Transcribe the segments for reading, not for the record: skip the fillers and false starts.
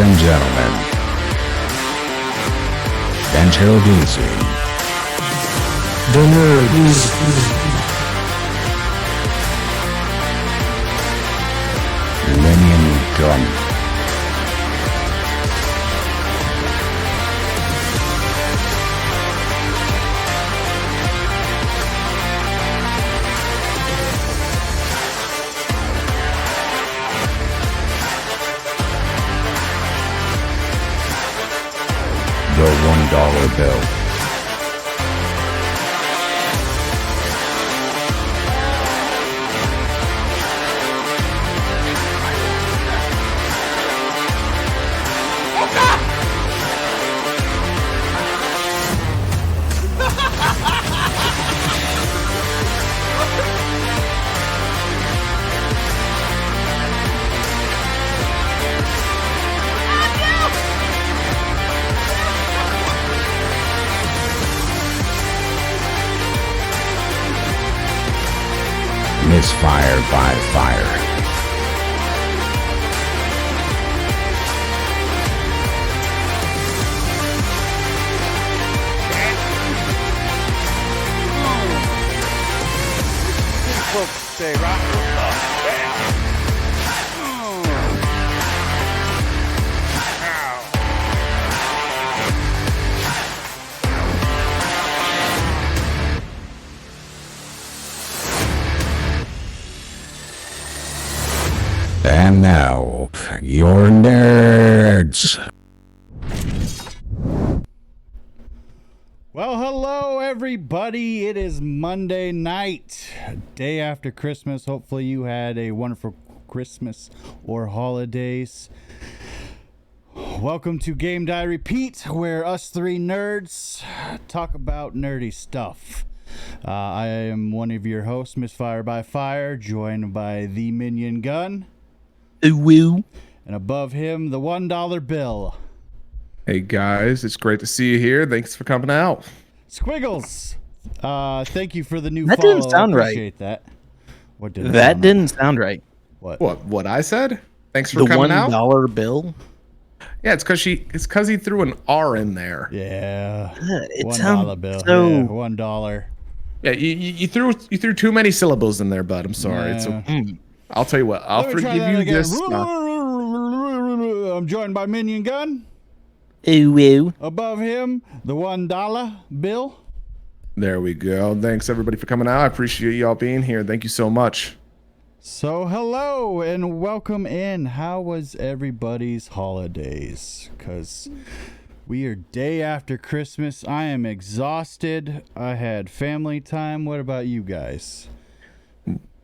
and gentlemen, introducing the Nerds. Minion Gun. The $1 bill. MisfireByFire. Folks say rock And now, your nerds. Well, hello everybody. It is Monday night, day after Christmas. Hopefully you had a wonderful Christmas or holidays. Welcome to Game Die Repeat, where us three nerds talk about nerdy stuff. I am one of your hosts, MisfireByFire, joined by the Minion Gun. Woo. And above him, the $1 bill. Hey guys, it's great to see you here. Thanks for coming out. Squiggles. Thank you for the new That follow. didn't sound I right. appreciate that. What did That didn't sound right. What? What I said? Thanks for The coming out. $1 bill. Yeah, it's because he threw an R in there. Yeah. It $1 sounds bill. so. Yeah, $1. Yeah, you threw too many syllables in there, bud. I'm sorry. Yeah. I'll tell you what. I'll Let me try forgive that you again. this. I'm joined by Minion Gun. Woo. Above him, the $1 bill. There we go. Thanks everybody for coming out. I appreciate y'all being here. Thank you so much. So hello and welcome in. How was everybody's holidays? Because we are day after Christmas. I am exhausted. I had family time. What about you guys?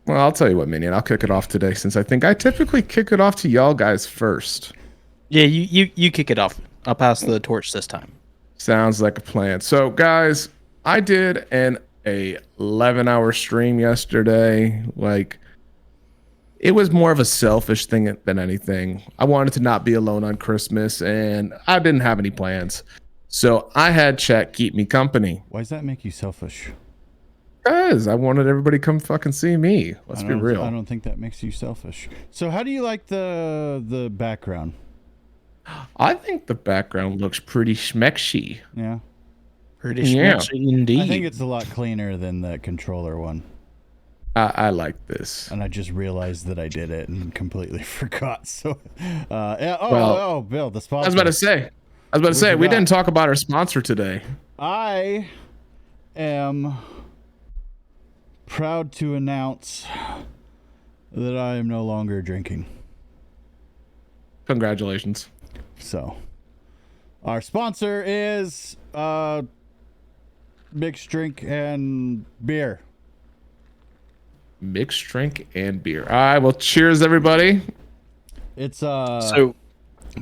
Well, I'll tell you what, Minion. I'll kick it off today since I think I typically kick it off to y'all guys first. Yeah, you kick it off. I'll pass the torch this time. Sounds like a plan. So, guys, I did a 11-hour stream yesterday. Like, it was more of a selfish thing than anything. I wanted to not be alone on Christmas, and I didn't have any plans. So I had chat keep me company. Why does that make you selfish? Because I wanted everybody to come fucking see me. Let's be real. I don't think that makes you selfish. So how do you like the background? I think the background looks pretty schmeckshy. Yeah. Pretty Yeah. schmatchy indeed. I think it's a lot cleaner than the controller one. I like this. And I just realized that I did it and completely forgot. So, yeah. Well, Bill, the sponsor. I was about to say, we didn't talk about our sponsor today. I am proud to announce that I am no longer drinking. Congratulations. So, our sponsor is mixed drink and beer. Mixed drink and beer. All right, well, cheers, everybody. It's so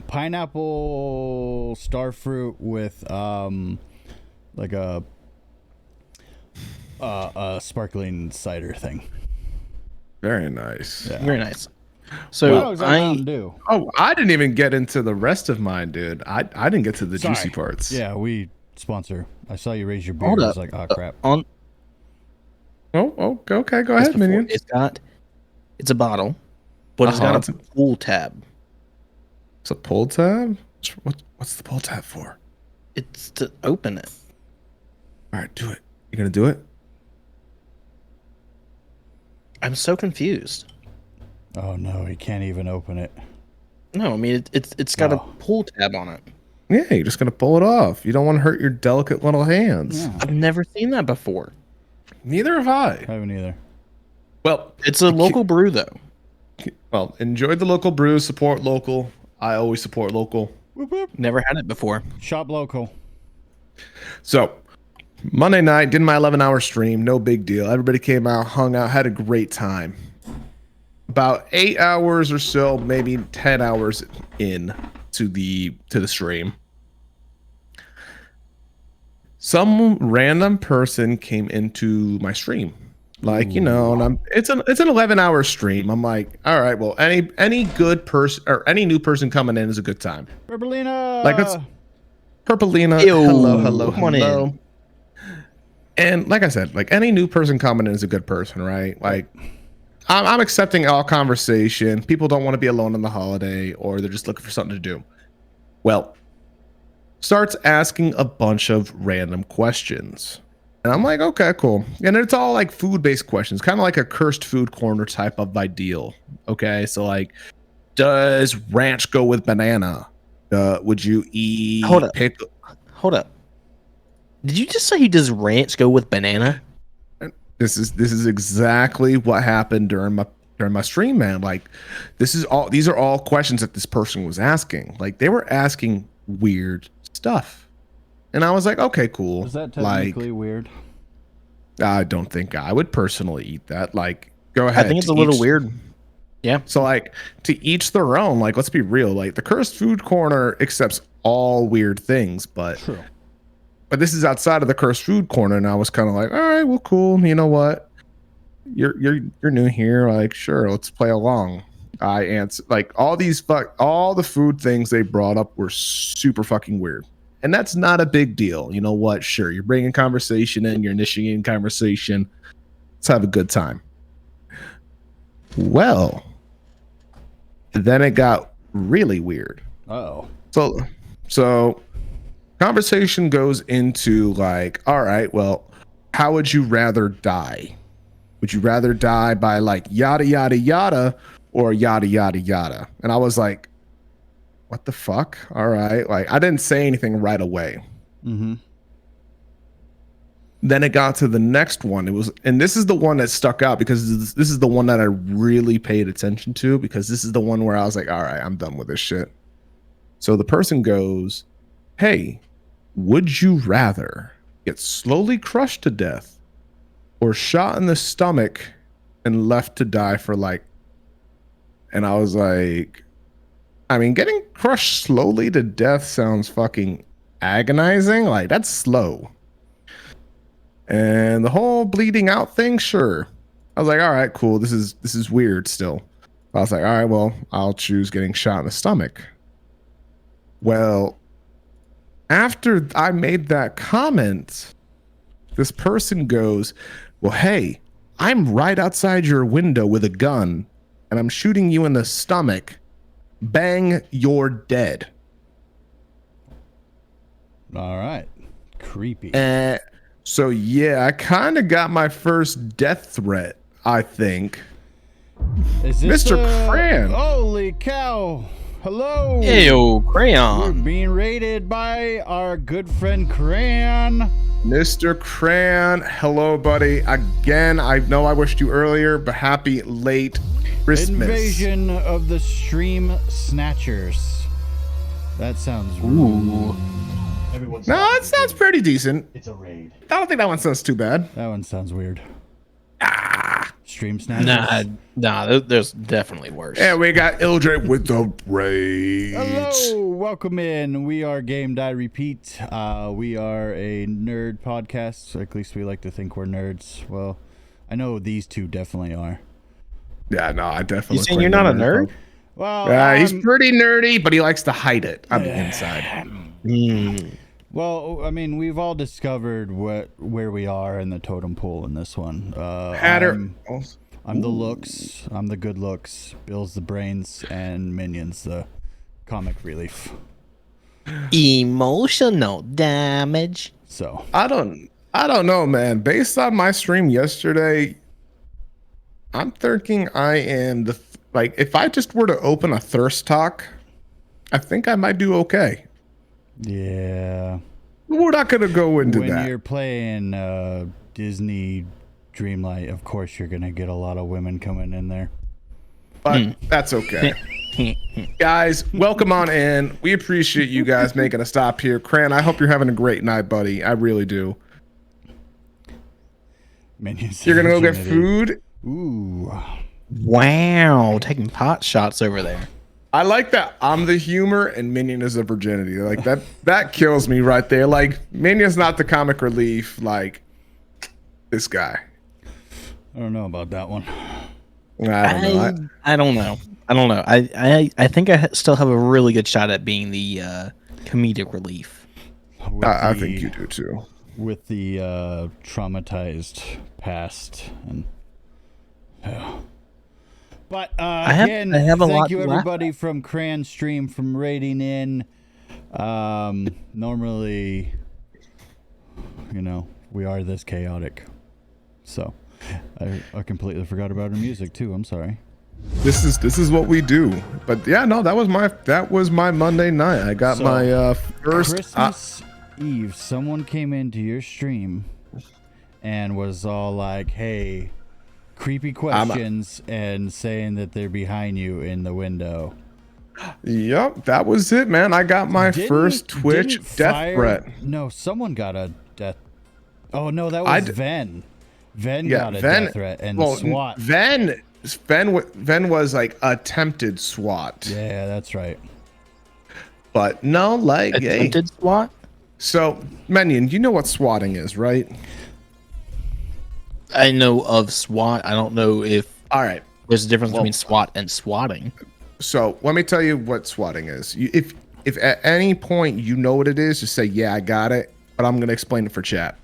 pineapple starfruit with like a sparkling cider thing. Very nice. Yeah. very nice. So I didn't even get into the rest of mine, dude. I didn't get to the juicy parts. Yeah, we sponsor. I saw you raise your beer. Hold I was up. like, oh crap. On Okay, go ahead, Minion. it's a bottle, but it's got a full tab. It's a pull tab? What's the pull tab for? It's to open it. All right, do it. You gonna do it? I'm so confused. Oh no, he can't even open it. No, I mean it's got a Oh. pull tab on it. Yeah, you're just gonna pull it off. You don't want to hurt your delicate little hands. Yeah, I've never seen that before. Neither have I. I haven't either. Well, It's a local brew though. enjoy the local brew. Support local. I always support local. Whoop, whoop. Never had it before. Shop local. So, Monday night, did my 11-hour stream. No big deal. Everybody came out, hung out, had a great time. About 8 hours or so, maybe 10 hours in to the stream, some random person came into my stream. Like, you know, and it's an 11-hour stream. I'm like, all right, well, any good person or any new person coming in is a good time. Berbalina! Like, it's Purplina. Ew. Hello. Come on in. And like I said, like any new person coming in is a good person, right? Like, I'm accepting all conversation. People don't want to be alone on the holiday, or they're just looking for something to do. Well, starts asking a bunch of random questions. And I'm like, okay, cool. And it's all like food-based questions, kind of like a cursed food corner type of ideal. Okay, so like, does ranch go with banana? Would you eat Hold up. pickle? Hold up. Did you just say he does ranch go with banana? This is exactly what happened during my stream, man. Like, these are all questions that this person was asking. Like, they were asking weird stuff. And I was like, okay, cool. Is that technically weird? I don't think I would personally eat that. Like, go ahead. I think it's a little weird. Yeah. So, like, to each their own. Like, let's be real. Like, the Cursed Food Corner accepts all weird things, but True. But this is outside of the Cursed Food Corner, and I was kind of like, all right, well, cool. You know what? You're new here. Like, sure, let's play along. I answer like all the food things they brought up were super fucking weird. And that's not a big deal. You know what? Sure, you're bringing conversation in, you're initiating conversation. Let's have a good time. Well, then it got really weird. Oh. So conversation goes into like, all right, well, how would you rather die? Would you rather die by like yada, yada, yada, or yada, yada, yada? And I was like, what the fuck? All right. Like, I didn't say anything right away. Mm-hmm. Then it got to the next one. And this is the one that stuck out because this is the one that I really paid attention to, because this is the one where I was like, all right, I'm done with this shit. So the person goes, hey, would you rather get slowly crushed to death or shot in the stomach and left to die for like, and I was like, I mean, getting crushed slowly to death sounds fucking agonizing. Like, that's slow. And the whole bleeding out thing, sure. I was like, all right, cool. This is weird still. I was like, all right, well, I'll choose getting shot in the stomach. Well, after I made that comment, this person goes, well, hey, I'm right outside your window with a gun and I'm shooting you in the stomach. Bang, you're dead. All right. Creepy. So yeah, I kind of got my first death threat, I think. Is this Mr. Cran. Holy cow. Hello. Ew, We're crayon. being raided by our good friend Cran. Mr. Cran, hello, buddy. Again, I know I wished you earlier, but happy late Christmas. Invasion of the Stream Snatchers. That sounds rude. Everyone's No, it sounds pretty decent. It's a raid. I don't think that one sounds too bad. That one sounds weird. Ah. Stream Snatchers. Nah, there's definitely worse. Yeah, we got Ildre with the rage. Hello, welcome in. We are Game Die Repeat. We are a nerd podcast. At least we like to think we're nerds. Well, I know these two definitely are. Yeah, no, I definitely. You saying you're not a nerd? Well, He's pretty nerdy, but he likes to hide it on the inside. well, I mean, we've all discovered where we are in the totem pole in this one. Hatter. I'm the looks. I'm the good looks. Bill's the brains, and Minion's the comic relief. Emotional damage. So I don't know, man. Based on my stream yesterday, I'm thinking I am like if I just were to open a thirst talk, I think I might do okay. yeah, We're not gonna go into when that. you're playing Disney Dreamlight, of course you're gonna get a lot of women coming in there. But that's okay. Guys, welcome on in. We appreciate you guys making a stop here. Cran, I hope you're having a great night, buddy. I really do. Minions You're gonna go get virginity. food. Ooh, Wow, taking pot shots over there. I like that I'm the humor and Minion is the virginity. Like that kills me right there. Like Minion's not the comic relief, like this guy. I don't know about that one. I don't know. I don't know. I don't know. I think I still have a really good shot at being the comedic relief. With I the- think you do too. with the traumatized past and yeah. But have again, a thank lot you to laugh everybody from Cran Stream from rating in. Normally, you know, we are this chaotic, so I completely forgot about our music too. I'm sorry. This is what we do. But yeah, no, that was my Monday night. I got So, my first Christmas Eve. Someone came into your stream and was all like, "Hey, creepy questions," and saying that they're behind you in the window. Yep, that was it, man. I got my first Twitch didn't death Fire- threat. No, someone got a death. Oh no, that was Ven. Ven got a death threat and SWAT. Ven was like attempted SWAT. Yeah, that's right. But no, like hey. Attempted SWAT? So, Minion, you know what swatting is, right? I know of SWAT. I don't know if All right. there's a difference between SWAT and swatting. So let me tell you what swatting is. If at any point you know what it is, just say, yeah, I got it. But I'm going to explain it for chat.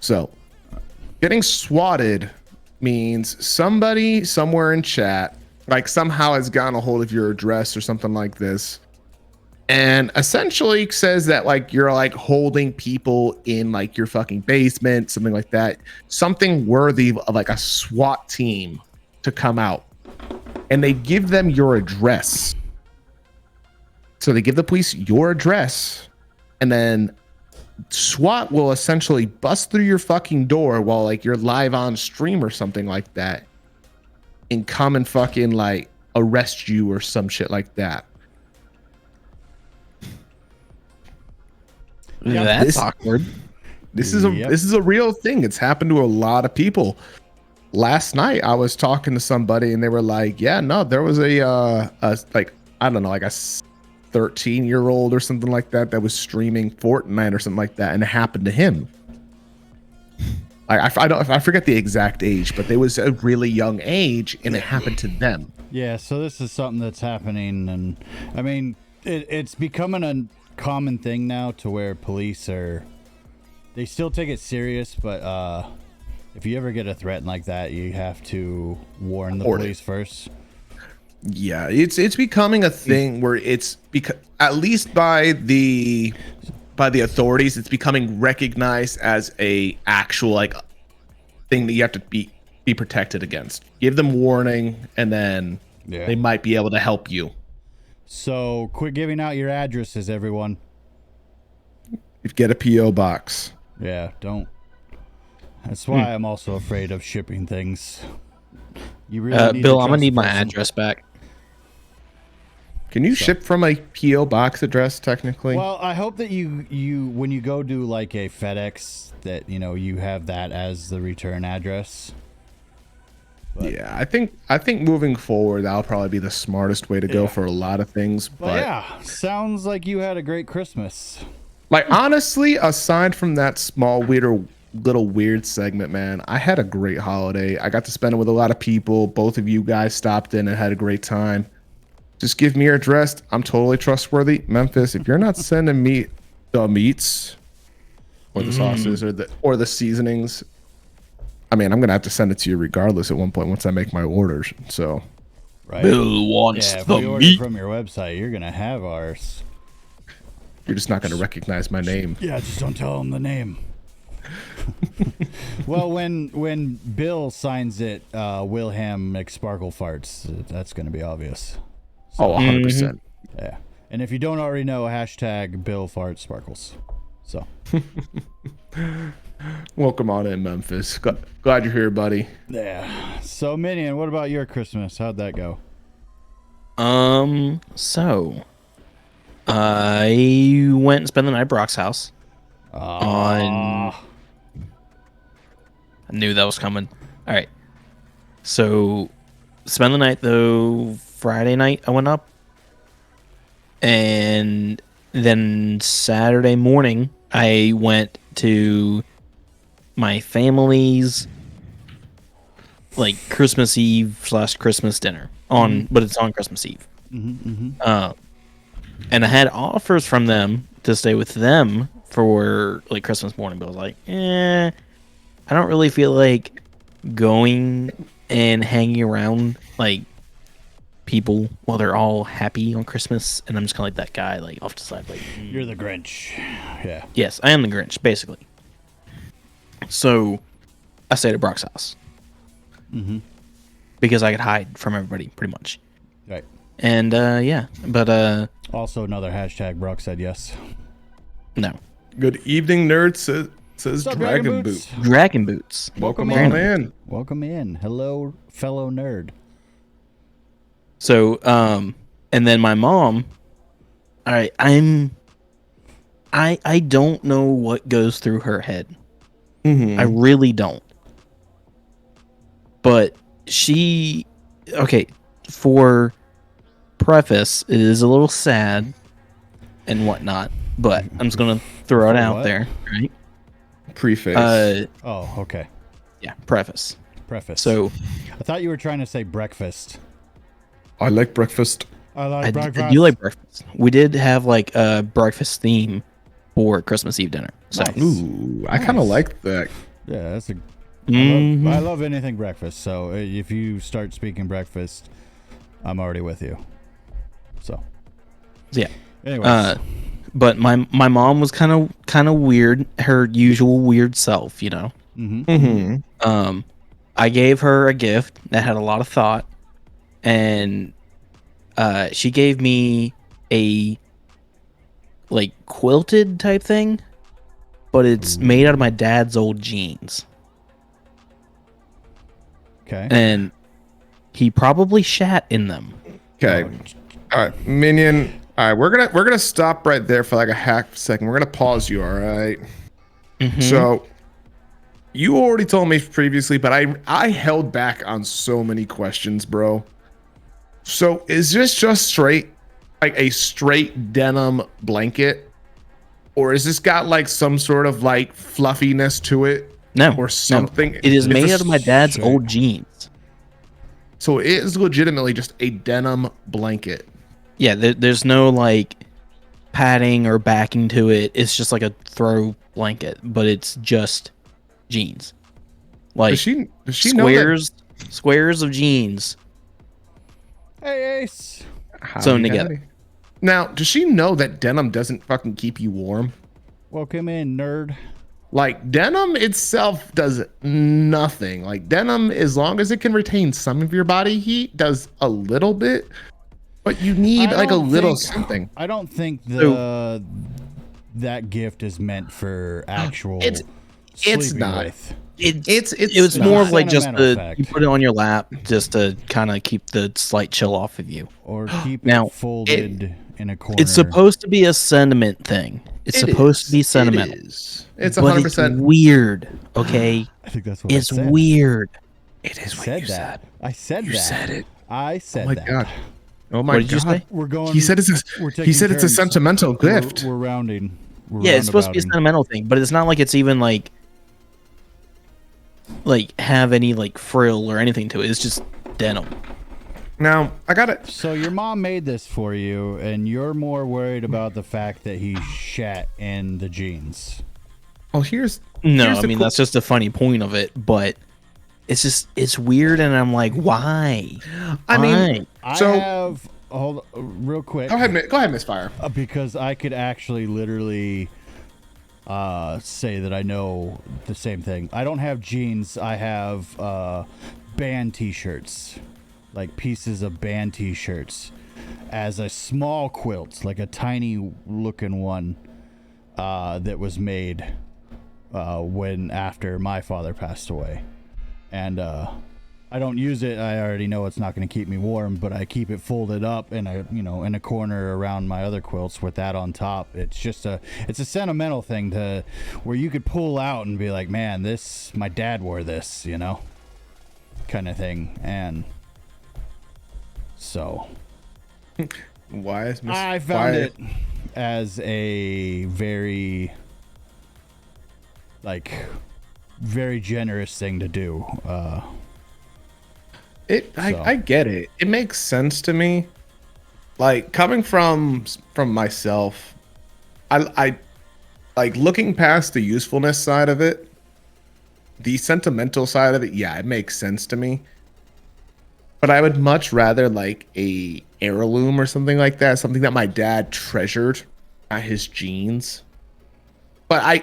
So getting swatted means somebody somewhere in chat, like somehow has gotten a hold of your address or something like this. And essentially says that like you're like holding people in like your fucking basement, something like that. Something worthy of like a SWAT team to come out. And they give them your address. So they give the police your address, and then SWAT will essentially bust through your fucking door while like you're live on stream or something like that, and come and fucking like arrest you or some shit like that. Yeah, that's This- awkward. This is a real thing. It's happened to a lot of people. Last night I was talking to somebody and they were like, yeah, no, there was a like, I don't know, like a 13-year-old or something like that was streaming Fortnite or something like that, and it happened to him. I forget the exact age, but they was a really young age and it happened to them. Yeah, so this is something that's happening, and I mean, it's becoming a common thing now to where police they still take it serious, but if you ever get a threat like that, you have to warn the Report it. police first. Yeah, it's becoming a thing where it's at least by the authorities, it's becoming recognized as a actual like thing that you have to be protected against. Give them warning, and then they might be able to help you. So quit giving out your addresses, everyone. Get a PO box. Yeah, don't. That's why I'm also afraid of shipping things. You really need Bill, to I'm gonna trust need the my person. address back. Can you ship from a PO box address technically? Well, I hope that you when you go do like a FedEx, that you have that as the return address. Yeah, I think moving forward that'll probably be the smartest way to go for a lot of things. But yeah, sounds like you had a great Christmas. Like honestly, aside from that small little weird segment, man, I had a great holiday. I got to spend it with a lot of people. Both of you guys stopped in and had a great time. Just give me your address. I'm totally trustworthy. Memphis, if you're not sending me the meats or the sauces or the seasonings, I mean, I'm gonna have to send it to you regardless at one point once I make my orders. So Right? Bill wants Yeah, if the we order meat. from your website, you're gonna have ours. You're just not going to recognize my name. Yeah, just don't tell him the name. Well, when Bill signs it, Wilhelm McSparkle farts. That's gonna be obvious. Oh, 100%. Yeah. And if you don't already know, hashtag Bill Fart Sparkles. So Welcome on in, Memphis. Glad you're here, buddy. yeah. So Minion, what about your Christmas? How'd that go? So I went and spent the night at Brock's house. I knew that was coming. All right. So spend the night though. Friday night I went up, and then Saturday morning I went to my family's like Christmas Eve / Christmas dinner but it's on Christmas Eve. And I had offers from them to stay with them for like Christmas morning, but I was like, I don't really feel like going and hanging around like people while they're all happy on Christmas, and I'm just kind of like that guy like off to the side like, You're the Grinch. Yeah. yes, I am the Grinch basically. So I stayed at Brock's house because I could hide from everybody pretty much. Right. And yeah, but Also another hashtag Brock said yes. no. Good evening, nerd, says up, Dragon Dragon Boots. Boots? Dragon Boots. Welcome in. on in. Welcome in. Hello, fellow nerd. So and then my mom, all right, I don't know what goes through her head. I really don't. But she, okay, for preface, it is a little sad and whatnot, but I'm just gonna throw it out what? there, right? Preface. Oh, okay. Yeah, preface. Preface. So I thought you were trying to say breakfast. I like breakfast. I like I breakfast. do like breakfast. We did have like a breakfast theme for Christmas Eve dinner. So Nice. Ooh, I kind of like that. Yeah, that's a. Mhm. I love anything breakfast. So if you start speaking breakfast, I'm already with you. So yeah. anyways, But my mom was kind of weird, her usual weird self, you know. I gave her a gift that had a lot of thought, and she gave me a like quilted type thing, but it's made out of my dad's old jeans, okay. and he probably shat in them. Okay. All right, Minion. All right, we're gonna stop right there for like a half second. We're gonna pause you. All right. So, you already told me previously, but I held back on so many questions, bro. So, is this just straight like a straight denim blanket, or is this got like some sort of like fluffiness to it? No, Or something. No. It is It's made a out of my dad's straight- old jeans. So it is legitimately just a denim blanket. Yeah, there's no like padding or backing to it. It's just like a throw blanket, but it's just jeans. Like Does she know that? squares of jeans Hey Ace. sewn Howdy, together. howdy. Now, does she know that denim doesn't fucking keep you warm? Welcome in, nerd. Like, denim itself does nothing. Like, denim, as long as it can retain some of your body heat, does a little bit. But you need I like a don't little think- something. I don't think that gift is meant for actual. It's sleeping not. with. It It's was more of like just sentimental the fact. you put it on your lap just to kind of keep the slight chill off of you. Or keep Now, it folded in a corner. It's supposed to be a sentiment thing. It's It supposed to be is. sentimental. It is. It's But 100%. it's weird, okay? I think that's what It's I said. weird. It is I what said you that. said. I said You that. said it. I said Oh my that. god. Oh my What did you god. say? We're going. He said it's we're a, he taking said it's a turns. sentimental gift. We're rounding. We're Yeah, it's supposed to be a roundabouting. sentimental thing, but it's not like it's even like have any like frill or anything to it. It's just denim. Now, I got it. So your mom made this for you, and you're more worried about the fact that he shat in the jeans. Oh, here's No, here's I the mean cool- that's just a funny point of it, but it's weird, and I'm like, why? I mean, I So- have hold real quick. Go ahead, Misfire. Because I could actually literally say that I know the same thing. I don't have jeans. I have band t-shirts, like pieces of band t-shirts as a small quilt, like a tiny looking one that was made when after my father passed away. And I don't use it. I already know it's not going to keep me warm, but I keep it folded up in a corner around my other quilts with that on top. It's a sentimental thing to where you could pull out and be like, man, my dad wore this, kind of thing. And so Why is I found it as a very generous thing to do. I get it. It makes sense to me. Like coming from myself, I like looking past the usefulness side of it, the sentimental side of it. Yeah, it makes sense to me. But I would much rather like a heirloom or something like that, something that my dad treasured at his jeans. But I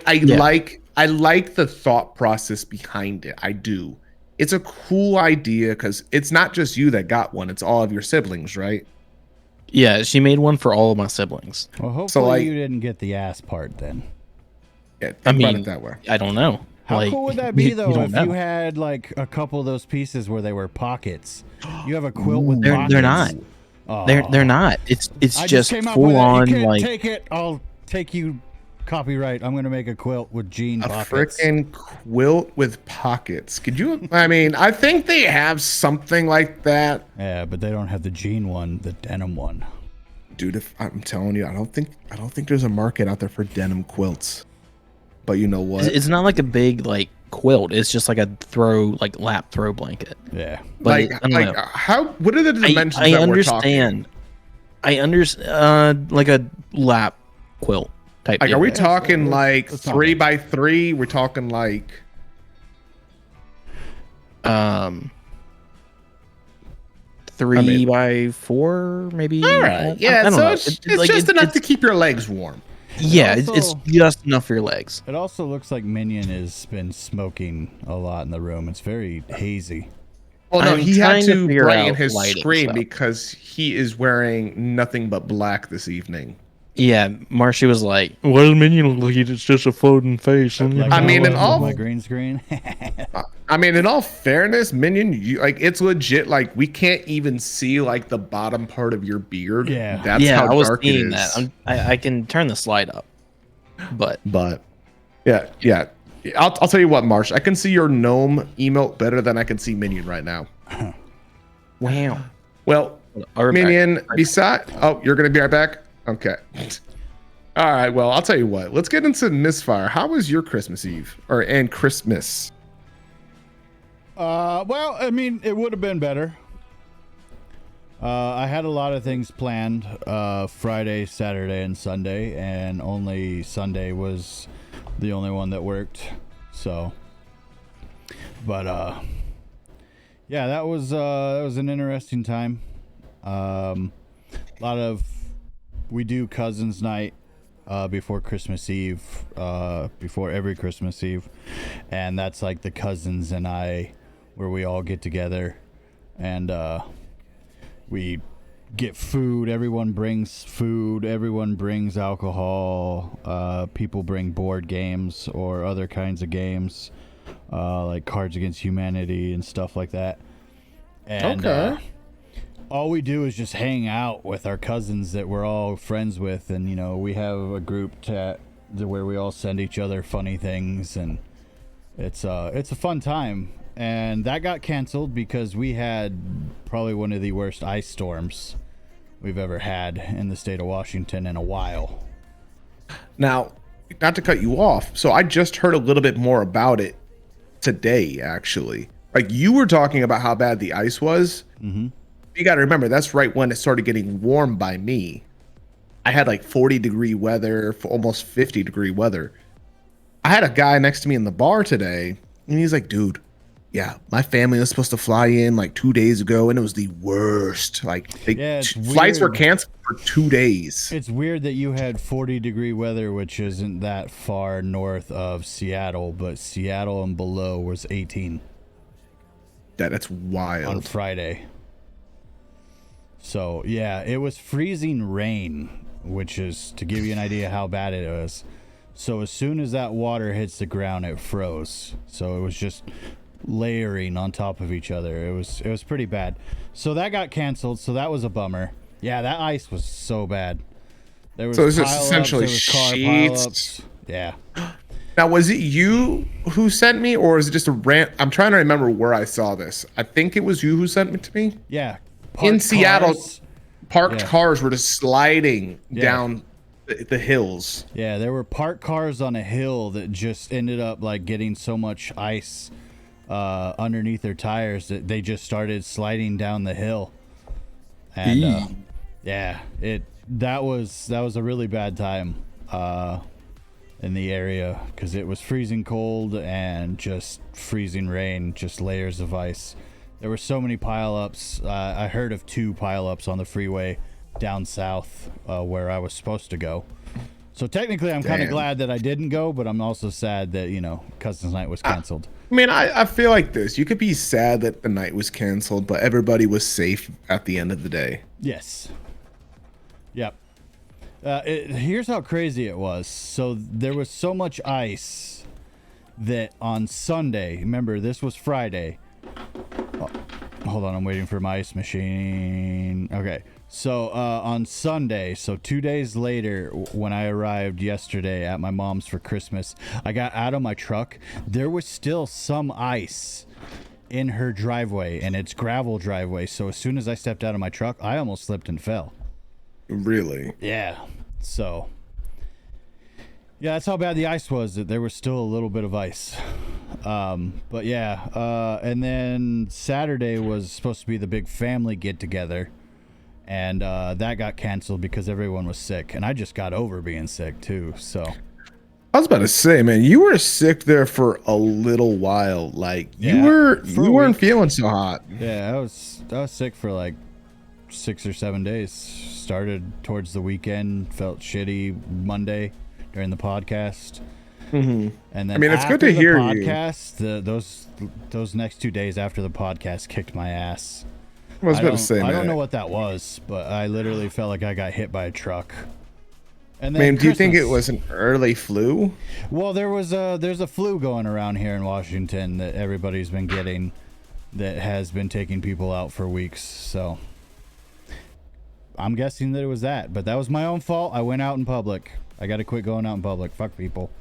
like the thought process behind it. I do. It's a cool idea because it's not just you that got one. It's all of your siblings, right? Yeah, she made one for all of my siblings. Well, hopefully like- you didn't get the ass part then. Yeah, think I about mean, it that way. I don't know. How cool would that be though don't if know. you had like a couple of those pieces where they were pockets? You have a quilt with They're pockets. not. Oh. They're not. It's I just came up full with it. on You can't like take it. I'll take you. Copyright. I'm gonna make a quilt with jean A pockets. freaking quilt with pockets. Could you? I mean, I think they have something like that, Yeah, but they don't have the jean one, the denim one. dude. If I'm telling you, I don't think there's a market out there for denim quilts. But you know what? it's not like a big like quilt. It's just like a lap throw blanket. Yeah. But Like, I don't know. how? What are the dimensions I that we're talking? understand. I understand. Like a lap quilt type. Like, deal. are we talking let's- like let's not 3x3? We're talking like 3x4 maybe? all I right. Yeah, don't so know. it's just enough to keep your legs warm. Yeah, Also- it's just enough for your legs. It also looks like Minion has been smoking a lot in the room. It's very hazy. Well, no, I'm he had trying to to figure bring in out his lighting screen stuff. because he is wearing nothing but black this evening. Yeah, Marshy was like, "What does Minion look like? It's just a floating face." Like I mean, was in with all- my green screen. I mean, in all fairness, Minion, it's legit. Like, we can't even see like the bottom part of your beard. Yeah. that's yeah, how I was dark it seeing is. that. I can turn the slide up, but But yeah. I'll tell you what, Marsh. I can see your gnome emote better than I can see Minion right now. wow. Well, I'll be back. Minion, oh, you're gonna be right back. Okay. All right. Well, I'll tell you what. Let's get into Misfire. How was your Christmas Eve and Christmas? Well, I mean, it would have been better. I had a lot of things planned Friday, Saturday, and Sunday, and only Sunday was the only one that worked. So, but yeah, that was an interesting time. We do cousins night before Christmas Eve, before every Christmas Eve, and that's like the cousins and I, where we all get together and we get food. Everyone brings food. Everyone brings alcohol. People bring board games or other kinds of games, like Cards Against Humanity and stuff like that. And Okay. all we do is just hang out with our cousins that we're all friends with, and we have a group chat where we all send each other funny things, and it's a fun time. And that got canceled because we had probably one of the worst ice storms we've ever had in the state of Washington in a while. Now, not to cut you off, so I just heard a little bit more about it today, actually. Like, you were talking about how bad the ice was. Mm-hmm. You got to remember, that's right when it started getting warm by me. I had like 40-degree weather, almost 50-degree weather. I had a guy next to me in the bar today, and he's like, dude, Yeah, my family was supposed to fly in like 2 days ago, and it was the worst. Like, flights were weird. canceled for 2 days. It's weird that you had 40-degree weather, which isn't that far north of Seattle, but Seattle and below was 18 That's on wild. Friday. So, yeah, it was freezing rain, which is to give you an idea how bad it was. So as soon as that water hits the ground, it froze. So it was just layering on top of each other. It was pretty bad. So that got canceled. So that was a bummer. Yeah, that ice was so bad. There was So it's just pile-ups, essentially there was car sheets. pile-ups. Yeah. Now, was it you who sent me, or is it just a rant? I'm trying to remember where I saw this. I think it was you who sent it to me. Yeah. In Parked Seattle, cars. parked Yeah. cars were just sliding Yeah. down the hills. Yeah, there were parked cars on a hill that just ended up like getting so much ice underneath their tires that they just started sliding down the hill. And yeah, that was a really bad time in the area because it was freezing cold and just freezing rain, just layers of ice. There were so many pileups. I heard of 2 pileups on the freeway down south where I was supposed to go. So technically, I'm kind of Damn. glad that I didn't go, but I'm also sad that, you know, Cousins Night was canceled. I mean, I feel like this. You could be sad that the night was canceled, but everybody was safe at the end of the day. Yes. Yep. Here's how crazy it was. So there was so much ice that on Sunday, remember, this was Friday. Oh, hold on, I'm waiting for my ice machine. Okay. So on Sunday, so 2 days later, when I arrived yesterday at my mom's for Christmas, I got out of my truck. There was still some ice in her driveway, and it's gravel driveway. So as soon as I stepped out of my truck, I almost slipped and fell. Really? Yeah. So, yeah, that's how bad the ice was. That there was still a little bit of ice. But yeah, and then Saturday was supposed to be the big family get together. And that got canceled because everyone was sick. And I just got over being sick, too. So, I was about to say, man, you were sick there for a little while. Like Yeah, you for a weren't week. feeling so hot. yeah, I was sick for like 6 or 7 days. Started towards the weekend, felt shitty Monday during the podcast. Mm-hmm. And then I mean, it's good after to the hear you. podcast, those next 2 days after the podcast kicked my ass. I was about to say, I man. don't know what that was, but I literally felt like I got hit by a truck. And I then mean, do you think it Christmas- was an early flu? Well, there's a flu going around here in Washington that everybody's been getting, that has been taking people out for weeks. So I'm guessing that it was that, but that was my own fault. I went out in public. I got to quit going out in public. Fuck people.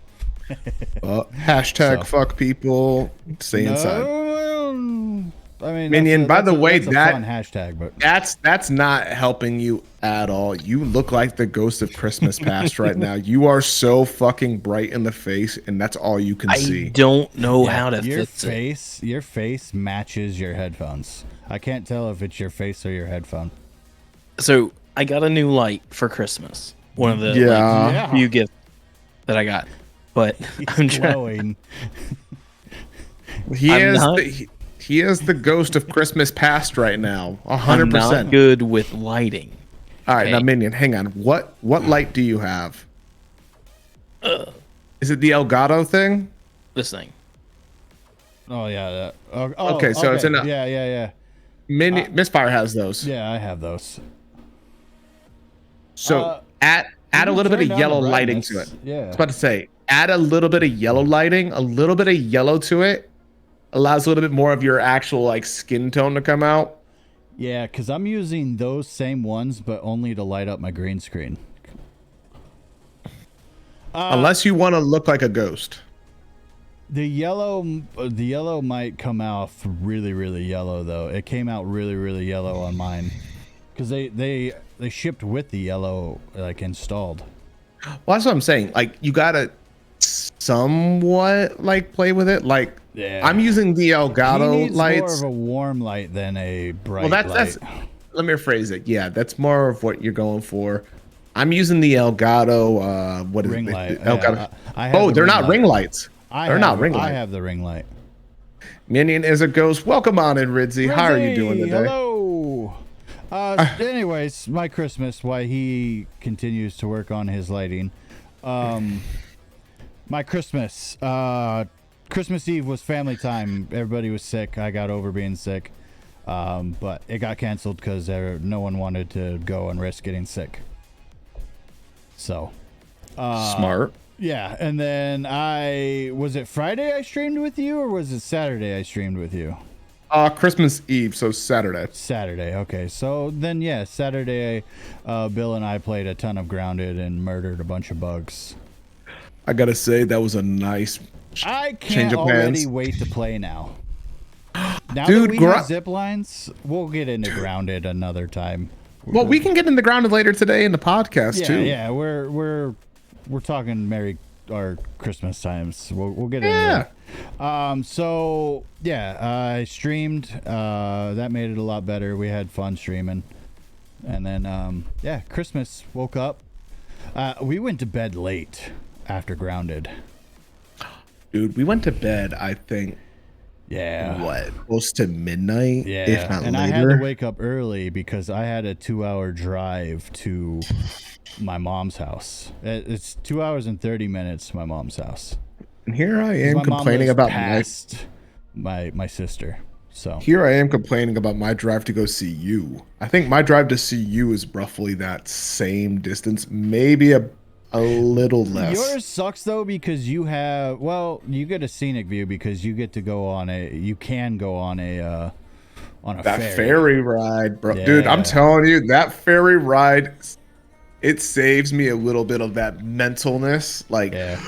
Hashtag So. fuck people. Stay inside. No, I mean, Minion, by the way, that's a that- fun hashtag, but That's not helping you at all. You look like the ghost of Christmas past right now. You are so fucking bright in the face, and that's all you can I see. don't know how to your fix it. face, your face matches your headphones. I can't tell if it's your face or your headphone. So I got a new light for Christmas. One of the Yeah. few gifts that I got. But I'm trying. Glowing. He I'm is not- he is the ghost of Christmas past right now. I'm 100%. not good with lighting. All right, now Okay. Minion, hang on. What light do you have? Is it the Elgato thing? This thing. Oh yeah. Okay, so it's in a- Yeah. Misfire has those. Yeah, I have those. So add a little bit turn of down yellow the lighting to it. brightness. Yeah. I was about to say, add a little bit of yellow lighting, a little bit of yellow to it, allows a little bit more of your actual like skin tone to come out. Yeah, because I'm using those same ones, but only to light up my green screen. Unless you want to look like a ghost. The yellow might come out really, really yellow though. It came out really, really yellow on mine, because they shipped with the yellow like installed. Well, that's what I'm saying. Like you gotta somewhat like play with it. Like Yeah. I'm using the He Elgato needs lights. more of a warm light than a bright Well, light. let me rephrase it. Yeah, that's more of what you're going for. I'm using the Elgato. What is Ring it? light. Elgato. Yeah, I have Oh, the they're ring not light. ring lights. They're not ring I light. have the ring light. Minion is a ghost. Welcome on in, Ridzy. How are you doing Rizzy, today? Hello. Anyways, my Christmas, why he continues to work on his lighting. My Christmas. Christmas Eve was family time. Everybody was sick. I got over being sick. But it got canceled because no one wanted to go and risk getting sick. So. Smart. Yeah, and then was it Friday I streamed with you, or was it Saturday I streamed with you? Christmas Eve, so Saturday. Saturday, okay. So then, yeah, Saturday, Bill and I played a ton of Grounded and murdered a bunch of bugs. I gotta say, that was a nice I change can't of already plans. wait to play now. Now Dude, that we have zip lines, we'll get into Grounded another time. Well, we can get in the grounded later today in the podcast Yeah, too. yeah, we're talking or Christmas times. We'll get into it. So yeah, I streamed. That made it a lot better. We had fun streaming, and then yeah, Christmas. Woke up. We went to bed late after Grounded. Dude, we went to bed, I think, Yeah. close to midnight, Yeah, if not and later. I had to wake up early because I had a 2-hour drive to my mom's house. It's 2 hours and 30 minutes to my mom's house. And here I am My mom complaining lives about past my sister. So Here I am complaining about my drive to go see you. I think my drive to see you is roughly that same distance, maybe a little less. yours sucks though because you get a scenic view because you can go on a That ferry ride, bro. Yeah. Dude, I'm telling you, that ferry ride, it saves me a little bit of that mentalness. Like, Yeah.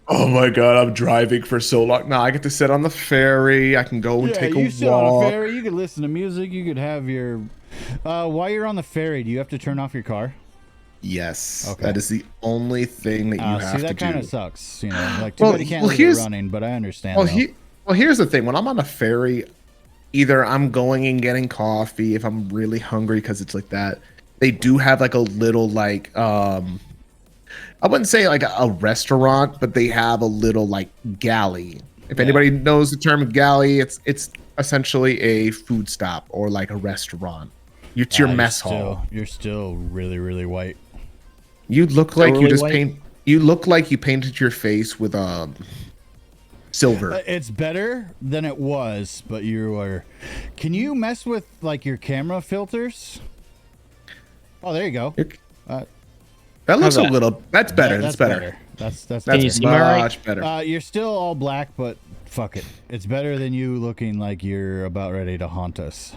oh my God, I'm driving for so long. Now I get to sit on the ferry. I can go and take a you sit on a walk. ferry, you could listen to music, you could have your while you're on the ferry, do you have to turn off your car? Yes. Okay. That is the only thing that you have See, that to kind do. of sucks, you know. Like, Well, you can't well, leave it here's- running, but I understand. Well, though. here's the thing. When I'm on a ferry, either I'm going and getting coffee if I'm really hungry because it's like that. They do have like a little like I wouldn't say like a restaurant, but they have a little like galley. If anybody knows the term galley, it's essentially a food stop or like a restaurant. It's your mess hall. You're still really, really white. You look like you Really just white? You look like you painted your face with silver. It's better than it was, but you are. Can you mess with like your camera filters? Oh, there you go. That looks How's that? a little. That's better. That's better. That's That's better. you see me all right? much better. You're still all black, but fuck it. It's better than you looking like you're about ready to haunt us.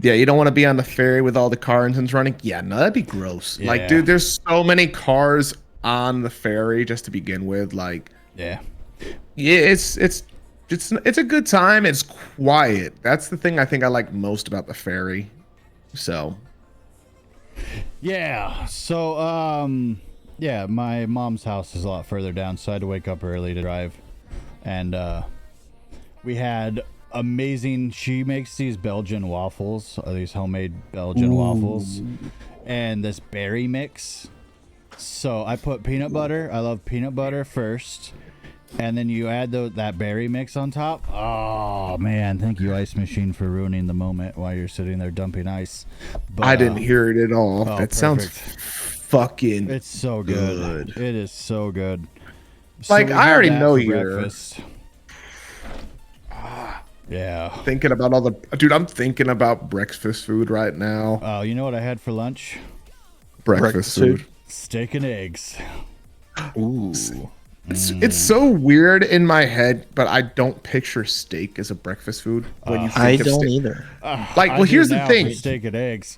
Yeah, you don't want to be on the ferry with all the car engines running. Yeah, no, that'd be gross. Yeah. Like, dude, there's so many cars on the ferry just to begin with. Like, Yeah. yeah, it's a good time. It's quiet. That's the thing I think I like most about the ferry. So, Yeah. So, yeah, my mom's house is a lot further down, so I had to wake up early to drive. And we had amazing. She makes these Belgian waffles, these homemade Belgian waffles, and this berry mix. So I put peanut butter. I love peanut butter first, and then you add that berry mix on top. Oh man, thank you, Ice Machine, for ruining the moment while you're sitting there dumping ice. But, I didn't hear it at all. oh, That sounds perfect. fucking. It's so good. It is so good. Like, we I had already that know for you're- breakfast. Yeah. thinking about all the. Dude, I'm thinking about breakfast food right now. Oh, you know what I had for lunch? Breakfast food. Steak and eggs. Ooh. It's so weird in my head, but I don't picture steak as a breakfast food when you think I of don't steak. either. Like, I well, do here's the now thing. for steak and eggs.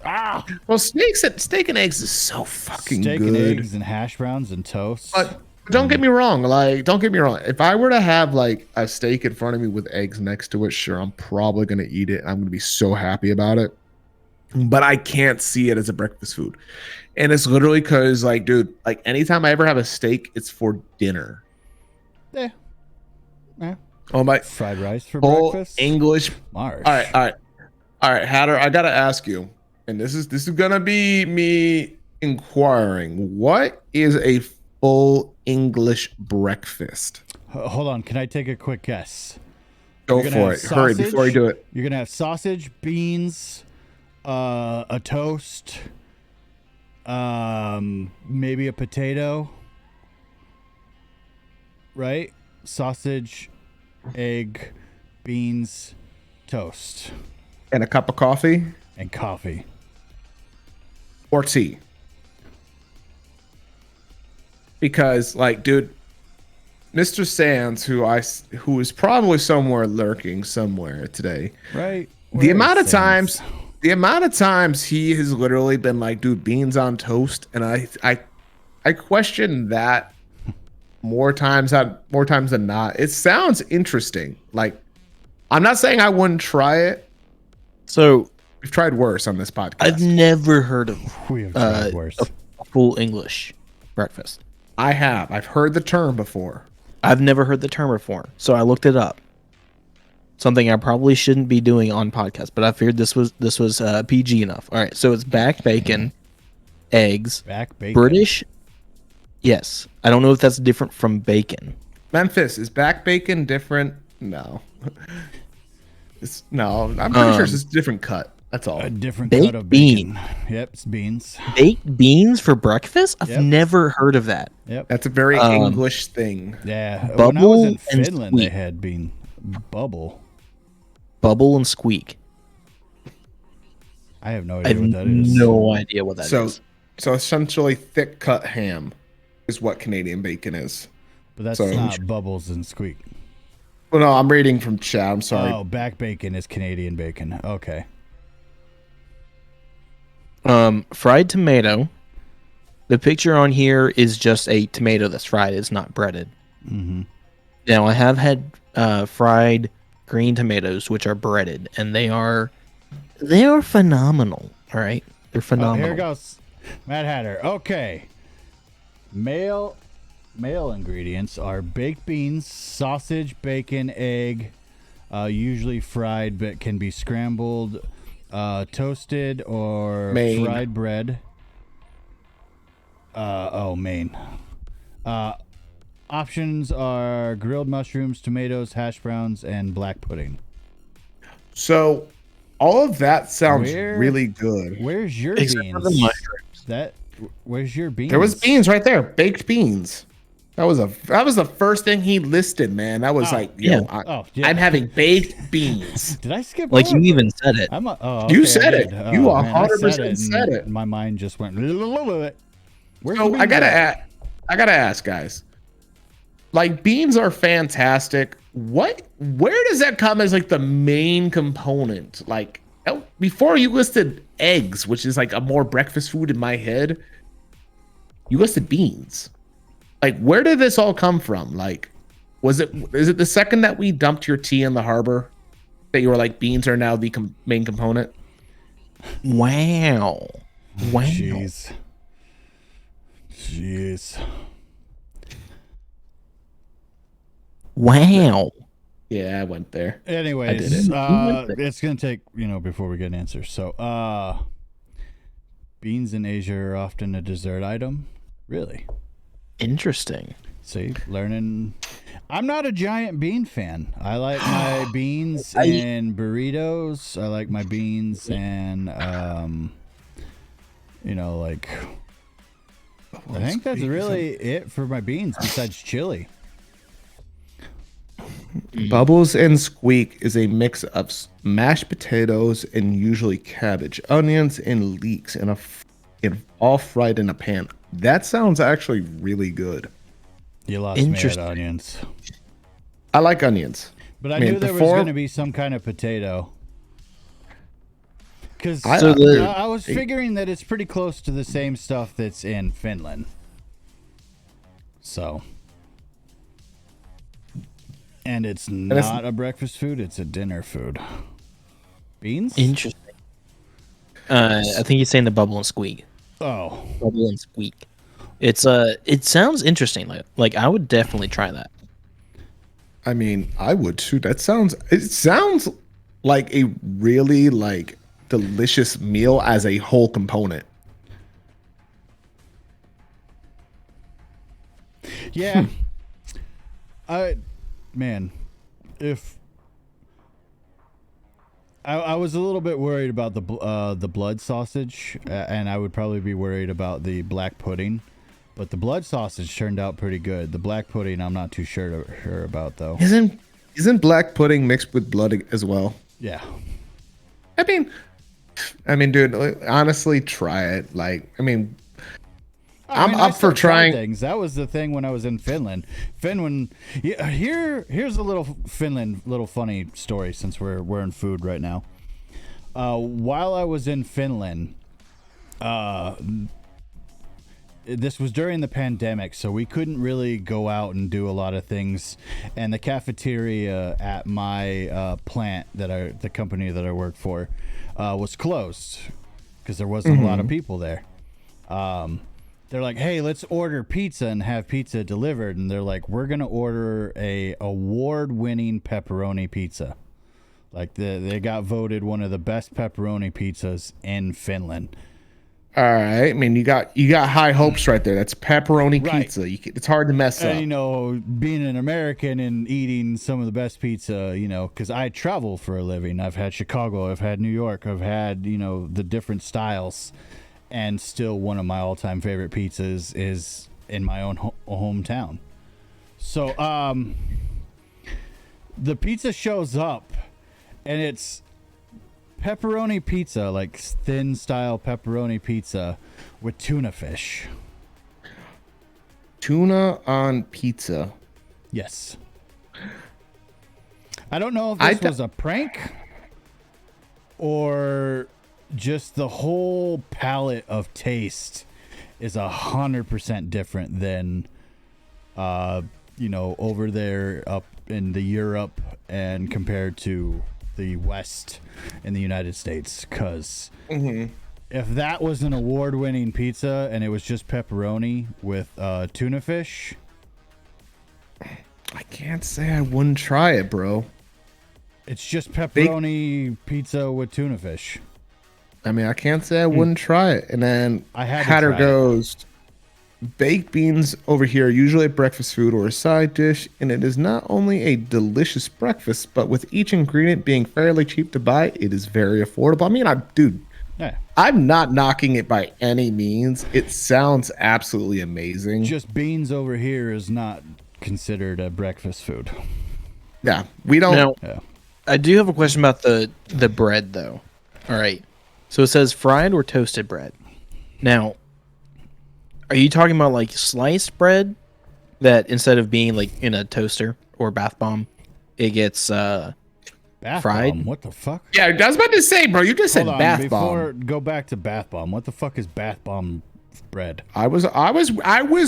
Well, steak and eggs is so fucking Steak good. and eggs and hash browns and toast. But don't get me wrong. Like, don't get me wrong. If I were to have like a steak in front of me with eggs next to it, sure, I'm probably gonna eat it. I'm gonna be so happy about it. But I can't see it as a breakfast food, and it's literally because, like, dude, like anytime I ever have a steak, it's for dinner. Yeah. Yeah. Oh my! Fried rice for Full breakfast. English. Marsh. All right, Hatter. I gotta ask you, and this is gonna be me inquiring. What is a full English breakfast? Hold on. Can I take a quick guess? Go You're gonna for have it. Hurry before you do it. You're gonna have sausage, beans, a toast, maybe a potato. Right? Sausage, egg, beans, toast, And a cup of coffee and coffee. or tea. Because, like, dude, Mr. Sands, who is probably somewhere lurking somewhere today. Right? The Where amount is of Sam's? times he has literally been like, dude, beans on toast, and I question that more times than not. It sounds interesting. Like, I'm not saying I wouldn't try it. So We've tried worse on this podcast. I've never heard of We have tried worse. a full English breakfast. I have. I've heard the term before. I've never heard the term before, so I looked it up. Something I probably shouldn't be doing on podcast, but I figured this was PG enough. All right, so it's back bacon, eggs, Back bacon. British. Yes, I don't know if that's different from bacon. Memphis, is back bacon different? No. I'm pretty sure it's just a different cut. That's all. A different Baked cut of bacon. Yep, it's beans. Baked beans for breakfast? I've Yep. never heard of that. Yep. That's a very English thing. Yeah. When I was in Bubble and Finland, they squeak. had bean bubble. Bubble and squeak. I have no I idea have what that is. no idea what that is. So essentially, thick cut ham is what Canadian bacon is. But that's So- not bubbles and squeak. Well, no, I'm reading from chat. I'm sorry. Oh, back bacon is Canadian bacon. Okay. Fried tomato. The picture on here is just a tomato that's fried. It's not breaded. Mm-hmm. Now I have had fried green tomatoes, which are breaded, and they are phenomenal. All right, they're Oh, phenomenal. here goes Mad Hatter. Okay. Male ingredients are baked beans, sausage, bacon, egg, usually fried, but can be scrambled, toasted, or Maine. fried bread. Maine. Options are grilled mushrooms, tomatoes, hash browns, and black pudding. So all of that sounds Where- really good. Where's your Except for the beans? mushrooms. Where's your beans? There was beans right there, baked beans. That was the first thing he listed, man. That was like, yeah. Yeah. I'm having baked beans. Did I skip? Like over? you even said it. You okay, said I it. did. You Oh, man, I 100% said and it. My mind just went. Where's So the I beans gotta at? ask, guys. Like, beans are fantastic. Where does that come as like the main component? Like, before you listed eggs, which is like a more breakfast food in my head, you listed beans. Like, where did this all come from? Like, is it the second that we dumped your tea in the harbor that you were like, beans are now the main component? Wow. Wow. Jeez. Wow. Yeah, I went there. Anyways, I did it. it's gonna take before we get an answer. So, beans in Asia are often a dessert item. Really? Interesting. See, learning. I'm not a giant bean fan. I like my beans in burritos. I like my beans and like. I think that's really it for my beans besides chili. Bubbles and squeak is a mix of mashed potatoes and usually cabbage, onions, and leeks, and all fried in a pan. That sounds actually really good. You lost me at Interesting. onions. I like onions. But I I mean, knew there was before- going to be some kind of potato. Because So I was figuring that it's pretty close to the same stuff that's in Finland. So. And it's not a breakfast food, it's a dinner food. Beans? Interesting. I think he's saying the bubble and squeak. Oh. Bubble and squeak. It's it sounds interesting. Like I would definitely try that. I mean, I would too. It sounds like a really like delicious meal as a whole component. Yeah. Man, if I was a little bit worried about the blood sausage, and I would probably be worried about the black pudding. But the blood sausage turned out pretty good. The black pudding, I'm not too sure about though. Isn't black pudding mixed with blood as well? Yeah. I mean, dude, honestly, try it. Like, I'm I up for still try trying things. That was the thing when I was in Finland. Yeah, here's a little funny story since we're in food right now. While I was in Finland, this was during the pandemic, so we couldn't really go out and do a lot of things. And the cafeteria at my plant the company that I work for, was closed because there wasn't a lot of people there. They're like, hey, let's order pizza and have pizza delivered. And they're like, we're going to order a award-winning pepperoni pizza. Like they got voted one of the best pepperoni pizzas in Finland. All right. I mean, you got high hopes right there. That's pepperoni pizza. It's hard to mess up. And, you know, being an American and eating some of the best pizza, you know, because I travel for a living. I've had Chicago. I've had New York. I've had, you know, the different styles. And still one of my all-time favorite pizzas is in my own hometown. So the pizza shows up, and it's pepperoni pizza, like thin style pepperoni pizza with tuna fish. Tuna on pizza. Yes. I don't know if this was a prank or just the whole palette of taste is 100% different than you know, over there up in the Europe and compared to the West in the United States, because if that was an award-winning pizza and it was just pepperoni with tuna fish, I can't say I wouldn't try it, bro. It's just pepperoni pizza with tuna fish. I mean, I can't say I wouldn't try it. And then Hatter goes, baked beans over here are usually a breakfast food or a side dish, and it is not only a delicious breakfast, but with each ingredient being fairly cheap to buy, it is very affordable. I mean, I'm not knocking it by any means. It sounds absolutely amazing. Just beans over here is not considered a breakfast food. Yeah, we don't. Now, I do have a question about the bread, though. All right. So it says fried or toasted bread. Now, are you talking about like sliced bread that instead of being like in a toaster or bath bomb, it gets fried? What the fuck? Yeah, I was about to say, bro. You just said bath bomb. Go back to bath bomb. What the fuck is bath bomb bread? I was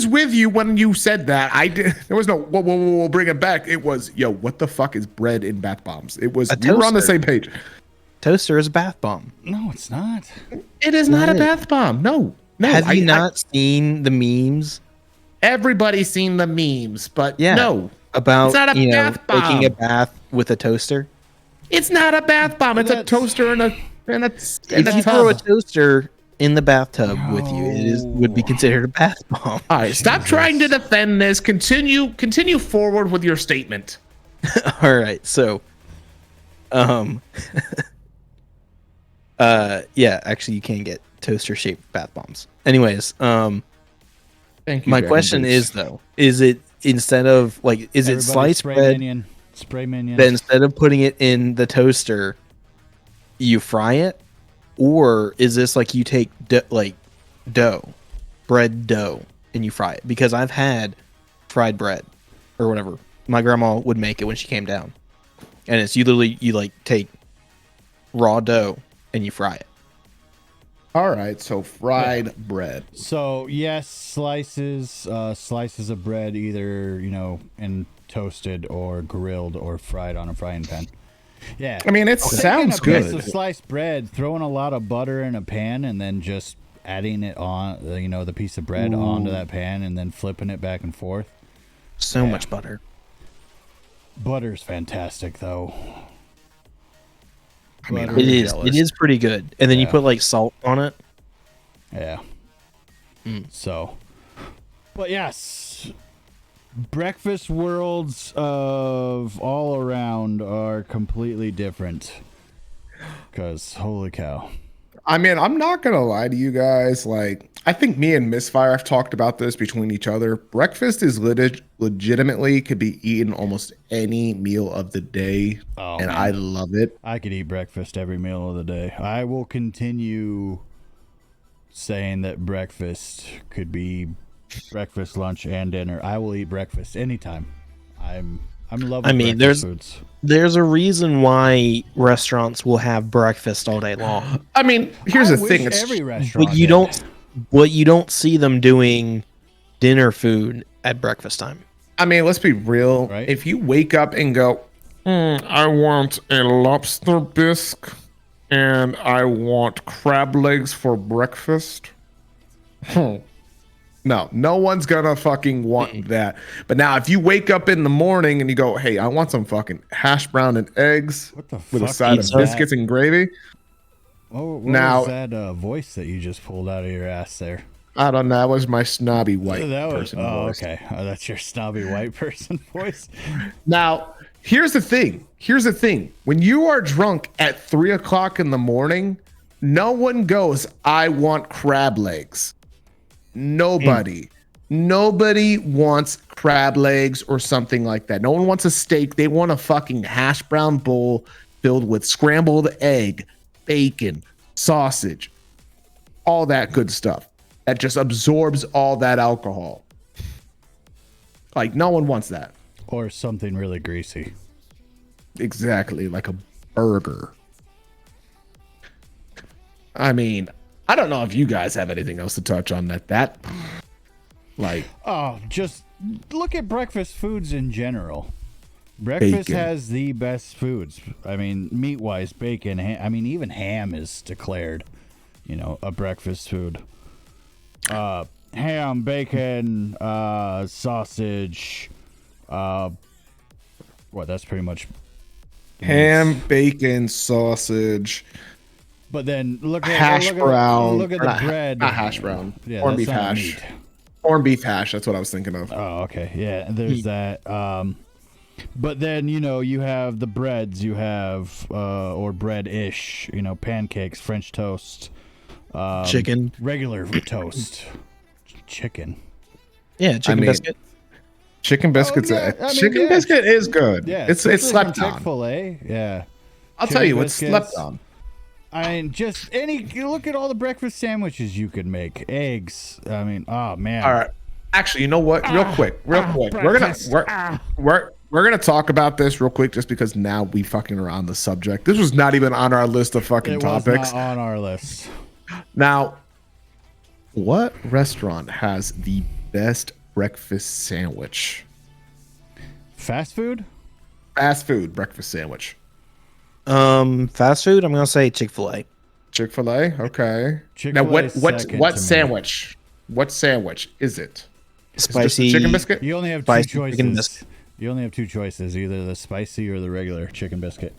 with you when you said that. I did. There was no whoa, bring it back. It was what the fuck is bread in bath bombs? It was. We were on the same page. Toaster is a bath bomb. No, it's not. It is not a bath bomb. No. Have you not seen the memes? Everybody's seen the memes, but no. About it's not a bath bomb. Taking a bath with a toaster. It's not a bath bomb. It's a toaster and a if you throw a toaster in the bathtub with you, it would be considered a bath bomb. All right, stop trying to defend this. Continue forward with your statement. All right, so yeah, actually you can get toaster shaped bath bombs. Anyways, thank you. My question is though, is it instead of like it sliced bread? Spray minion. Then instead of putting it in the toaster, you fry it, or is this like you take bread dough, and you fry it? Because I've had fried bread or whatever. My grandma would make it when she came down, and it's you like take raw dough and you fry it. All right, so fried bread. So yes, slices of bread, either and toasted or grilled or fried on a frying pan. Yeah, I mean it sounds good. Taking a piece of sliced bread, throwing a lot of butter in a pan, and then just adding it on, the piece of bread onto that pan, and then flipping it back and forth. So much butter. Butter's fantastic, though. I mean, it is pretty good, and then you put like salt on it. Yeah. So, but yes. Breakfast worlds of all around are completely different. because holy cow. I mean, I'm not gonna lie to you guys. Like, I think me and Misfire have talked about this between each other. Breakfast is legitimately could be eaten almost any meal of the day, and I love it. I could eat breakfast every meal of the day. I will continue saying that breakfast could be breakfast, lunch, and dinner. I will eat breakfast anytime. I'm in love with breakfast foods. There's a reason why restaurants will have breakfast all day long. I mean, here's the thing: it's every restaurant. But you don't see them doing dinner food at breakfast time. I mean, let's be real. Right? If you wake up and go, I want a lobster bisque and I want crab legs for breakfast. No one's gonna fucking want that. But now, if you wake up in the morning and you go, hey, I want some fucking hash brown and eggs with a side of biscuits and gravy. What was that voice that you just pulled out of your ass there? I don't know. That was my snobby white person voice. Okay. That's your snobby white person voice. Now, here's the thing. When you are drunk at 3 o'clock in the morning, no one goes, I want crab legs. Nobody wants crab legs or something like that. No one wants a steak. They want a fucking hash brown bowl filled with scrambled egg, bacon, sausage, all that good stuff that just absorbs all that alcohol. Like, no one wants that. Or something really greasy. Exactly, like a burger. I mean, I don't know if you guys have anything else to touch on just look at breakfast foods in general. Breakfast has the best foods. I mean, meat-wise, bacon. Even ham is declared, a breakfast food. Ham, bacon, sausage. That's pretty much ham, bacon, sausage. But then look at hash brown. Look at the bread. Not hash brown. Yeah, corned beef hash. Meat. Corned beef hash. That's what I was thinking of. Oh, okay. Yeah, there's that. But then, you have the breads. You have, or bread-ish, pancakes, French toast. Chicken. Regular toast. Chicken. Yeah, chicken biscuit. Chicken biscuits. Chicken biscuit is good. Yeah, it's slept on. Chick-fil-A. Yeah. I'll tell you, it's slept on. Look at all the breakfast sandwiches you could make. Eggs. Oh man. All right. Actually, you know what? Real quick. We're gonna talk about this real quick, just because now we fucking are on the subject. This was not even on our list of fucking topics. Was not on our list. Now, what restaurant has the best breakfast sandwich? Fast food? Fast food breakfast sandwich. Fast food. I'm gonna say Chick-fil-A. Chick-fil-A. Okay. Chick-fil-A what sandwich? What sandwich is it? Spicy chicken biscuit. You only have two choices. You only have two choices: either the spicy or the regular chicken biscuit.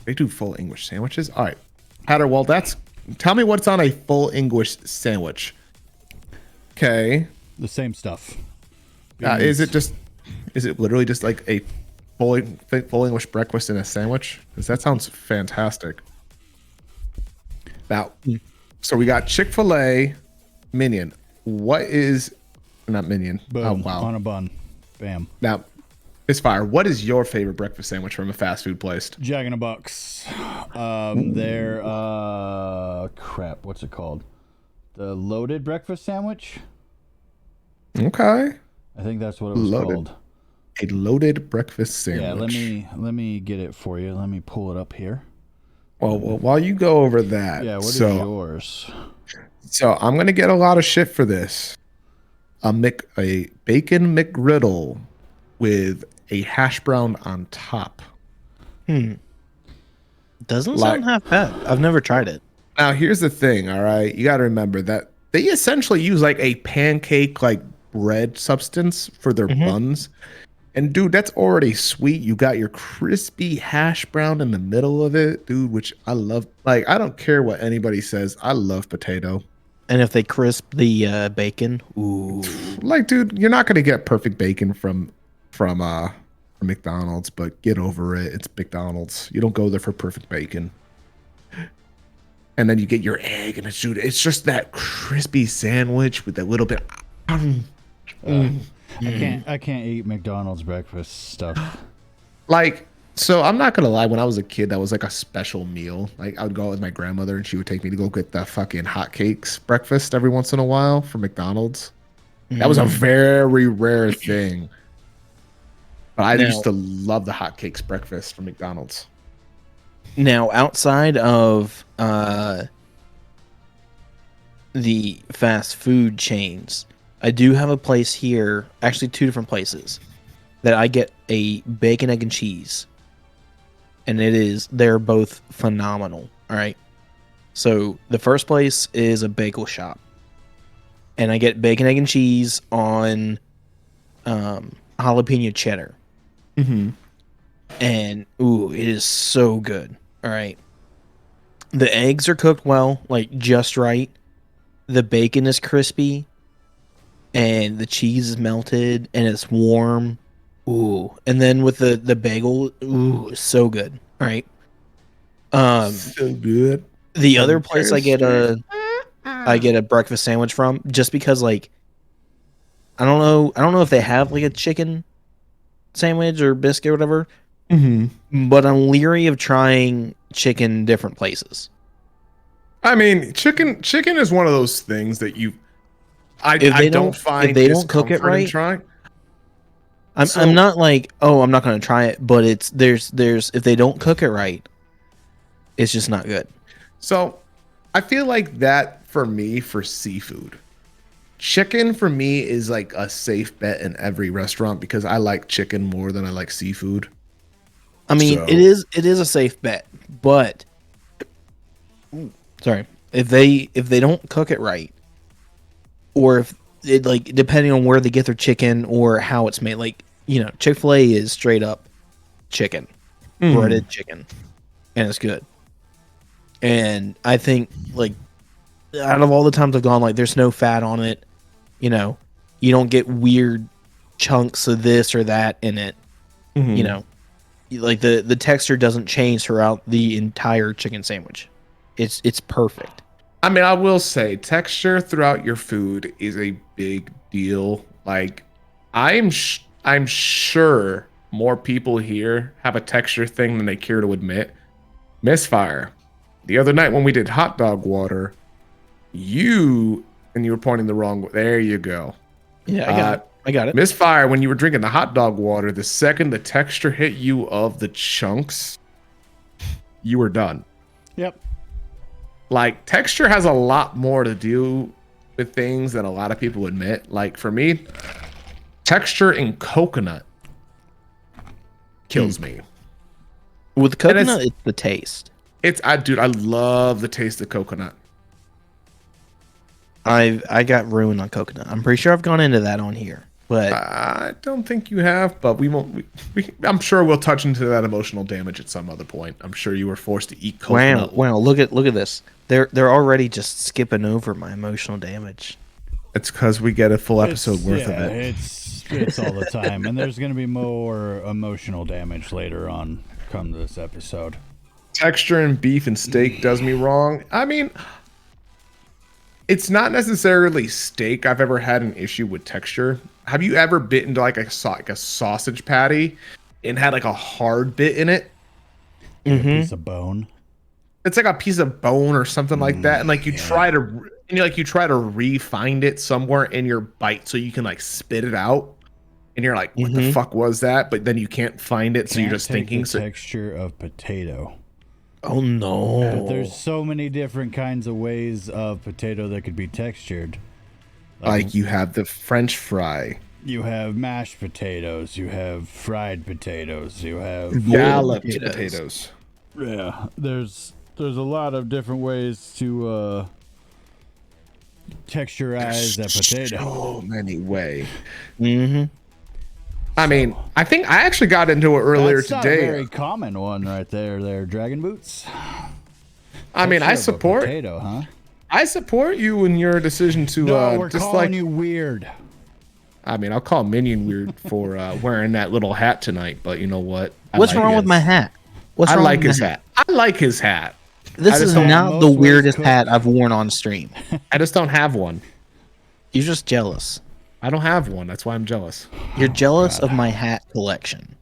They do full English sandwiches. All right, Hatter. Well, tell me what's on a full English sandwich. Okay. The same stuff. Is it literally just like a full English breakfast in a sandwich? Because that sounds fantastic. Now, so we got Chick-fil-A, Minion. What is not Minion? Boom, oh wow! On a bun, bam. Now, Misfire, what is your favorite breakfast sandwich from a fast food place? Jack in the Box. They're crap. What's it called? The loaded breakfast sandwich. Okay. I think that's what it was called. A loaded breakfast sandwich. Yeah, let me get it for you. Let me pull it up here. Well, while you go over that, what is yours? So I'm gonna get a lot of shit for this. A bacon McGriddle with a hash brown on top. Doesn't sound half bad. I've never tried it. Now here's the thing. All right, you got to remember that they essentially use like a pancake bread substance for their buns. And dude, that's already sweet. You got your crispy hash brown in the middle of it, dude, which I love. Like, I don't care what anybody says. I love potato. And if they crisp the bacon, ooh. Like, dude, you're not gonna get perfect bacon from from McDonald's, but get over it. It's McDonald's. You don't go there for perfect bacon. And then you get your egg and it's just that crispy sandwich with that little bit. I can't eat McDonald's breakfast stuff. Like, so I'm not gonna lie, when I was a kid, that was like a special meal. Like, I would go out with my grandmother and she would take me to go get the fucking hotcakes breakfast every once in a while from McDonald's. That was a very rare thing. But I used to love the hotcakes breakfast from McDonald's. Now, outside of the fast food chains, I do have a place here, actually 2 different places, that I get a bacon, egg, and cheese. And they're both phenomenal. All right. So the first place is a bagel shop. And I get bacon, egg, and cheese on jalapeno cheddar. Mm-hmm. And, ooh, it is so good. All right. The eggs are cooked well, like just right. The bacon is crispy. And the cheese is melted and it's warm. Ooh. And then with the bagel, ooh, so good. All right. So good. The other place I get a breakfast sandwich from, just because, like, I don't know if they have like a chicken sandwich or biscuit or whatever. Mm-hmm. But I'm leery of trying chicken different places. I mean, chicken is one of those things that I don't find if they don't cook it right. Trying. I'm not like, oh, I'm not going to try it, but there's if they don't cook it right, it's just not good. So, I feel like that for me for seafood. Chicken for me is like a safe bet in every restaurant because I like chicken more than I like seafood. I mean, it is a safe bet, but sorry, if they don't cook it right, or if it, like, depending on where they get their chicken or how it's made, like, you know, Chick-fil-A is straight up chicken, breaded chicken, and it's good. And I think, like, out of all the times I've gone, like, there's no fat on it, you know, you don't get weird chunks of this or that in it, you know, like the texture doesn't change throughout the entire chicken sandwich. It's perfect. I mean, I will say texture throughout your food is a big deal. Like, I'm sure more people here have a texture thing than they care to admit. Misfire. The other night when we did hot dog water, you were pointing the wrong way. There you go. Yeah, I got it. Misfire, when you were drinking the hot dog water, the second the texture hit you of the chunks, you were done. Yep. Like, texture has a lot more to do with things than a lot of people admit. Like, for me, texture in coconut kills me. With coconut, it's the taste. Dude, I love the taste of coconut. I got ruined on coconut. I'm pretty sure I've gone into that on here, but I don't think you have. But we won't. I'm sure we'll touch into that emotional damage at some other point. I'm sure you were forced to eat coconut. Wow! Look at this. They're already just skipping over my emotional damage. It's because we get a full episode worth of it. It's all the time, and there's gonna be more emotional damage later on. Come to this episode. Texture in beef and steak does me wrong. I mean, it's not necessarily steak I've ever had an issue with texture. Have you ever bitten into like a sausage patty and had like a hard bit in it? A piece of bone. It's like a piece of bone or something like that, and like you try to re-find it somewhere in your bite so you can like spit it out, and you're like, what the fuck was that? But then you can't find it, so you're just thinking. The texture of potato. Oh no! There's so many different kinds of ways of potato that could be textured. Like you have the French fry. You have mashed potatoes. You have fried potatoes. You have scalloped potatoes. Yeah, there's a lot of different ways to texturize a potato. So many ways. I mean, I think I actually got into it earlier that's today. Not a very common one right there, Dragon Boots. I mean, I support potato, huh? I support you in your decision to no, we're calling you weird. I mean, I'll call Minion weird for wearing that little hat tonight, but you know what? What's wrong with my hat? What's I wrong like with his my hat. I like his hat. This I is just don't- not the most ways weirdest cooked. hat I've worn on stream. I just don't have one. You're just jealous. I don't have one. That's why I'm jealous. You're jealous of my hat collection.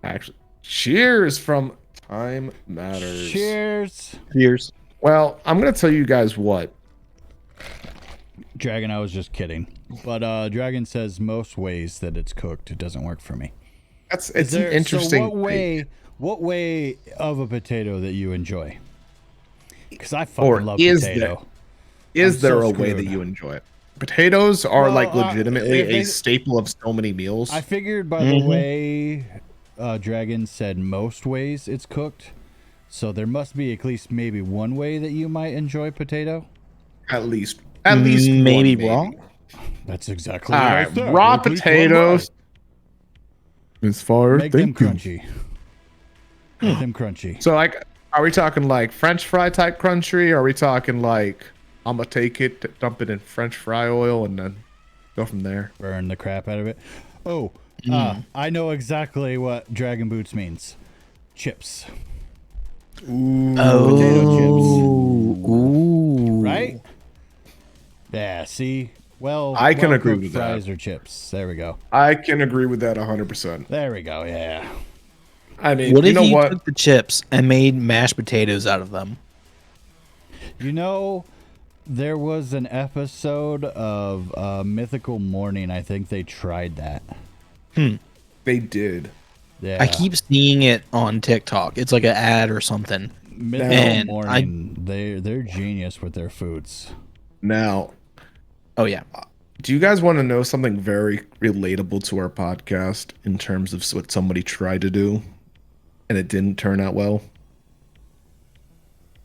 Actually, cheers from Time Matters. Cheers. Cheers. Well, I'm gonna tell you guys what. Dragon, I was just kidding. But Dragon says most ways that it's cooked, it doesn't work for me. It's Is an there- interesting. So what way of a potato that you enjoy? Because I fucking Or love is potato. Is I'm there so a way that screwed. you enjoy it? Potatoes are Well, like legitimately if they- a staple of so many meals. I figured by the way Dragon said most ways it's cooked, so there must be at least maybe one way that you might enjoy potato. At least one, Maybe raw? That's exactly All what I right, said. raw At least one potatoes. way. Misfire, Make them crunchy. Make them crunchy. So like, are we talking like French fry type crunchy? Or are we talking like I'm gonna take it, dump it in French fry oil, and then go from there? Burn the crap out of it. Oh, I know exactly what Dragon Boots means. Chips. Ooh. Right? Yeah, see? Well, I can agree well-cooked with that. fries or chips. There we go. I can agree with that 100%. There we go, yeah. I mean, What you if know you what? took the chips and made mashed potatoes out of them? You know, there was an episode of Mythical Morning. I think they tried that. They did. Yeah. I keep seeing it on TikTok. It's like an ad or something. Mythical And Morning. They're genius with their foods. Now, Oh yeah. do you guys want to know something very relatable to our podcast in terms of what somebody tried to do and it didn't turn out well?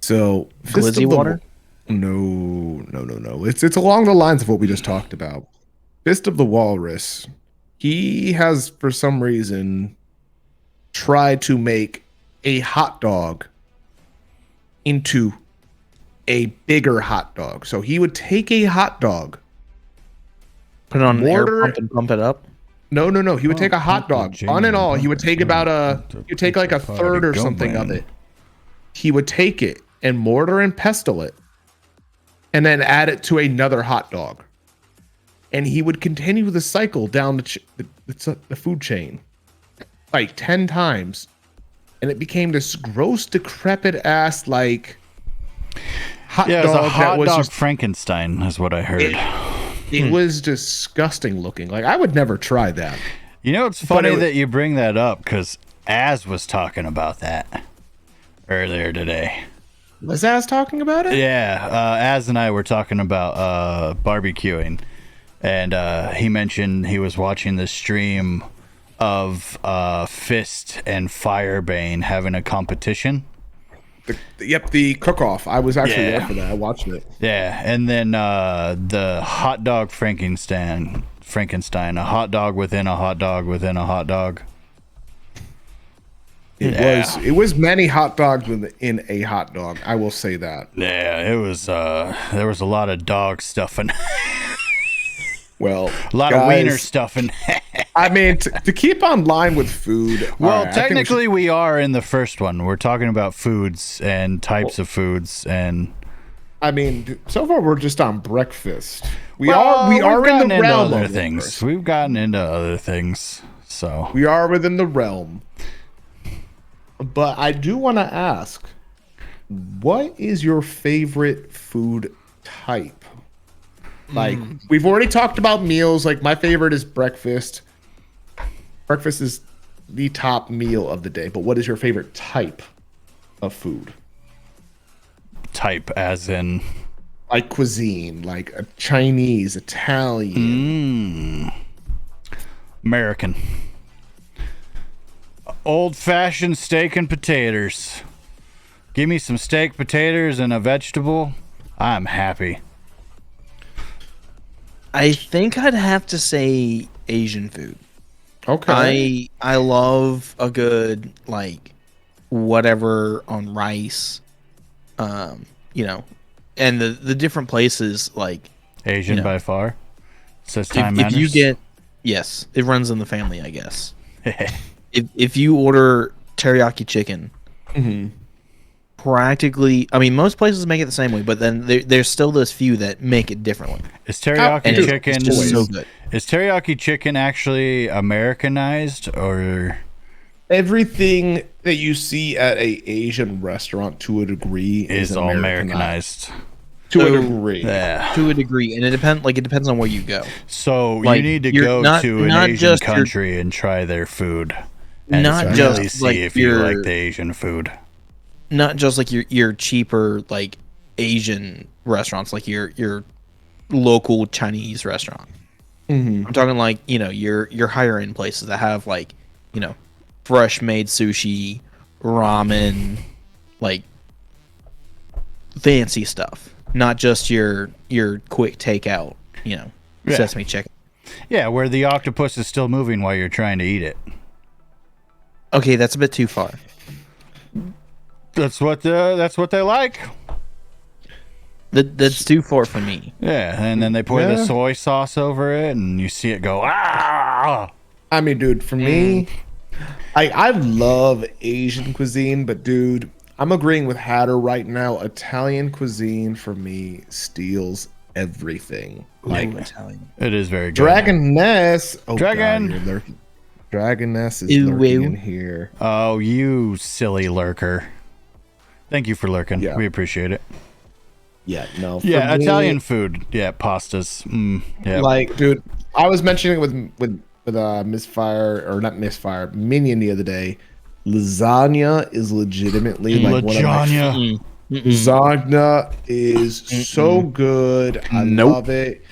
So, Fist Glizzy of the water? No. It's along the lines of what we just talked about. Fist of the Walrus. He has, for some reason, tried to make a hot dog into a bigger hot dog. So he would take a hot dog. Put it on an air Mortar- pump and pump it up. No. He would take a hot dog. On and all, he would take about he'd take like a third or something of it. He would take it and mortar and pestle it and then add it to another hot dog. And he would continue the cycle down the food chain like 10 times. And it became this gross, decrepit ass like hot Yeah, it was dog a hot that was dog just Frankenstein, is what I heard. it was disgusting looking. Like I would never try that. You know, it's funny it- that you bring that up because Az was talking about that earlier today. Was Az talking about it? Yeah, Az and I were talking about barbecuing, and he mentioned he was watching the stream of Fist and Firebane having a competition. Yep, the cook-off. I was actually Yeah. there for that. I watched it. Yeah, and then the hot dog Frankenstein, a hot dog within a hot dog within a hot dog. It was many hot dogs within a hot dog. I will say that. Yeah, it was. There was a lot of dog stuffing, Well, a lot of wiener stuffing. I mean, to keep on line with food. Well, all right, I think we technically, we are in the first one. We're talking about foods and types of foods, and I mean, so far we're just on breakfast. We Well, are we've in gotten the into realm other of things. things. We've gotten into other things, so We are within the realm. But I do want to ask, what is your favorite food type? Like, we've already talked about meals. Like, my favorite is breakfast. Breakfast is the top meal of the day. But what is your favorite type of food? type as in Like cuisine, like a Chinese, Italian. American. Old-fashioned steak and potatoes. Give me some steak, potatoes, and a vegetable. I'm happy. I think I'd have to say Asian food. Okay. I love a good like whatever on rice. You know, and the different places like Asian You know. by far. Says time if you matters. get, yes, it runs in the family, I guess. if you order teriyaki chicken, practically, I mean, most places make it the same way, but then there's still those few that make it differently. Is teriyaki And it's chicken just so good. Is teriyaki chicken actually Americanized or Everything that you see at a Asian restaurant to a degree is all Americanized? to a So- degree. Yeah. To a degree, and it depends on where you go. So Like, you need to you're go not- to an not Asian just your- country and try their food. And Not really just see like if you your- like the Asian food. Not just like your cheaper like Asian restaurants, like your local Chinese restaurant. I'm talking like your higher end places that have like fresh made sushi, ramen, like fancy stuff, not just your quick takeout, Yeah. sesame chicken. Yeah, where the octopus is still moving while you're trying to eat it. Okay, that's a bit too far. That's what they like. That's too far for me. Yeah, and then they pour the Yeah. soy sauce over it, and you see it go ah. I mean, dude, for me, I love Asian cuisine, but dude, I'm agreeing with Hatter right now. Italian cuisine for me steals everything. Like Italian. It is very good. Dragoness. Oh, Dragon. God, you're lurking. Dragoness is Ew, lurking ew. in here. Oh, you silly lurker! Thank you for lurking. Yeah. We appreciate it. Yeah, no. for Yeah, me, Italian food. Yeah, pastas. Yeah, Like, dude, I was mentioning it with Misfire, or not Misfire, Minion the other day. Lasagna is legitimately like one of my lasagna. Lasagna is so good. I love it.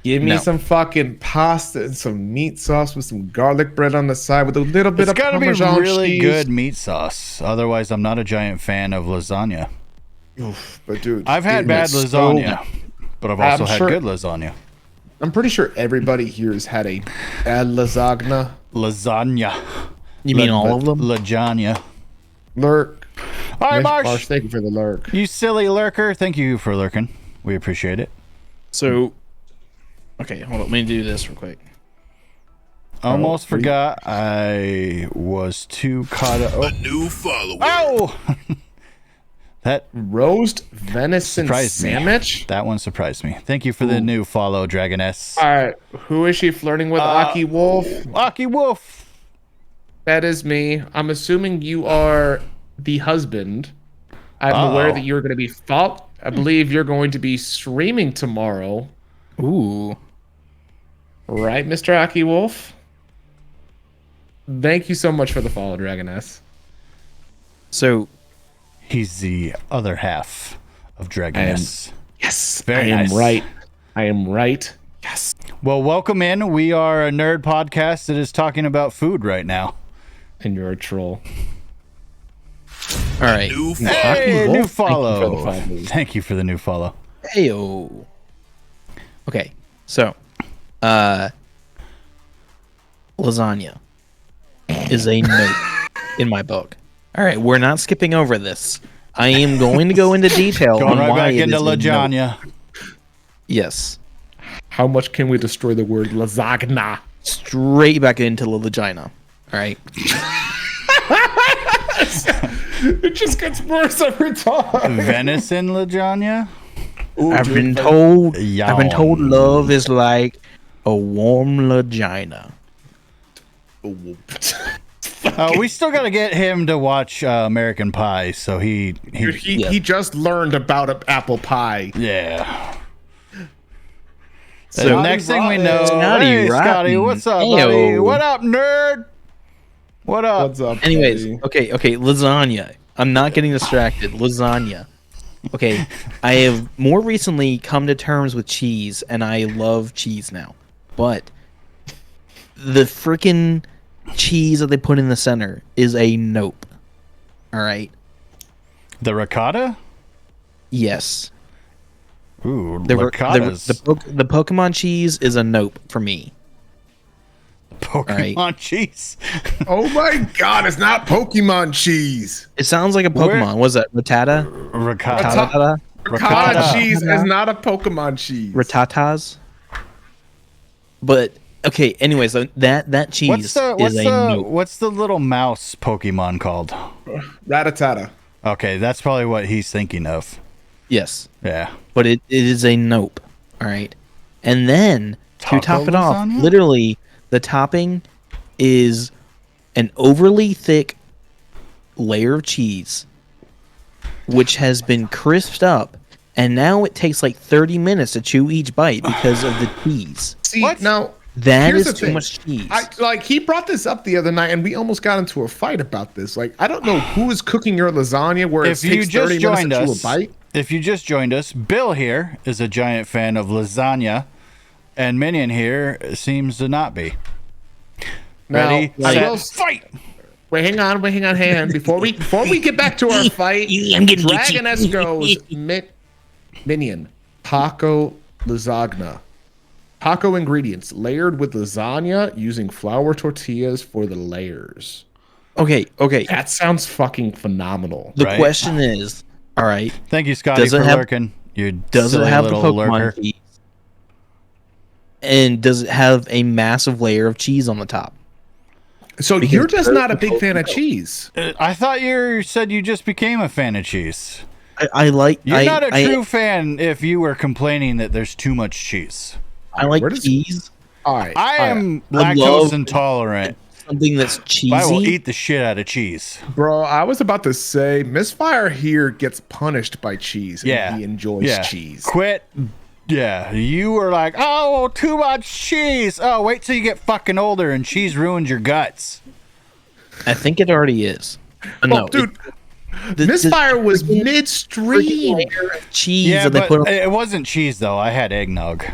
Give me No. some fucking pasta and some meat sauce with some garlic bread on the side with a little bit It's of got to be Parmesan really cheese. good meat sauce. Otherwise, I'm not a giant fan of lasagna. Oof, but dude, I've had it bad is so- lasagna, but I've also I'm had sure- good lasagna. I'm pretty sure everybody here has had a bad lasagna. Lasagna. You mean all of them? Lasagna. Lurk. All right, Marsh. Marsh, thank you for the lurk. You silly lurker. Thank you for lurking. We appreciate it. So, okay, hold on. Let me do this real quick. Almost forgot I was too caught up. Oh. New follower. Oh! That Roast venison surprised me. sandwich. That one surprised me. Thank you for the new follow, Dragoness. All right, who is she flirting with? Aki Wolf. Lucky Wolf. That is me. I'm assuming you are the husband. I'm aware that you're going to be fault. I believe you're going to be streaming tomorrow, Ooh. right, Mr. Aki Wolf? Thank you so much for the follow, Dragoness. So, He's the other half of Dragoness. Yes, Very I am nice. right. I am right. Yes. Well, welcome in. We are a nerd podcast that is talking about food right now. And you're a troll. all right. Hey, Wolf, new thank you for follow. the follow. Thank you for the new follow. Heyo. Okay, so, lasagna is a note in my book. All right, we're not skipping over this. I am going to go into detail Going on right why back it into is a note. lasagna. Yes, How much can we destroy the word lasagna? straight back into the vagina. All right. It just gets worse every time. Venison lasagna? I've been told Yum. love is like a warm vagina. We still got to get him to watch American Pie, so he Dude, he just learned about apple pie. yeah. So And next thing we know, Scotty hey Scotty, Rotten. what's up, Heyo. buddy? What up, nerd? What up? What's up? anyways, buddy? okay, lasagna. I'm not getting distracted. Lasagna. Okay, I have more recently come to terms with cheese, and I love cheese now. But the freaking cheese that they put in the center is a nope. All right. The ricotta? Yes. Ooh, The ricotta's the Pokemon cheese is a nope for me. Pokemon right. cheese. Oh my god, it's not Pokemon cheese. It sounds like a Pokemon. Was that Rattata? Ricotta. Rattata? Ricotta Ricotta. cheese is not a Pokemon cheese. Rattatas? But okay, anyways, that cheese is a nope. what's the little mouse Pokemon called? Rattata. Okay, that's probably what he's thinking of. Yes, Yeah. but it is a nope. All right, and then to top it off, lasagna? literally the topping is an overly thick layer of cheese, which has been crisped up, and now it takes like 30 minutes to chew each bite because of the cheese. See, What? now That here's is the too thing. much cheese. He brought this up the other night, and we almost got into a fight about this. Like, I don't know who is cooking your lasagna where it If you takes just 30 joined minutes to us, chew a bite. if you just joined us, Bill here is a giant fan of lasagna, and Minion here seems to not be. Now, Ready, I set, will- fight! Wait, hang on. Before we get back to our fight, I'm getting Dragon itchy. Esco's minion taco lasagna. Taco ingredients layered with lasagna using flour tortillas for the layers. Okay. That sounds fucking phenomenal. The Right. question is, all right, Thank you, Scotty, Does it for have- lurking. You does it silly have the little Pokemon lurker. cheese? And does it have a massive layer of cheese on the top? So Because you're just there's not a the big fan of Pokemon. cheese. I thought you said you just became a fan of cheese. I like. You're not a I true fan if you were complaining that there's too much cheese. I like Where does- cheese. All right. I am I lactose love- intolerant. Something that's cheesy. I will eat the shit out of cheese. Bro, I was about to say, Misfire here gets punished by cheese. Yeah. And he enjoys Yeah. cheese. Quit. Yeah, you were like, oh, too much cheese. Oh, wait till you get fucking older and cheese ruins your guts. I think it already is. Oh, No, dude, the Misfire was freaking midstream. layer of cheese Yeah, that they but put on. it wasn't cheese though. I had eggnog.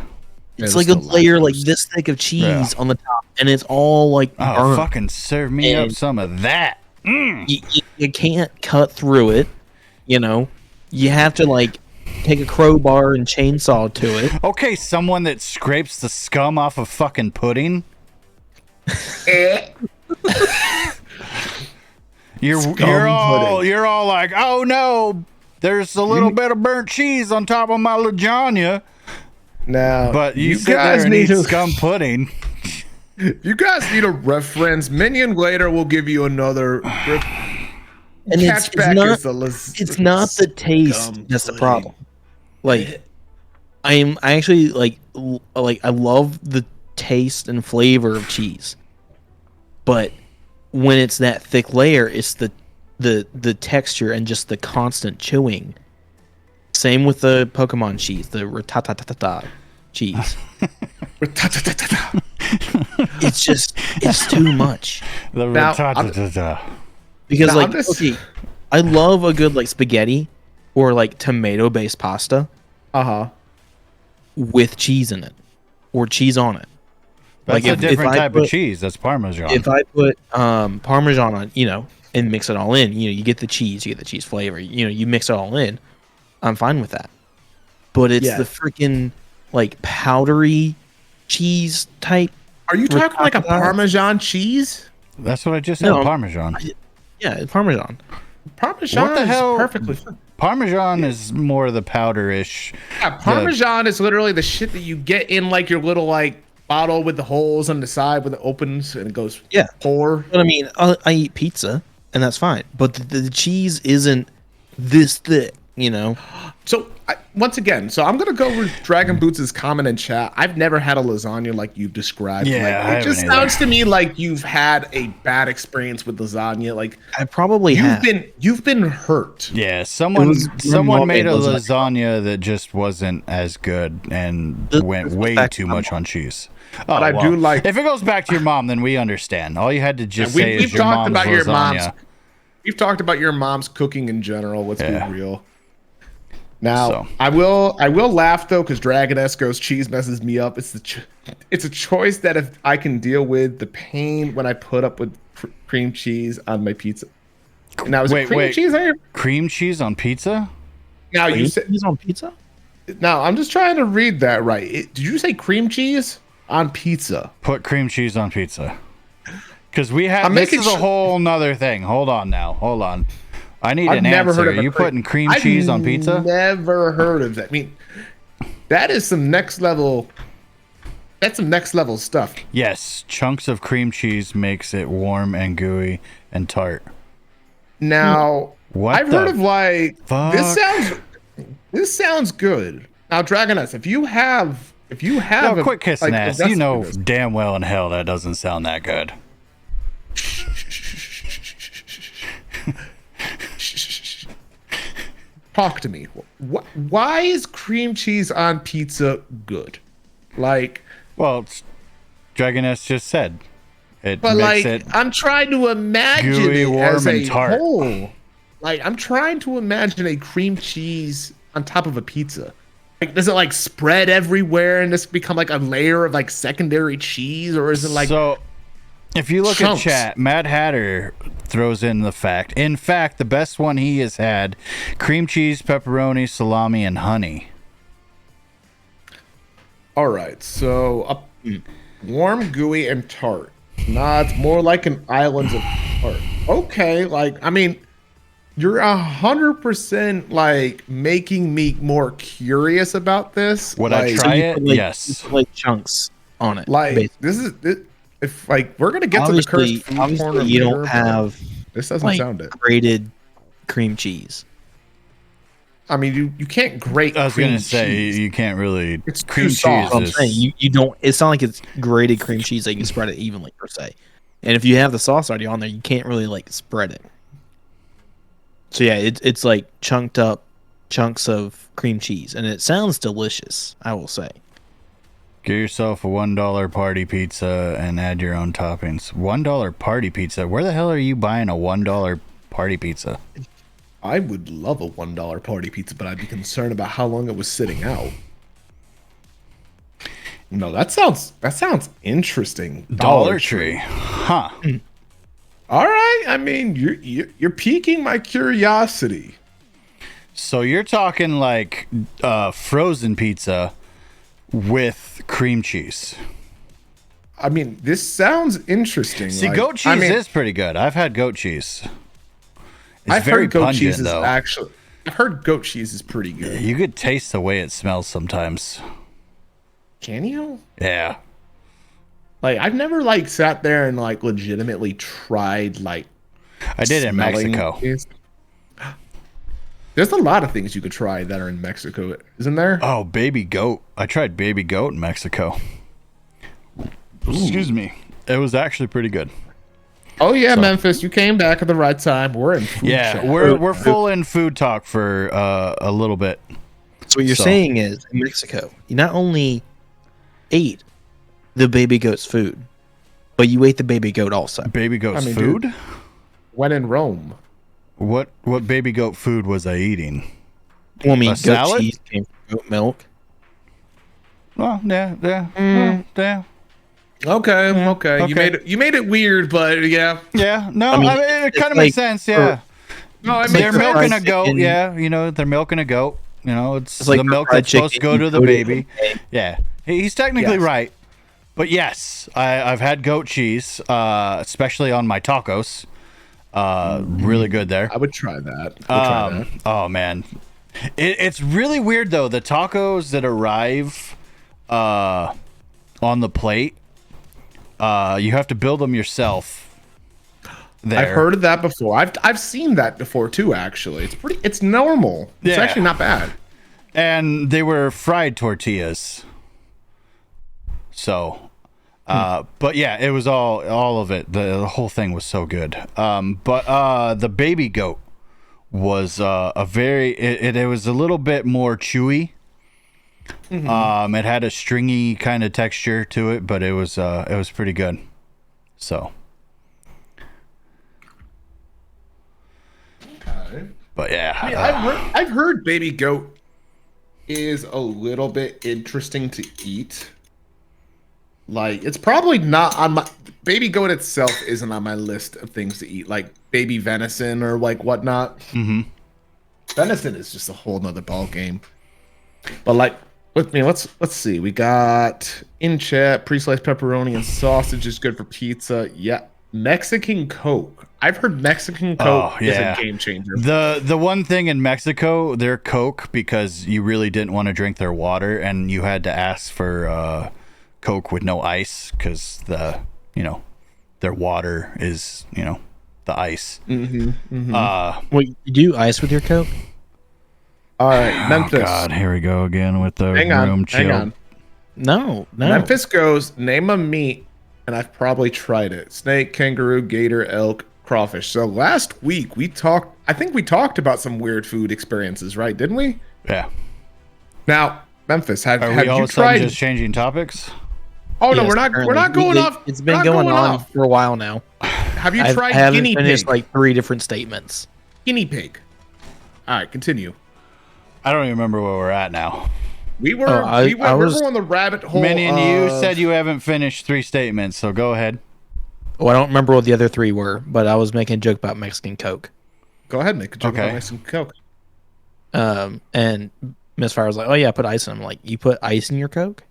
It's It's like a still layer like lactose. this thick of cheese Yeah. on the top, and it's all like Oh, burnt. fucking serve me up And- some of that. You can't cut through it. You know, you have to like take a crowbar and chainsaw to it. Okay, someone that scrapes the scum off of fucking pudding. You're all like, oh no, there's a little bit of burnt cheese on top of my lasagna. Now, But you sit guys there and eat need to scum pudding. You guys need a reference. Minion later will give you another And it's catchback. not. Is the lis- It's not the taste scum that's the pudding. problem. Like, I actually like I love the taste and flavor of cheese, but when it's that thick layer, it's the texture and just the constant chewing. Same with the Pokemon cheese, the Ratatata cheese. It's too much. The Now, ratatata. Because Now, like I'm just- okay, I love a good like spaghetti or like tomato based pasta with cheese in it or cheese on it. That's like a different I type put, of cheese. That's Parmesan. If I put Parmesan on, and mix it all in, you get the cheese, you get the cheese flavor. You mix it all in. I'm fine with that. But it's Yeah. the freaking like powdery cheese type. Are you talking like a Ratatata? Parmesan cheese? That's what I just said. No. Parmesan. Yeah, it's Parmesan. Parmesan What the is hell? perfectly fine. Parmesan is more the powderish. Yeah, Parmesan is literally the shit that you get in like your little like bottle with the holes on the side when it opens and it goes Yeah. pour. But I mean, I eat pizza and that's fine. But the cheese isn't this thick, So once again, I'm gonna go with Dragon Boots' comment in chat. I've never had a lasagna like you've described. Yeah, Like, I it just haven't either. sounds to me like you've had a bad experience with lasagna. Like I probably have. you've been hurt. Yeah, someone was made a lasagna. lasagna that just wasn't as good and This went goes way back to too my much mom. on cheese. But I do like- If it goes back to your mom, then we understand. All you had to just We- say is we've your talked mom's about your lasagna. mom's- We've talked about your mom's cooking in general. Let's Yeah. be real. Now So. I will laugh though because Dragon Esco's cheese messes me up. It's a choice that if I can deal with the pain when I put up with cream cheese on my pizza. Now is it Wait, cream wait. cheese on your? Cream cheese on pizza? Now you Cream said. cheese on pizza? Now I'm just trying to read that right. Did you say cream cheese on pizza? Put cream cheese on pizza. Because we have I'm this making is a sure- whole nother thing. Hold on now. Hold on. I need I've an never answer. heard of Are you putting cream cheese on pizza? Never heard of that. I mean, that is some next level That's some next level stuff. Yes, chunks of cream cheese makes it warm and gooey and tart. Now, What I've the heard of like fuck? this sounds good. Now, Dragoness, if you have No, quit kissing like, a ass. You know recipe- damn well in hell that doesn't sound that good. Talk to me. Why is cream cheese on pizza good? Like, Well, Dragoness just said it but makes like, it. I'm trying to imagine gooey, it warm, as and a tart. whole. Like, I'm trying to imagine a cream cheese on top of a pizza. Like, does it like spread everywhere and this become like a layer of like secondary cheese, or is it like? So, if you look chunks? at chat, Mad Hatter throws in the fact. In fact, the best one he has had: cream cheese, pepperoni, salami, and honey. All right, so warm, gooey, and tart. Nah, it's more like an island of tart. Okay, like I mean, you're 100% like making me more curious about this. Would I Like- try you it? put, like, Yes. you put, like chunks on it. Like basically. this is it, if like we're gonna get to obviously, the cursed food obviously corner you later, don't but have this doesn't like sound it. grated cream cheese. I mean, you can't grate. I was cream gonna say cheese. you can't really. It's too Cream soft. cheese I'm is. saying you don't. It's not like it's grated cream cheese that you can spread it evenly per se. And if you have the sauce already on there, you can't really like spread it. So yeah, it's like chunked up chunks of cream cheese, and it sounds delicious. I will say. Get yourself a $1 party pizza and add your own toppings. $1 party pizza. Where the hell are you buying a $1 party pizza? I would love a $1 party pizza, but I'd be concerned about how long it was sitting out. No, that sounds interesting. Dollar Tree. Huh. All right, I mean, you're piquing my curiosity. So you're talking like frozen pizza with cream cheese. I mean, this sounds interesting. See, like, goat cheese I mean, is pretty good. I've had goat cheese. It's I've very heard goat pungent, cheese is though. actually. I've heard goat cheese is pretty good. You could taste the way it smells sometimes. Can you? Yeah. Like, I've never like sat there and like legitimately tried like. I did in smelling Mexico. cheese. There's a lot of things you could try that are in Mexico, isn't there? Oh, baby goat. I tried baby goat in Mexico. Excuse me. It was actually pretty good. Oh yeah, Memphis, you came back at the right time. We're in food Yeah, chat. we're full in food talk for a little bit. So what you're So- saying is, in Mexico, you not only ate the baby goat's food, but you ate the baby goat also. Baby goat's I mean, food? dude. When in Rome. What baby goat food was I eating? Well, I mean, A goat salad? cheese came from goat milk. Well, yeah. Yeah. Okay, okay. okay. You made it weird, but yeah. Yeah, no, I mean, it it's kind of like makes sense, yeah. No, I They're mean, milking a fried goat, chicken. yeah. You know, they're milking a goat. You know, it's like the milk fried that's supposed to go chicken to the coated baby. in egg. Yeah, he's technically Yes. right. But yes, I've had goat cheese, especially on my tacos. Really good there. I would try that. I would try that. Oh man, it's really weird though. The tacos that arrive on the plate, you have to build them yourself. There. I've heard of that before. I've seen that before too. Actually, it's normal. It's Yeah. actually not bad. And they were fried tortillas. So, but yeah, it was all of it. The whole thing was so good. But the baby goat was it was a little bit more chewy. It had a stringy kind of texture to it, but it was pretty good. So, but yeah, I mean, I've heard baby goat is a little bit interesting to eat. Like, it's probably not on my baby goat itself isn't on my list of things to eat, like baby venison or like whatnot. Venison is just a whole nother ball game. But like, with me, let's see. We got in chat pre-sliced pepperoni and sausage is good for pizza. Yeah, Mexican Coke. I've heard Mexican Coke is a game changer. The one thing in Mexico, their Coke, because you really didn't want to drink their water and you had to ask for Coke with no ice because their water is the ice. Wait, you do ice with your Coke? All right, Memphis. Oh God, here we go again with the Hang room on, chill. hang on. No. Memphis goes, name a meat, and I've probably tried it. Snake, kangaroo, gator, elk, crawfish. So last week I think we talked about some weird food experiences, right? Didn't we? Yeah. Now, Memphis, have Are we all you of a sudden tried? just changing topics? Oh no, Yes, we're not apparently. going off. It's been we're not going on off. for a while now. Have you I tried haven't guinea finished pig? like 3 different statements. Guinea pig. All right, continue. I don't even remember where we're at now. We were I was- on the rabbit hole. Minion, you of- said you haven't finished 3 statements, so go ahead. Well, I don't remember what the other 3 were, but I was making a joke about Mexican Coke. Go ahead, make a joke Okay. about Mexican Coke. And Misfire was like, "Oh yeah, put ice in." I'm like, "You put ice in your Coke?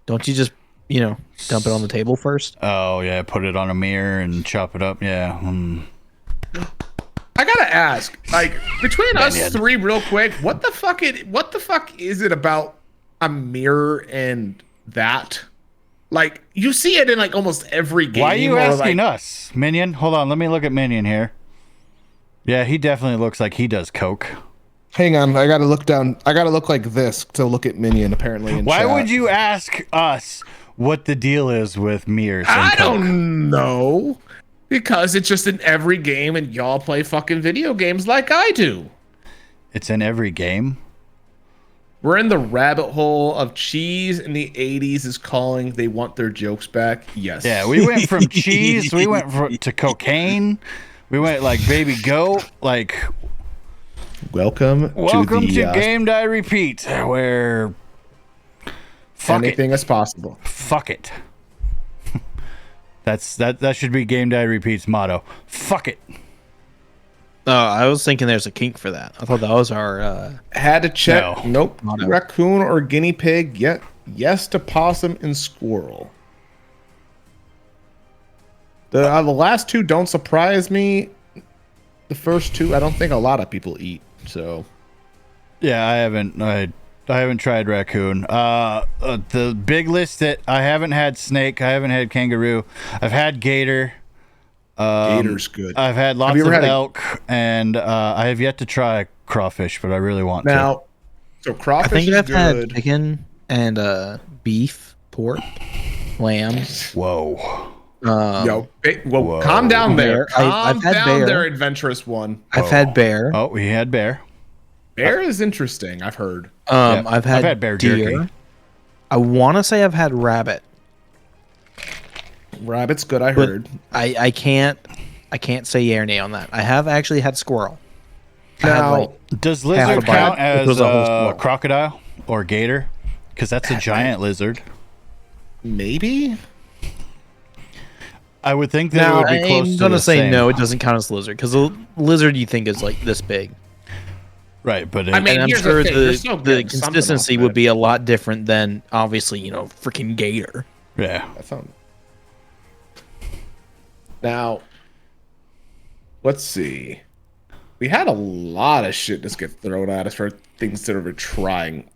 Don't you just dump it on the table first?" Oh yeah, put it on a mirror and chop it up. Yeah. I gotta ask, like, between us Minion. 3, real quick, what the fuck is it about a mirror and that? Like, you see it in like almost every game. Why are you or, asking like, us, Minion? Hold on, let me look at Minion here. Yeah, he definitely looks like he does coke. Hang on, I gotta look down. I gotta look like this to look at Minion. Apparently, in Why chat. would you ask us what the deal is with mirrors and I coke? don't know. Because it's just in every game, and y'all play fucking video games like I do. It's in every game. We're in the rabbit hole of cheese in the 80s is calling. They want their jokes back. Yes. Yeah, we went from cheese, we went to cocaine, we went like baby goat, like Welcome welcome to to the Game Die Repeat, where fuck anything it, is possible. fuck it. That should be Game Die Repeat's motto. Fuck it. Oh, I was thinking there's a kink for that. I thought that was our. Had to check. No. Nope. Not a- Raccoon or guinea pig. Yet yes to possum and squirrel. The last 2 don't surprise me. The first 2, I don't think a lot of people eat. So Yeah, I haven't tried raccoon. The big list that I haven't had snake, I haven't had kangaroo, I've had gator. gator's good. I've had lots you of ever had elk, and I have yet to try crawfish, but I really want to. Now, so I crawfish think is I've had good. chicken and beef, pork, lamb. Whoa. Yo, well, Whoa. calm down there. Bear. I've Calm had down bear. there, adventurous one. I've had bear. Oh, we had bear. Bear is interesting. I've heard. Yeah, I've had bear deer. jerky. I want to say I've had rabbit, Rabbit's good. I but heard. I can't say yay or nay on that. I have actually had squirrel. I had, Now, like, Does Half a lizard bite. count It as was a whole squirrel. crocodile or gator? Because that's a giant lizard. maybe. I would think that Now, it would be close I'm to gonna the say same. no. It doesn't count as lizard because the lizard you think is like this big, Right, but I mean, and I'm here's the sure thing, the you're still getting something consistency off would it. be a lot different than obviously freaking gator. yeah. That sounds. Now, let's see. We had a lot of shit just get thrown at us for things that we're trying.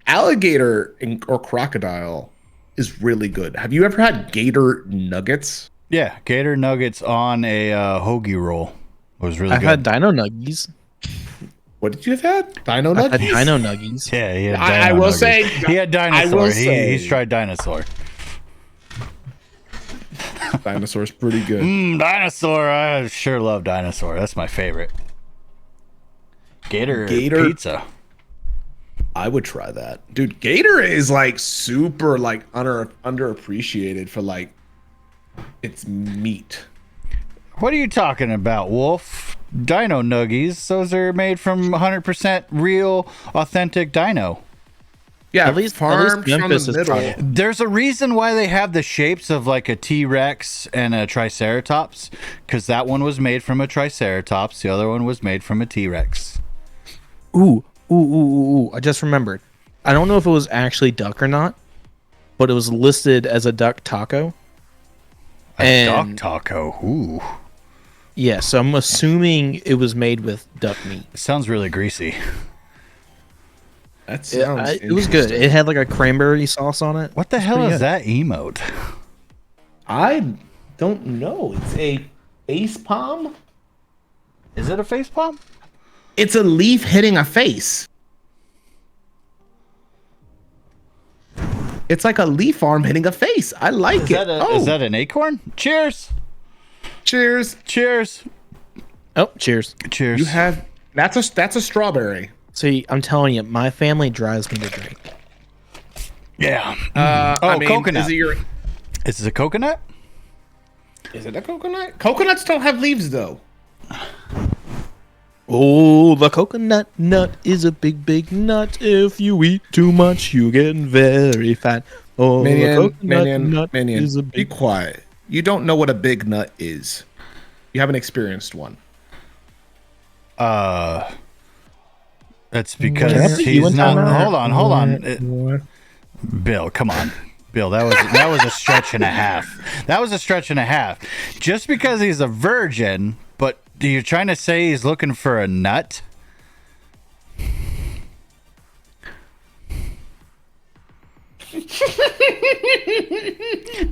Alligator or crocodile is really good. Have you ever had gator nuggets? Yeah, gator nuggets on a hoagie roll was really I've good. had dino nuggies. What did you have had? Dino I've had nuggets? dino nuggies. Yeah, he had I dino will nuggets. say- he had I will dinosaur. say- He's tried dinosaur. Dinosaur's pretty good. Dinosaur. I sure love dinosaur. That's my favorite. Gator pizza. I would try that. Dude, gator is like super like underappreciated for like its meat. What are you talking about, Wolf? Dino nuggies. Those are made from 100% real, authentic dino. Yeah, At least farmed from Memphis the has middle. tried it. There's a reason why they have the shapes of like a T-Rex and a Triceratops, because that one was made from a Triceratops. The other one was made from a T-Rex. Ooh! I just remembered. I don't know if it was actually duck or not, but it was listed as a duck taco. A duck And- taco. Ooh. Yeah, so I'm assuming it was made with duck meat. It sounds really greasy. That sounds. It was good. It had like a cranberry sauce on it. What the hell pretty is good. that emote? I don't know. It's a face palm. Is it a face palm? It's a leaf hitting a face. It's like a leaf arm hitting a face. I like it. Is that an acorn? Cheers. Cheers. Cheers. Oh, cheers. Cheers. You have that's a strawberry. See, I'm telling you, my family drives me to drink. Yeah. I mean, coconut. Is it your? Is it a coconut? Is it a coconut? Coconuts don't have leaves though. Oh, the coconut nut is a big, big nut. If you eat too much, you get very fat. Oh, the coconut nut is a be big. quiet. You don't know what a big nut is. You haven't experienced one. That's because What? You he's went not. down Hold on. Bill, come on. Bill, that was a stretch and a half. That was a stretch and a half. Just because he's a virgin, but you're trying to say he's looking for a nut?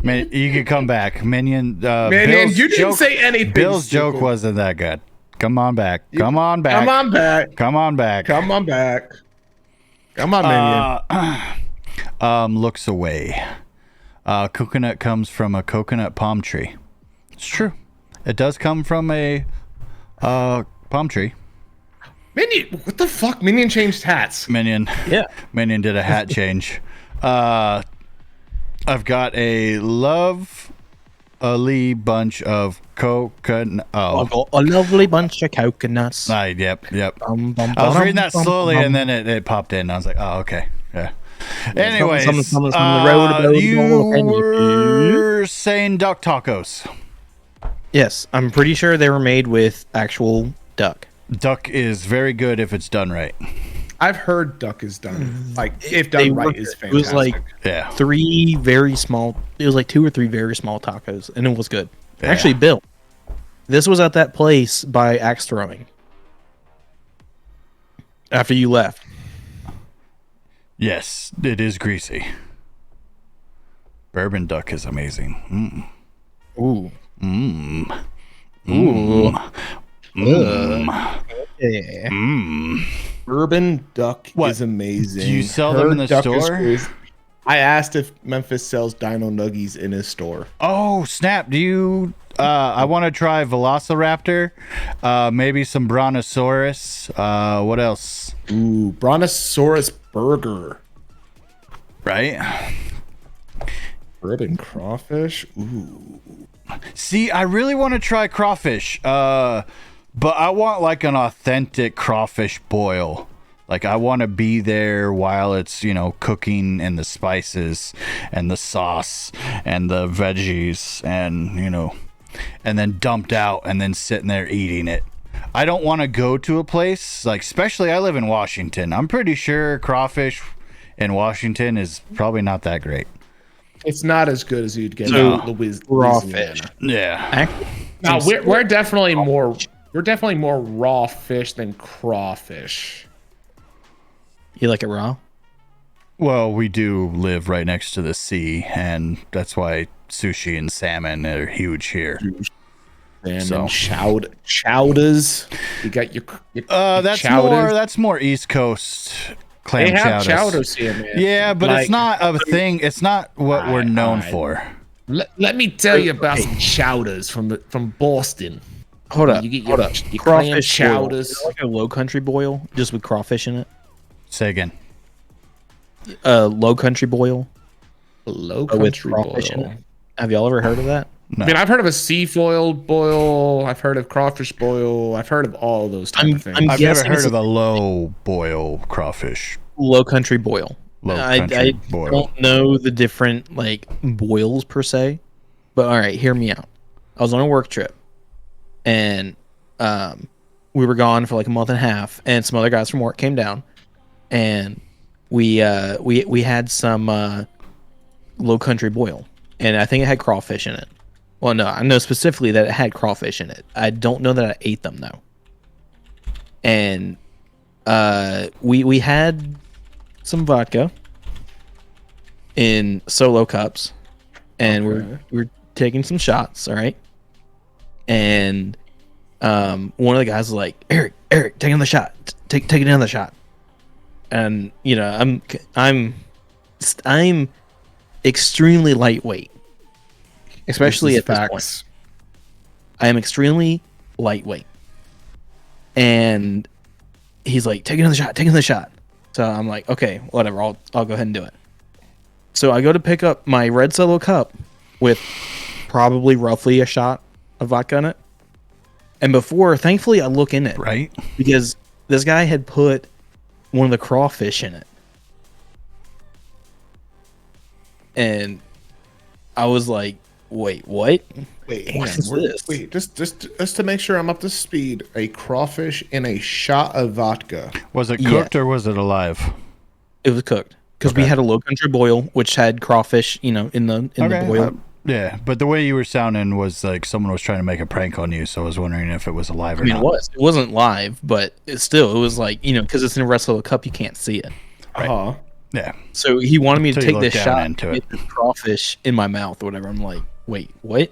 Man, you can come back, Minion. Minion, Bill's you didn't joke, say anything. Bill's stupid. joke wasn't that good. Come on back. Come on back. Come on back. Come on back. Come on back. Come on, Minion. Looks away. Coconut comes from a coconut palm tree. It's true. It does come from a palm tree. Minion, what the fuck? Minion changed hats. Minion. Yeah. Minion did a hat change. I've got a lovely bunch of coconut. I got a lovely bunch of coconuts. Yep. Bum, bum, I was bum, reading that bum, slowly, bum. and then it popped in. I was like, oh, okay. Yeah. Anyways, Something from the road about you and you- were saying duck tacos. Yes, I'm pretty sure they were made with actual duck. Duck is very good if it's done right. I've heard duck is done. Like, if They done were right, is good. It was fantastic. like Yeah. three very small. It was like 2 or 3 very small tacos, and it was good. Yeah. Actually, Bill, this was at that place by axe throwing. After you left, Yes, it is greasy. Bourbon duck is amazing. ooh, yeah. Bourbon duck What? is amazing. Do you sell them in the Duck is store? crazy. I asked if Memphis sells Dino Nuggies in his store. Oh, snap. Do you... I want to try Velociraptor. Maybe some Brontosaurus. What else? Ooh, Brontosaurus burger. Right? Bourbon crawfish. Ooh. See, I really want to try crawfish. But I want like an authentic crawfish boil. Like I want to be there while it's, cooking and the spices and the sauce and the veggies and, and then dumped out and then sitting there eating it. I don't want to go to a place like, especially I live in Washington. I'm pretty sure crawfish in Washington is probably not that great. It's not as good as you'd get So, in crawfish. Louisiana. Yeah. Actually, No, we're definitely more raw fish than crawfish. you like it raw? Well, we do live right next to the sea, and that's why sushi and salmon are huge here. And So. chowders. You got your That's chowders. that's more East Coast clam They have chowders. chowders here, man. Yeah, but it's Like, not a thing. It's not what we're known alright. for. Let me tell you about some chowders from Boston. Hold up. You get Hold your, up. your clam Crawfish boil. chowders. Is it like a low country boil, just with crawfish in it. Say again. Low country boil Low with country crawfish in boil. it. Have y'all ever heard of that? No. I mean, I've heard of a seafoil boil. I've heard of crawfish boil. I've heard of all those type of things. I've never guessing heard it's of a low boil crawfish. Low country boil. Low I country boil. don't know the different like boils per se, but all right, hear me out. I was on a work trip, and we were gone for like a month and a half, and some other guys from work came down, and we had some low country boil, and I think it had crawfish in it. Well, no, I know specifically that it had crawfish in it. I don't know that I ate them though. And we had some vodka in solo cups, and we're taking some shots. All right, and one of the guys was like, Eric, take another shot. Take another shot. And you know, I'm extremely lightweight, especially at this point. I am extremely lightweight, and he's like, take another shot. So I'm like, okay, whatever. I'll go ahead and do it. So I go to pick up my red solo cup with probably roughly a shot of vodka in it. And thankfully, I look in it. Right. Because this guy had put one of the crawfish in it. And I was like, wait, what? Wait, What is this? Wait, just to make sure I'm up to speed, a crawfish in a shot of vodka. Was it cooked or was it alive? It was cooked. Because we had a low country boil, which had crawfish, in the boil. Yeah, but the way you were sounding was like someone was trying to make a prank on you, so I was wondering if it was alive or not. It wasn't live, but it was like, because it's in a red solo cup, you can't see it. Right. Uh-huh. Yeah. So he wanted me to Until you take this look down shot into and it. get the crawfish in my mouth or whatever. I'm like, wait, what?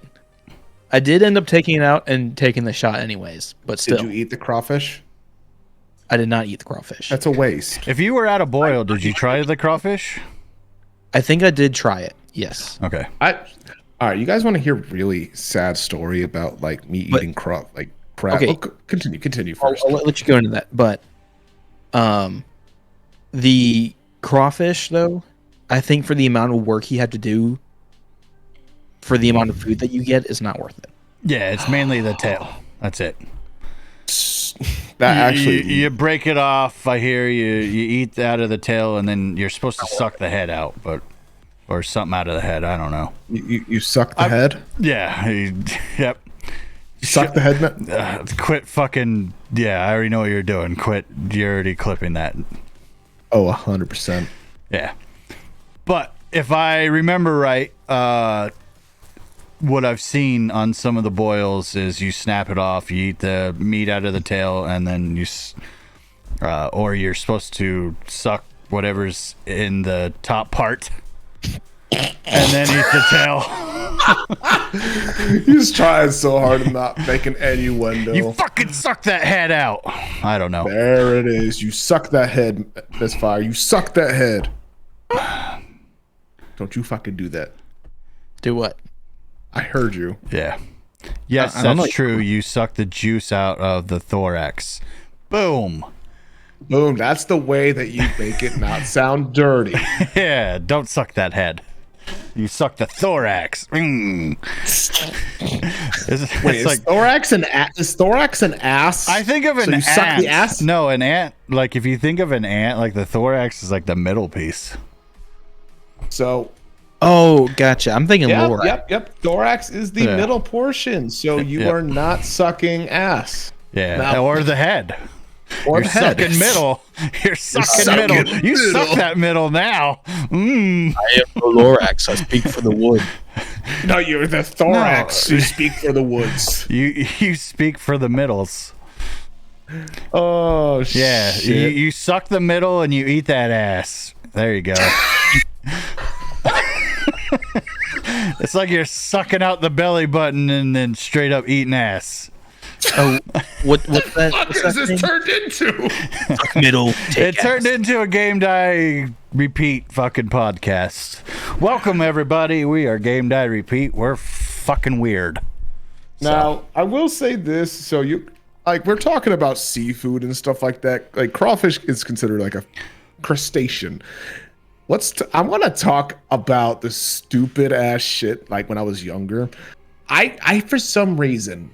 I did end up taking it out and taking the shot anyways, but still. Did you eat the crawfish? I did not eat the crawfish. That's a waste. If you were at a boil, did you try the crawfish? I think I did try it. Yes. Okay. All right, you guys want to hear a really sad story about like me eating crap? Okay. Oh, continue first. I'll let you go into that. But the crawfish, though, I think for the amount of work you have to do for the amount of food that you get is not worth it. Yeah, it's mainly the tail. That's it. That actually, you break it off. I hear you eat out of the tail, and then you're supposed to suck the head out, or something out of the head. I don't know. you suck the head. Yeah. Yep. You suck the head. Quit fucking. Yeah, I already know what you're doing. Quit. You're already clipping that. Oh, 100%. Yeah. But if I remember right, what I've seen on some of the boils is you snap it off, you eat the meat out of the tail, and then or you're supposed to suck whatever's in the top part and then eat the tail. He's trying so hard to not make an innuendo. You fucking suck that head out. I don't know. There it is. You suck that head, Misfire. You suck that head. Don't you fucking do that. Do what? I heard you. Yeah. Yes, I don't that's know. true. You suck the juice out of the thorax. Boom. Boom. That's the way that you make it not sound dirty. Yeah, don't suck that head. You suck the thorax. Mm. Wait, is thorax an ass? I think of an so you ant. suck the ass? No, an ant. Like if you think of an ant, like the thorax is like the middle piece. So Oh, gotcha. I'm thinking lower. Yep. Thorax is the middle portion, so you are not sucking ass. Yeah, Now- or the head. Or You're the head. sucking middle. You're sucking sucking middle. You middle. suck that middle now. Mm. I am the Lorax. I speak for the wood. No, you're the thorax. No. You speak for the woods. You speak for the middles. Oh, Yeah, shit. you suck the middle and you eat that ass. There you go. It's like you're sucking out the belly button and then straight up eating ass. Oh, what's that? What What's has that this thing? turned into? Middle. It turned into a Game Die Repeat fucking podcast. Welcome everybody. We are Game Die Repeat. We're fucking weird. Now, I will say this. So we're talking about seafood and stuff like that. Like crawfish is considered like a crustacean. I want to talk about the stupid ass shit. Like when I was younger, I for some reason,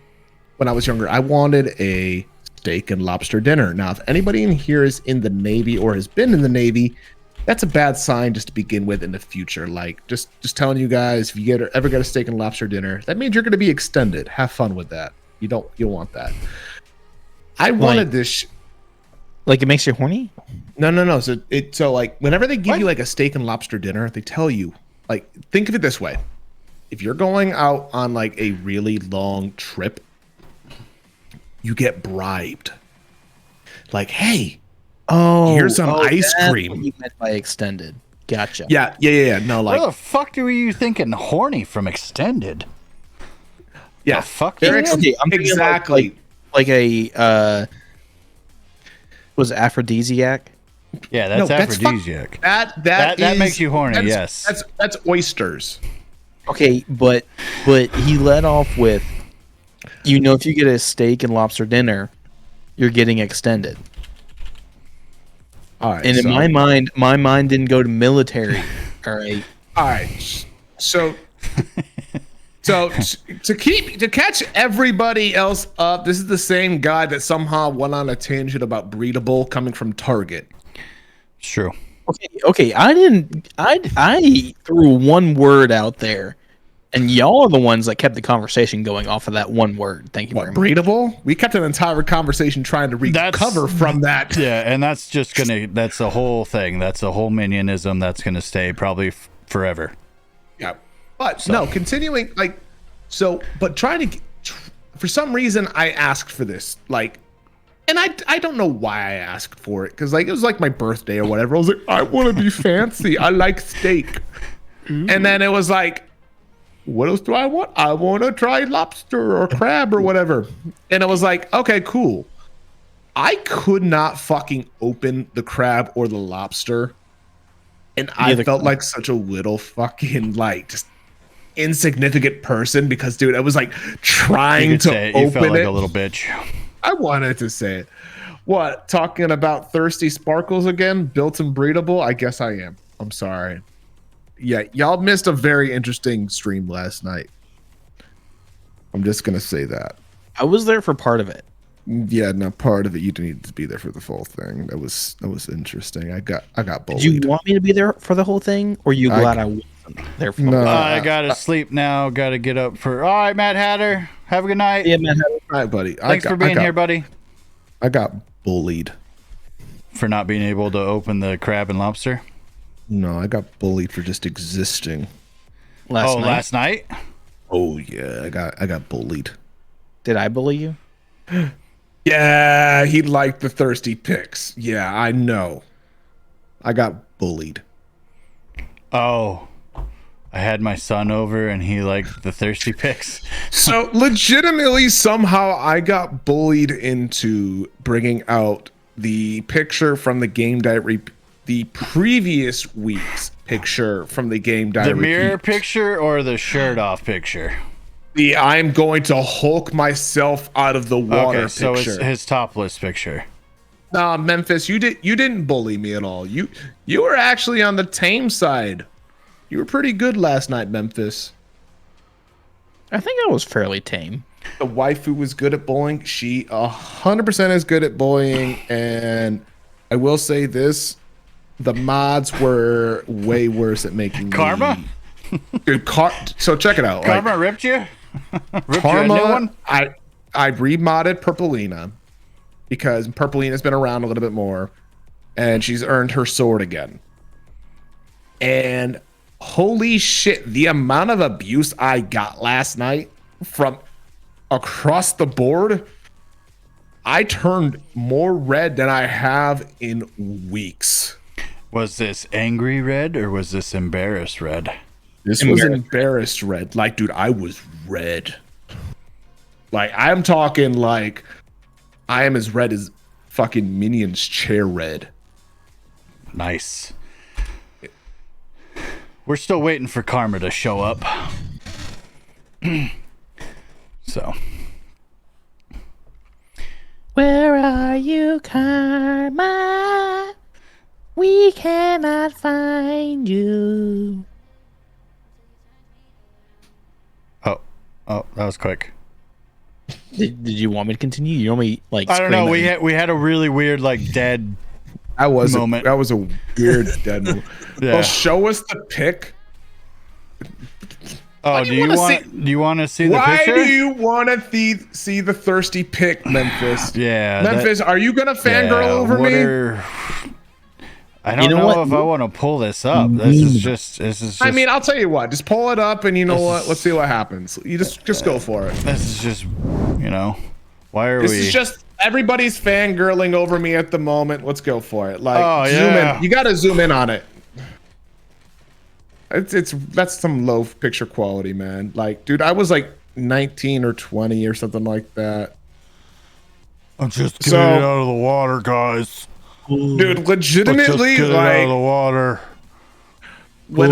when I was younger, I wanted a steak and lobster dinner. Now, if anybody in here is in the Navy or has been in the Navy, that's a bad sign just to begin with in the future. Like just telling you guys, if you ever get a steak and lobster dinner, that means you're going to be extended. Have fun with that. You'll want that. I wanted this. Like it makes you horny? No. So like whenever they give you like a steak and lobster dinner, they tell you, like, think of it this way. If you're going out on like a really long trip, you get bribed. Like, hey, Oh, here's some ice that's cream. What you meant by extended. Gotcha. Yeah. No, Where like the fuck were you thinking horny from extended? yeah, The fuck? they're Okay, I'm thinking exactly. like a was it aphrodisiac? Yeah, that's that's aphrodisiac. That That is- makes you horny, that's- yes. That's oysters. Okay, but he led off with, if you get a steak and lobster dinner, you're getting extended. All right. And so, in my mind didn't go to military. All right. all right. So to catch everybody else up, this is the same guy that somehow went on a tangent about breedable coming from Target. It's true. Okay. I threw one word out there, and y'all are the ones that kept the conversation going off of that one word. Thank you What, very much. breedable? We kept an entire conversation trying to recover from that. Yeah, and that's just that's the whole thing. That's a whole minionism that's gonna stay probably forever. Yeah. But no, continuing but trying to for some reason I asked for this, and I don't know why I asked for it, because it was like my birthday or whatever. I was like, I want to be fancy. I like steak. And then it was like, what else do I want? I want to try lobster or crab or whatever. And it was like, okay, cool. I could not fucking open the crab or the lobster. And I felt like such a little fucking just insignificant person, because dude, I was like trying to open You felt like it. a little bitch. I wanted to say it. What, talking about thirsty sparkles again? Built and breedable? I guess I am. I'm sorry. Yeah, y'all missed a very interesting stream last night. I'm just gonna say that. I was there for part of it. Yeah, no, part of it you didn't need to be there for the full thing. That was interesting. I got bullied. Did you want me to be there for the whole thing, or are you glad I wasn't there for the whole thing? I gotta sleep now. Gotta get up for. All right, Mad Hatter. Have a good night. Yeah, man. All right, buddy. Thanks for being here, buddy. I got bullied. For not being able to open the crab and lobster. No, I got bullied for just existing. Last night? Oh yeah, I got bullied. Did I bully you? Yeah, he liked the thirsty pics. Yeah, I know. I got bullied. Oh. I had my son over and he liked the thirsty pics. So legitimately, somehow I got bullied into bringing out the picture from the game diary, the previous week's picture from the game diary. The mirror picture or the shirt off picture? The I'm going to Hulk myself out of the water Okay, so picture. it's his topless picture. Nah, Memphis, you didn't bully me at all. You were actually on the tame side. You were pretty good last night, Memphis. I think I was fairly tame. The waifu was good at bullying. She 100% is good at bullying, and I will say this: the mods were way worse at making Karma? Dude, so check it out. Karma ripped you? Ripped Karma, you a new one? I remodded Purplina because Purplina's been around a little bit more, and she's earned her sword again. And holy shit, the amount of abuse I got last night from across the board, I turned more red than I have in weeks. Was this angry red or was this embarrassed red? This was embarrassed red. Dude, I was red. I'm talking I am as red as fucking Minion's chair red. Nice. We're still waiting for Karma to show up. So. Where are you, Karma? We cannot find you. Oh, that was quick. Did you want me to continue? You want me I don't know. We had a really weird dead moment. That was a weird dead moment. Yeah. Well, show us the pic. Oh, do you want to see the Why picture? do you want to see the thirsty pic, Memphis? Yeah, Memphis, are you gonna fangirl over me? I don't know if I want to pull this up. This is just. I mean, I'll tell you what. Just pull it up, and you know what? Let's see what happens. You just go for it. This is just, why are This we? is just everybody's fangirling over me at the moment. Let's go for it. Like, Oh, zoom yeah. in. You gotta zoom in on it. That's some low picture quality, man. Like, dude, I was like 19 or 20 or something like that. I'm just getting it out of the water, guys. Dude, legitimately, out of like, the water. when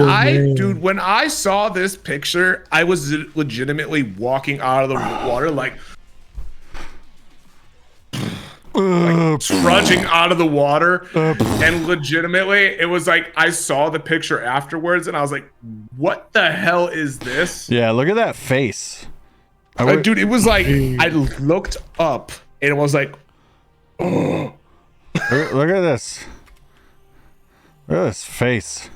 I saw this picture, I was legitimately walking out of the water, like trudging out of the water, and legitimately, it was like I saw the picture afterwards, and I was like, "What the hell is this?" Yeah, look at that face. Dude, it was like I looked up, and it was like, "Oh." Look at this. Look at this face.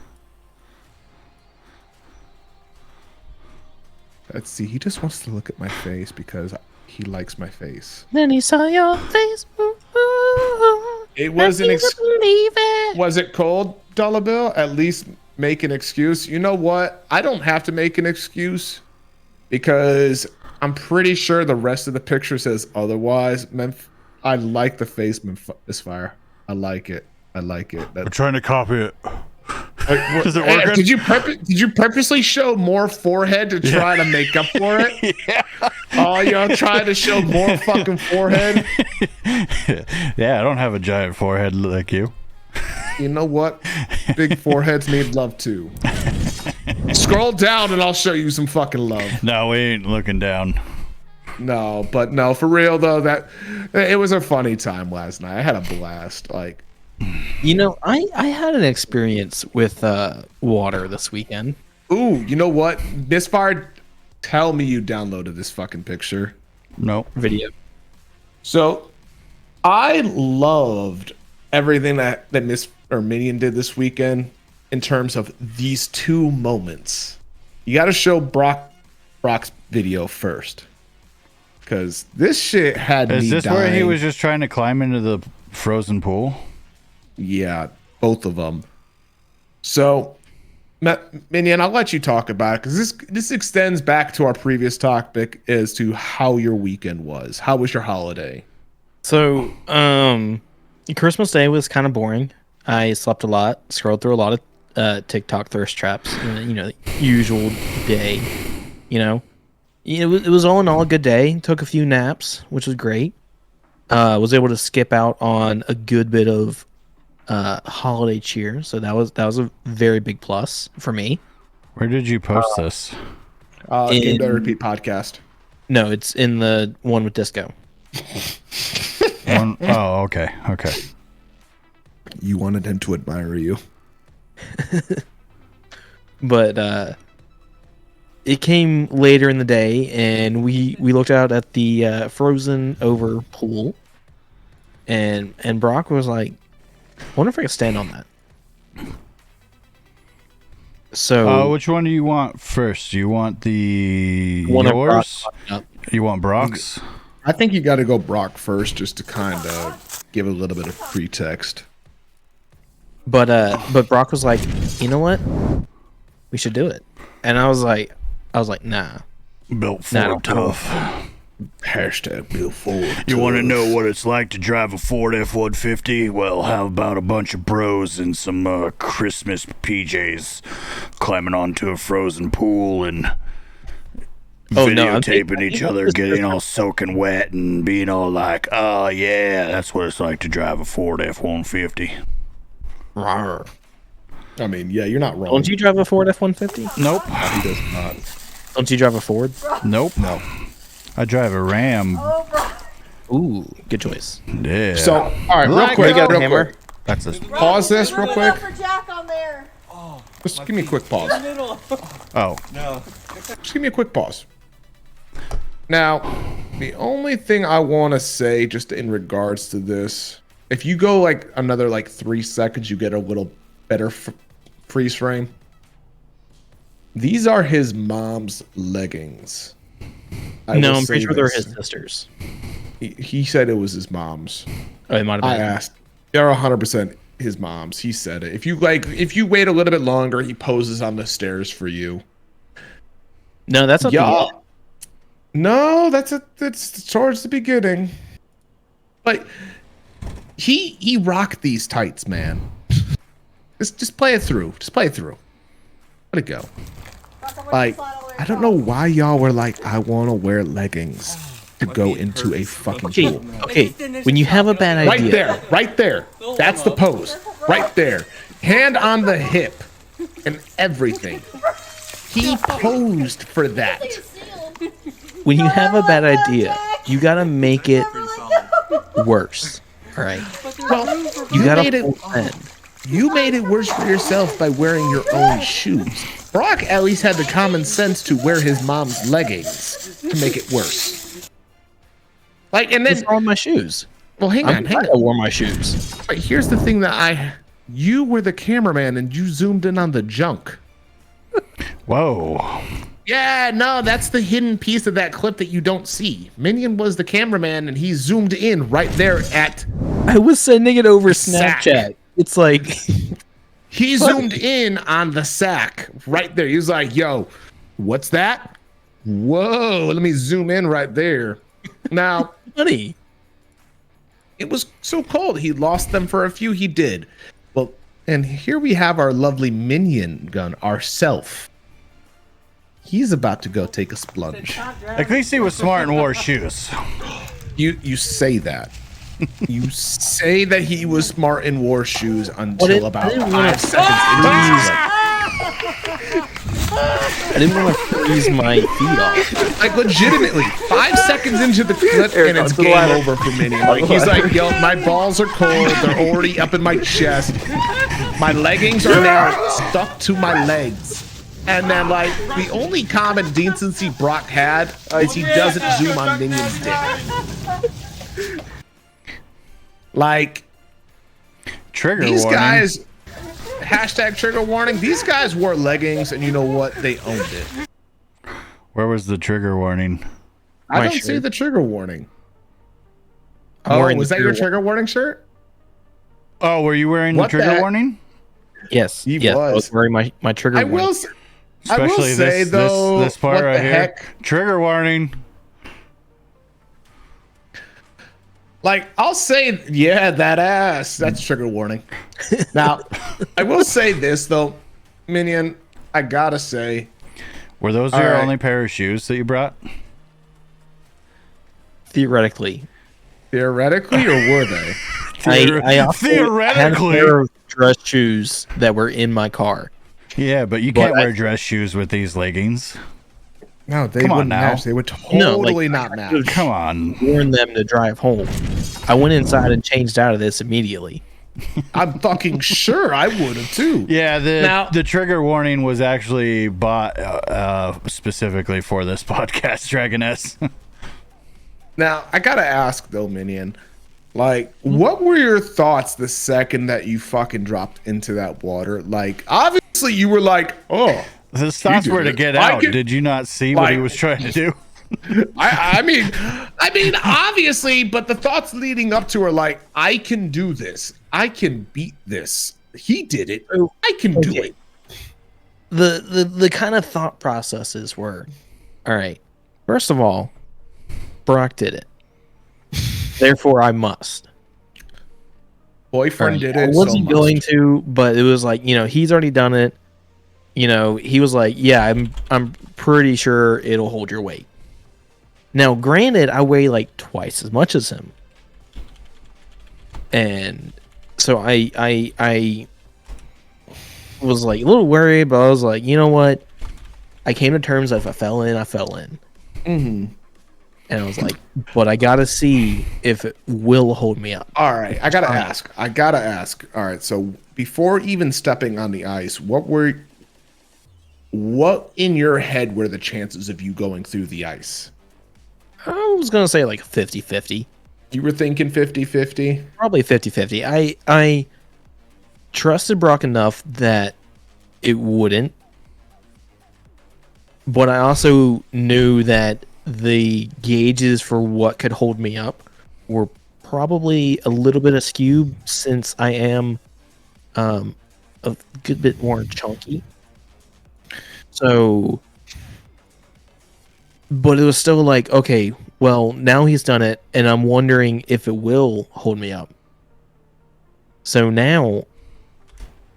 Let's see. He just wants to look at my face because he likes my face. Then he saw your face. It was Was it cold, Dollar Bill? At least make an excuse. You know what? I don't have to make an excuse because I'm pretty sure the rest of the picture says otherwise. I like the face, Misfire. I like it. I like it. I'm trying to copy it. Is it Hey, working? did you purposely show more forehead to try to make up for it? Yeah. Oh, you're trying to show more fucking forehead? Yeah, I don't have a giant forehead like you. You know what? Big foreheads need love too. Scroll down and I'll show you some fucking love. No, we ain't looking down. No, but no, for real though, that it was a funny time last night. I had a blast. Like, You know, I had an experience with water this weekend. ooh, you know what? Misfire, tell me you downloaded this fucking picture. Nope. Video. So, I loved everything that Minion did this weekend in terms of these two moments. You got to show Brock's video first, because this shit had Is me this dying. where he was just trying to climb into the frozen pool? Yeah, both of them. So, Minion, I'll let you talk about it because this extends back to our previous topic as to how your weekend was. How was your holiday? So, Christmas Day was kind of boring. I slept a lot, scrolled through a lot of TikTok thirst traps. You know, the usual day. It was all in all a good day. Took a few naps, which was great. Was able to skip out on a good bit of holiday cheer, so that was a very big plus for me. Where did you post this? Game to Repeat podcast. No, it's in the one with disco. Oh, okay. You wanted him to admire you. But it came later in the day, and we looked out at the frozen over pool, and Brock was like, I wonder if I could stand on that. So which one do you want first? Do you want the one of yours? Brock's popped up. You want Brock's? I think you got to go Brock first just to kind of give a little bit of pretext. But Brock was like, you know what? We should do it. And I was like, nah. Built Nah, I Ford don't- tough. Hashtag Bill Ford. You want to know what it's like to drive a Ford F-150? Well, how about a bunch of bros in some Christmas PJs climbing onto a frozen pool and Oh, no, I'm videotaping each other, getting all soaking wet and being all like, oh, yeah, that's what it's like to drive a Ford F-150. Rawr. I mean, yeah, you're not wrong. Don't you drive a Ford F-150? Nope. He does not. Don't you drive a Ford? Nope. No. I drive a Ram. Ooh, good choice. Yeah. So, all right, real quick. got a Real hammer? quick. That's a... Pause this real quick. For Jack on there. Just give me a quick pause. Oh. Just give me a quick pause. Now, the only thing I want to say just in regards to this, if you go like another like 3 seconds, you get a little better freeze frame. These are his mom's leggings. No, I'm pretty sure they're his sisters. He said it was his mom's. Oh, it might have I been. asked. They're 100% his mom's. He said it. If you wait a little bit longer, he poses on the stairs for you. No, that's not Yeah. the end. No, that's towards the beginning. But he rocked these tights, man. Just play it through. Just play it through. Let it go. Like, I don't know why y'all were like, I want to wear leggings to go into a fucking pool. Okay, when you have a bad idea. Right there. That's the pose. Right there. Hand on the hip and everything. He posed for that. When you have a bad idea, you gotta make it worse. All right. Well, You gotta made it. pretend. You made it worse for yourself by wearing your own shoes. Brock at least had the common sense to wear his mom's leggings to make it worse. Like, and then What's wrong with my shoes? well, hang on. I wore my shoes. But here's the thing that you were the cameraman and you zoomed in on the junk. Whoa. Yeah, no, that's the hidden piece of that clip that you don't see. Minion was the cameraman and he zoomed in right there at. I was sending it over Sack. Snapchat. It's like He zoomed in on the sack right there. He was like, yo, what's that? Whoa, let me zoom in right there. Now, funny. it was so cold. He lost them for a few. He did. Well, and here we have our lovely minion gun, ourself. He's about to go take a splunge. At least he was smart and wore shoes. You say that. You say that he was smart and wore shoes until about 5 seconds into the I didn't want to freeze my feet off. Like legitimately, 5 seconds into the clip and it's game over for Minion. Like he's like, yo, my balls are cold. They're already up in my chest. My leggings are now stuck to my legs. And then like the only common decency Brock had is he doesn't zoom on Minion's dick. Like Trigger these warning. guys, hashtag trigger warning. These guys wore leggings, and you know what? They owned it. Where was the trigger warning? I My don't see shirt. the trigger warning. I'm wearing Was the that your trigger trigger warning shirt? Oh, were you wearing What the the trigger heck? warning? Yes. He yes, I was. was wearing my trigger. I warning. will. I will Especially say this, though, this part what right the here. heck? Trigger warning. Like I'll say, yeah, that ass. That's trigger warning. Now, I will say this though, Minion. I gotta say, Were those All your right. only pair of shoes that you brought? Theoretically, theoretically, or were they? I also had a Theoretically. pair of dress shoes that were in my car. Yeah, but you But can't I- wear dress shoes with these leggings. No, they Come on wouldn't now. match. They would totally No, like, not match. Come on. Worn them to drive home. I went inside and changed out of this immediately. I'm fucking sure I would have too. Yeah, Now- the trigger warning was actually bought specifically for this podcast, Dragoness. Now, I gotta ask though, Minion, like, what were your thoughts the second that you fucking dropped into that water? Like, obviously you were like, oh, His thoughts did were to it. get I out. could- Did you not see what he like- was trying to do? I mean, obviously, but the thoughts leading up to are like, I can do this. I can beat this. He did it. I can do Okay. it. The kind of thought processes were, all right, first of all, Brock did it. Therefore, I must. Boyfriend did I it. wasn't so going must. to, but it was like, he's already done it. He was like, yeah, I'm pretty sure it'll hold your weight. Now, granted, I weigh like twice as much as him. And so I was like a little worried, but I was like, you know what? I came to terms that if I fell in, I fell in. Mm-hmm. And I was like, but I gotta see if it will hold me up. All right, I gotta ask. All right, so before even stepping on the ice, what in your head were the chances of you going through the ice? I was gonna say like 50-50. You were thinking 50-50? Probably 50-50. I trusted Brock enough that it wouldn't. But I also knew that the gauges for what could hold me up were probably a little bit askew since I am a good bit more chunky. So, but it was still like, okay, Well, now he's done it, and I'm wondering if it will hold me up. So now,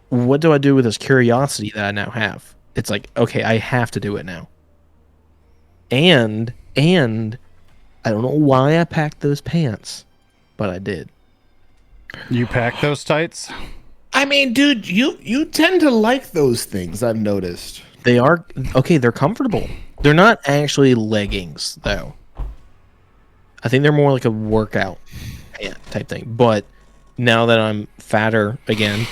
what do I do with this curiosity that I now have? It's like, okay, I have to do it now. And I don't know why I packed those pants, but I did. You pack those tights? I mean, dude, you tend to like those things. I've noticed. They are okay. They're comfortable. They're not actually leggings, though. I think they're more like a workout pant type thing. But now that I'm fatter again,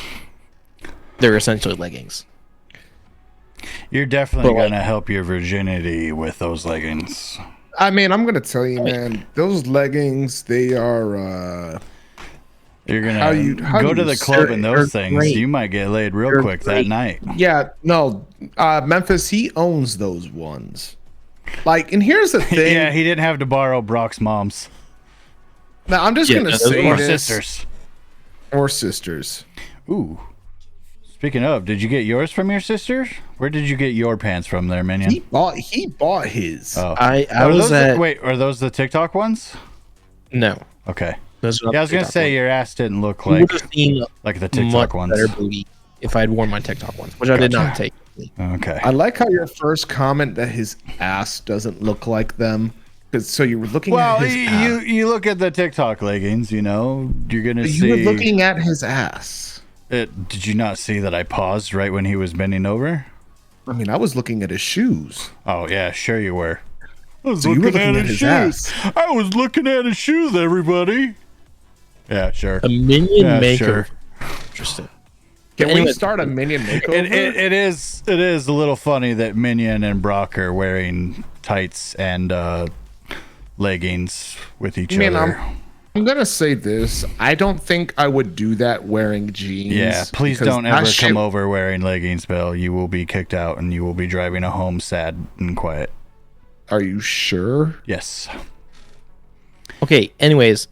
they're essentially leggings. You're definitely But, like- gonna help your virginity with those leggings. I mean, I'm gonna tell you, man. Those leggings, they are. You're gonna How go do to you the club They're- in those they're things. great. You might get laid real They're quick that great. night. Yeah, no, Memphis. He owns those ones. Like, and here's the thing. Yeah, he didn't have to borrow Brock's mom's Now, I'm just Yeah, gonna no, say or this. sisters. Or sisters. Ooh. Speaking of, did you get yours from your sister? Where did you get your pants from there, Minion? He bought his. Oh. I Are was those at wait, are those the TikTok ones? no. Okay. Those are not Yeah, I was the gonna TikTok say ones. your ass didn't look You like would have seen the much TikTok ones. better booty if I had worn my TikTok ones, which I did not take. Okay. I like how your first comment that his ass doesn't look like them. 'Cause- So you were looking Well, at his ass. you look at the TikTok leggings, you know, you're gonna You see. were looking at his ass. Did you not see that I paused right when he was bending over? I mean, I was looking at his shoes. Oh yeah, sure you were. I was So you were looking at his shoes. ass. I was looking at his shoes, everybody. Yeah, sure. A minion Yeah, makeover. sure. Interesting. Can we Anyway- start a minion makeover? It is a little funny that Minion and Brock are wearing tights and leggings with each Man, other. I'm gonna say this. I don't think I would do that wearing jeans. Yeah, please because don't that ever shit- come over wearing leggings, Bill. You will be kicked out and you will be driving a home sad and quiet. Are you sure? Yes. Okay. Anyways.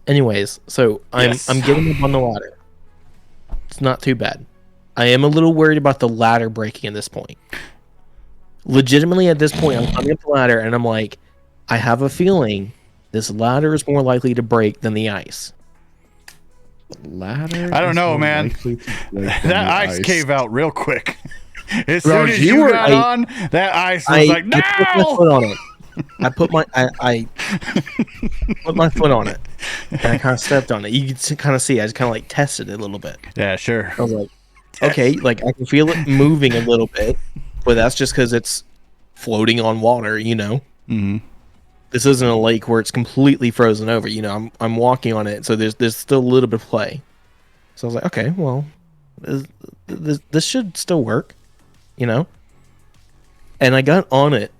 So Yes. I'm getting up on the ladder. It's not too bad. I am a little worried about the ladder breaking at this point. Legitimately, at this point, I'm climbing up the ladder and I'm like, I have a feeling this ladder is more likely to break than the ice. Ladder. I don't is know, more man. likely to break than That the ice came out real quick. As Bro, soon as you you were- got on, that ice was like, no! I put my foot on it. I put my foot on it, and I kind of stepped on it. You can kind of see. I just kind of like tested it a little bit. Yeah, sure. I was like, okay, like I can feel it moving a little bit, but that's just because it's floating on water. You know, this isn't a lake where it's completely frozen over. You know, I'm walking on it, so there's still a little bit of play. So I was like, okay, well, this should still work. You know, and I got on it.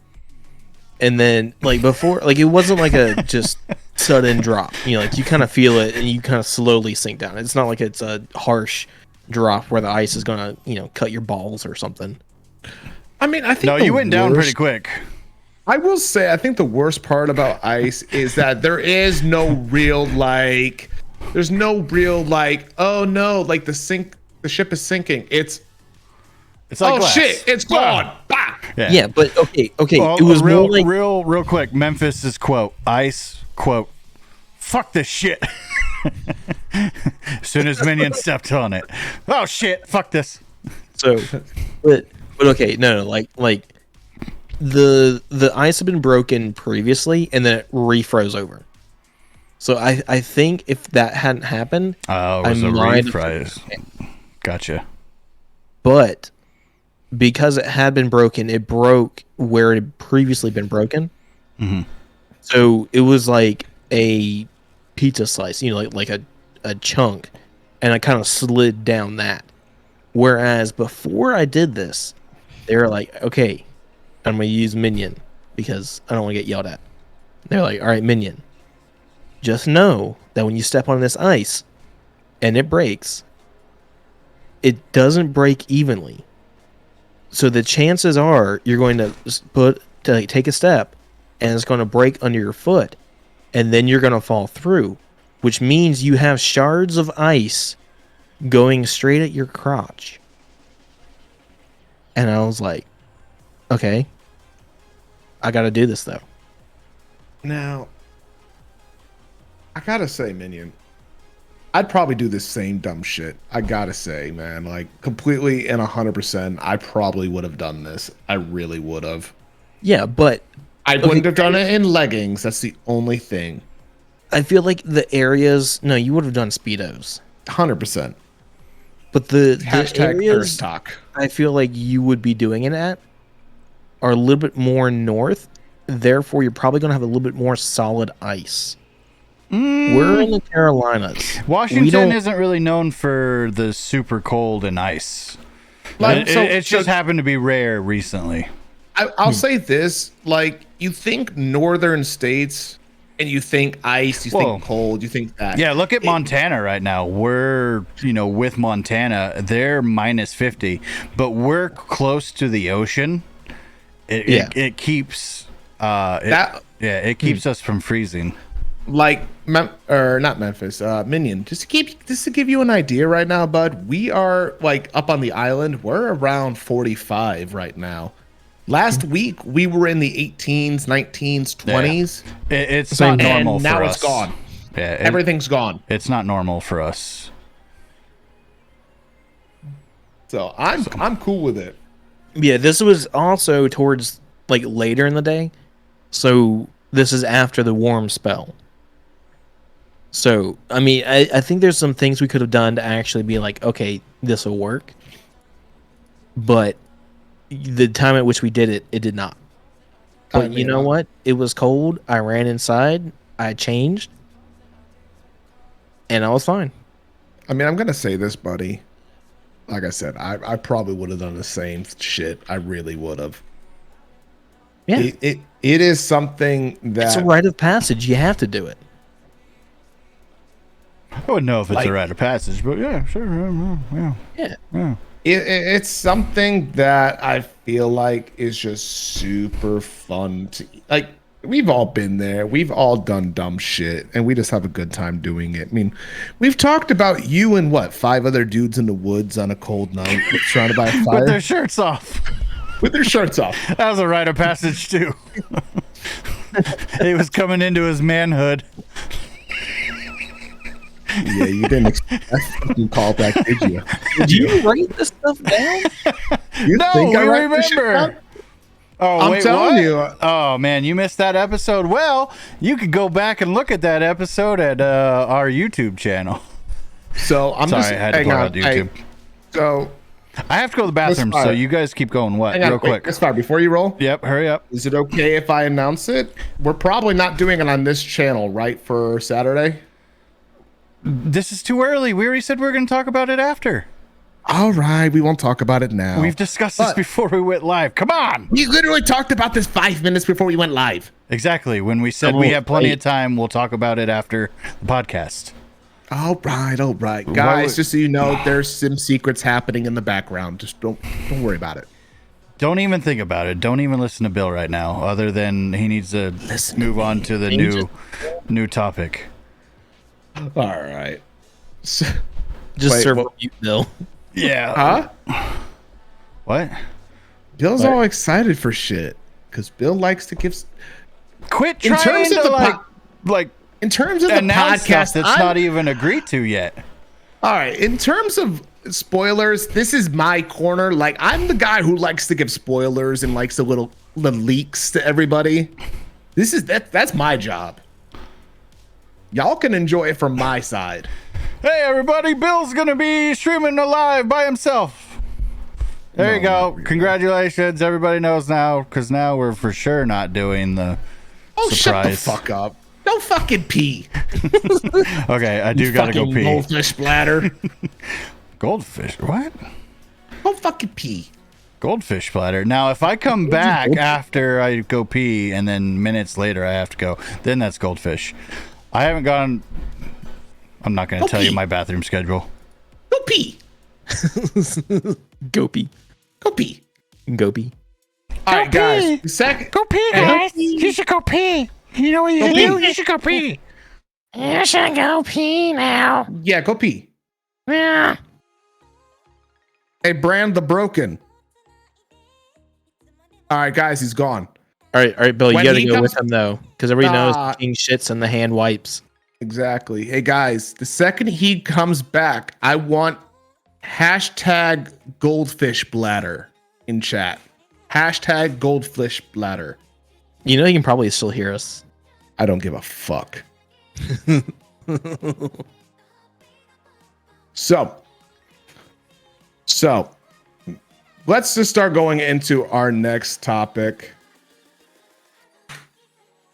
And then, like, before, like, it wasn't like a just sudden drop. You know, like, you kind of feel it and you kind of slowly sink down. It's not like it's a harsh drop where the ice is going to, you know, cut your balls or something. I mean, I think No, the you went down pretty worst- quick. I will say, I think the worst part about ice is that there is no real like. There's no real like. Oh no! Like the ship is sinking. It's It's like oh glass. shit! It's gone. Bah! Yeah, but okay. Well, It was real, more like, real quick. Memphis's quote: "Ice quote, fuck this shit." As soon as Minion stepped on it, oh shit, fuck this. so, but okay, no, like the ice had been broken previously and then it refroze over. So I think if that hadn't happened, Oh, it was I a might have- reprise. Gotcha. but because it had been broken, it broke where it had previously been broken. So it was like a pizza slice, you know, like a chunk, and I kind of slid down that. Whereas before I did this, they were like, okay, I'm going to use Minion because I don't want to get yelled at. They're like, all right, Minion, just know that when you step on this ice and it breaks, it doesn't break evenly. So the chances are you're going to take a step and it's going to break under your foot and then you're going to fall through, which means you have shards of ice going straight at your crotch. And I was like, okay, I got to do this though. Now, I gotta say, Minion, I'd probably do the same dumb shit. I gotta say, man, like completely and 100%, I probably would have done this. I really would have. Yeah, but I wouldn't have done it in leggings. That's the only thing. I feel like the areas. No, you would have done speedos. 100%. But the Hashtag areas curse talk. I feel like you would be doing it at are a little bit more north. Therefore, you're probably going to have a little bit more solid ice. We're in the Carolinas. Washington isn't really known for the super cold and ice. Like, It's just happened to be rare recently. I'll say this: like, you think northern states, and you think ice, you think cold, you think that. Yeah, look at Montana right now. We're, with Montana, they're minus 50, but we're close to the ocean. It keeps it keeps us from freezing. Like, not Memphis, Minion. Just to give you an idea right now, bud. We are like up on the island. We're around 45 right now. Last week we were in the 18s, 19s, 20s. Yeah. It's not normal and for now us. it's gone. Yeah, everything's gone. It's not normal for us. So I'm cool with it. Yeah, this was also towards like later in the day. So this is after the warm spell. So, I mean, I think there's some things we could have done to actually be like, okay, this will work. But the time at which we did it, it did not. But you know what? It was cold. I ran inside. I changed. And I was fine. I mean, I'm going to say this, buddy. Like I said, I probably would have done the same shit. I really would have. Yeah. It is something that... It's a rite of passage. You have to do it. I wouldn't know if it's a rite of passage, but yeah, sure. Yeah. It's something that I feel like is just super fun to... Like, we've all been there. We've all done dumb shit, and we just have a good time doing it. I mean, we've talked about you and 5 other dudes in the woods on a cold night surrounded by a fire. With their shirts off. With their shirts off. That was a rite of passage, too. He was coming into his manhood. Yeah, you didn't expect that call back, did you? Did you write this stuff down? No, we remember. Oh, I'm wait, telling what? you. Oh, man, you missed that episode. Well, you could go back and look at that episode at our YouTube channel. So I'm sorry, I had to pull out YouTube. So I have to go to the bathroom, so you guys keep going. Real quick. That's fine. Before you roll. Yep, hurry up. Is it okay if I announce it? We're probably not doing it on this channel, right, for Saturday? This is too early. We already said we were going to talk about it after. All right, we won't talk about it now. We've discussed this before we went live. Come on. We literally talked about this 5 minutes before we went live. Exactly. When we said we have plenty of time, we'll talk about it after the podcast. All right. Guys, just so you know, there's some secrets happening in the background. Just don't worry about it. Don't even think about it. Don't even listen to Bill right now, other than he needs to move on to the new topic. All right. So, just serve you, Bill. Yeah. Huh? What? Bill's all excited for shit because Bill likes to give. Quit trying to in terms of the podcast that's not even agreed to yet. All right. In terms of spoilers, this is my corner. Like, I'm the guy who likes to give spoilers and likes the leaks to everybody. That's my job. Y'all can enjoy it from my side. Hey, everybody. Bill's going to be streaming live by himself. There you go. Really. Congratulations. Everybody knows now, because now we're for sure not doing the surprise. Shut the fuck up. Don't fucking pee. Okay, I do got to go pee. Goldfish splatter. Goldfish? What? Don't fucking pee. Goldfish splatter. Now, if I come back after I go pee and then minutes later I have to go, then that's goldfish. I haven't gone... I'm not going to tell you my bathroom schedule. Go pee. Go pee. Go pee. Go pee. All right, guys. Go pee, guys. You should go pee. You know what you should do? You should go pee. You should go pee now. Yeah, go pee. Yeah. Hey, Brand the Broken. All right, guys, he's gone. All right, Bill, you got to go with him, though, because everybody knows Nah. king shits and the hand wipes. Exactly. Hey guys, the second he comes back, I want hashtag goldfish bladder in chat. Hashtag goldfish bladder. You know, you can probably still hear us. I don't give a fuck. So let's just start going into our next topic.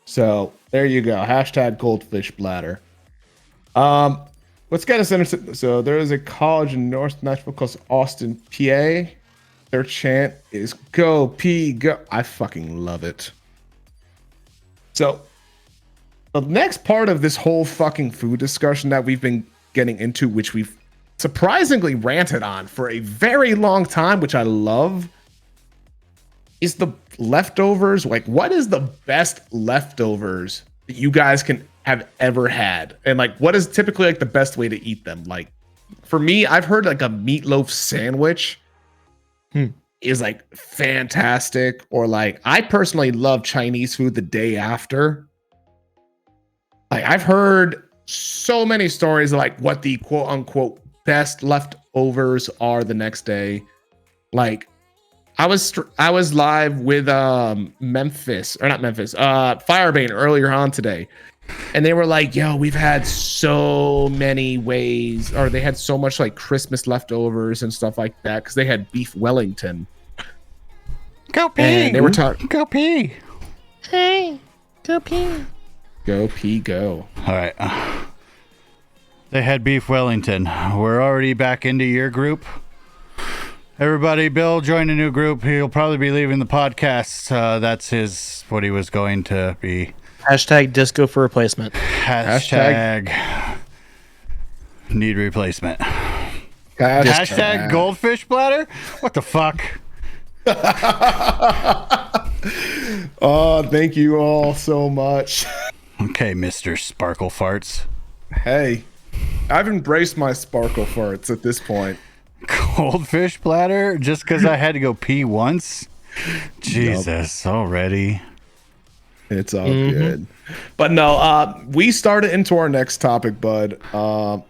So there you go. Hashtag goldfish bladder. Let's get us into. So there is a college in North Nashville called Austin, PA. Their chant is "Go P Go." I fucking love it. So the next part of this whole fucking food discussion that we've been getting into, which we've surprisingly ranted on for a very long time, which I love, is the leftovers. Like, what is the best leftovers that you guys can have ever had? And like, what is typically like the best way to eat them? Like, for me, I've heard like a meatloaf sandwich is like fantastic. Or like, I personally love Chinese food the day after. Like, I've heard so many stories of like what the quote unquote best leftovers are the next day. Like, I was live with Firebane earlier on today, and they were like, yo, we've had so many ways, or they had so much like Christmas leftovers and stuff like that, because they had beef Wellington. Go pee. And they were talking. Go pee. Hey, go pee. Go pee, go. All right. They had beef Wellington. We're already back into your group. Everybody, Bill joined a new group. He'll probably be leaving the podcast. That's what he was going to be. Hashtag disco for replacement. Hashtag need replacement. Hashtag goldfish bladder? What the fuck? Oh, thank you all so much. Okay, Mr. Sparkle Farts. Hey, I've embraced my sparkle farts at this point. Goldfish bladder? Just because I had to go pee once? Jesus, already. It's all good. But no, we started into our next topic, bud.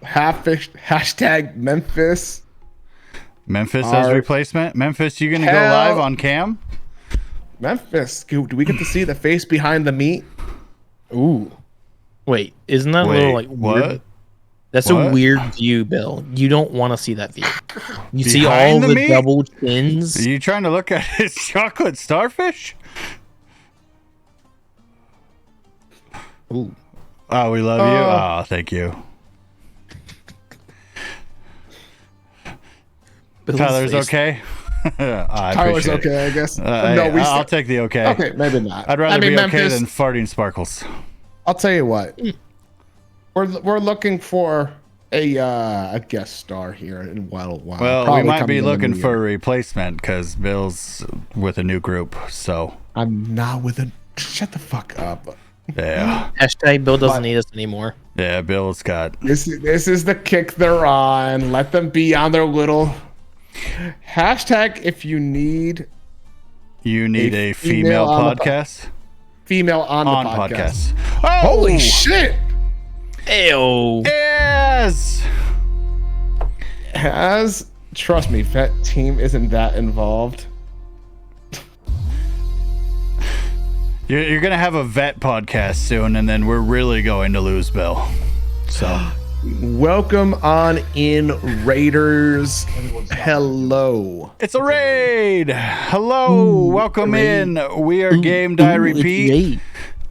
Hashtag Memphis. Memphis as replacement? Memphis, you gonna go live on cam? Memphis, do we get to see the face behind the meat? Ooh. Wait, isn't that a little like what? weird? That's What? a weird view, Bill. You don't want to see that view. You see Behind all the the meat? double chins. Are you trying to look at his chocolate starfish? Ooh. Oh, we love you. Oh, thank you. Bill's Tyler's face. okay. I Tyler's appreciate it. okay, I guess. I'll take the okay. Okay, maybe not. I'd rather be okay Memphis, than farting sparkles. I'll tell you what. We're looking for a guest star here in a while. Well, Probably we might coming be in the looking new for a year. replacement because Bill's with a new group. So I'm not with a. Shut the fuck up. yeah, Hashtag Bill doesn't need us anymore. yeah. Bill's got. This is the kick they're on. Let them be on their little hashtag. If you need A female on the podcast female on the on podcast. podcast. Oh, Holy shit! Ew. yes. Trust me, vet team isn't that involved. You're gonna have a vet podcast soon, and then we're really going to lose Bill. So Welcome on in, Raiders. Hello. it's a raid. Hello, welcome in. We are Game Die Repeat.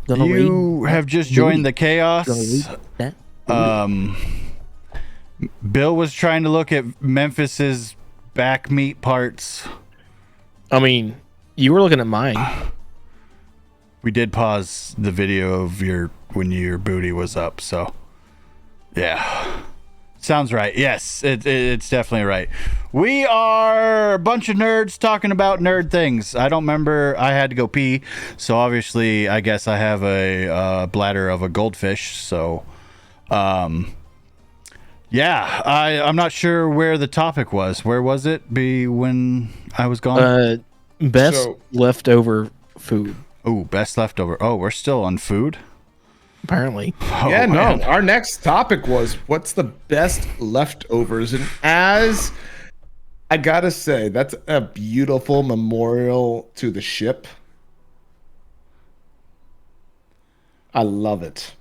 You have just joined the chaos. Bill was trying to look at Memphis's back meat parts. I mean, you were looking at mine. We did pause the video of when your booty was up, so yeah. Sounds right. Yes, it's definitely right. We are a bunch of nerds talking about nerd things. I don't remember. I had to go pee, so obviously I guess I have a bladder of a goldfish. So, yeah, I'm not sure where the topic was. Where was it? When I was gone? Best So- leftover food. Oh, best leftover. Oh, we're still on food. apparently. Yeah, no. Our next topic was what's the best leftovers, and as I gotta say, that's a beautiful memorial to the ship. I love it.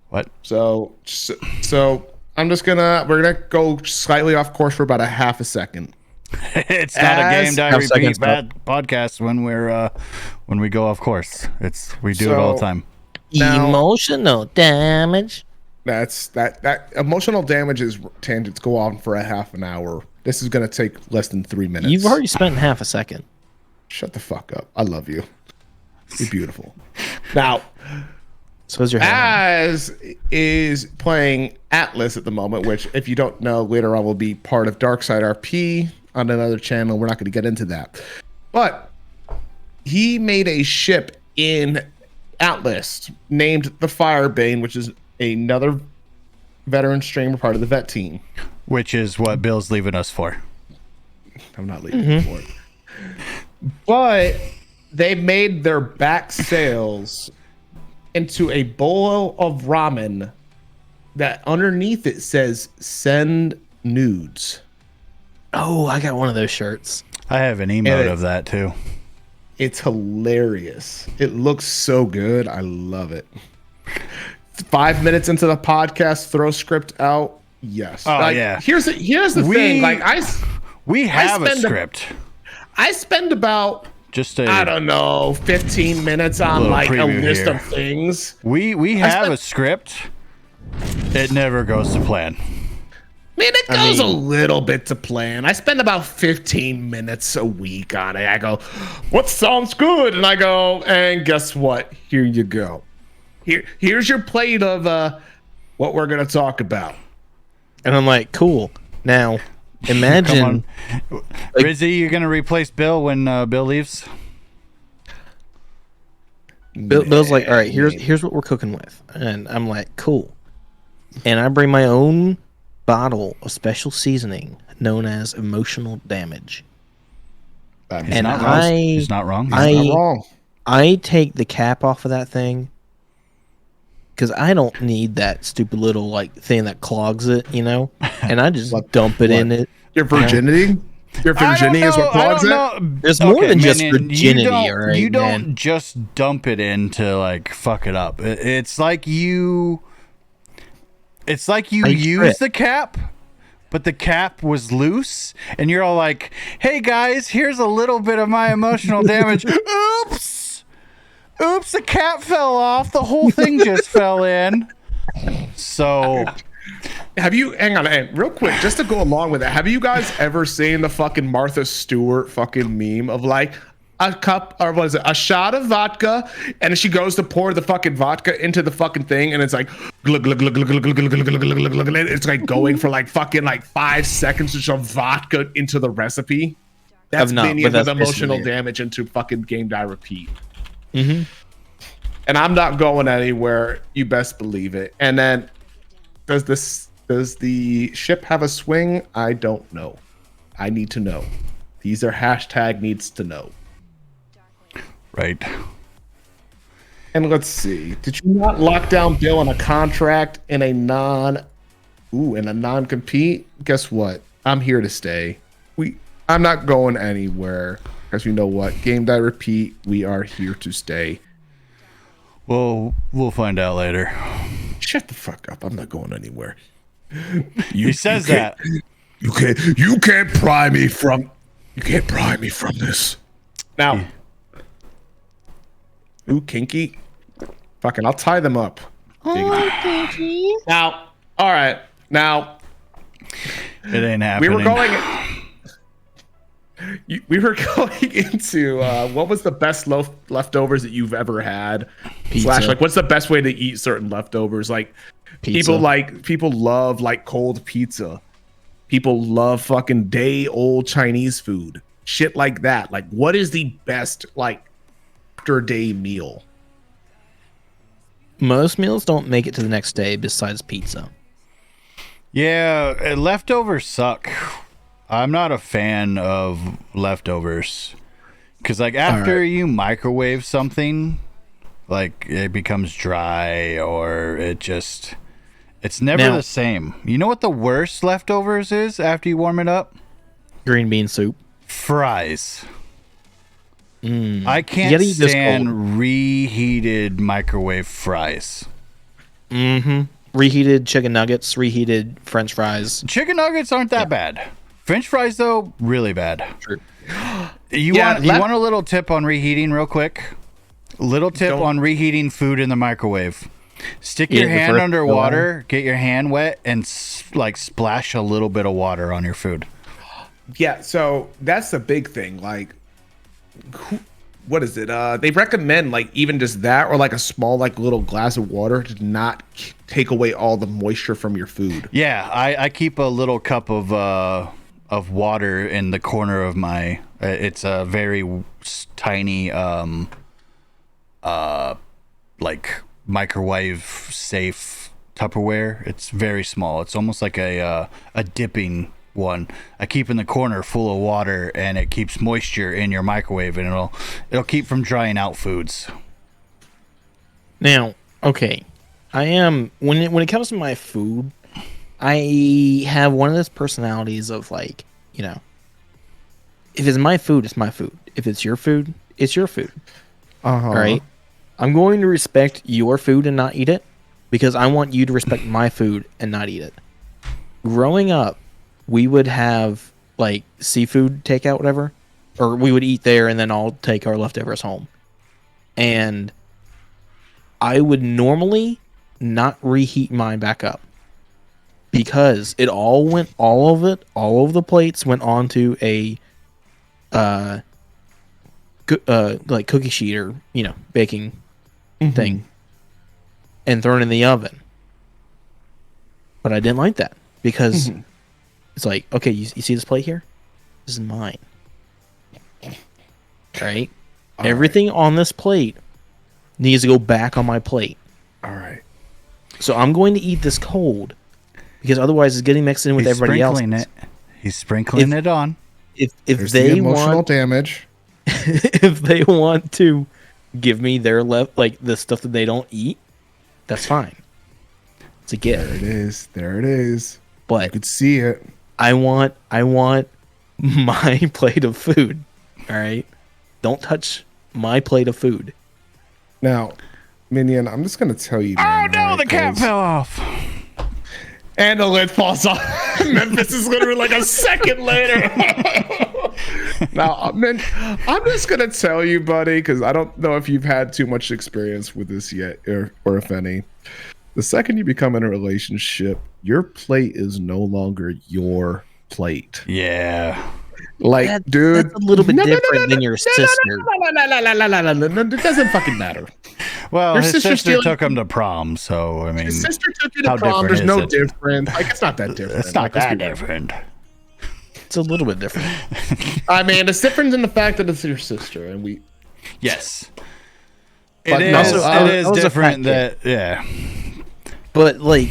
What? So we're gonna go slightly off course for about a half a second. It's not a game die Half second repeat bad podcast when we go off course. We do it all the time. Now- Emotional damage. That emotional damages tangents go on for a half an hour. This is gonna take less than 3 minutes. You've already spent half a second. Shut the fuck up. I love you. You're beautiful. Now, So is your hand. Az is playing Atlas at the moment, which, if you don't know, later on will be part of Darkside RP on another channel. We're not going to get into that. But he made a ship in Atlas named the Firebane, which is another veteran streamer part of the vet team. Which is what Bill's leaving us for. I'm not leaving for it. But they made their back sails into a bowl of ramen that underneath it says "send nudes." Oh, I got one of those shirts. I have an emote of that too. It's hilarious. It looks so good. I love it. 5 minutes into the podcast, throw script out. Yes. Oh, yeah. Here's the thing. Like We have a spend a- script. I spend about Just I don't know 15 minutes on Little like a preview list here. of things. we have a script. It never goes to plan. It goes a little bit to plan. I spend about 15 minutes a week on it. I go, what sounds good? And I go, and guess what? Here you go. Here's your plate of what we're gonna talk about. And I'm like, cool. Now, imagine. Rizzy, you're gonna replace Bill when Bill leaves? Bill's like, all right, here's what we're cooking with. And I'm like, cool. And I bring my own bottle of special seasoning known as emotional damage. He's not wrong. He's not wrong. Not wrong. I take the cap off of that thing because I don't need that stupid little like thing that clogs it, you know. And I just dump it in it. Your virginity? Your virginity is what clogs it? There's more than just Minion, virginity, all right, you don't man. just dump it in to like fuck it up. It's like you use the cap, but the cap was loose, and you're all like, "Hey guys, here's a little bit of my emotional damage." Oops, the cap fell off. The whole thing just fell in. So. Hang on, real quick, just to go along with it, have you guys ever seen the fucking Martha Stewart fucking meme of like a cup, or what is it, a shot of vodka, and she goes to pour the fucking vodka into the fucking thing, and it's like glug, glug, glug, glug, glug, glug, glug, glug, glug, glug, glug, glug, it's like going for like fucking like 5 seconds to shove vodka into the recipe. That's minion with emotional damage into fucking game die repeat. Mm-hmm. And I'm not going anywhere, you best believe it. And then does the ship have a swing? I don't know. I need to know. These are hashtag needs to know. Right. And let's see. Did you not lock down Bill on a contract in a non-compete? Guess what? I'm here to stay. I'm not going anywhere. Because you know what? Game die repeat. We are here to stay. Well, we'll find out later. Shut the fuck up. I'm not going anywhere. He says that. You can't pry me from this. Now. Ooh, kinky. Fucking, I'll tie them up. Kinky. Now, all right. Now, it ain't happening. We were going into what was the best leftovers that you've ever had? Pizza. / like what's the best way to eat certain leftovers? Like Pizza. people love like cold pizza. People love fucking day old Chinese food. Shit like that. Like what is the best like after day meal? Most meals don't make it to the next day besides pizza. Yeah, leftovers suck. I'm not a fan of leftovers because like after you microwave something Like it becomes dry, or it's never Now- the same. You know what the worst leftovers is after you warm it up? Green bean soup. Fries. I You can't gotta eat this stand reheated microwave fries. Reheated chicken nuggets, reheated French fries. Chicken nuggets aren't that bad. French fries though, really bad. True. You want a little tip on reheating real quick? Little tip on reheating food in the microwave. Stick your hand underwater, get your hand wet, and like splash a little bit of water on your food. Yeah, so that's the big thing. Like, what is it? They recommend like even just that, or like a small like little glass of water to not take away all the moisture from your food. Yeah, I keep a little cup of water in the corner of my. It's a very tiny like microwave safe Tupperware. It's very small. It's almost like a dipping one. I keep in the corner full of water, and it keeps moisture in your microwave, and it'll keep from drying out foods. Now, okay, I am when it comes to my food, I have one of those personalities of like, you know, if it's my food, it's my food. If it's your food, it's your food. All right. I'm going to respect your food and not eat it because I want you to respect my food and not eat it. Growing up, we would have like seafood takeout, whatever, or we would eat there and then all take our leftovers home. And I would normally not reheat mine back up because all of the plates went onto a like cookie sheet or, you know, baking thing and thrown in the oven. But I didn't like that because it's like, okay, you see this plate here? This is mine. Right? Everything on this plate needs to go back on my plate. All right. So I'm going to eat this cold because otherwise it's getting mixed in with everybody else. He's sprinkling it on. If There's they the emotional want damage. if they want to give me their like the stuff that they don't eat, that's fine. It's a gift. There it is. There it is. But You could see it. I want my plate of food. All right? Don't touch my plate of food. Now, Minion, I'm just gonna tell you. Oh no, the cap fell off. And the lid falls off. Memphis is literally like a second later. Now, I'm just gonna tell you, buddy, because I don't know if you've had too much experience with this yet, or if any. The second you become in a relationship, your plate is no longer your plate. Yeah. Like, dude, That's a little bit different than your sister. It doesn't fucking matter. Well, Your his sister sister stealing- took him to prom, so I mean, His sister took you how to prom. There's different no is it? difference. Like, it's not that different. it's not Like, let's that be real. different. It's a little bit different. I mean, it's different in the fact that it's your sister, and we. Yes. But It no, is, I it is was a different fat that yeah. But like,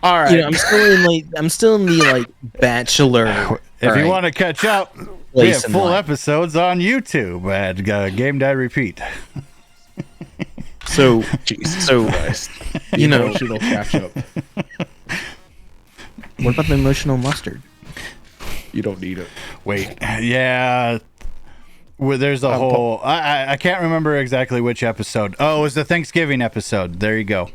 All right. you know, I'm still in the like bachelor. If you want to catch up, we Place have in full line. episodes on YouTube at Game Die Repeat. so Christ. you know, Emotional catch up. what about the emotional mustard? You don't need it. Wait, yeah. Well, there's a whole. I can't remember exactly which episode. Oh, it was the Thanksgiving episode. There you go.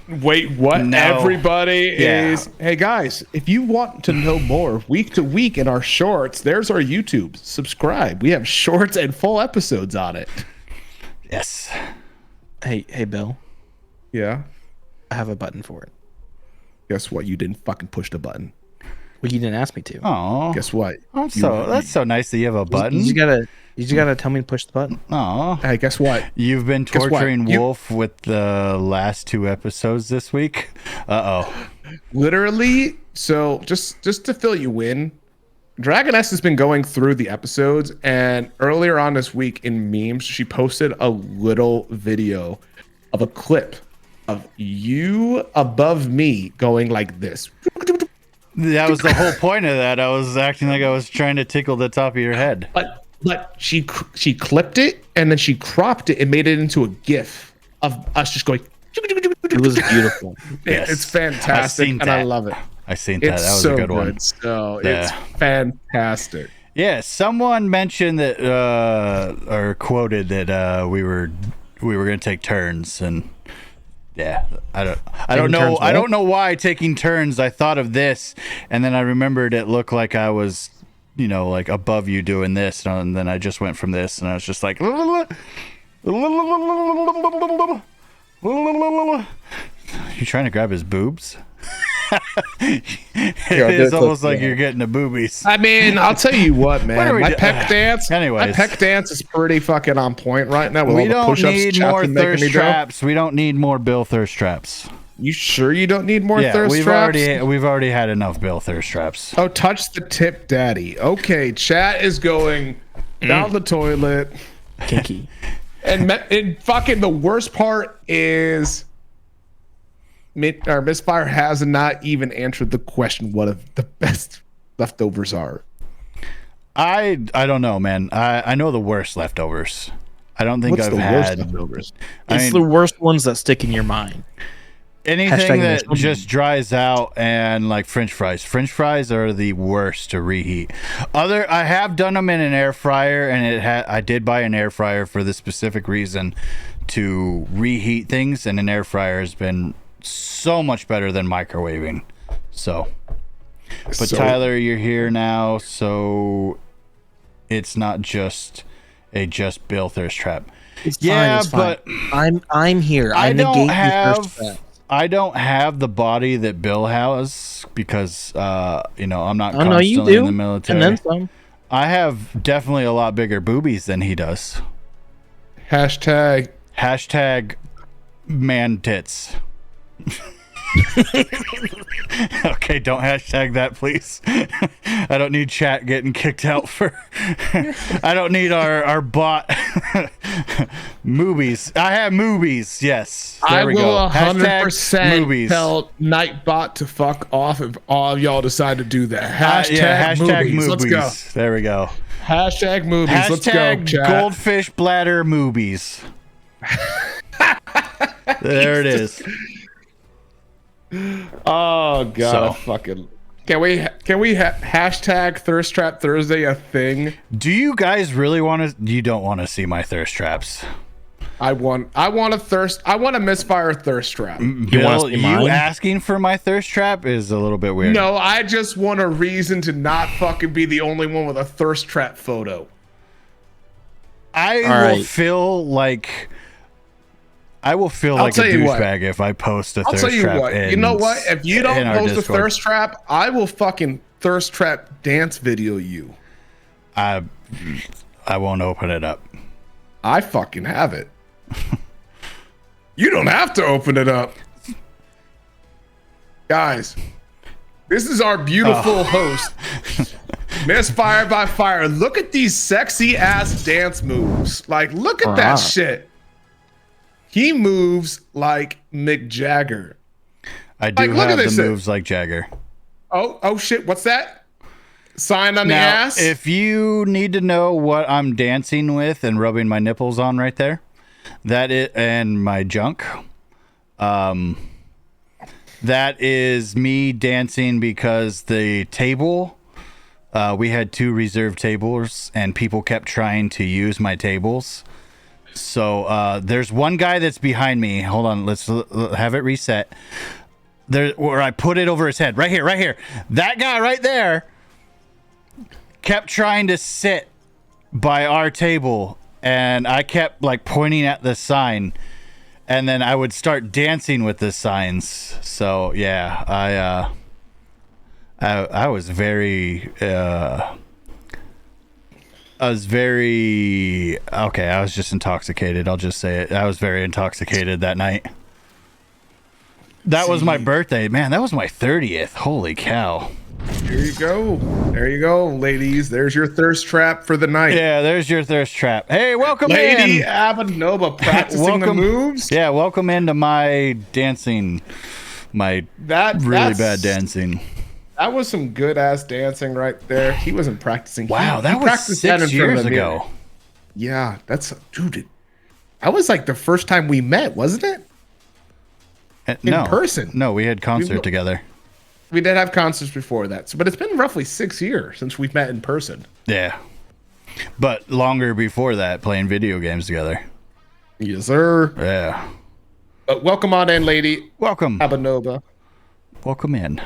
Wait, what? No. Everybody Yeah. is. Hey guys, if you want to know more week to week in our shorts, there's our YouTube. Subscribe. We have shorts and full episodes on it. Yes. Hey, Bill, Yeah. I have a button for it. Guess what? You didn't fucking push the button. Well, you didn't ask me to. Oh, Guess what? that's so nice that you have a button. You just gotta tell me to push the button. Oh, Hey, guess what? you've been Guess what? torturing Wolf with the last 2 episodes this week. Literally. So just to fill you in, Dragon S has been going through the episodes, and earlier on this week in memes, she posted a little video of a clip of you above me going like this. That was the whole point of that. I was acting like I was trying to tickle the top of your head. But she clipped it and then she cropped it and made it into a GIF. of us just going. It was beautiful. Yes. It's fantastic, seen and I that. love it. I seen that. It's That was so a good one. So Yeah. it's fantastic. Yeah, someone mentioned that or quoted that we were gonna take turns, and yeah, I don't know. I don't know why taking turns. I thought of this, and then I remembered it looked like I was, like above you doing this, and then I just went from this, and I was just like, you trying to grab his boobs? It is almost like you're getting the boobies. I mean, I'll tell you what, man. are we My do- peck dance, Anyways. my peck dance is pretty fucking on point right now. With We all the don't push-ups need Chap's more been making thirst me do. traps. We don't need more Bill thirst traps. You sure you don't need more Yeah, thirst we've traps? we've already had enough Bill thirst traps. Oh, touch the tip, daddy. Okay, chat is going down the toilet. Kinky. And fucking the worst part is Misfire has not even answered the question what the best leftovers are. I don't know, man. I know the worst leftovers. I don't think What's I've the had worst leftovers? It's the worst ones that stick in your mind. anything Hashtag that no just dries out, and like French fries. French fries are the worst to reheat. I have done them in an air fryer, and I did buy an air fryer for the specific reason to reheat things, and an air fryer has been so much better than microwaving. But Tyler, you're here now, so it's not just Bill thirst trap. It's Yeah, fine, it's fine. but I'm here. I negate your thirst trap. I don't have the body that Bill has because I'm not Oh no, you constantly do. in the military. And then some. I have definitely a lot bigger boobies than he does. Hashtag Man tits. Okay, don't hashtag that, please. I don't need chat getting kicked out for. I don't need our bot movies. I have movies. Yes, there I we will go. 100% movies. tell Nightbot to fuck off if all of y'all decide to do that. Hashtag, hashtag movies. Let's go. There we go. Hashtag movies. Let's go, Hashtag chat. goldfish bladder movies. There it is. Oh god, So. fucking. Can we hashtag Thirst Trap Thursday a thing? Do you guys really want to? You don't want to see my thirst traps? I want a Misfire thirst trap. Bill, see you mine? asking for my thirst trap is a little bit weird. No, I just want a reason to not fucking be the only one with a thirst trap photo. I will right. feel like a tell you what. douchebag if I post a I'll thirst tell you trap. what. You know what? If you don't in our post a Discord. thirst trap, I will fucking thirst trap dance video you. I won't open it up. I fucking have it. You don't have to open it up. Guys, this is our beautiful host, MisfireByFire. Look at these sexy ass dance moves. Like, look at that shit. He moves like Mick Jagger. I do Like, look have at the this. moves like Jagger. Oh shit, what's that? Sign on the Now, ass? if you need to know what I'm dancing with and rubbing my nipples on right there, and my junk, that is me dancing because the table, we had 2 reserved tables and people kept trying to use my tables. So there's one guy that's behind me. Hold on, let's have it reset. There, where I put it over his head, right here. That guy right there kept trying to sit by our table, and I kept like pointing at the sign, and then I would start dancing with the signs. So yeah, I was very okay. I was just intoxicated. I'll just say it. I was very intoxicated that night. That was my birthday, man. That was my 30th. Holy cow! There you go, ladies. There's your thirst trap for the night. Yeah, there's your thirst trap. Hey, welcome Lady in. Abanova practicing the moves. Yeah, welcome into my dancing. My really bad dancing. That was some good ass dancing right there. He wasn't practicing. Wow, He that was practiced that 6 in front of years the mirror. ago. Yeah, that's dude. That was like the first time we met, wasn't it? No. person. No, we had concert together. We did have concerts before that, but it's been roughly 6 years since we've met in person. Yeah. But longer before that, playing video games together. Yes, sir. Yeah. Welcome on in, lady. Welcome. Abanova. Welcome in.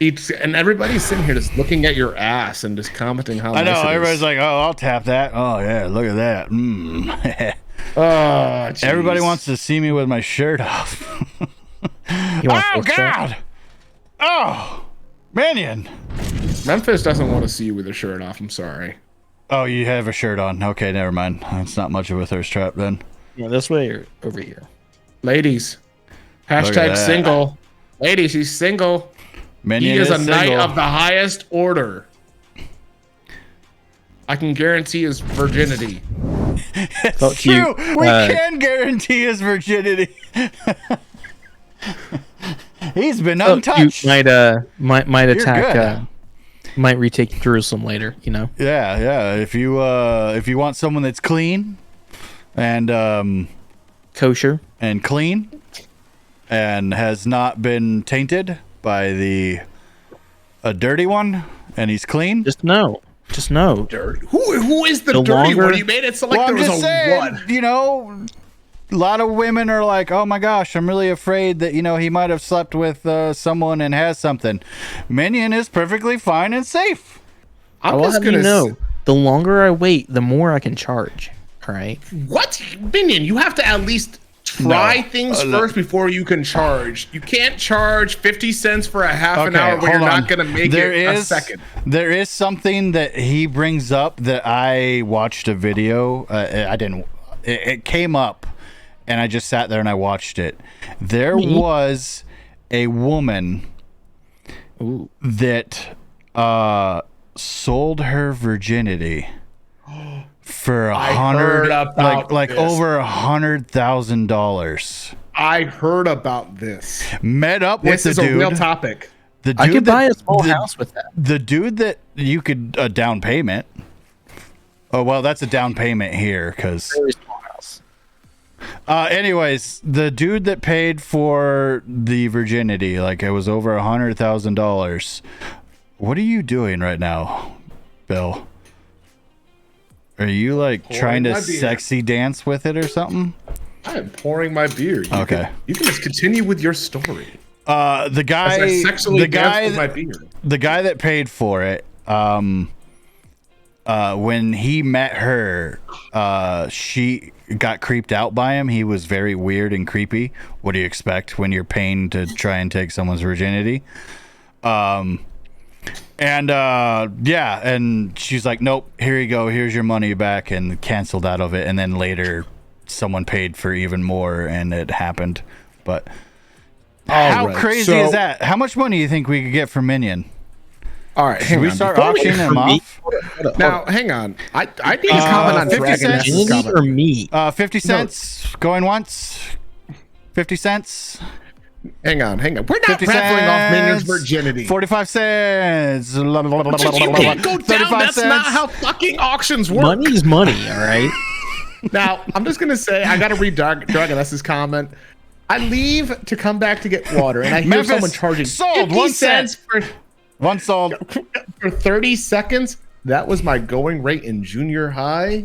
And everybody's sitting here just looking at your ass and just commenting how I know. nice it Everybody's is. like, oh, I'll tap that. Oh, yeah. Look at that. Oh, Everybody wants to see me with my shirt off. You want Oh, full shirt? God. Oh, Minion. Memphis doesn't want to see you with a shirt off. I'm sorry. Oh, you have a shirt on. Okay, never mind. It's not much of a thirst trap then. Yeah, this way or over here? Ladies, Look at hashtag that. single. Ladies, he's single. Minion He is a knight single. of the highest order. I can guarantee his virginity. Felt True. cute. We can guarantee his virginity. He's been felt untouched. cute. Might attack. good. Might retake Jerusalem later. You know. Yeah, yeah. If you want someone that's clean and Kosher. clean and has not been tainted by a dirty one, and he's clean. Just know. Dirt. Who is the The dirty longer- one? You made it so like Well, there I'm was just a saying, one. you know, a lot of women are like, oh my gosh, I'm really afraid that, he might have slept with someone and has something. Minion is perfectly fine and safe. I'm I will just have you gonna know. The longer I wait, the more I can charge. All right. What? Minion, you have to at least try No. things No. first before you can charge. You can't charge 50 cents for a half an Okay, hour when you're hold on. not going to make a second. There is something that he brings up that I watched a video. I didn't. It came up, and I just sat there and I watched it. There was a woman that sold her virginity for heard about like this. over $100,000. I heard about this. Met up This with is the a dude. real topic. The dude I could that- buy a small the- house with that. The dude that you could a down payment. Oh well, that's a down payment here because. Very small house. Anyways, the dude that paid for the virginity, like it was over $100,000. What are you doing right now, Bill? Are you like trying to my beer. sexy dance with it or something? I am pouring my beer. Okay. You can just continue with your story. The As I guy, sexually the dance guy, with my beer. the guy that paid for it, when he met her, she got creeped out by him. He was very weird and creepy. What do you expect when you're paying to try and take someone's virginity? And she's like, nope, here you go, here's your money back, and canceled out of it. And then later someone paid for even more and it happened. But how right, crazy so- is that? How much money do you think we could get from Minion? All right. Should we start auctioning him off? Now, hang on. I need to comment on 50 Dragon cents? S's Virginity comment. or me? 50 cents going once. 50 cents. Hang on. We're not 50 raffling off Minion's cents. virginity. 45 cents. You can't go down. 35 That's cents. not how fucking auctions work. Money's money, all right? Now, I'm just gonna say I gotta read Dragon S's comment. I leave to come back to get water, and I hear Memphis someone charging sold 50 1 cents One sold. for 30 seconds. That was my going rate in junior high.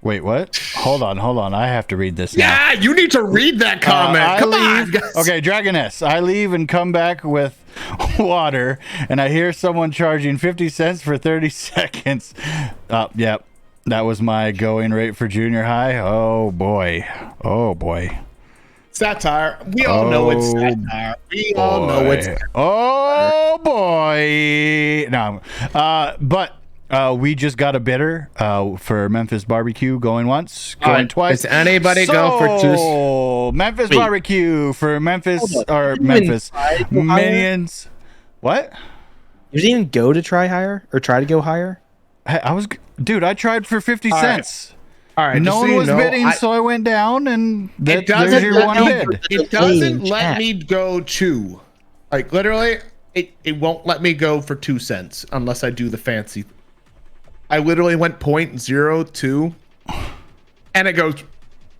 Wait, what? Hold on. I have to read this now. Yeah, you need to read that comment. I Come on, leave. guys. Okay, Dragoness. I leave and come back with water, and I hear someone charging 50 cents for 30 seconds. Yep. That was my going rate for junior high. Oh, boy. Satire. We all know it's satire. We all know it's. Oh, boy. No. But we just got a bidder for Memphis Barbecue going once, going twice. Does anybody go for two? Memphis Wait. Barbecue for Memphis Hold on. or You didn't Memphis try to go higher? Minions. What? You didn't even go to try higher or try to go higher? Dude, I tried for 50 right. cents. All right. No just so one you was know, bidding, so I went down, and It there's doesn't your let one me. bid. It doesn't let me go two. Like literally, it won't let me go for 2 cents unless I do the fancy. I literally went .02, and it goes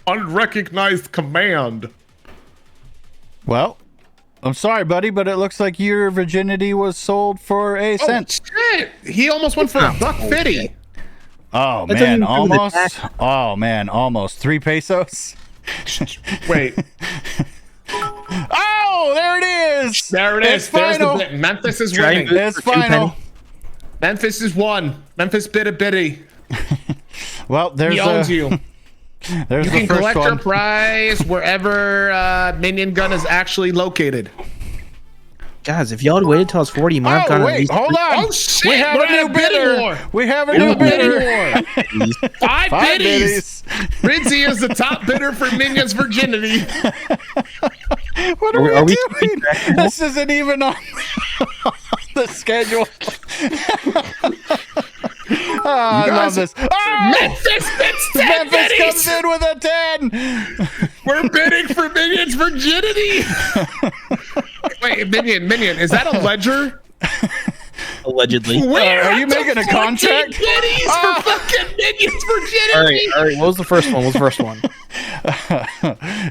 Unrecognized command. Well, I'm sorry, buddy, but it looks like your virginity was sold for a cent. Shit! He almost went for a $1.50. Oh That doesn't man, include the almost. tax. Oh man, almost 3 pesos. Wait, Oh, there it is. there it is. It's There's final. the bid. Memphis is Try winning. and It's for 2 final. penny. Memphis is won. Memphis bid a biddy. Well, there's He owns you. There's You the can first collect your one. prize wherever Minion Gun is actually located. Guys, if y'all had waited till I was 40, you might have Oh gotten at wait, least hold on. Oh, shit, We have we're a new at a bidding bidder. war. We have a new bidder. Five 5 biddies. biddies. Rizzy is the top bidder for Minion's virginity. What Are we- are are we we doing? This isn't even on the schedule. I love this. Oh! Memphis bids 10 Memphis comes biddies. in with a 10. We're bidding for Minion's virginity. Wait, Minion, is that a ledger? allegedly. We're are you up to making a 14 contract? biddies for fucking Minion's virginity. All right. What was the first one? What was the first one?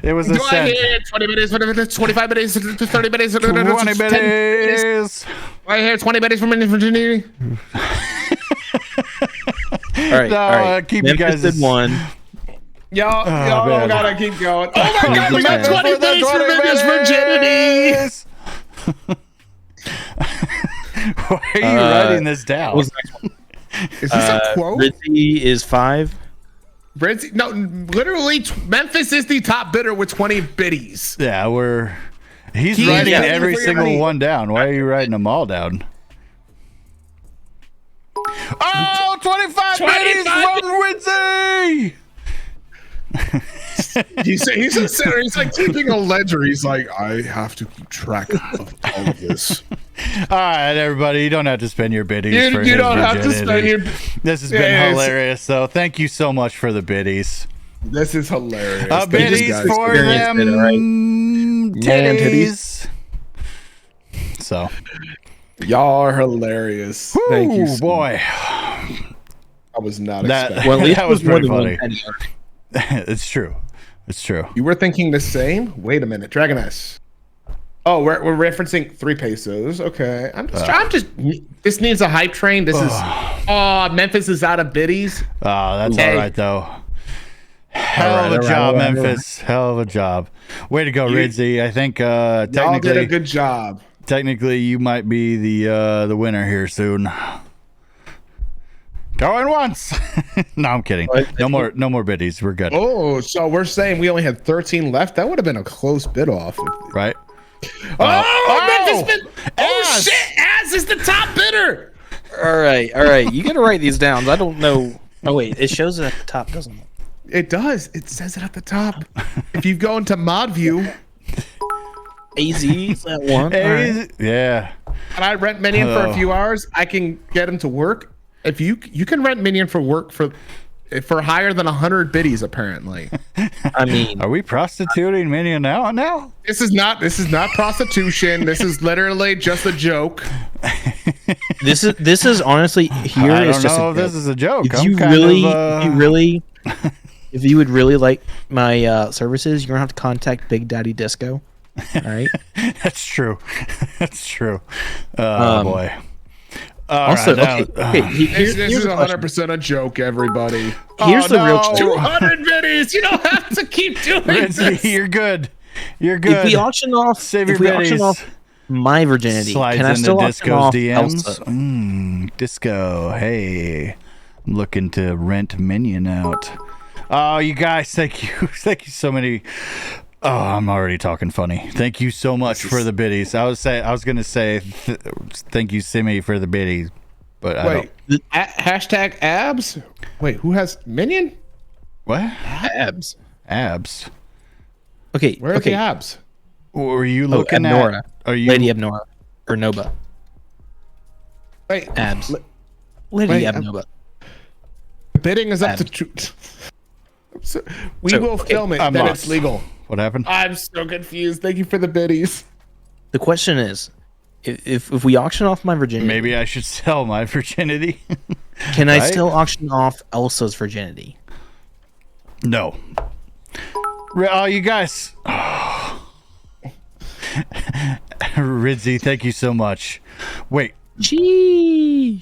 It was a Do I cent. hear 20 biddies, 25 biddies, 30 biddies, 20 10 biddies? biddies. Do I hear 20 biddies for Minion's virginity? All right. No, all right. keep you Memphis guys- did one. Y'all man. gotta keep going. Oh my god, we got For 20 biddies for Minion's virginity. Why are you writing this down? What was the next one? Is this a quote? Ritzy is 5. Rizzy, no, literally, Memphis is the top bidder with 20 biddies. Yeah, he's He is writing waiting every for your single money. one down. Why are you writing them all down? Oh, 25 biddies 25 from Witzy! He's like keeping a ledger. He's like, I have to keep track of all of this. All right, everybody, you don't have to spend your biddies for You his don't have to virginity. spend your. This has Yeah, been it's- hilarious, though. Thank you so much for the biddies. This is hilarious. Thank you Biddies guys. for Experienced them it, right? Man titties. So, Y'all are hilarious. Thank you. ooh, boy. I was not That- expecting. Well, at least That it was was more pretty than funny. 1 penny. It's true. It's true. You were thinking the same? Wait a minute, Dragon S. Oh, we're referencing 3 pesos. Okay, I'm just. This needs a hype train. This is. Oh, Memphis is out of biddies. Oh, that's Hey. all right, though. Hell of a all right, job, all right. Memphis. Hell of a job. Way to go, Ridzy. I think Y'all did a technically, good job. you might be the winner here soon. Going once. No, I'm kidding. No more biddies. We're good. Oh, so we're saying we only had 13 left. That would have been a close bid off. Right? Memphis bid. Oh Az. shit! Az is the top bidder. All right. You got to write these down. I don't know. Oh wait, it shows it at the top, doesn't it? It does. It says it at the top. If you go into mod view AZ is that one. All right. Yeah. and I rent Minion for a few hours, I can get him to work. If you can rent Minion for work for higher than 100 biddies, apparently. I mean, Are we prostituting Minion now? This is not prostitution. This is literally just a joke. this is honestly here I is don't just know a if this joke. is a joke. If I'm you kind really, of, if you would really like my services, you're gonna have to contact Big Daddy Disco. All right. That's true. That's true. Oh boy. All Also, right, okay, This here's is a question. 100% a joke, everybody. Here's the real no. question. 200 biddies. You don't have to keep doing Ridzy, this. you're good. You're good. If we auction off, Save if your we auction biddies. off my virginity, Slides can I into still auction Disco's off DMs. Elsa? Disco. Hey, I'm looking to rent Minion out. Oh, you guys, thank you. Thank you so many. Oh, I'm already talking funny. Thank you so much for the biddies. I was gonna say thank you, Simi, for the biddies, but I Wait, don't. hashtag abs? Wait, who has Minion? What? Abs. Abs? Okay. Where are okay. the abs? Were you Oh, looking Abnora. at? Are you Lady Abnora or Noba? Wait, Abs. Lady wait, Abnova. bidding is up to Abs. two. We So, will okay, film it. I'm Then lost. it's legal. What happened? I'm so confused. Thank you for the biddies. The question is, if we auction off my virginity, Maybe I should sell my virginity. can I Right? still auction off Elsa's virginity? No. Oh, you guys. Ridzi, thank you so much. Wait. Gee.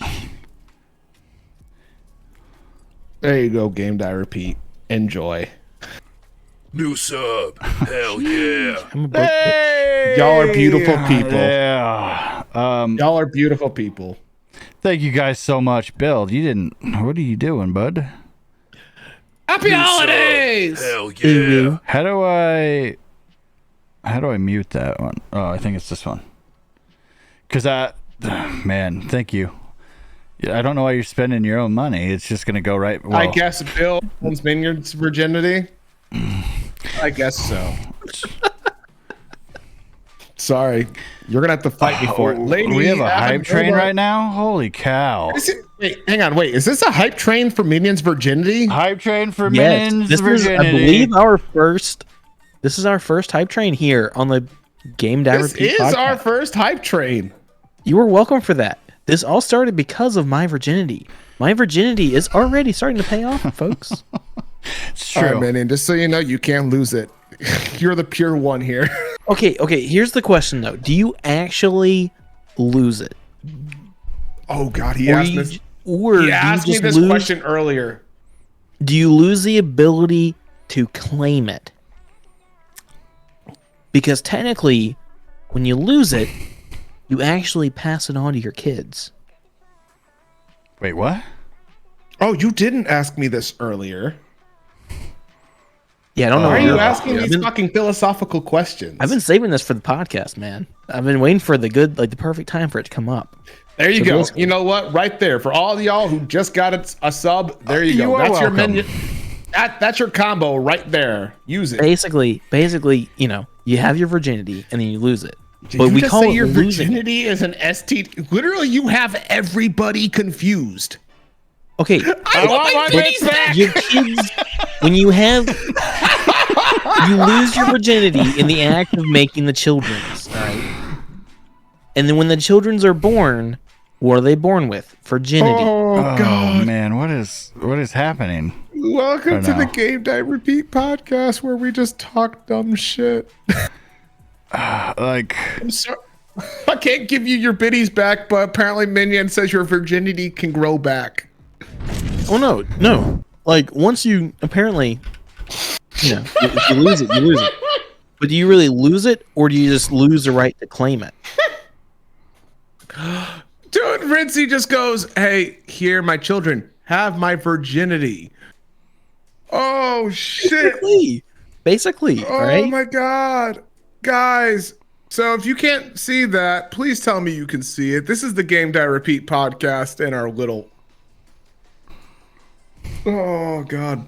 There you go, game die repeat. Enjoy. New sub. Hell yeah. I'm a broke bitch. Hey! Y'all are beautiful people. Yeah. Y'all are beautiful people. Thank you guys so much. Bill, you didn't. What are you doing, bud? Happy holidays! Hell yeah. How do I mute that one? Oh, I think it's this one. Man, thank you. Yeah, I don't know why you're spending your own money. It's just gonna go right. I guess Bill owns Vineyard's virginity. I guess so. Sorry, you're gonna have to fight me for it. Lady, we have a Adam, hype train right now. Holy cow! Wait, hang on. Wait, is this a hype train for Minion's virginity? Hype train for Yes, men's this is, virginity. I believe, our first. This is our first hype train here on the Game Die This Repeat is podcast. our first hype train. You were welcome for that. This all started because of my virginity. My virginity is already starting to pay off, folks. It's All true. right, Minion, just so you know, you can't lose it. You're the pure one here. Okay. Here's the question though: do you actually lose it, Oh God, he or asked you, this. or He do you asked me just this lose? question earlier. Do you lose the ability to claim it? Because technically, when you lose it, you actually pass it on to your kids. Wait, what? Oh, you didn't ask me this earlier. Yeah, I don't know. Why are what you you're- asking I've these been- fucking philosophical questions? I've been saving this for the podcast, man. I've been waiting for the perfect time for it to come up. There you So go. basically- You know what? Right there. For all of y'all who just got a sub, there you You go. are That's your welcome. menu. That's your combo right there. Use it. Basically, you have your virginity and then you lose it. Did but you we just call say it your losing. virginity is an ST. Literally, you have everybody confused. Okay, I want my bitch back. your kids, when you lose your virginity in the act of making the children's, all right? And then when the children's are born, what are they born with? Virginity. Oh Oh God! man, what is happening? Welcome I to the know. Game Die Repeat podcast, where we just talk dumb shit. Like, I'm sorry. I can't give you your biddies back, but apparently Minion says your virginity can grow back. Oh no. Like once you apparently, if you lose it, you lose it. But do you really lose it, or do you just lose the right to claim it? Dude, Rincy just goes, "Hey, here, my children, have my virginity." Oh shit! Basically, Oh right? my God, guys. So if you can't see that, please tell me you can see it. This is the Game Die Repeat podcast and our little. Oh God.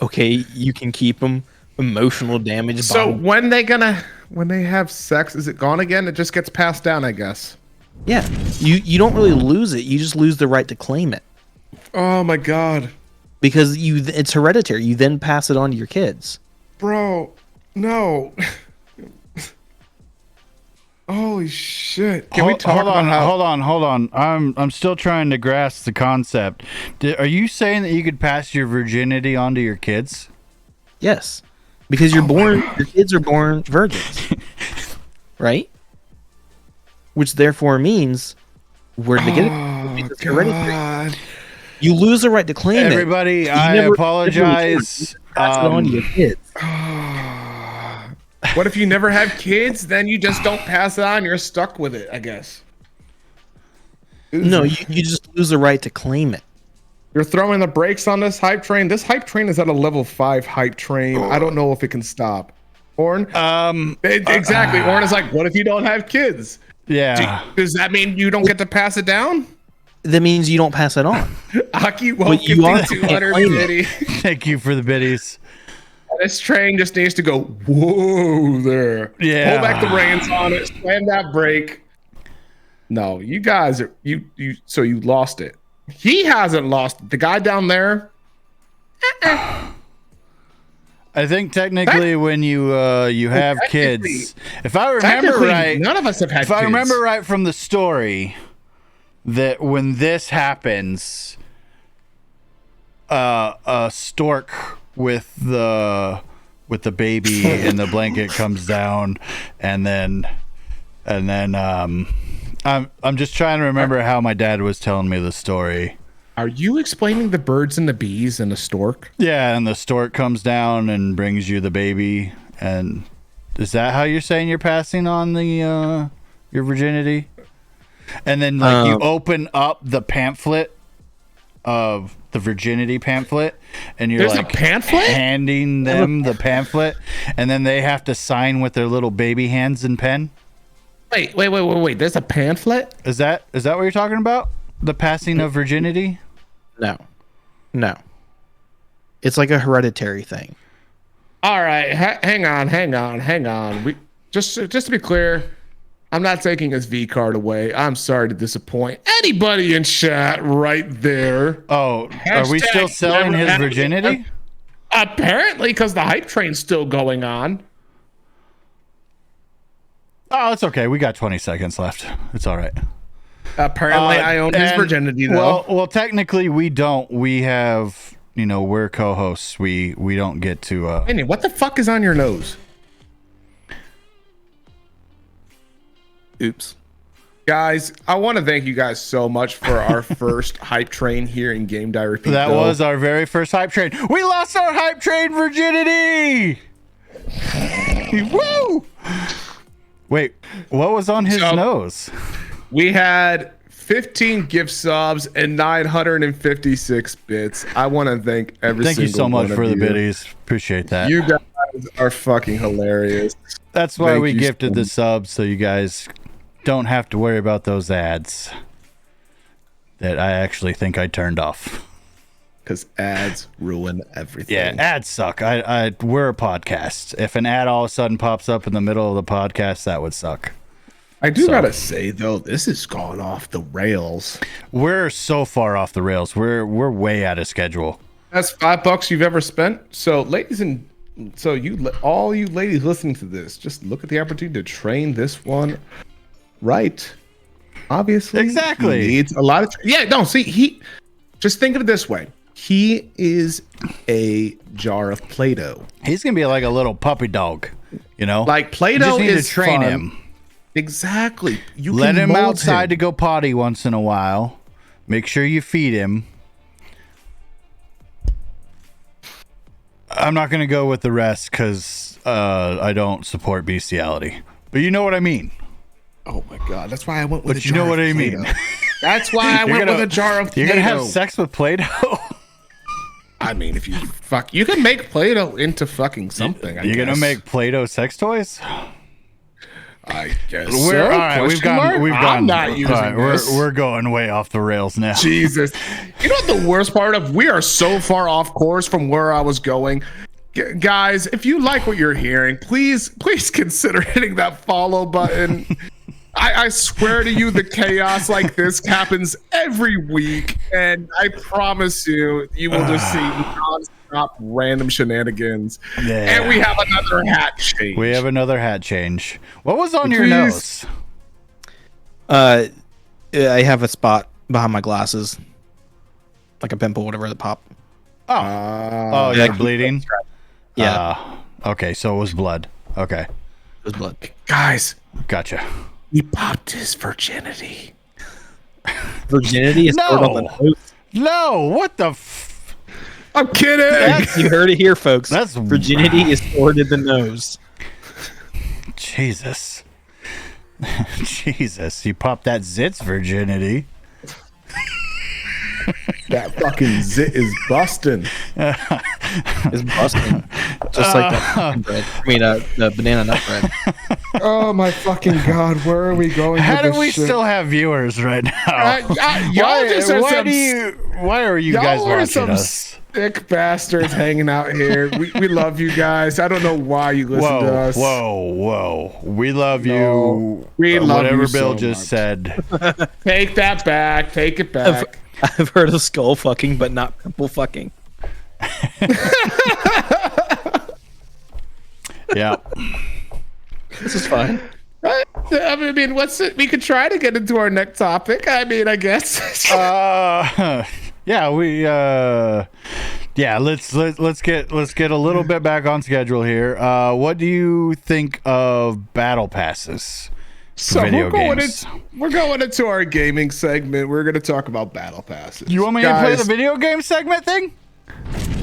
Okay, you can keep them emotional damage. So when they have sex, is it gone again? It just gets passed down, I guess. yeah, you don't really lose it. You just lose the right to claim it Oh my God, because it's hereditary. You then pass it on to your kids. bro, no. Holy shit! Can we talk about how? Hold on. I'm still trying to grasp the concept. Are you saying that you could pass your virginity on to your kids? Yes, because your kids are born virgins, right? Which therefore means where did they get it? Because it's hereditary. God. You lose the right to claim Everybody, it. You I never- apologize. Pass it on to your kids. What if you never have kids? Then you just don't pass it on. You're stuck with it, I guess. No, you just lose the right to claim it. You're throwing the brakes on this hype train. This hype train is at a level 5 hype train. I don't know if it can stop. Orn? Exactly. Orn is like, what if you don't have kids? Yeah. Does that mean you don't get to pass it down? That means you don't pass it on. Aki, But welcome you are to 200 claiming it. bitty. Thank you for the biddies. This train just needs to go, whoa there. Yeah. Pull back the reins on it. Slam that brake. No, you guys are so you lost it. He hasn't lost it. The guy down there. I think technically when you have kids, if I remember Technically, right, none of us have had if kids. I remember right from the story, that when this happens, a stork with the baby and the blanket comes down, and then I'm just trying to remember how my dad was telling me the story. Are you explaining the birds and the bees and the stork? Yeah, and the stork comes down and brings you the baby. And is that how you're saying you're passing on the your virginity? And then like you open up the pamphlet of the virginity pamphlet, and you're There's like a pamphlet? handing them the pamphlet, and then they have to sign with their little baby hands and pen. Wait. There's a pamphlet? Is that what you're talking about? The passing of virginity? No. It's like a hereditary thing. All right, hang on. We just to be clear, I'm not taking his V card away. I'm sorry to disappoint anybody in chat right there. Oh, are we still selling his virginity? Apparently, because the hype train's still going on. Oh, it's okay. We got 20 seconds left. It's all right. Apparently, I own his virginity though. Well, technically we don't. We have, we're co-hosts. We don't get to. Andy, what the fuck is on your nose? Oops. Guys, I want to thank you guys so much for our first hype train here in Game Diary. That was our very first hype train. We lost our hype train virginity. Woo! Wait, what was on his nose? We had 15 gift subs and 956 bits. I want to thank Thank you so much for the biddies. Appreciate that. You guys are fucking hilarious. That's why we gifted the subs, so you guys don't have to worry about those ads that I actually think I turned off. Because ads ruin everything. Yeah, ads suck. We're a podcast. If an ad all of a sudden pops up in the middle of the podcast, that would suck. I do gotta say though, this has gone off the rails. We're so far off the rails. We're way out of schedule. That's $5 you've ever spent. So, all you ladies listening to this, just look at the opportunity to train this one right. Obviously, exactly. He needs a lot of. Just think of it this way. He is a jar of Play-Doh. He's gonna be like a little puppy dog, Like Play-Doh you just need is to train fun. him. Exactly. You Let can him mold outside to go potty once in a while. Make sure you feed him. I'm not going to go with the rest because I don't support bestiality. But you know what I mean. Oh my god, that's why I went with. But you know what I mean. That's why I went with a jar of Play-Doh. You're gonna have sex with Play-Doh. I mean, if you you can make Play-Doh into fucking something. You're gonna make Play-Doh sex toys. I guess All right, we've gone. I'm not using this. We're going way off the rails now. Jesus, you know what the worst part of? We are so far off course from where I was going. Guys, if you like what you're hearing, please consider hitting that follow button. I swear to you, the chaos like this happens every week, and I promise you will just see non-stop random shenanigans. Yeah. And we have another hat change. What was on your nose? I have a spot behind my glasses, like a pimple, whatever, that pop. You're bleeding. Yeah. Okay, so it was blood. Okay, It was blood. Guys, gotcha. he popped his virginity. Virginity is stored on the nose. No, what the? I'm kidding. You heard it here, folks. That's virginity is stored in the nose. Jesus. Jesus, you popped that zit's virginity. That fucking zit is busting. It's busting. Just like that bread. I mean, the banana nut bread. Oh my fucking god, where are we going? How do we still have viewers right now? Why are you guys watching us? Sick bastards hanging out here. We love you guys. I don't know why you listen to us. Whoa. We love you. We love whatever you Bill so just much. said. Take that back. Take it back. I've heard of skull fucking, but not pimple fucking. Yeah. This is fine. I mean, what's it? We could try to get into our next topic. I mean, I guess. Yeah, we Yeah, let's get a little bit back on schedule here. What do you think of battle passes? So video games. games. We're going into our gaming segment. We're going to talk about battle passes. You want me to play the video game segment thing?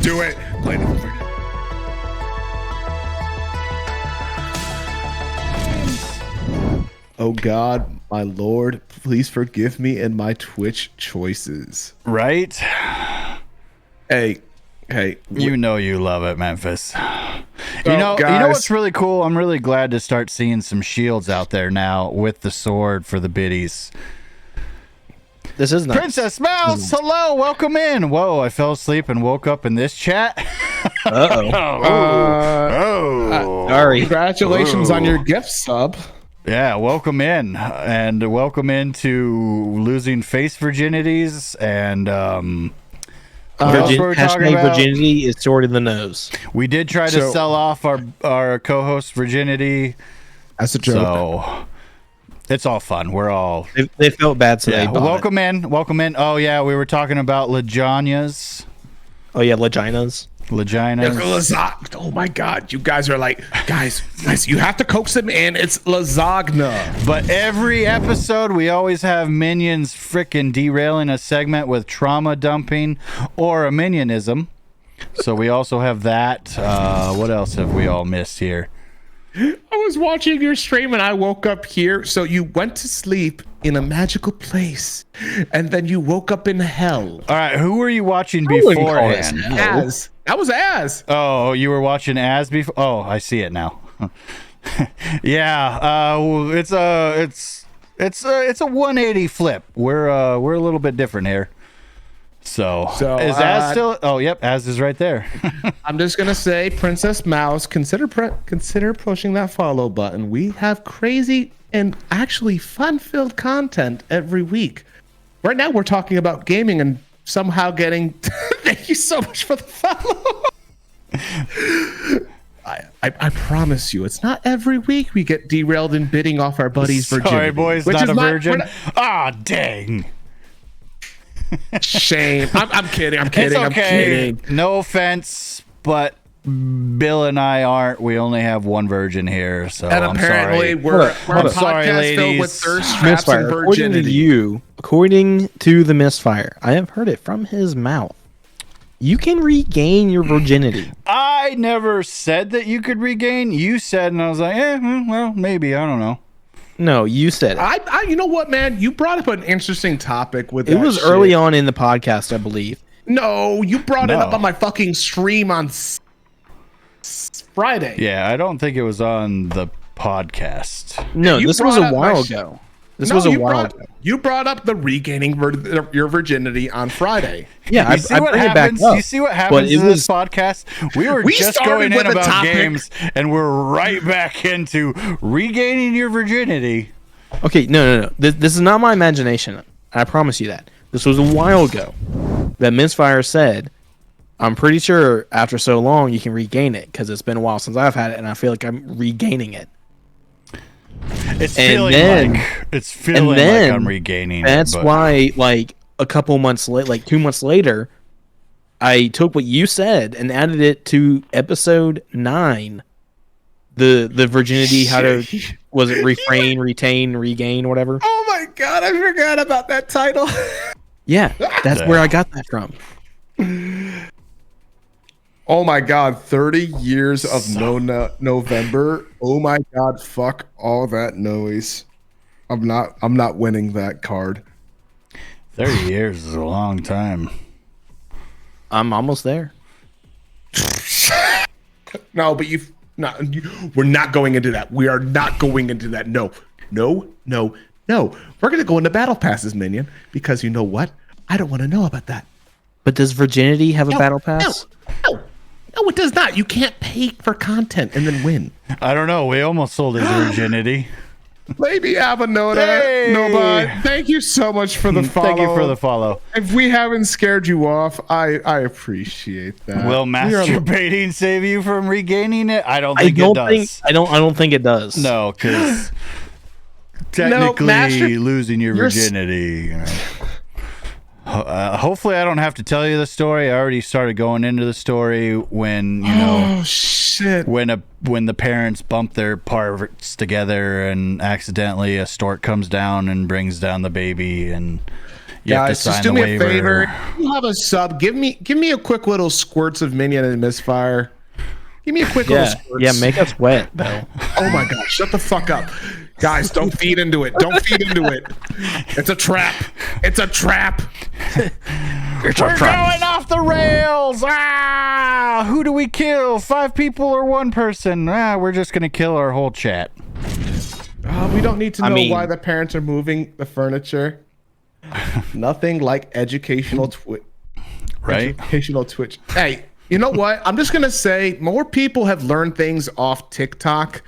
Do it. Play the video. Oh God, my Lord, please forgive me and my Twitch choices. Right? Hey. You know you love it, Memphis. So, you know guys, what's really cool? I'm really glad to start seeing some shields out there now with the sword for the biddies. This is nice. Princess Mouse, hello, welcome in. Whoa, I fell asleep and woke up in this chat. Sorry. Congratulations on your gift sub. Yeah, welcome in, and welcome into losing face virginities and what else were we talking Hashtag about? virginity is sword in the nose. We did try to sell off our co-host virginity. That's a joke. So it's all fun. We're all They felt bad, so they bought welcome in. Oh yeah, we were talking about lasagnas. Oh yeah, vaginas. Oh my God, you guys are like, guys, you have to coax them in. It's lasagna. But every episode, we always have minions frickin' derailing a segment with trauma dumping or a minionism. So we also have that. What else have we all missed here? I was watching your stream and I woke up here. So you went to sleep in a magical place and then you woke up in hell. All right, who were you watching wouldn't call beforehand? it Az. That was Az. Oh, you were watching Az before? Oh, I see it now. Yeah, it's a 180 flip. We're a little bit different here. So is Az still? Oh, yep, Az is right there. I'm just gonna say, Princess Mouse, consider pushing that follow button. We have crazy and actually fun-filled content every week. Right now, we're talking about gaming and somehow getting. Thank you so much for the follow. I promise you, it's not every week we get derailed in bidding off our buddies' virginity. Sorry, boys, not a virgin. Dang. Shame. I'm kidding. I'm It's okay. No offense, but Bill and I aren't. We only have one virgin here, so And I'm apparently sorry. we're a sorry, podcast filled with ladies. thirst traps and Misfire. According to virginity. according to the Misfire, I have heard it from his mouth. You can regain your virginity. I never said that you could regain. You said, and I was like, well, maybe. I don't know. No, you said it. I you know what, man? You brought up an interesting topic with It that was shit. early on in the podcast, I believe. No, you brought it No. up on my fucking stream on Friday. Yeah, I don't think it was on the podcast. No, you this was brought a up while my ago. This was a while ago. You brought up the regaining your virginity on Friday. Yeah, You I see what bring it back happens? up. You see what But happens it in this was podcast? We just started going in with a about topic. games, and we're right back into regaining your virginity. okay. No. This is not my imagination. I promise you that. This was a while ago that Misfire said, "I'm pretty sure after so long you can regain it because it's been a while since I've had it, and I feel like I'm regaining it." It's And feeling then- like I'm regaining. That's it, but why, like a couple months late, like 2 months later, I took what you said and added it to episode 9. The virginity, how to was it refrain, retain, regain, whatever. Oh my god, I forgot about that title. Yeah, that's where I got that from. Oh my god, 30 years of November. Oh my god, fuck all that noise. I'm not winning that card. 30 years is a long time. I'm almost there. No, but we're not going into that. We are not going into that. No. We're gonna go into battle passes, minion, because you know what? I don't want to know about that. But does virginity have a battle pass? No, it does not. You can't pay for content and then win. I don't know. We almost sold his virginity. Maybe Avanota. Hey! No, but thank you so much for the follow. Thank you for the follow. If we haven't scared you off, I appreciate that. Will masturbating save you from regaining it? I don't think it does. I don't think it does. No, because technically losing your you're virginity. Hopefully, I don't have to tell you the story. I already started going into the story when Oh shit! when the parents bump their parts together and accidentally a stork comes down and brings down the baby, and you have to Guys, sign just do the me waiver. a favor. You have a sub. Give me a quick little squirts of minion and misfire. Give me a quick little squirts. Yeah, make us wet, Bill. Oh my god, shut the fuck up. Guys, don't feed into it. Don't feed into it. It's a trap. It's a trap. We're going off the rails. Ah, who do we kill? 5 people or 1 person? We're just gonna kill our whole chat. We don't need to know mean- why the parents are moving the furniture. Nothing like educational Right? Educational Twitch. Hey, you know what? I'm just gonna say more people have learned things off TikTok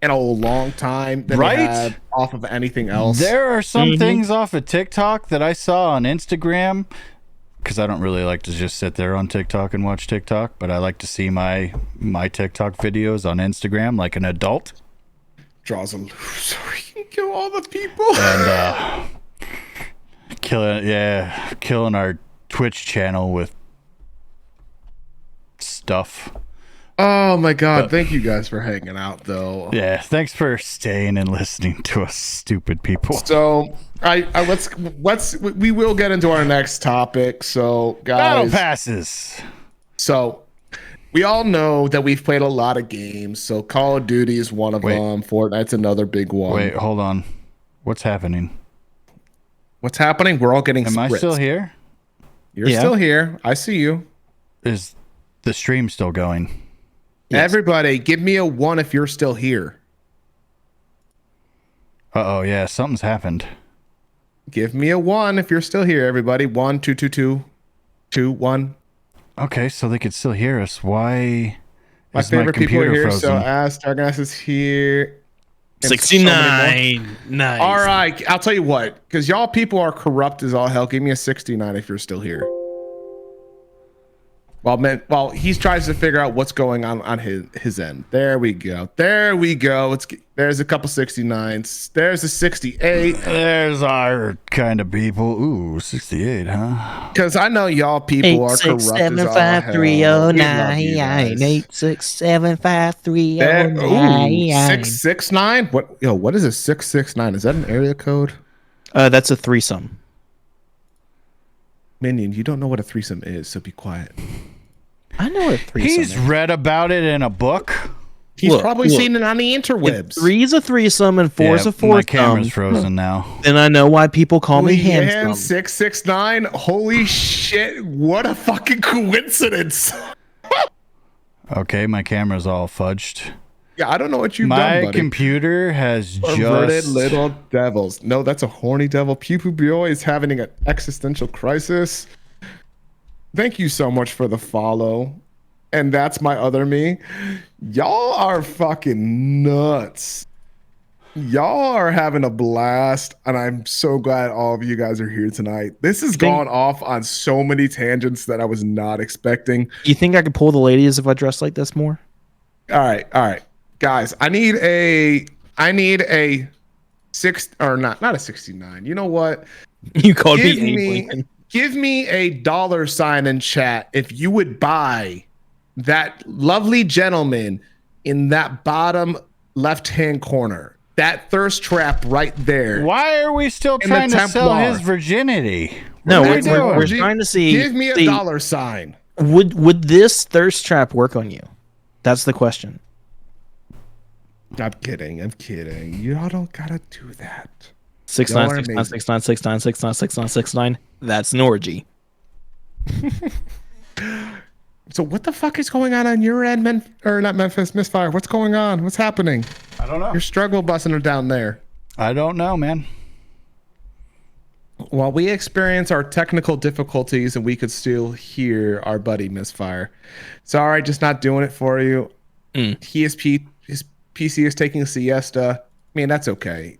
in a long time than Right? they have off of anything else. There are some things off of TikTok that I saw on Instagram, because I don't really like to just sit there on TikTok and watch TikTok, but I like to see my TikTok videos on Instagram like an adult. Draws a loser. He can kill all the people. And killing our Twitch channel with stuff. Oh my god! Thank you guys for hanging out, though. Yeah, thanks for staying and listening to us stupid people. So we will get into our next topic. So Battle guys, passes. so we all know that we've played a lot of games. So Call of Duty is one of them. Fortnite's another big one. Wait, hold on. What's happening? What's happening? We're all getting. Am I spritzed. still here? You're still here. I see you. Is the stream still going? Yes. Everybody, give me a 1 if you're still here. Uh-oh, yeah, something's happened. Give me a 1 if you're still here, everybody. 1, 2, 2, 2, 2, 1. Okay, so they could still hear us. Why My is favorite my people are computer here. frozen? So Stargass is here. And 69. Nice. All right, I'll tell you what, because y'all people are corrupt as all hell. Give me a 69 if you're still here. Well, he tries to figure out what's going on his end. There we go. There we go. There's a couple 69s. There's a 68. There's our kind of people. Ooh, 68, huh? Because I know y'all people are corrupt as all hell. 8675309. 8675309. 669. What is a 669? Is that an area code? That's a threesome. Minion, you don't know what a threesome is, so be quiet. I know what a threesome He's is. read about it in a book. He's Look, probably seen it on the interwebs. If 3's a threesome and 4's a My foursome, camera's frozen now. then I know why people call me Leanne handsome. 669. Holy shit! What a fucking coincidence. Okay, my camera's all fudged. Yeah, I don't know what you've My done, buddy. computer has Perverted just... little devils. No, that's a horny devil. Pew Pew Boy is having an existential crisis. Thank you so much for the follow. And that's my other me. Y'all are fucking nuts. Y'all are having a blast, and I'm so glad all of you guys are here tonight. This has gone off on so many tangents that I was not expecting. You think I could pull the ladies if I dress like this more? All right. Guys, I need a not a 69. You know what? You called Give me me Abraham. give me a $sign in chat if you would buy that lovely gentleman in that bottom left-hand corner. That thirst trap right there. Why are we still In the trying to sell Templar. his virginity? No, What are we're, we doing? we're trying to see. Give me a $sign. Would this thirst trap work on you? That's the question. I'm kidding. Y'all don't gotta do that. 69, Y'all are 69, amazing. 69, 69, 69, 69, 69. That's an orgy. So what the fuck is going on your end, not Memphis, Misfire? What's going on? What's happening? I don't know. Your struggle busting are down there. I don't know, man. While we experience our technical difficulties and we could still hear our buddy Misfire. Sorry, just not doing it for you. His PC is taking a siesta. I mean, that's okay.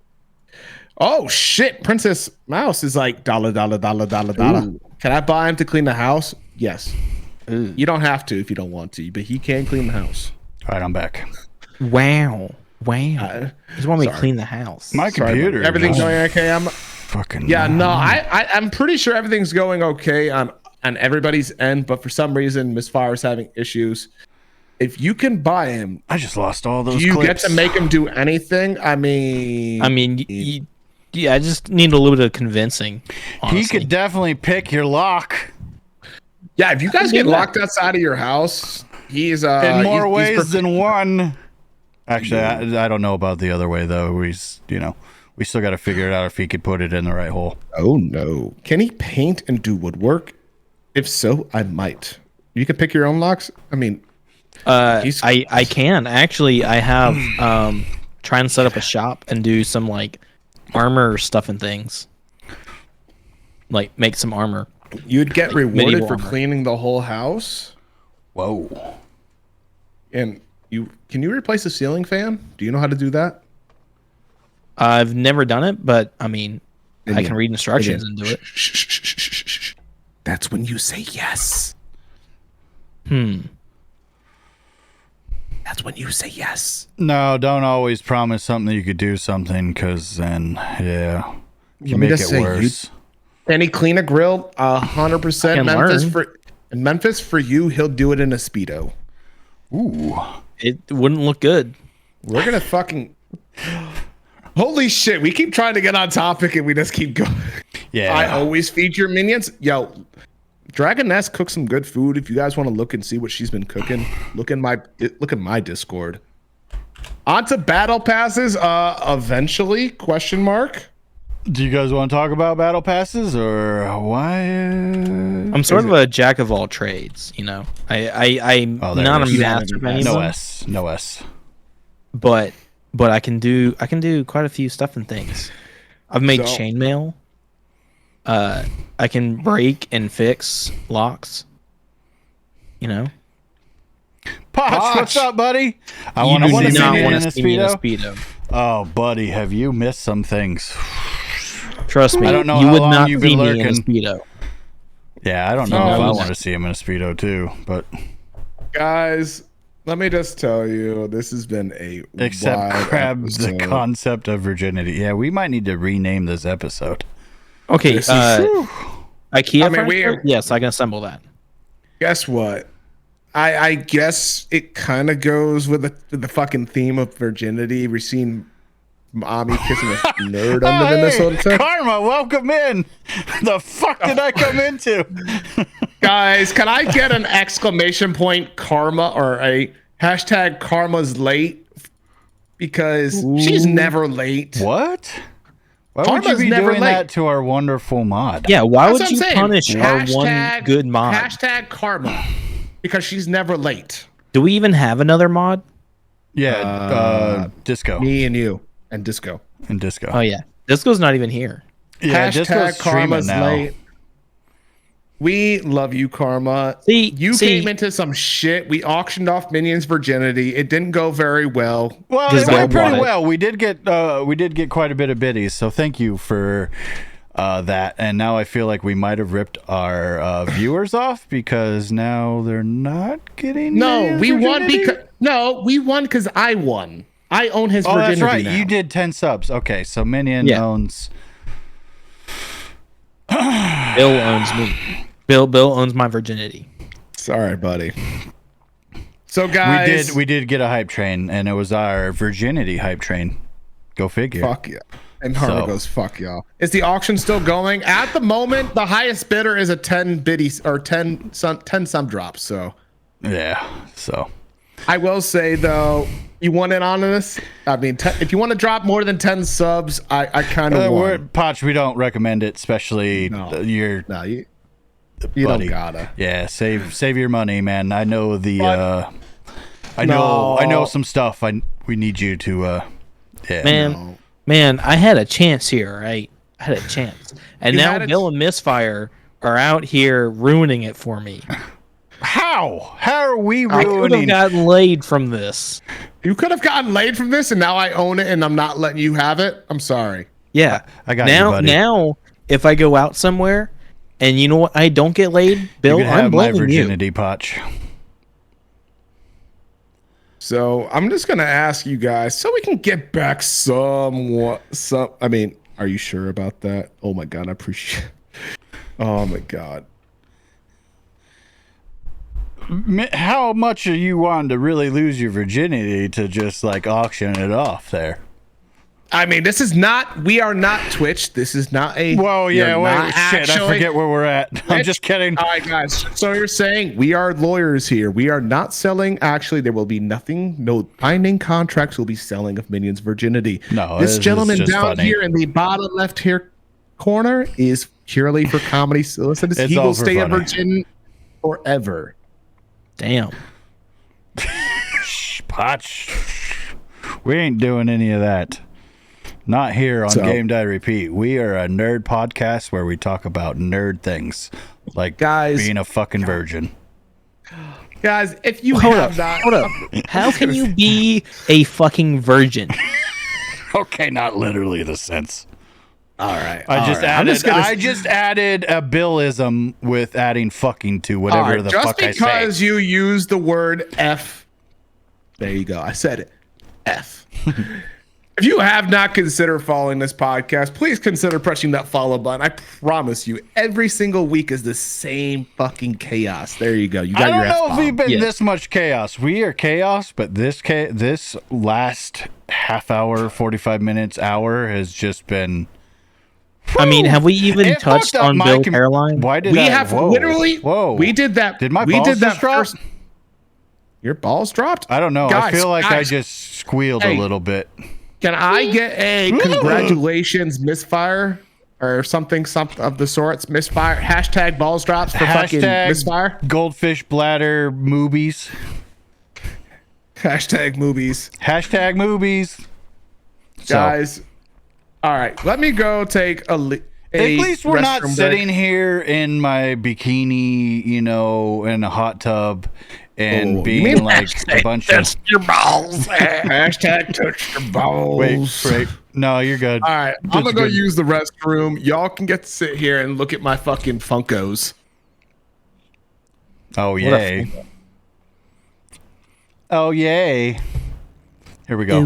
Oh shit, Princess Mouse is like dollar. Can I buy him to clean the house? Yes. You don't have to if you don't want to, but he can clean the house. All right, I'm back. Wow. You just want me to clean the house. My Sorry, computer. everything's just- going okay. fucking. Yeah, no, I'm pretty sure everything's going okay on everybody's end, but for some reason, Misfire is having issues. If you can buy him, I just lost all those. do you clips. get to make him do anything? I mean, yeah, I just need a little bit of convincing. Honestly. He could definitely pick your lock yeah. If you guys get locked outside of your house, he's in more ways than one. Actually, I don't know about the other way though. We still got to figure it out if he could put it in the right hole. Oh no! Can he paint and do woodwork? If so, I might. You can pick your own locks. I mean, I can actually. I have trying to set up a shop and do some like armor stuff and things. Like make some armor. You'd get like rewarded for armor. cleaning the whole house. Whoa! And can you replace a ceiling fan? Do you know how to do that? I've never done it, but I mean, I can read instructions and do it. Shh. That's when you say yes. That's when you say yes. No, don't always promise something you could do something, because then you me make just it say, worse. Can he clean a grill? 100%. Memphis for you. He'll do it in a Speedo. Ooh. It wouldn't look good. We're gonna fucking. Holy shit! We keep trying to get on topic and we just keep going. Yeah. I always feed your minions. Yo, Dragoness cooks some good food. If you guys want to look and see what she's been cooking, look at my Discord. On to battle passes. Eventually? Question mark. Do you guys want to talk about battle passes or why? I'm sort of a jack of all trades, you know. I'm Oh, there not it a is. master of any of No them, S. but I can do quite a few stuff and things. I've made So- chainmail. I can break and fix locks. You know, Poch, what's up, buddy? I you want do to not see want you in to a see me in a Speedo. speedo. Oh, buddy, have you missed some things? Trust me, I don't know you how would long not you've see been me in a lurking. speedo. Yeah, I don't know No, if I no. want to see him in a Speedo too, but Guys, let me just tell you, this has been a except wild grab the episode. concept of virginity. Yeah, we might need to rename this episode. Okay, This is- IKEA. I mean, furniture? Yes, I can assemble that. Guess what? I guess it kind of goes with the fucking theme of virginity. We're seeing mommy kissing a nerd under the Hey, Minnesota. Karma, welcome in. The fuck did I come into? Guys, can I get an exclamation point karma or a hashtag karma's late? Because she's never late. What? Why would you Karma's be never doing late. that to our wonderful mod? Yeah, why That's would what you I'm saying. punish our one Hashtag- good mod? Hashtag karma. Because she's never late. Do we even have another mod? Yeah, Disco Me and you and Disco. and Disco. Oh yeah, Disco's not even here. Yeah, Disco's Hashtag streaming karma's now. late. We love you, Karma. See- you see- came into some shit. We auctioned off Minion's virginity. It didn't go very well. Well, Does it went that pretty want it? well. We did get quite a bit of biddies, so thank you for that. And now I feel like we might have ripped our viewers off because now they're not getting. No, Minion's we won virginity? because we won because I won. I own his Oh, virginity that's right. now. You did 10 subs. Okay, so Minion Yeah. owns. Bill owns me. Bill owns my virginity. Sorry, buddy. So guys, We did get a hype train, and it was our virginity hype train. Go figure. fuck yeah. And Karma So- goes, fuck y'all. Is the auction still going? At the moment, the highest bidder is a 10 biddies or 10 sum drops. So Yeah. So I will say though, you want in on this? I mean, if you want to drop more than 10 subs, I kind of want. Poch, we don't recommend it, especially No. your No, you buddy. don't gotta. Yeah, save your money, man. I know the But- I know No. some stuff. We need you to yeah. Man, I had a chance here, right? I had a chance, and You now had a Bill and Misfire are out here ruining it for me. How are we I could have ruining? gotten laid from this. You could have gotten laid from this, and now I own it, and I'm not letting you have it. I'm sorry. Yeah, I got you, now. buddy. Now, if I go out somewhere, and you know what, I don't get laid, Bill, You can I'm have my blaming you. virginity, Poch. So I'm just gonna ask you guys, so we can get back somewhat. I mean, Are you sure about that? Oh my god, I appreciate. Oh my god. How much are you wanting to really lose your virginity to just like auction it off there? I mean, we are not Twitch. This is not a. Whoa, yeah, you're wait, not shit, I actually forget where we're at. I'm Twitch. just kidding. All right, guys. So you're saying we are lawyers here. We are not selling. Actually, there will be nothing. No binding contracts will be selling of Minion's virginity. No, this it's gentleman just down funny. here in the bottom left here corner is purely for comedy solicitors. It's He all will for stay a funny. virgin forever. Damn. Shh, Potch. We ain't doing any of that. Not here on So- Game Die Repeat. We are a nerd podcast where we talk about nerd things, like Guys- being a fucking virgin. Guys, if you Hold have up. not, Hold up. How can you be a fucking virgin? Okay, not literally the sense. all right. I just all right. I'm added. just I gonna- just added a Billism with adding fucking to all whatever right, the just fuck I say. because you use the word F, there you go. I said it. F. If you have not considered following this podcast, please consider pressing that follow button. I promise you, every single week is the same fucking chaos. There you go. You got I your don't know if F-bomb. we've been Yeah. this much chaos. We are chaos, but this last half hour, 45 minutes, hour has just been. I mean, have we even It touched fucked up on my Bill com- Caroline? Why did We I? have whoa, literally. Whoa. We did that. Did my we balls did that just drop? first. Your balls dropped? I don't know. I Guys, feel like I guys, just squealed Hey. a little bit. Can I get a congratulations misfire or something of the sorts? Misfire hashtag balls drops for fucking misfire. Goldfish bladder movies. Hashtag movies. Hashtag movies. So, Guys, all right. Let me go take a at least we're not restroom sitting break. here in my bikini, you know, in a hot tub and Oh, you being mean like a bunch of. Your balls. Hashtag touch your balls. Wait. No, you're good. All right, I'm gonna go use the restroom. Y'all can get to sit here and look at my fucking Funkos. Oh, yay. Oh, yay. Here we go.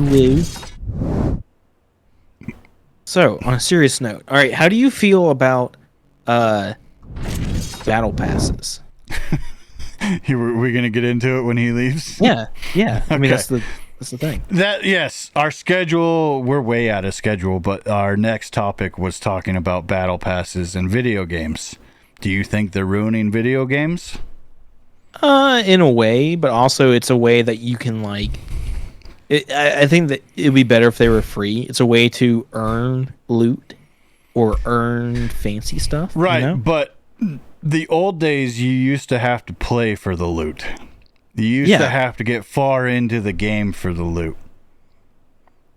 So, on a serious note, all right, how do you feel about battle passes? We're going to get into it when he leaves? Yeah. I mean, Okay. that's the thing. Yes, our schedule, we're way out of schedule, but our next topic was talking about battle passes and video games. Do you think they're ruining video games? In a way, but also it's a way that you can like. I think that it'd be better if they were free. It's a way to earn loot or earn fancy stuff. Right, You know? but the old days you used to have to play for the loot. You used Yeah. to have to get far into the game for the loot.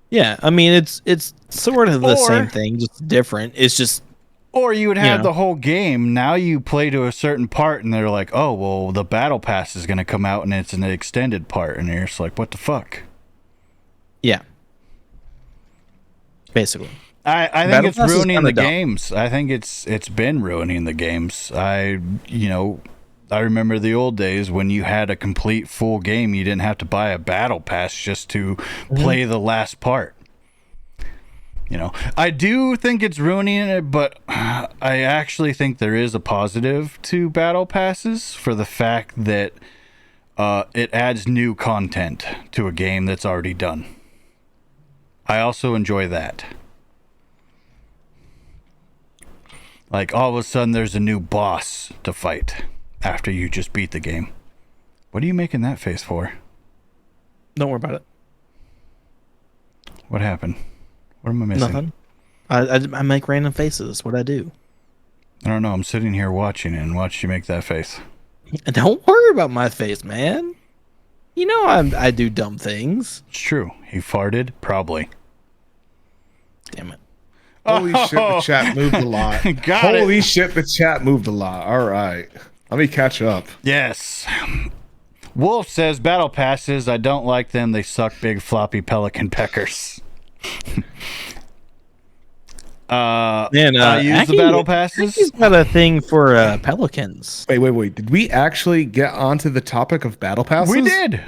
Yeah. I mean, it's sort of the Or- same thing, just different. It's just Or you would have know. the whole game. Now you play to a certain part, and they're like, "Oh, well, the battle pass is going to come out, and it's an extended part." And you're just like, "What the fuck?" yeah. Basically. I think Battle it's Pass is ruining kinda the dumb. games. I think it's been ruining the games. I remember the old days when you had a complete full game. You didn't have to buy a battle pass just to play the last part. You know, I do think it's ruining it, but I actually think there is a positive to battle passes for the fact that it adds new content to a game that's already done. I also enjoy that. Like, all of a sudden, there's a new boss to fight after you just beat the game. What are you making that face for? Don't worry about it. What happened? What am I missing? Nothing. I make random faces. That's what I do. I don't know. I'm sitting here watching it and watch you make that face. Don't worry about my face, man. You know I do dumb things. It's true. He farted? Probably. Damn it. Holy shit, the chat moved a lot. Got it. Holy shit, the chat moved a lot. All right. Let me catch up. Yes. Wolf says, battle passes, I don't like them. They suck big floppy pelican peckers. Man, I use the battle passes. He's got a thing for pelicans. Wait. Did we actually get onto the topic of battle passes? We did.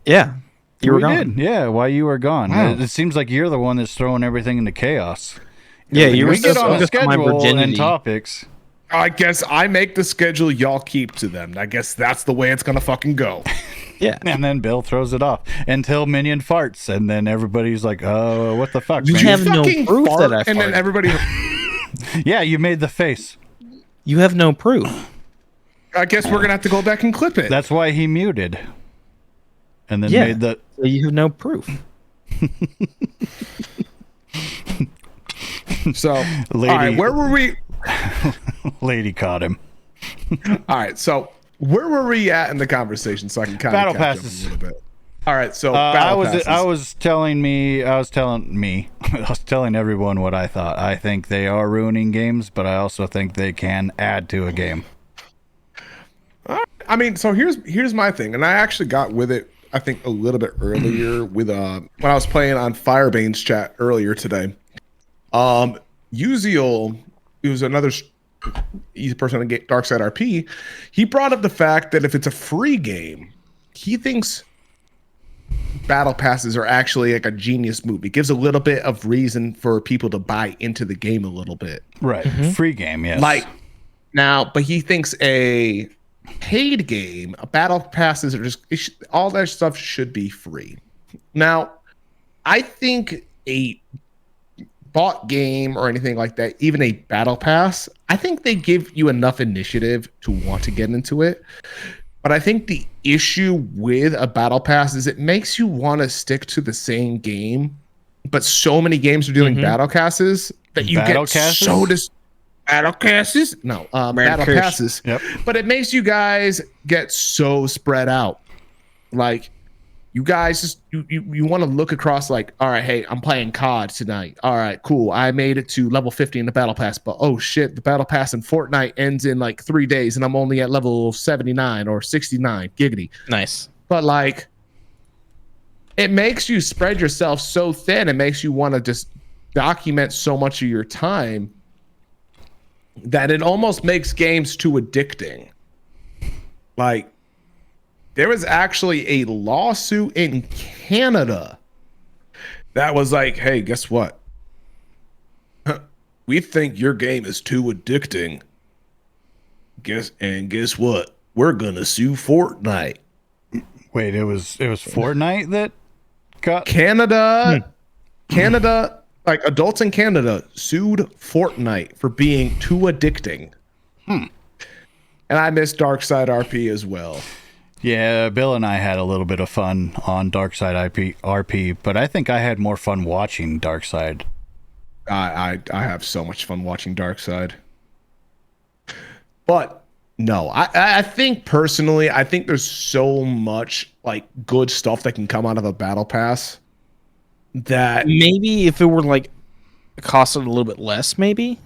Yeah. You were We gone. did. Yeah, while you were gone. Wow. It seems like you're the one that's throwing everything into chaos. Yeah, you were we get so on a focused on my schedule and virginity. topics. I guess I make the schedule, y'all keep to them. I guess that's the way it's gonna fucking go. Yeah. And then Bill throws it off until Minion farts, and then everybody's like, "Oh, what the fuck?" You man?" have no Fucking proof fart, that I and then farted. everybody. Yeah, you made the face. You have no proof. I guess we're gonna have to go back and clip it. That's why he muted. And then Yeah. made the. So you have no proof. So, Lady- all right, where were we? Lady caught him. All right, so where were we at in the conversation? So I can kind Battle of catch passes. up a little bit. All right, so I battle was passes. telling everyone what I thought. I think they are ruining games, but I also think they can add to a game. I mean, so here's my thing, and I actually got with it. I think a little bit earlier with when I was playing on Firebane's chat earlier today. Uziel, who's another he's a person on Darkside RP. He brought up the fact that if it's a free game, he thinks battle passes are actually like a genius move. It gives a little bit of reason for people to buy into the game a little bit. Right. Free game, yes. Like now, but he thinks a paid game, a battle passes are just all that stuff should be free. Now, I think a bought game or anything like that, even a battle pass, I think they give you enough initiative to want to get into it. But I think the issue with a battle pass is it makes you want to stick to the same game. But so many games are doing battle passes that you Battle get passes? so battle passes? No, battle curse. passes. Yep. But it makes you guys get so spread out. Like you guys just you want to look across like, all right, hey, I'm playing COD tonight. All right, cool. I made it to level 50 in the battle pass, but oh shit, the battle pass in Fortnite ends in like 3 days and I'm only at level 79 or 69. Giggity. Nice. But like it makes you spread yourself so thin. It makes you want to just document so much of your time that it almost makes games too addicting. Like there was actually a lawsuit in Canada that was like, hey, guess what? We think your game is too addicting. Guess what? We're gonna sue Fortnite. Wait, it was Fortnite that got Canada, like adults in Canada sued Fortnite for being too addicting. And I miss Darkside RP as well. Yeah, Bill and I had a little bit of fun on Darkside RP, but I think I had more fun watching Darkside. I have so much fun watching Darkside. But no, I think personally, I think there's so much like good stuff that can come out of a battle pass that Maybe if it were like costed a little bit less, maybe.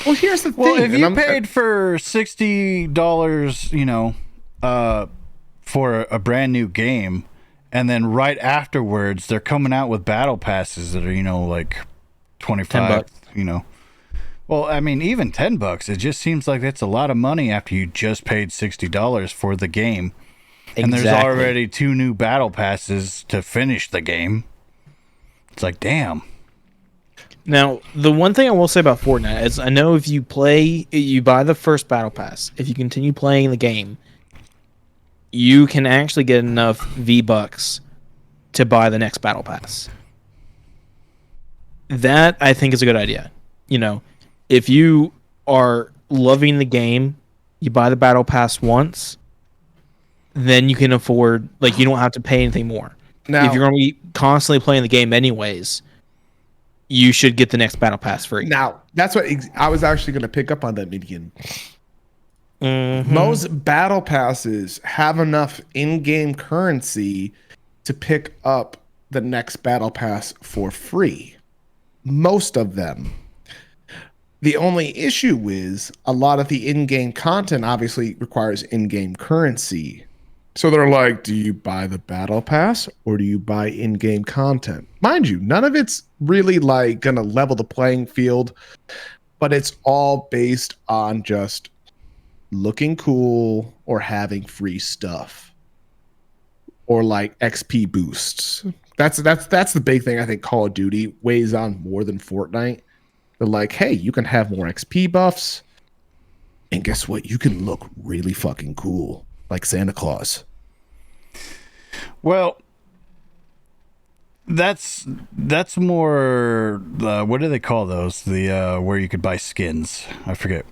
well, here's the thing. Well, if and you I'm- paid for $60, for a brand new game, and then right afterwards they're coming out with battle passes that are, like 25, $10. Well, I mean, even $10, it just seems like that's a lot of money after you just paid $60 for the game. And there's Exactly. already 2 new battle passes to finish the game. It's like, damn. Now, the one thing I will say about Fortnite is I know if you buy the first battle pass, if you continue playing the game, you can actually get enough V-Bucks to buy the next battle pass. That, I think, is a good idea. If you are loving the game, you buy the battle pass once, then you can afford, you don't have to pay anything more. Now- if you're going to be constantly playing the game anyways, you should get the next battle pass free. now that's what I was actually going to pick up on that median. Mhm. Most battle passes have enough in-game currency to pick up the next battle pass for free. Most of them. The only issue is a lot of the in-game content obviously requires in-game currency. So they're like, do you buy the battle pass or do you buy in-game content? Mind you, none of it's really gonna level the playing field, but it's all based on just looking cool or having free stuff or XP boosts. That's the big thing I think Call of Duty weighs on more than Fortnite. They're like, hey, you can have more XP buffs. And guess what? You can look really fucking cool, like Santa Claus. Well, that's more. What do they call those? The where you could buy skins. I forget.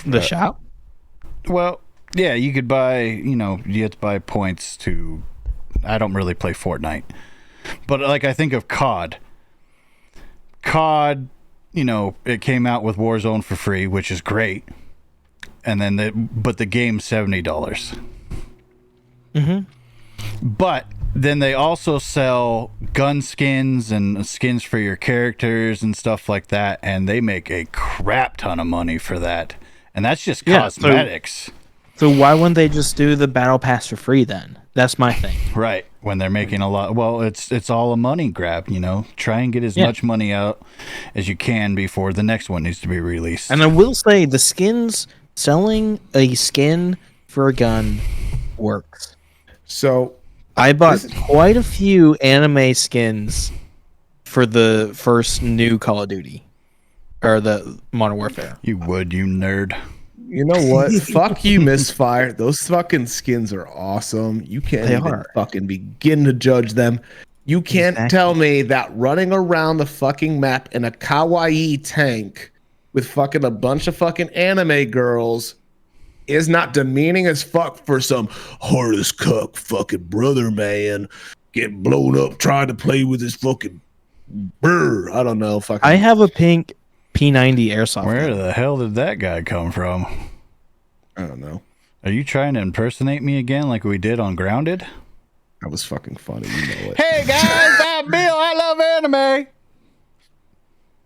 The shop. Well, yeah, you could buy. You have to buy points to. I don't really play Fortnite, but like I think of COD. COD, it came out with Warzone for free, which is great, and then but the game's $70. Mm-hmm. But then they also sell gun skins and skins for your characters and stuff like that, and they make a crap ton of money for that. And that's just cosmetics. So why wouldn't they just do the battle pass for free then? That's my thing. Right. When they're making a lot. Well, it's all a money grab, Try and get as much money out as you can before the next one needs to be released. And I will say the skins, selling a skin for a gun works. So I bought quite a few anime skins for the first new Call of Duty. Or the Modern Warfare. You nerd. you know what? Fuck you, Misfire. Those fucking skins are awesome. You can't even fucking begin to judge them. You can't tell me that running around the fucking map in a kawaii tank with fucking a bunch of fucking anime girls is not demeaning as fuck for some hardest cuck fucking brother man getting blown up trying to play with his fucking brr. I don't know. Fucking. I have a pink P90 airsoft. Where the hell did that guy come from? I don't know. Are you trying to impersonate me again like we did on Grounded? That was fucking funny. You know it. Hey guys, I'm Bill. I love anime.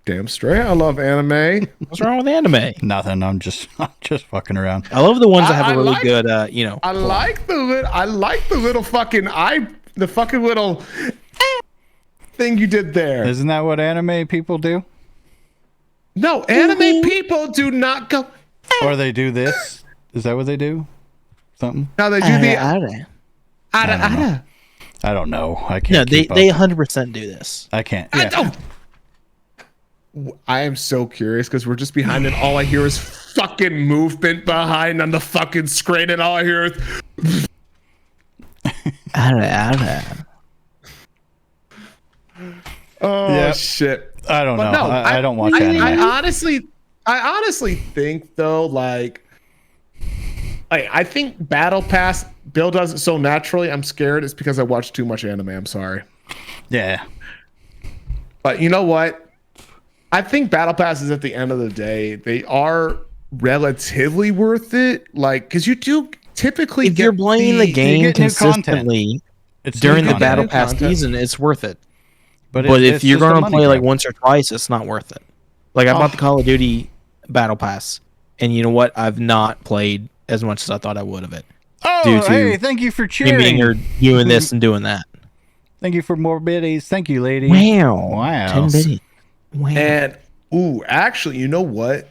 Damn straight. I love anime. What's wrong with anime? Nothing. I'm just fucking around. I love the ones that have a really like, good, I like the little fucking the fucking little thing you did there. Isn't that what anime people do? No, anime people do not go. Or they do this? Is that what they do? Something? No, they do the. I don't know. I can't. No, keep they up. 100% do this. I can't. Yeah. I am so curious because we're just behind it. All I hear is fucking movement behind on the fucking screen, and all I hear is. Oh shit! I don't know. No, I don't watch anime. I honestly think though, like I think Battle Pass Bill does it so naturally. I'm scared it's because I watch too much anime. I'm sorry. Yeah. But you know what? I think Battle Passes at the end of the day, they are relatively worth it. Like, because you do typically if you're playing the game consistently during the Battle Pass season, it's worth it. But if you're going to play like once or twice, it's not worth it. Like I bought the Call of Duty Battle Pass, and you know what? I've not played as much as I thought I would of it. Oh, hey! Thank you for cheering. Doing this and doing that. Thank you for more biddies. Thank you, lady. Wow. 10 biddies. Wow. And actually, you know what?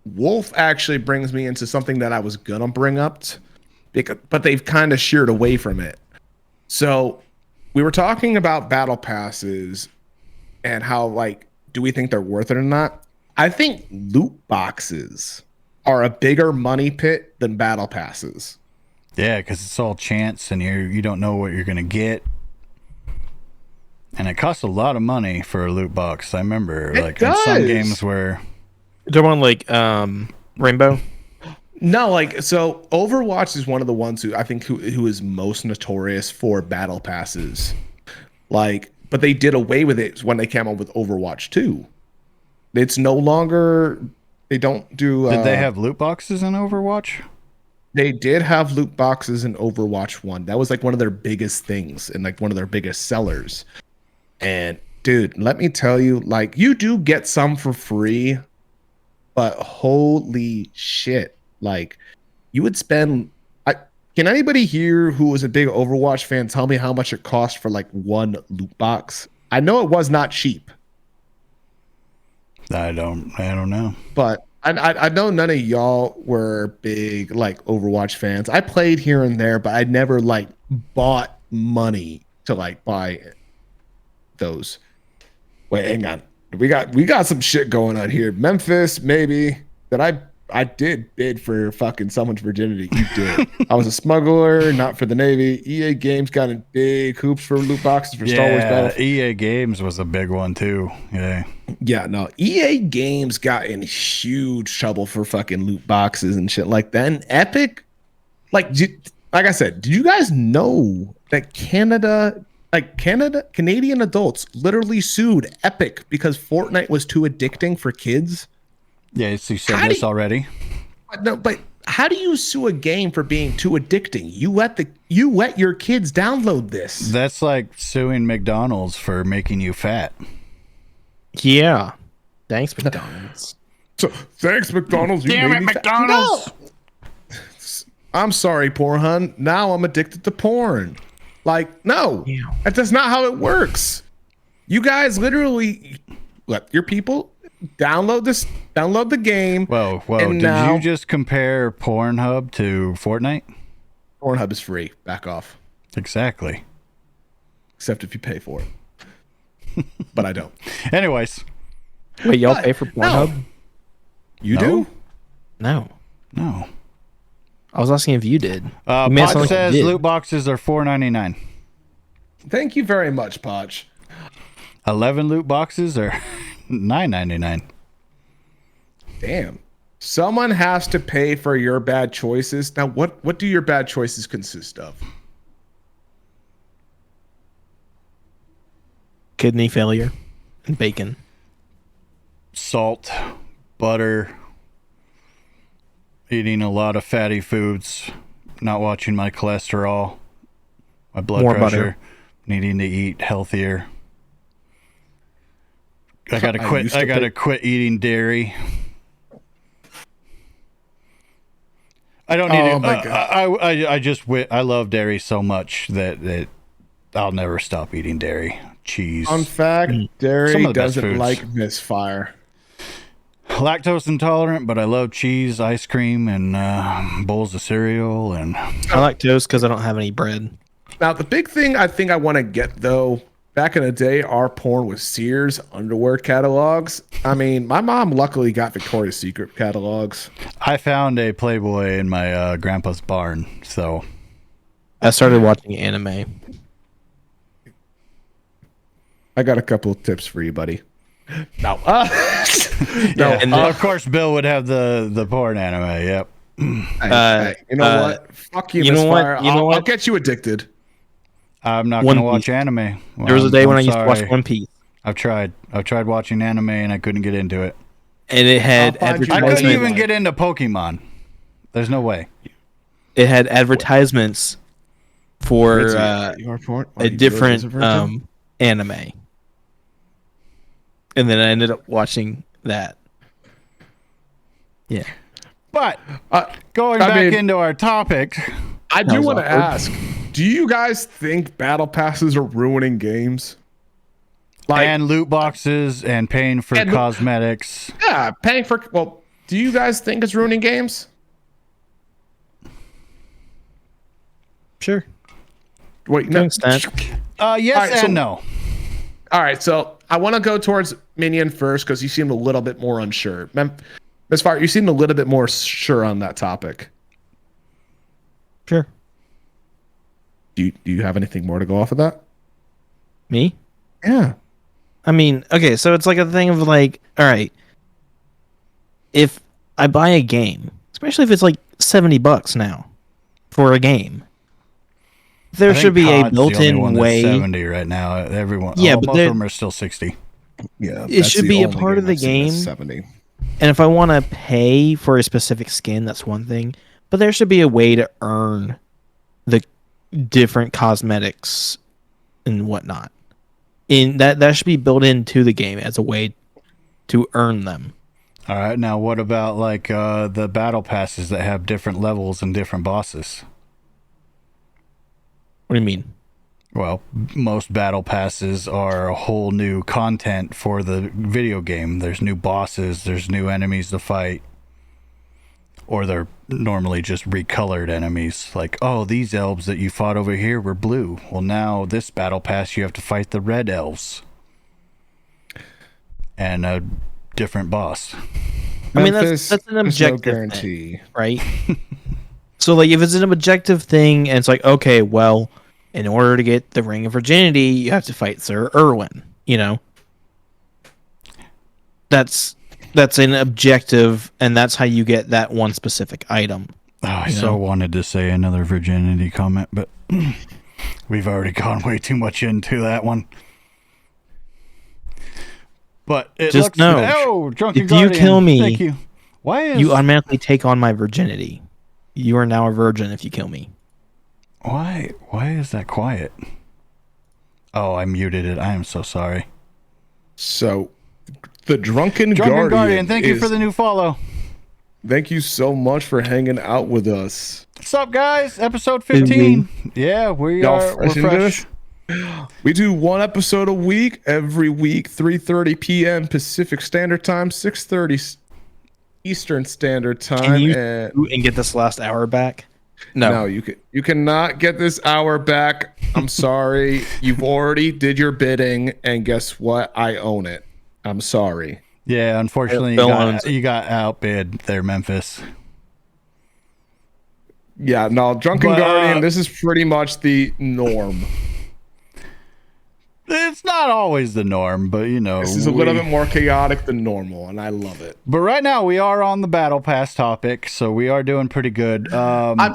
Wolf actually brings me into something that I was gonna bring up, but they've kind of sheered away from it. So we were talking about battle passes and how, like, do we think they're worth it or not? I think loot boxes are a bigger money pit than battle passes. Yeah, because it's all chance, and you don't know what you're gonna get. And it costs a lot of money for a loot box. I remember, in some games where. Do you want like Rainbow? No, like so. Overwatch is one of the ones who I think who is most notorious for battle passes. Like, but they did away with it when they came out with Overwatch 2. It's no longer. They don't do. Did they have loot boxes in Overwatch? They did have loot boxes in Overwatch 1. That was like one of their biggest things and like one of their biggest sellers. And dude, let me tell you, like, you do get some for free, but holy shit, like, you would spend. Can anybody here who was a big Overwatch fan tell me how much it cost for like one loot box? I know it was not cheap. I don't know. But I know none of y'all were big like Overwatch fans. I played here and there, but I never like bought money to like buy those. Wait, hang on. We got some shit going on here. Memphis, maybe. That I did bid for fucking someone's virginity. You did. I was a smuggler, not for the Navy. EA Games got in big hoops for loot boxes for Star Wars Battlefield. EA Games was a big one too. Yeah. Yeah, no. EA Games got in huge trouble for fucking loot boxes and shit like that. And Epic, like I said, did you guys know that Canadian adults literally sued Epic because Fortnite was too addicting for kids? Yeah, so you said this already. No, but how do you sue a game for being too addicting? You let your kids download this. That's like suing McDonald's for making you fat. Yeah. Thanks, McDonald's. So thanks, McDonald's. You Damn made it, me McDonald's! No. I'm sorry, Pornhub. Now I'm addicted to porn. Like, no, that's not how it works. You guys literally let your people download the game. Whoa, and did you just compare Pornhub to Fortnite? Pornhub is free. Back off. Exactly. Except if you pay for it. But I don't. Anyways. Wait, y'all pay for Pornhub? No. You No? do? No. No. I was asking if you did. Pod You made it sound like you says did. loot boxes are $4.99. Thank you very much, Podge. 11 loot boxes are $9.99. Damn. Someone has to pay for your bad choices. Now, what do your bad choices consist of? Kidney failure and bacon. Salt, butter, eating a lot of fatty foods, not watching my cholesterol, my blood More pressure, butter. needing to eat healthier. I gotta I quit. used to I gotta pay- quit eating dairy. I don't need Oh to. my God. I love dairy so much that I'll never stop eating dairy. Cheese. Fun fact, Some dairy of the best doesn't foods. like Misfire. Lactose intolerant, but I love cheese, ice cream, and bowls of cereal. And I like toast because I don't have any bread. Now, the big thing I think I want to get, though, back in the day, our porn was Sears underwear catalogs. I mean, my mom luckily got Victoria's Secret catalogs. I found a Playboy in my grandpa's barn. So I started watching anime. I got a couple of tips for you, buddy. No. yeah, and of course, Bill would have the porn anime. Yep. Hey, you know what? Fuck you, you know what? Misfire. You know I'll what? get you addicted. I'm not One gonna watch Piece. anime. There was a day when I used to watch sorry. One Piece, I've tried watching anime and I couldn't get into it. and it had I'll find you I couldn't Advertisement. even get into Pokemon. There's no way. It had advertisements for Your porn? a different anime, and then I ended up watching that. Yeah. But I going I back mean- into our topic, I do was want to awkward. ask, do you guys think battle passes are ruining games? Like, and loot boxes and paying for And- cosmetics. yeah, paying for, well, do you guys think it's ruining games? Sure. Wait, To an no. extent. Yes All right, and so- no. All right, so I want to go towards Minion first because you seemed a little bit more unsure. Misfire, you seemed a little bit more sure on that topic. Sure. Do you have anything more to go off of that? Me? Yeah. I mean, okay, so it's like a thing of like, all right, if I buy a game, especially if it's like $70 now for a game, there I think should be a COD's the only built-in one that's way. 70 right now. Everyone, Yeah, most but of there- them are still 60. Yeah. It should be a part of the game. 70. And if I want to pay for a specific skin, that's one thing. But there should be a way to earn the different cosmetics and whatnot. In that should be built into the game as a way to earn them. All right, now what about like the battle passes that have different levels and different bosses? What do you mean? Well, most battle passes are a whole new content for the video game. There's new bosses, there's new enemies to fight. Or they're normally just recolored enemies. Like, oh, these elves that you fought over here were blue. Well, now this battle pass you have to fight the red elves. and a different boss. I mean, Memphis, that's an there's no objective thing, guarantee. right? So, like, if it's an objective thing, and it's like, okay, well, in order to get the Ring of Virginity, you have to fight Sir Irwin. You know, that's an objective, and that's how you get that one specific item. Oh, I so wanted to say another virginity comment, but we've already gone way too much into that one. But it Just looks know, oh, Drunken if you Guardian, kill me, thank you. Why is you automatically take on my virginity. You are now a virgin if you kill me. why is that quiet? Oh, I muted it. I am so sorry. So, the Drunken Guardian, Guardian, thank you for the new follow. Thank you so much for hanging out with us. What's up, guys? Episode 15. Yeah, we're fresh. We do one episode a week every week, 3:30 p.m. Pacific Standard Time, 6:30 Eastern Standard Time. Can you and get this last hour back? No, you cannot get this hour back. I'm sorry. You've already did your bidding, and guess what? I own it. I'm sorry. Yeah, unfortunately, you got outbid there, Memphis. Yeah, no, Drunken Guardian, this is pretty much the norm. It's not always the norm, but This is a little bit more chaotic than normal, and I love it. But right now we are on the Battle Pass topic, so we are doing pretty good. I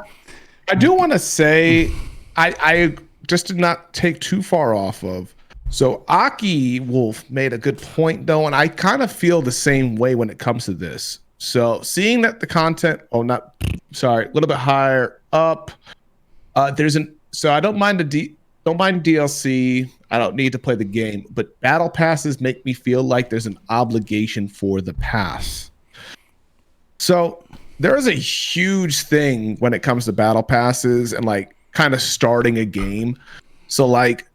do want to say, I just did not take too far off of. So Aki Wolf made a good point though, and I kind of feel the same way when it comes to this. So seeing that the content, a little bit higher up, so I don't mind DLC. I don't need to play the game, but battle passes make me feel like there's an obligation for the pass. So there is a huge thing when it comes to battle passes and like kind of starting a game. So like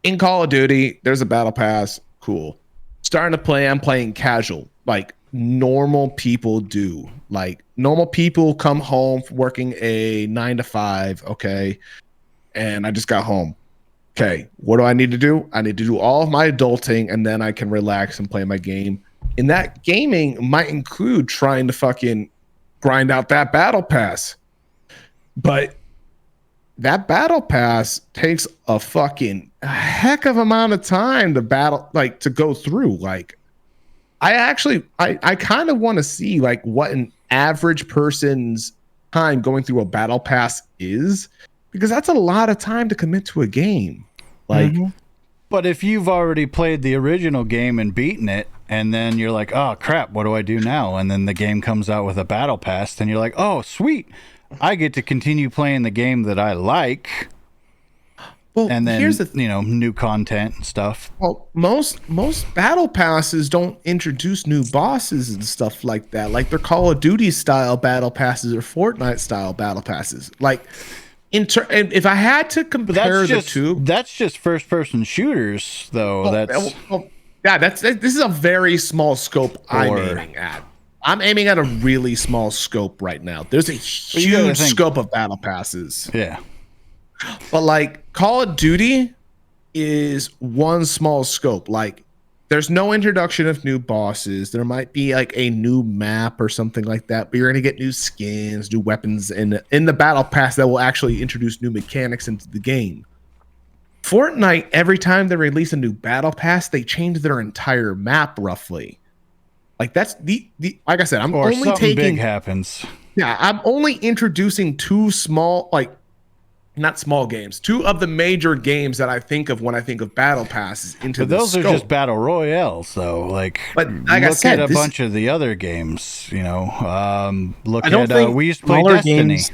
in Call of Duty, there's a battle pass. Cool. Starting to play, I'm playing casual, like normal people do. Like normal people come home from working a 9 to 5, okay? And I just got home. Okay, what do I need to do? I need to do all of my adulting, and then I can relax and play my game. And that gaming might include trying to fucking grind out that battle pass. But that battle pass takes a fucking heck of amount of time to go through. Like, I kind of want to see like what an average person's time going through a battle pass is, because that's a lot of time to commit to a game. Like, but if you've already played the original game and beaten it, and then you're like, oh crap, what do I do now? And then the game comes out with a battle pass, then you're like, oh sweet, I get to continue playing the game that I like. Well, and then here's the new content and stuff. Well, most battle passes don't introduce new bosses and stuff like that. Like they're Call of Duty style battle passes or Fortnite style battle passes. Like, and if I had to compare the two, that's just first person shooters, though. This is a very small scope I'm aiming at. I'm aiming at a really small scope right now. There's a huge scope of battle passes. Yeah. But like Call of Duty is one small scope. Like there's no introduction of new bosses. There might be like a new map or something like that, but you're going to get new skins, new weapons in the battle pass that will actually introduce new mechanics into the game. Fortnite, every time they release a new battle pass, they change their entire map roughly. Like that's the like I said, I'm or only taking big happens. Yeah, I'm only introducing two small, like not small games, two of the major games that I think of when I think of battle passes into the those scope. Are just battle royales, though. Like, but like look I said, at a bunch of the other games. We used to play smaller Destiny. Games,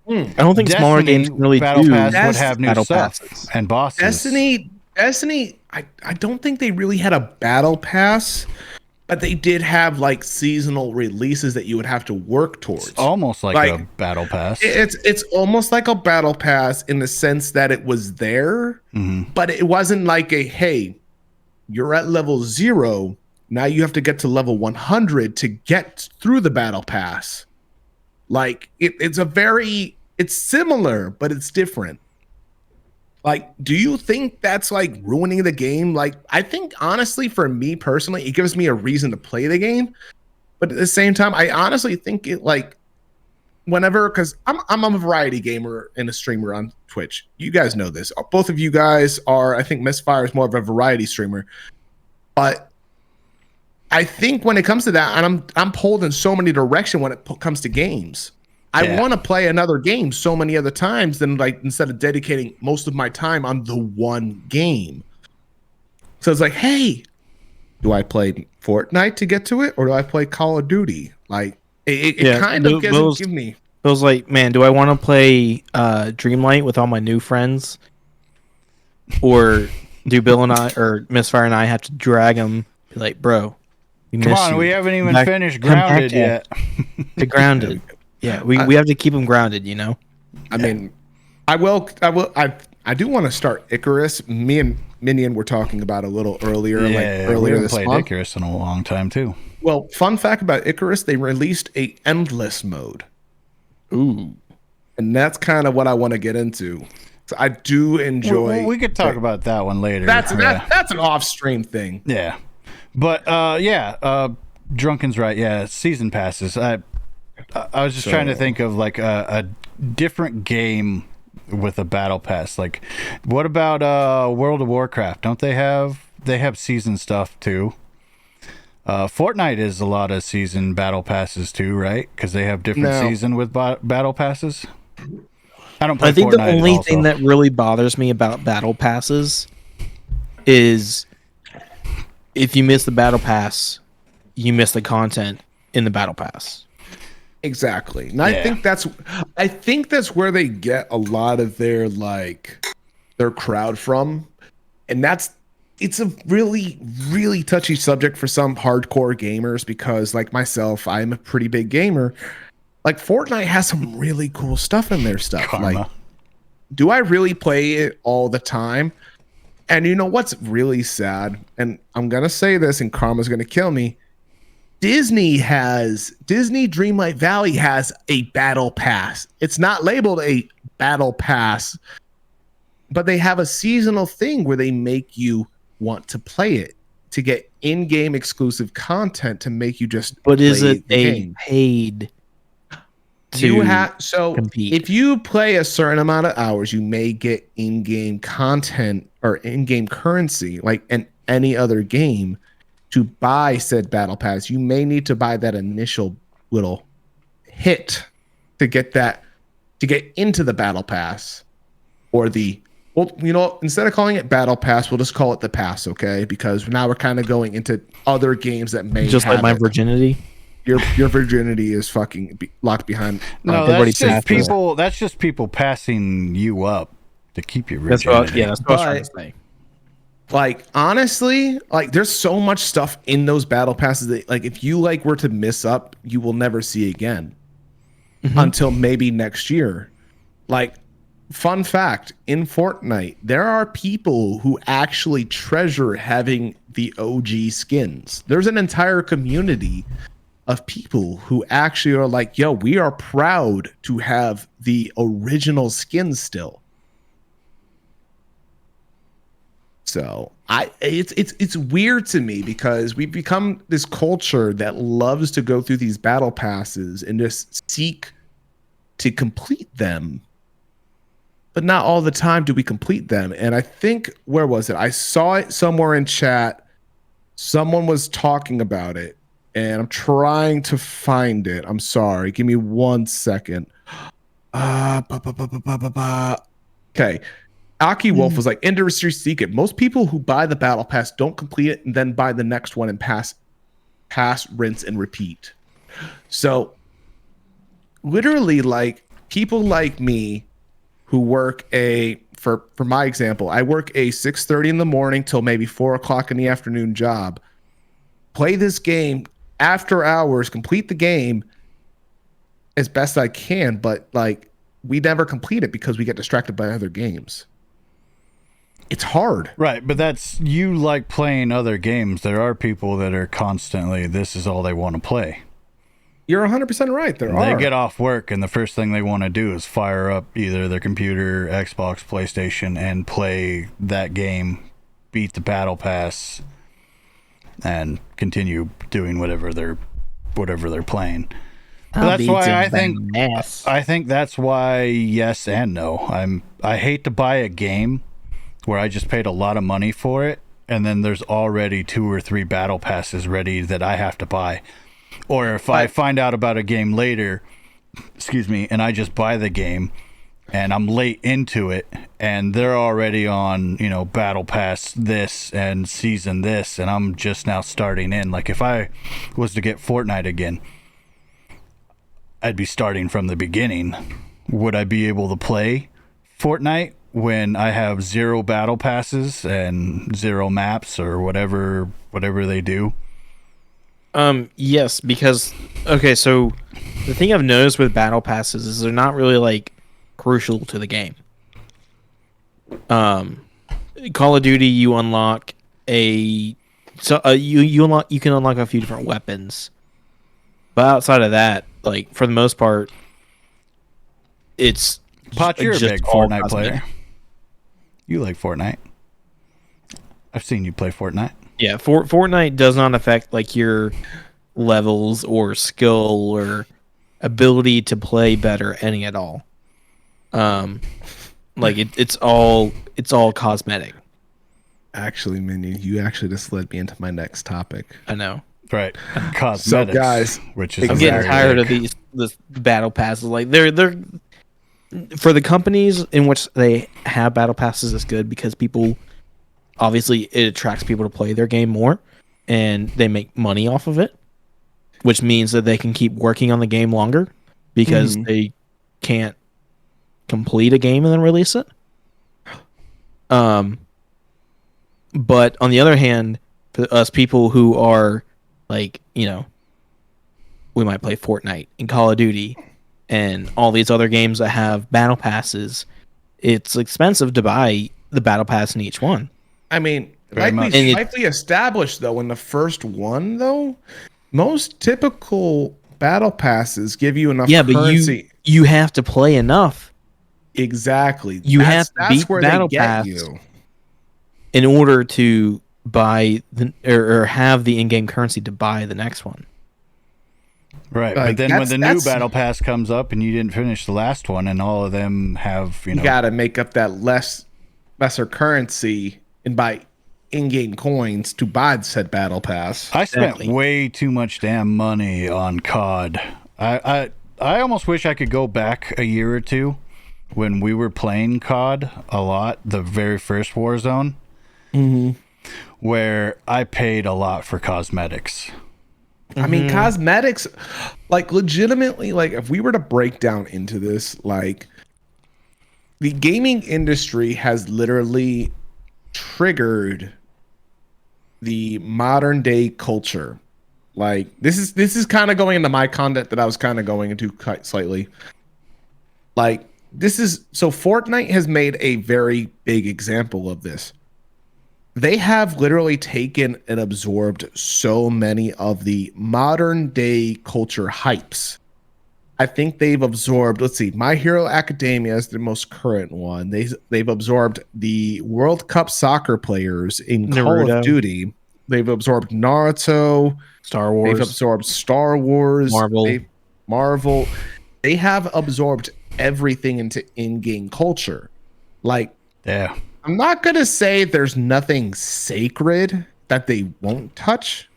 I don't think smaller games really battle do pass would have new battle stuff passes. and bosses. Destiny. I don't think they really had a battle pass, but they did have like seasonal releases that you would have to work towards. It's almost like a battle pass. It's almost like a battle pass in the sense that it was there, but it wasn't like a, you're at level 0. Now you have to get to level 100 to get through the battle pass. Like it's similar, but it's different. Like, do you think that's like ruining the game? Like, I think honestly, for me personally, it gives me a reason to play the game. But at the same time, I honestly think it like whenever, because I'm a variety gamer and a streamer on Twitch. You guys know this. Both of you guys are. I think Misfire is more of a variety streamer, but I think when it comes to that, and I'm pulled in so many directions when it comes to games. I want to play another game so many other times than like instead of dedicating most of my time on the one game. So it's like, hey, do I play Fortnite to get to it, or do I play Call of Duty? Like it kind of doesn't give me. It was like, man, do I want to play Dreamlight with all my new friends, or do Bill and I or Misfire and I have to drag them? Be like, bro, Come on, we haven't even finished Grounded yet. To Grounded. Yeah, we have to keep them grounded, you know. I mean, I do want to start Icarus. Me and Minion were talking about a little earlier, we haven't played Icarus in a long time too. Well, fun fact about Icarus, they released a endless mode. Ooh, and that's kind of what I want to get into. So I do enjoy. We could talk about that one later. That's an off-stream thing. Yeah, but Drunken's right. Yeah, season passes. I was just trying to think of like a different game with a battle pass. Like, what about World of Warcraft? Don't they have season stuff too? Fortnite is a lot of season battle passes too, right? Because they have different season with battle passes. I think the only thing that really bothers me about battle passes is if you miss the battle pass, you miss the content in the battle pass. Exactly. And I think that's where they get a lot of their crowd from. And it's a really, really touchy subject for some hardcore gamers because like myself, I'm a pretty big gamer. Like Fortnite has some really cool stuff in their stuff. Karma. Like, do I really play it all the time? And you know what's really sad? And I'm gonna say this and Karma's gonna kill me. Disney Dreamlight Valley has a battle pass. It's not labeled a battle pass, but they have a seasonal thing where they make you want to play it to get in-game exclusive content to make you just But is it game. paid to you have compete? If you play a certain amount of hours, you may get in-game content or in-game currency like in any other game. To buy said battle pass, you may need to buy that initial little hit to get into the battle pass, or instead of calling it battle pass, we'll just call it the pass, okay? Because now we're kind of going into other games that may just have like my virginity. Your virginity is fucking locked behind. No, that's just people passing you up to keep your virginity. That's what I was trying to say. Like honestly, like there's so much stuff in those battle passes that like if you like were to miss up, you will never see again until maybe next year. Like fun fact, in Fortnite, there are people who actually treasure having the OG skins. There's an entire community of people who actually are like, yo, we are proud to have the original skins still. So it's weird to me because we've become this culture that loves to go through these battle passes and just seek to complete them. But not all the time do we complete them. And I think, where was it? I saw it somewhere in chat. Someone was talking about it and I'm trying to find it. I'm sorry. Give me 1 second. Okay. Aki Wolf was like, industry secret. Most people who buy the battle pass don't complete it and then buy the next one and pass, rinse, and repeat. So literally, like people like me who work for my example, I work a 6:30 in the morning till maybe 4 o'clock in the afternoon job. Play this game after hours, complete the game as best I can, but like we never complete it because we get distracted by other games. It's hard. Right, but that's you like playing other games. There are people that are constantly, this is all they want to play. You're 100% right. There They are. get off work, and the first thing they want to do is fire up either their computer, Xbox, PlayStation, and play that game, beat the battle pass, and continue doing whatever they're playing. But that's why I think that's why yes and no. I hate to buy a game where I just paid a lot of money for it, and then there's already 2 or 3 battle passes ready that I have to buy. Or if I find out about a game later, and I just buy the game and I'm late into it and they're already on, battle pass this and season this, and I'm just now starting in. Like if I was to get Fortnite again, I'd be starting from the beginning. Would I be able to play Fortnite when I have 0 battle passes and 0 maps or whatever they do? Yes, because so the thing I've noticed with battle passes is they're not really like crucial to the game. Call of Duty, you unlock you can unlock a few different weapons, but outside of that, like for the most part, it's Pot, you're a just big all Fortnite cosmetic. player. You like Fortnite. I've seen you play Fortnite. Yeah, Fortnite does not affect like your levels or skill or ability to play better any at all. Like it's all cosmetic. Actually, Minion, you actually just led me into my next topic. I know. Right. Cosmetics, guys, which is I'm getting tired of these battle passes. Like they're for the companies in which they have battle passes is good because people obviously it attracts people to play their game more and they make money off of it, which means that they can keep working on the game longer because they can't complete a game and then release it. But on the other hand, for us people who are like, we might play Fortnite and Call of Duty and all these other games that have battle passes, it's expensive to buy the battle pass in each one. I mean, Very much. likely established though in the first one though, most typical battle passes give you enough currency. But you have to play enough. Exactly. You have to that's beat where battle they get pass you. in order to buy or have the in-game currency to buy the next one. Right. Like, But then when the new that's- battle pass comes up and you didn't finish the last one and all of them have, You got to make up that lesser currency and buy in-game coins to buy said battle pass. I spent Exactly. way too much damn money on COD. I almost wish I could go back a year or two when we were playing COD a lot, the very first Warzone, where I paid a lot for cosmetics. I mean, cosmetics, like legitimately, like if we were to break down into this, like the gaming industry has literally triggered the modern day culture. Like this is kind of going into my content that I was kind of going into quite slightly. Like so Fortnite has made a very big example of this. They have literally taken and absorbed so many of the modern day culture hypes. I think they've absorbed, let's see, My Hero Academia is the most current one. They've absorbed the World Cup soccer players in Call Naruto. of Duty. They've absorbed Naruto. Star Wars. They've absorbed Star Wars. Marvel. They have absorbed everything into in-game culture. Like, Yeah. I'm not going to say there's nothing sacred that they won't touch.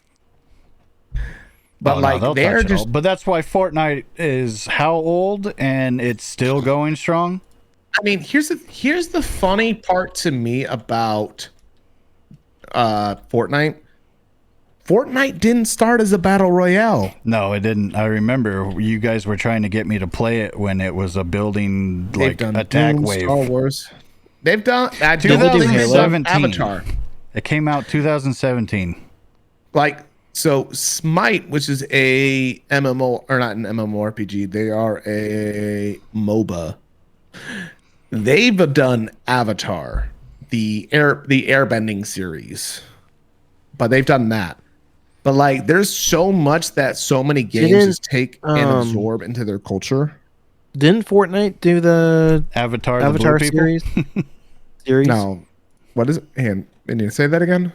But Oh, no, like they'll they're touch it all. just But that's why Fortnite is how old and it's still going strong? I mean, here's the funny part to me about Fortnite. Fortnite didn't start as a battle royale. No, it didn't. I remember you guys were trying to get me to play it when it was a building like attack Doom, wave. Star Wars. They've done Did they do 2017. Avatar. It came out 2017. Like so Smite, which is a MMO or not an MMORPG, they are a MOBA. They've done Avatar, the airbending series. But they've done that. But like, there's so much that so many games Didn't, just take and absorb into their culture. Didn't Fortnite do the Avatar the Avatar Blue People? series? No, what is it? And you say that again?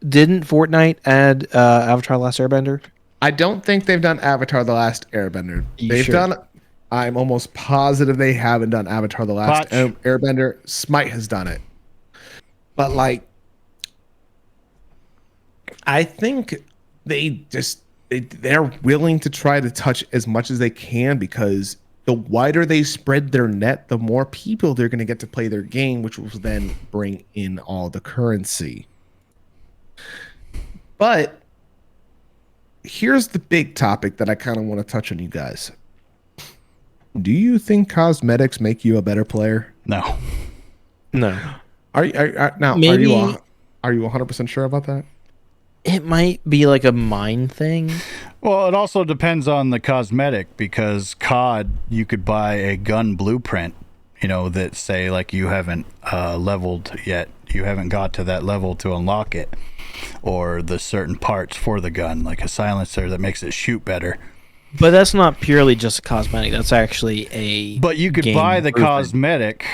Didn't Fortnite add Avatar: Last Airbender? I don't think they've done Avatar: The Last Airbender. They've sure? done. I'm almost positive they haven't done Avatar: The Last Airbender. Smite has done it, but like, I think they're willing to try to touch as much as they can, because the wider they spread their net, the more people they're going to get to play their game, which will then bring in all the currency. But here's the big topic that I kind of want to touch on, you guys. Do you think cosmetics make you a better player? No. No. Are you 100% sure about that? It might be like a mind thing. Well, it also depends on the cosmetic, because COD, you could buy a gun blueprint, that say like you haven't leveled yet. You haven't got to that level to unlock it. Or the certain parts for the gun, like a silencer that makes it shoot better. But that's not purely just cosmetic. That's actually a. But you could buy the cosmetic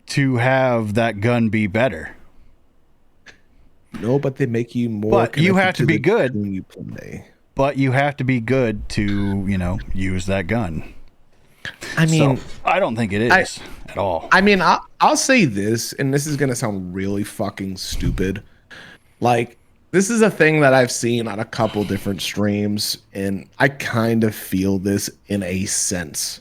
to have that gun be better. No, but they make you more. But you have to be good. You play. But you have to be good to, use that gun. I mean, so, I don't think it is at all. I mean, I'll say this, and this is gonna sound really fucking stupid. Like, this is a thing that I've seen on a couple different streams, and I kind of feel this in a sense.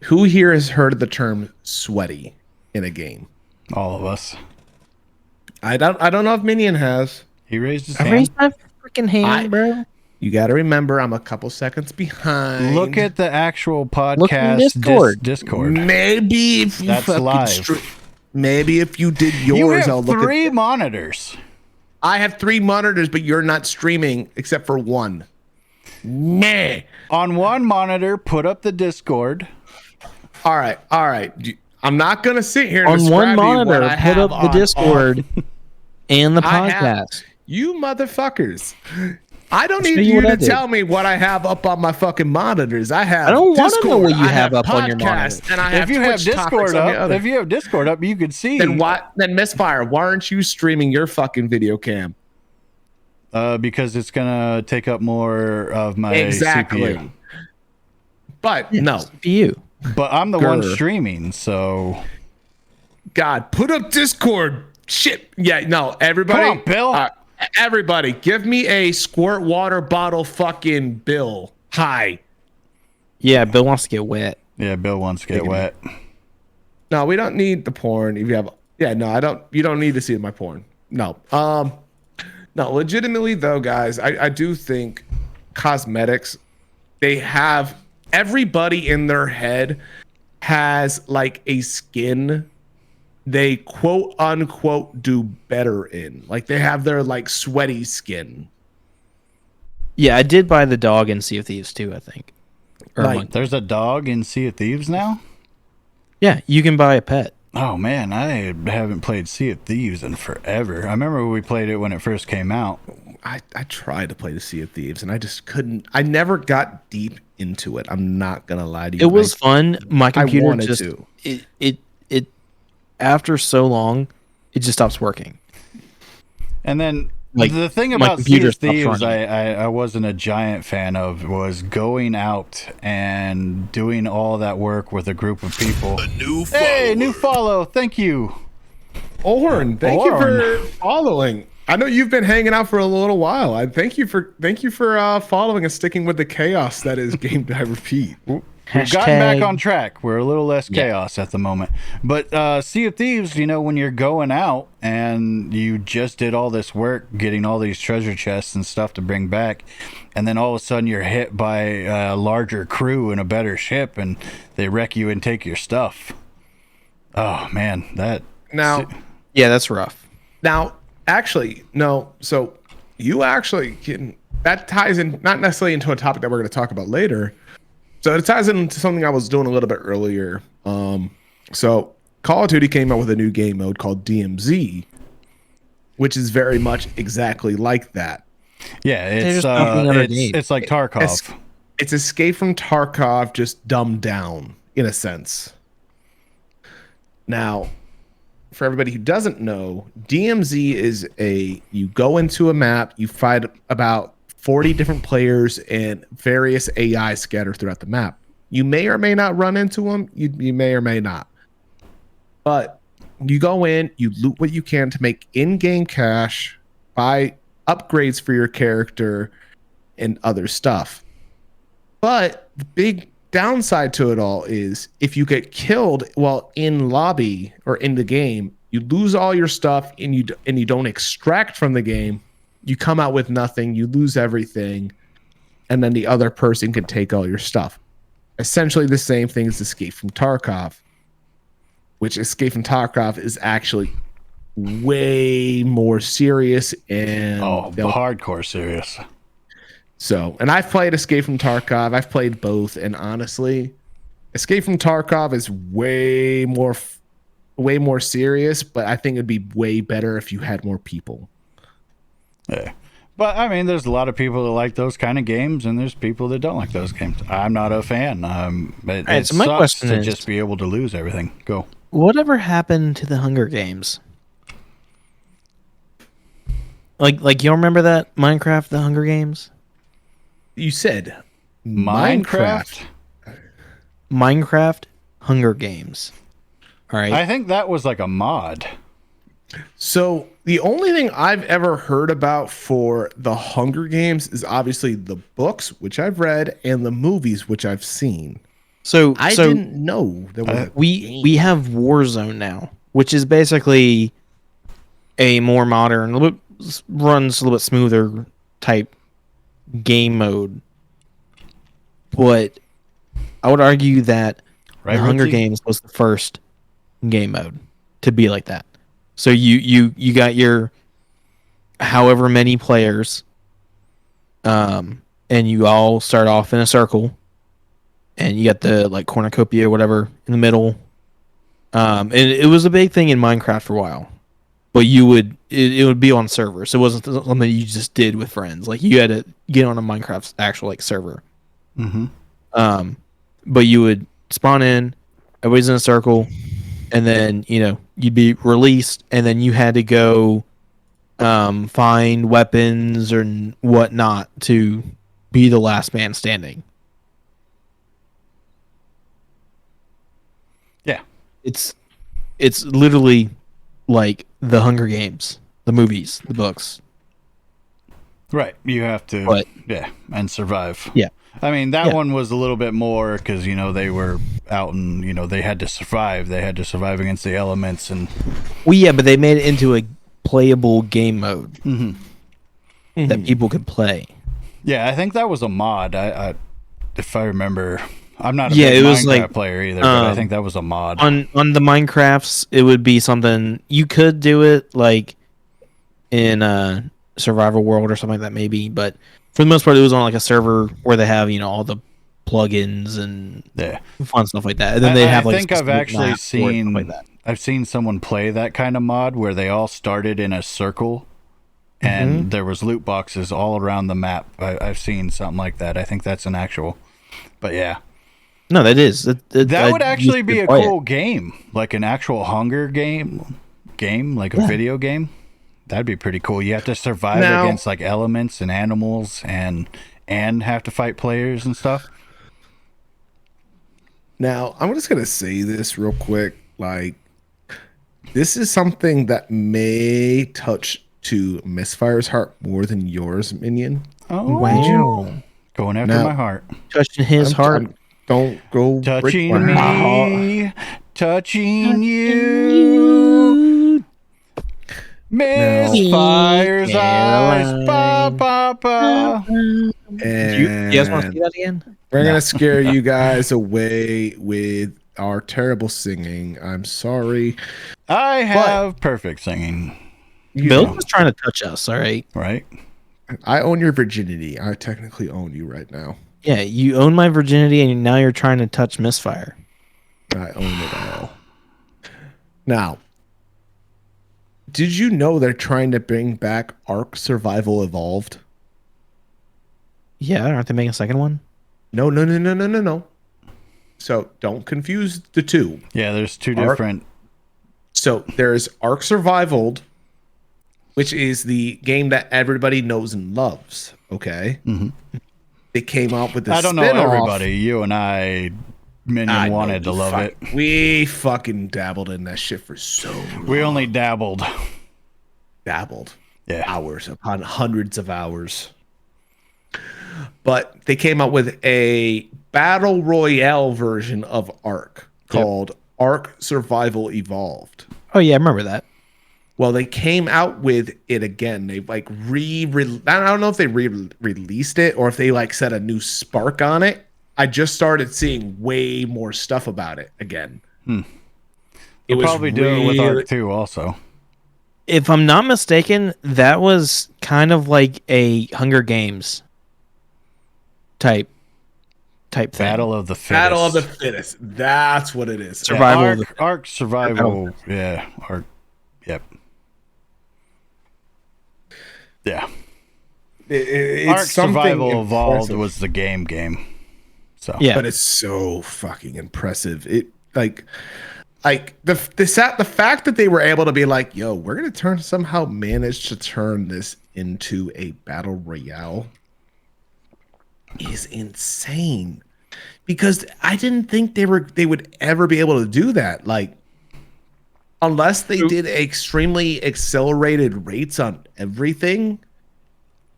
Who here has heard of the term sweaty in a game? All of us. I don't know if Minion has. He raised his I hand. raised my freaking hand, bro. You got to remember, I'm a couple seconds behind. Look at the actual podcast Look in Discord. Discord. Maybe if you That's live. Maybe if you did yours, You have I'll look three at monitors. I have 3 monitors, but you're not streaming except for one. Meh. On one monitor, put up the Discord. All right. I'm not gonna sit here and On describe one you what monitor, I put have up the on- Discord and the I have- podcast. You motherfuckers. I don't Show need you you what I to did. tell me what I have up on my fucking monitors. I have. I don't wanna know Discord, what you I have up on your podcasts, monitor. And I have If you have Twitch topics Discord on the up, other. you could see. Then what? Then Misfire, why aren't you streaming your fucking video cam? Because it's gonna take up more of my Exactly. CPU. But no, CPU. But I'm the one Grr. streaming, so God, put up Discord. Shit. Yeah, no, everybody. Come on, Bill. Everybody, give me a squirt water bottle fucking bill. Hi. Yeah, Bill wants to get wet. yeah, Bill wants to get wet. No, we don't need the porn. If you have, no, I don't. You don't need to see my porn. No. No, legitimately though, guys, I do think cosmetics. They have everybody in their head has like a skin they quote unquote do better in. Like they have their like sweaty skin. Yeah, I did buy the dog in Sea of Thieves too, I think. Or Like- monkey. There's a dog in Sea of Thieves now? Yeah, you can buy a pet. Oh man, I haven't played Sea of Thieves in forever. I remember we played it when it first came out. I tried to play the Sea of Thieves and I just couldn't. I never got deep into it. I'm not gonna lie to you. It was fun. My computer wanted just to. it after so long, it just stops working. And then Like, the thing my about Sea computer of stopped Thieves running. I wasn't a giant fan of was going out and doing all that work with a group of people. New Hey, follower. new follow. Thank you. Orn, thank you Orn. for following. I know you've been hanging out for a little while. I thank you for following and sticking with the chaos that is Game Die Repeat. We've gotten back Hashtag- on track. We're a little less chaos at the moment. But Sea of Thieves, when you're going out and you just did all this work getting all these treasure chests and stuff to bring back, and then all of a sudden you're hit by a larger crew and a better ship, and they wreck you and take your stuff. Oh, man. Now, Yeah, that's rough. actually, no. So you actually can. That ties in not necessarily into a topic that we're going to talk about later. So it ties into something I was doing a little bit earlier. So Call of Duty came out with a new game mode called DMZ, which is very much exactly like that. Yeah, They're it's just dumping other games. it's like Tarkov. It's Escape from Tarkov, just dumbed down in a sense. Now, for everybody who doesn't know, DMZ is you go into a map, you fight about 40 different players and various AI scattered throughout the map. You may or may not run into them. You may or may not. But you go in, you loot what you can to make in-game cash, buy upgrades for your character, and other stuff. But the big downside to it all is if you get killed while in lobby or in the game, you lose all your stuff and you don't extract from the game. You come out with nothing, you lose everything, and then the other person can take all your stuff. Essentially the same thing as Escape from Tarkov, which Escape from Tarkov is actually way more serious and hardcore serious. So, and I've played Escape from Tarkov. I've played both, and honestly, Escape from Tarkov is way more serious. But I think it'd be way better if you had more people. Yeah, but I mean, there's a lot of people that like those kind of games, and there's people that don't like those games. I'm not a fan. But it so my sucks question to is, just be able to lose everything. Go. Whatever happened to the Hunger Games? Like you remember that Minecraft, the Hunger Games? You said Minecraft? Minecraft Hunger Games. All right. I think that was like a mod. So the only thing I've ever heard about for the Hunger Games is obviously the books, which I've read, and the movies, which I've seen. So I didn't know there was we have Warzone now, which is basically a more modern, runs a little bit smoother type game mode. But I would argue that the Hunger Games was the first game mode to be like that. So you got your however many players, and you all start off in a circle, and you got the like cornucopia or whatever in the middle. And it was a big thing in Minecraft for a while. But it would be on servers. So it wasn't something you just did with friends. Like you had to get on a Minecraft actual like server. Mm-hmm. But you would spawn in, everybody's in a circle, and then you'd be released, and then you had to go find weapons or whatnot to be the last man standing. Yeah, it's literally like the Hunger Games, the movies, the books. Right, you have to, and survive. Yeah, I mean that one was a little bit more because they were out and they had to survive. They had to survive against the elements and. Well, yeah, but they made it into a playable game mode that people could play. Yeah, I think that was a mod. I if I remember. I'm not a big Minecraft was like, player either, but I think that was a mod. On the Minecrafts, it would be something you could do it like in a survival world or something like that, maybe. But for the most part, it was on like a server where they have all the plugins and fun stuff like that. And then they have like. I think I've actually seen like that. I've seen someone play that kind of mod where they all started in a circle, and there was loot boxes all around the map. I've seen something like that. I think that's an actual, but yeah. No, that is. That would actually be a cool game, like an actual Hunger game, like a video game. That'd be pretty cool. You have to survive against like elements and animals, and have to fight players and stuff. Now, I'm just gonna say this real quick. Like, this is something that may touch to Misfire's heart more than yours, Minion. Oh, wow! Going after my heart, touching his heart. Don't go touching me, touching you. Misfire's eyes, ba ba ba. You guys want to see that again? We're gonna scare you guys away with our terrible singing. I'm sorry. I have perfect singing. Bill was trying to touch us. All right. Right. I own your virginity. I technically own you right now. Yeah, you own my virginity, and now you're trying to touch Misfire. I own it all. Now, did you know they're trying to bring back Ark Survival Evolved? Yeah, aren't they making a second one? No. So don't confuse the two. Yeah, there's two Ark- different. So there's Ark Survival, which is the game that everybody knows and loves. Okay. Mhm. They came out with the I don't know everybody. You and I, Minion, wanted to love it. We fucking dabbled in that shit for so long. We only dabbled. Yeah. Hours upon hundreds of hours. But they came out with a battle royale version of Ark called Ark Survival Evolved. Oh yeah, I remember that. Well, they came out with it again. They like I don't know if they released it or if they like set a new spark on it. I just started seeing way more stuff about it again. They'll probably do it with Ark 2 also. If I'm not mistaken, that was kind of like a Hunger Games type thing. Battle of the Fittest. Battle of the Fittest. That's what it is. Survival of the Ark Survival. Yeah. Ark. Yep. Yeah. It's Ark Survival something Evolved impressive. was the game. So Yeah. But it's so fucking impressive. It like the fact that they were able to be like, yo, we're gonna somehow manage to turn this into a battle royale is insane. Because I didn't think they would ever be able to do that. Like, unless they did extremely accelerated rates on everything.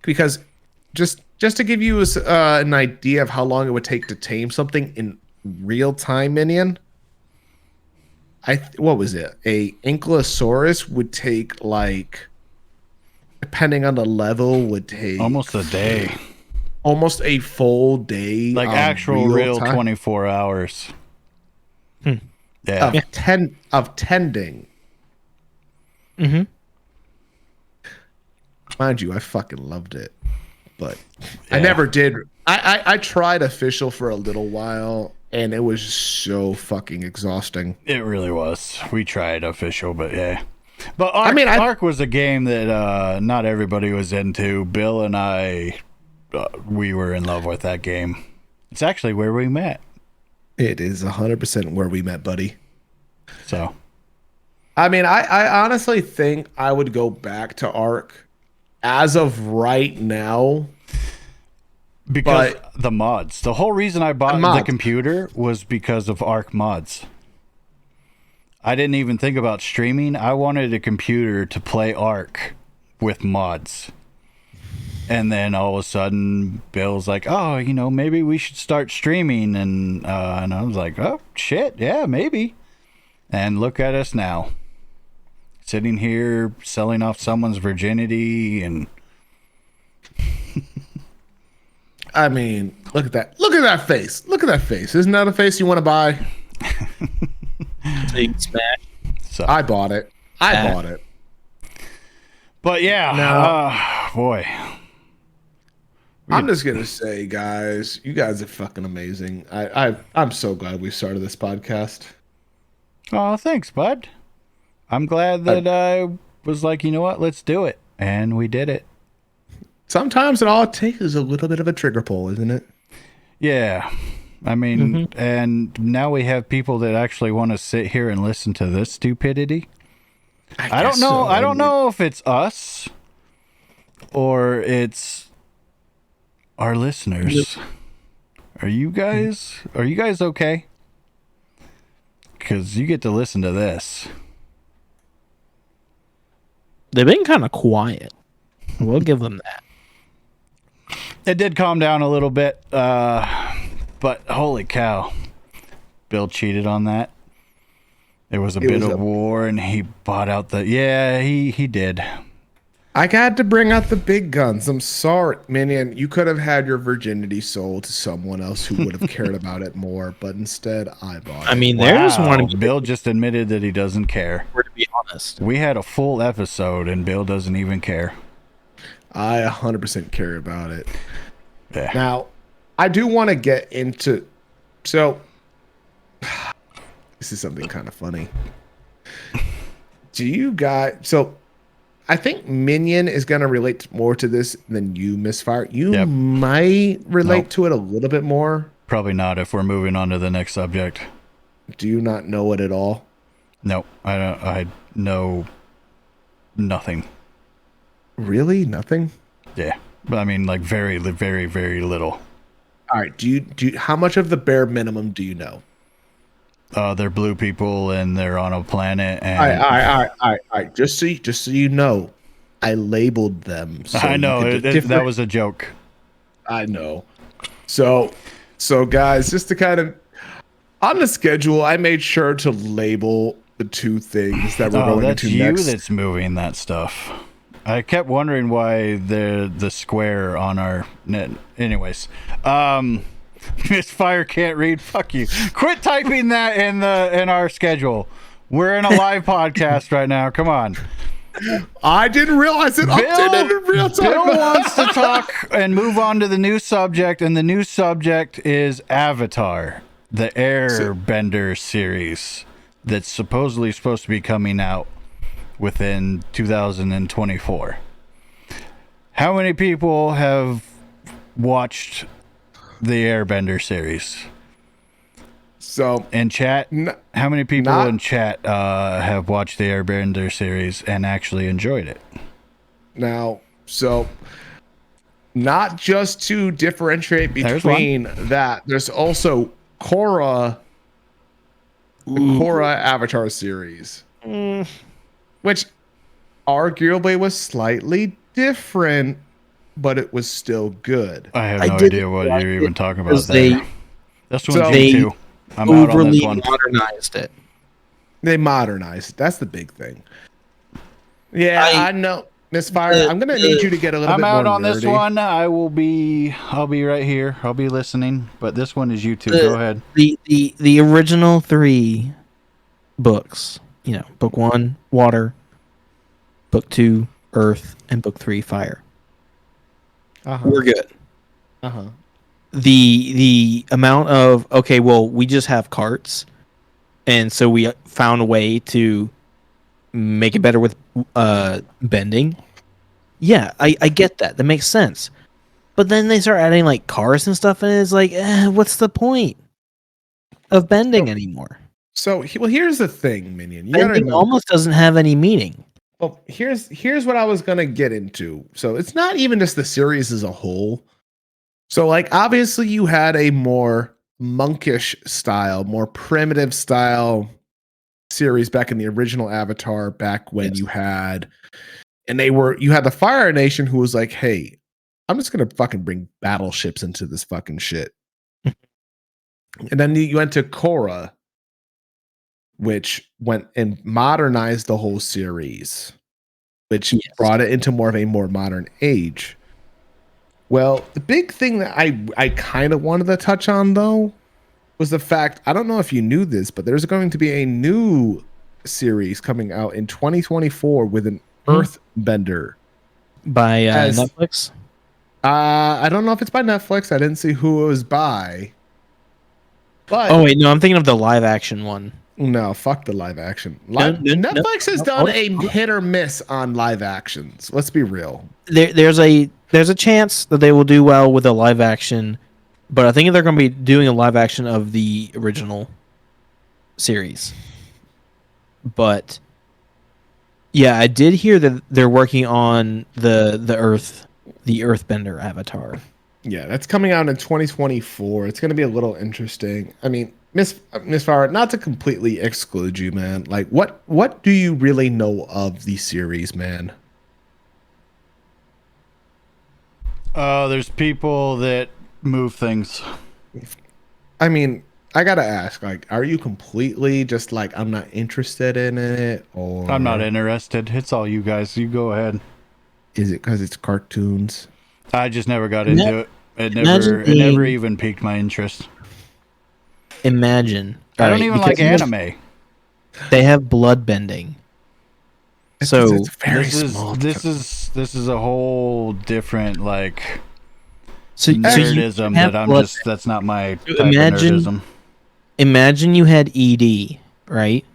Because just to give you an idea of how long it would take to tame something in real time, Minion. What was it? A Ankylosaurus would take like, depending on the level, would take almost a day. Almost a full day. Like actual real time 24 hours. Yeah. of tending. Mm-hmm. Mind you, I fucking loved it. But I never did. I tried official for a little while, and it was so fucking exhausting. It really was. We tried official, but yeah. But Ark was a game that not everybody was into. Bill and I, we were in love with that game. It's actually where we met. It is 100% where we met, buddy. So, I mean, I honestly think I would go back to Ark as of right now. Because the mods. The whole reason I bought the computer was because of Ark mods. I didn't even think about streaming. I wanted a computer to play Ark with mods. And then all of a sudden, Bill's like, oh, maybe we should start streaming. And I was like, oh, shit, yeah, maybe. And look at us now. Sitting here, selling off someone's virginity. And I mean, look at that. Look at that face. Look at that face. Isn't that a face you want to buy? Big smash. so, I bought it. I bought it. But yeah, boy. I'm just gonna say, guys, you guys are fucking amazing. I'm so glad we started this podcast. Oh, thanks, bud. I'm glad that I was like, you know what, let's do it. And we did it. Sometimes all it takes is a little bit of a trigger pull, isn't it? Yeah. I mean, and now we have people that actually want to sit here and listen to this stupidity. I don't know. I don't know if it's us or it's our listeners. Are you guys okay? Because you get to listen to this. They've been kind of quiet. We'll give them that. It did calm down a little bit, but holy cow. Bill cheated on that. There was a bit of war, and he bought out the... Yeah, he did. I had to bring out the big guns. I'm sorry, Minion. You could have had your virginity sold to someone else who would have cared about it more, but instead I bought it. I mean, there's one. Bill just admitted that he doesn't care. To be honest, we had a full episode, and Bill doesn't even care. I 100% care about it. Yeah. Now, I do want to get into... So, this is something kind of funny. Do you guys... So, I think Minion is going to relate more to this than you, Misfire. You Yep. might relate Nope. to it a little bit more. Probably not if we're moving on to the next subject. Do you not know it at all? No, I don't. I know nothing. Really? Nothing? Yeah, but I mean, like very, very, very little. All right. Do you how much of the bare minimum do you know? They're blue people and they're on a planet. And All right. Just so you know, I labeled them. So I know that was a joke. I know. So guys, just to kind of on the schedule, I made sure to label the two things that we're going that's into you next. that's moving that stuff. I kept wondering why the square on our net. Anyways, Misfire can't read. Fuck you. Quit typing that in our schedule. We're in a live podcast right now. Come on. I didn't realize it updated in real time. Bill wants to talk and move on to the new subject, and the new subject is Avatar, the Airbender series that's supposedly supposed to be coming out within 2024. How many people have watched the Airbender series? So In chat, how many people not- in chat have watched the Airbender series and actually enjoyed it? now, not just to differentiate There's between that, there's also Korra, the Korra Avatar series, which arguably was slightly different, but it was still good. I have I no didn't idea what like you're it even talking about because there. they This one's So- you too. I'm out on overly this one. modernized it. They modernized. That's the big thing. Yeah, I know. Misfire, I'm gonna need you to get a little I'm bit out more on this nerdy. one. I'll be right here. I'll be listening. But this one is you two. Go ahead. The original 3 books, book 1, water, book 2, earth, and book 3, fire. We're good. Uh-huh. The amount of we just have carts, and so we found a way to make it better with bending. Yeah, I get that. That makes sense. But then they start adding like cars and stuff, and it's like, what's the point of bending anymore? So, here's the thing, Minion. You gotta Bending know. almost doesn't have any meaning. Well, here's what I was gonna get into. So it's not even just the series as a whole. So, like, obviously, you had a more monkish style, more primitive style series back in the original Avatar. Back when you had the Fire Nation, who was like, "Hey, I'm just gonna fucking bring battleships into this fucking shit." And then you went to Korra, which went and modernized the whole series, which brought it into more of a more modern age. Well, the big thing that I kind of wanted to touch on, though, was the fact, I don't know if you knew this, but there's going to be a new series coming out in 2024 with an Earthbender. By Netflix? I don't know if it's by Netflix. I didn't see who it was by. But Oh, wait, no, I'm thinking of the live action one. no, fuck the live action. No, Netflix has no, done hold a on. hit or miss on live actions. Let's be real. There's a chance that they will do well with a live action, but I think they're going to be doing a live action of the original series. But yeah, I did hear that they're working on the Earthbender Avatar. Yeah, that's coming out in 2024. It's going to be a little interesting. I mean, Misfire, not to completely exclude you, man. Like, what do you really know of the series, man? There's people that move things. I mean, I gotta ask, like, are you completely just like, I'm not interested in it, or I'm not interested. It's all you guys. You go ahead. is it because it's cartoons? I just never got into it. It Imagine never being- even piqued my interest. Imagine. I don't right, even because like anime. They have blood bending. So it's very This is small. this is a whole different like so you nerdism have that I'm blood- just that's not my type Imagine- of nerdism. Imagine you had ED, right?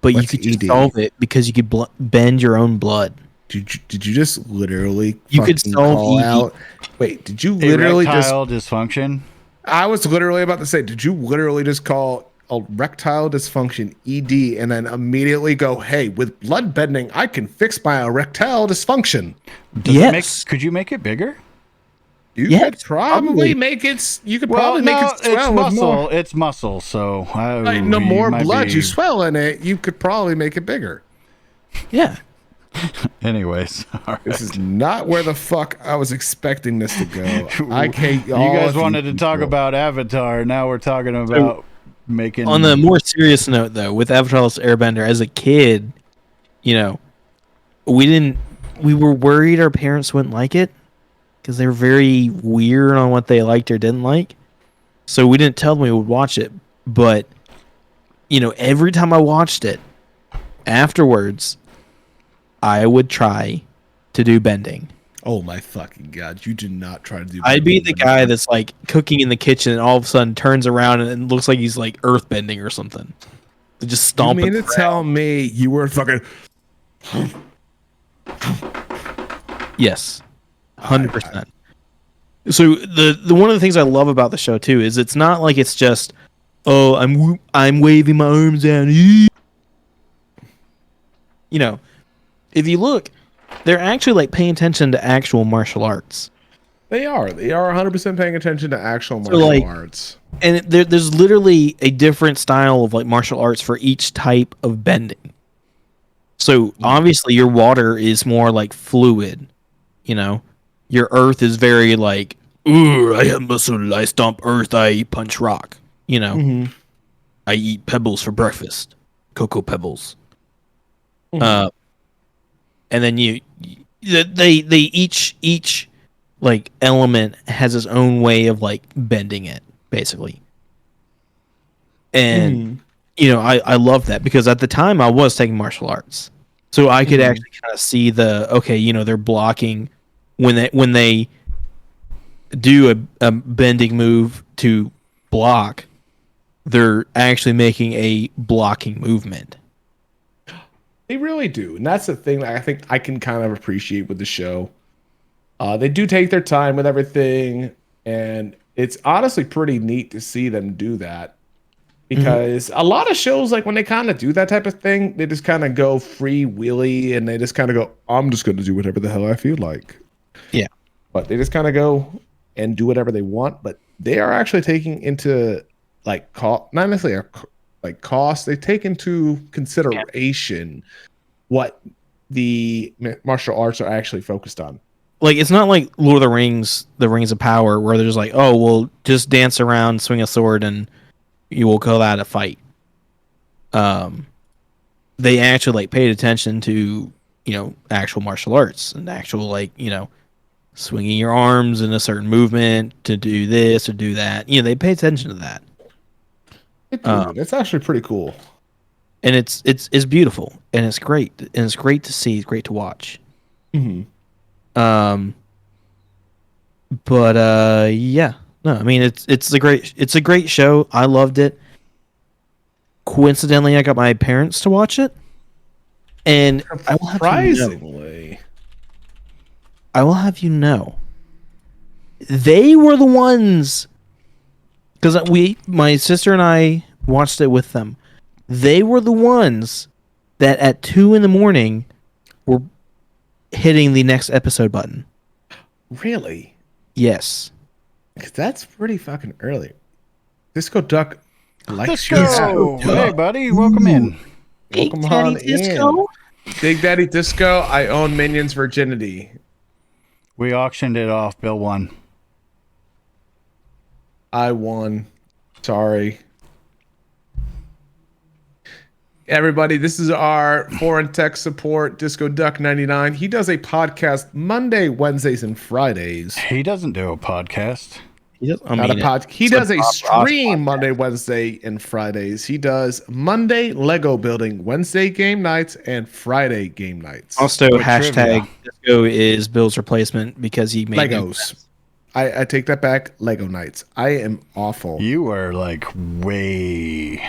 But you What's could just ED? solve it because you could bend your own blood. Did you just literally You could fucking solve call ED. out? Wait, did you literally just? Erectile dysfunction. I was literally about to say, did you literally just call erectile dysfunction ED and then immediately go, hey, with blood bending, I can fix my erectile dysfunction? Does Yes. it make, could you make it bigger? You Yes, could probably probably. make it. You could Well, probably make no, it it's swell with more. muscle. It's muscle. So Like, the you more might blood you be- swell in it, you could probably make it bigger. Yeah. Anyways, all right. This is not where the fuck I was expecting this to go. I hate You all guys of wanted to talk people. about Avatar. Now we're talking about making. On the more serious note, though, with Avatar: The Last Airbender, as a kid, you know, we were worried our parents wouldn't like it because they were very weird on what they liked or didn't like. So we didn't tell them we would watch it. But, you know, every time I watched it, afterwards, I would try to do bending. Oh my fucking god! You did not try to do. I'd be the guy that's like cooking in the kitchen and all of a sudden turns around and it looks like he's like earth bending or something. Just You stomping. mean to tell me you were fucking? Yes, 100%. So the one of the things I love about the show too is it's not like it's just, oh, I'm waving my arms down. You know, if you look, they're actually like paying attention to actual martial arts. They are 100% paying attention to actual So, martial like, arts. And there's literally a different style of like martial arts for each type of bending. So obviously your water is more like fluid, you know. Your earth is very like, ooh, I have muscle, I stomp earth, I punch rock, you know. I eat pebbles for breakfast, cocoa pebbles. And then they each like element has its own way of like bending it, basically. And you know, I love that because at the time I was taking martial arts, so I could actually kind of see you know, they're blocking when they do a bending move to block, they're actually making a blocking movement. They really do, and that's the thing that I think I can kind of appreciate with the show. They do take their time with everything, and it's honestly pretty neat to see them do that. Because a lot of shows, like when they kind of do that type of thing, they just kind of go free wheelie, and they just kind of go, "I'm just going to do whatever the hell I feel like." Yeah. But they just kind of go and do whatever they want. But they are actually taking into like not necessarily like cost. They take into consideration what the martial arts are actually focused on. Like it's not like Lord of the Rings of Power, where they're just like, oh, well, just dance around, swing a sword, and you will call that a fight. They actually like paid attention to, you know, actual martial arts and actual, like, you know, swinging your arms in a certain movement to do this or do that. You know, they pay attention to that. It's actually pretty cool. And it's beautiful and it's great and it's great to see. It's great to watch. But yeah, no, I mean it's a great show. I loved it. Coincidentally, I got my parents to watch it, and Surprisingly, I will have you know, they were the ones, because my sister and I watched it with them. They were the ones that at 2 a.m. were hitting the next episode button. really, Yes. because that's pretty fucking early. Disco Duck likes Disco. Hey, buddy, welcome in. Welcome on in. Big Daddy Disco. I own Minion's virginity. We auctioned it off. Bill won. I won. Sorry. Everybody, this is our foreign tech support, Disco Duck 99. He does a podcast Monday, Wednesdays, and Fridays. He doesn't do a podcast. He does, I Not mean, a pod. He does a stream Monday, Wednesday, and Fridays. He does Monday Lego building, Wednesday game nights, and Friday game nights. Also, With hashtag trivia. Disco is Bill's replacement because he made Legos. I take that back. Lego nights. I am awful. You are like way.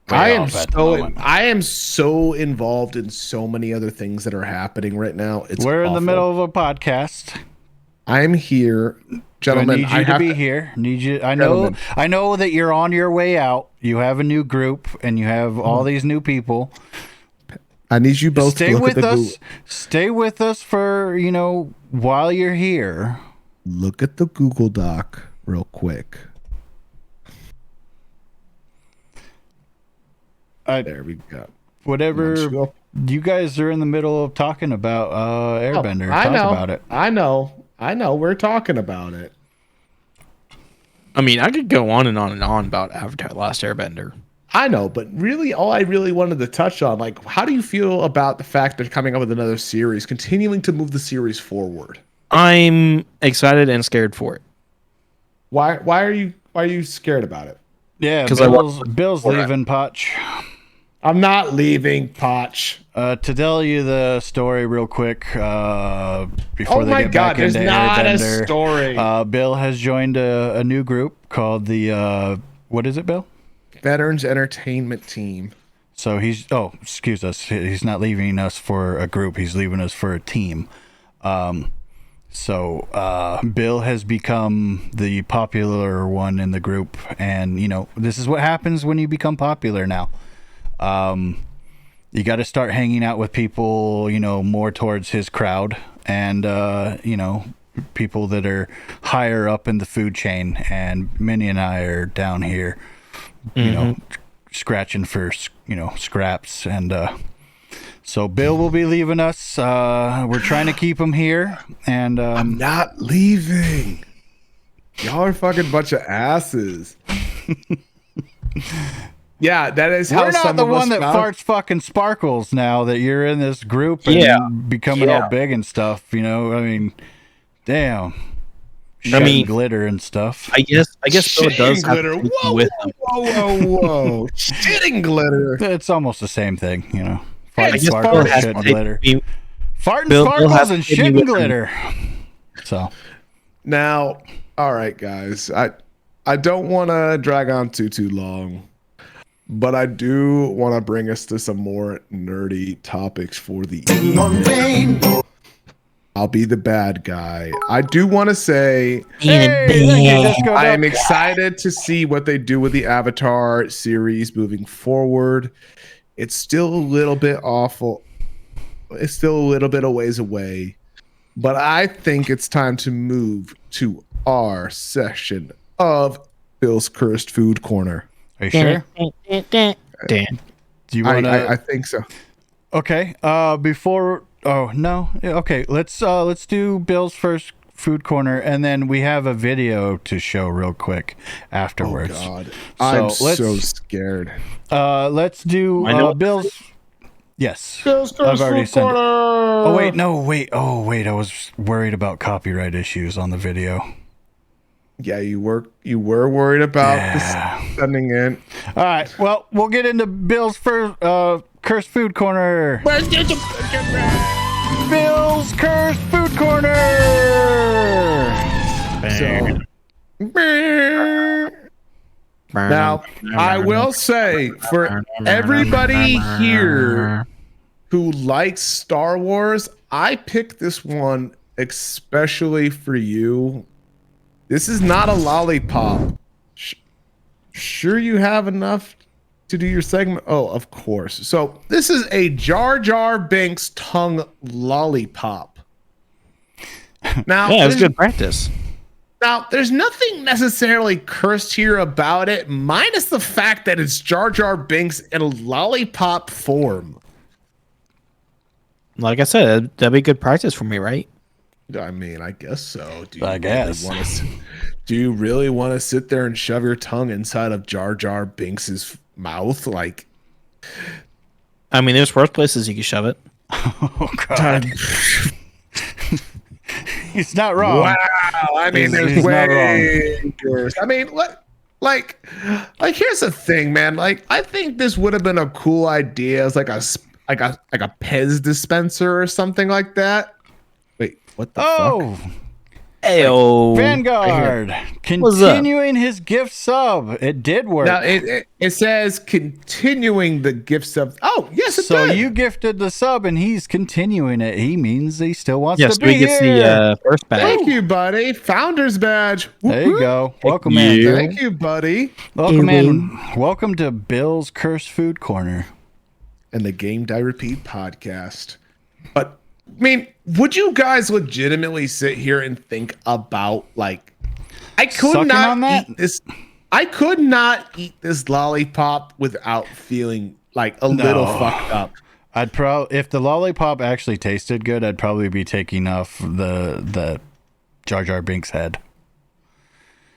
way off at the moment. I am so involved in so many other things that are happening right now. We're in the middle of a podcast. I'm here, gentlemen. I need you to be here. Need you. I know that you're on your way out. You have a new group, and you have all these new people. I need you both Stay to look with at the us. Stay with us for while you're here. Look at the Google Doc real quick. There we go. Whatever you guys are in the middle of talking about Airbender. I know. Talk about it. I know. We're talking about it. I mean, I could go on and on and on about Avatar: The Last Airbender. I know, but really, all I really wanted to touch on, like, how do you feel about the fact they're coming up with another series, continuing to move the series forward? I'm excited and scared for it. Why are you scared about it? Yeah, 'Cause Bill's leaving, Potch. I'm not leaving, Potch. To tell you the story real quick, before Oh they my get God, back there's into not a Airbender, story. Bill has joined a new group called the what is it, Bill? Veterans Entertainment Team. So excuse us. He's not leaving us for a group. He's leaving us for a team. So Bill has become the popular one in the group, and this is what happens when you become popular now. You got to start hanging out with people, more towards his crowd, and people that are higher up in the food chain. And Minnie and I are down here, scratching for scraps, and so Bill will be leaving us. We're trying to keep him here, and I'm not leaving. Y'all are fucking bunch of asses. Yeah, that is how we're not some the of one us that found- farts fucking sparkles now that you're in this group and Yeah. becoming all big and stuff. I mean, damn. I mean, glitter and stuff. I guess Bill does have glitter. to take Whoa, you with him. whoa. Shitting glitter. It's almost the same thing, I Farting guess Bill sparkles, has to shitting take glitter. you. Farting Bill sparkles has and to take you shitting with him. glitter. So Now, all right, guys. I don't want to drag on too long, but I do want to bring us to some more nerdy topics for the evening. I'll be the bad guy. I do want to say I am excited to see what they do with the Avatar series moving forward. It's still a little bit awful. It's still a little bit of ways away, but I think it's time to move to our session of Bill's Cursed Food Corner. are you sure? Dan. Do you want to? I think so. Okay. Before. Oh no. Okay. Let's do Bill's first food corner, and then we have a video to show real quick afterwards. Oh God, I'm let's- so scared. Let's do I know. Bill's. Yes. Bill's I've Cursed already Food sent it. Corner. Oh wait, no, wait. Oh wait, I was worried about copyright issues on the video. Yeah, you were worried about this sending in. All right. Well, we'll get into Bill's first cursed food corner. Bill's cursed food corner. So, now, I will say for everybody here who likes Star Wars, I picked this one especially for you. This is not a lollipop. Sure you have enough to do your segment? Oh, of course. So this is a Jar Jar Binks tongue lollipop. Now, Yeah, it was good practice. Now, there's nothing necessarily cursed here about it, minus the fact that it's Jar Jar Binks in a lollipop form. Like I said, that'd be good practice for me, right? I mean, I guess so. Do you really want to sit there and shove your tongue inside of Jar Jar Binks's mouth? Like, I mean, there's worse places you can shove it. Oh God. He's not wrong. wow. I mean, He's there's not way worse. I mean, like, here's the thing, man. Like, I think this would have been a cool idea as like a Pez dispenser or something like that. Wait, what the fuck? Oh, Ayo. Vanguard What's up? continuing his gift sub. It did work. Now it says continuing the gift sub. Oh yes, it So did. you gifted the sub and he's continuing it. He means he still wants Yes, to be we gets here. the first badge. Thank you, buddy. Founder's badge. There you go. Welcome you. in. Thank you, buddy. Welcome Hey, in. Welcome to Bill's Cursed Food Corner. And the Game Die Repeat podcast. But I mean, would you guys legitimately sit here and think about like I could Sucking not on that? eat this. I could not eat this lollipop without feeling like a little fucked up. I'd probably, if the lollipop actually tasted good, I'd probably be taking off the Jar Jar Binks head.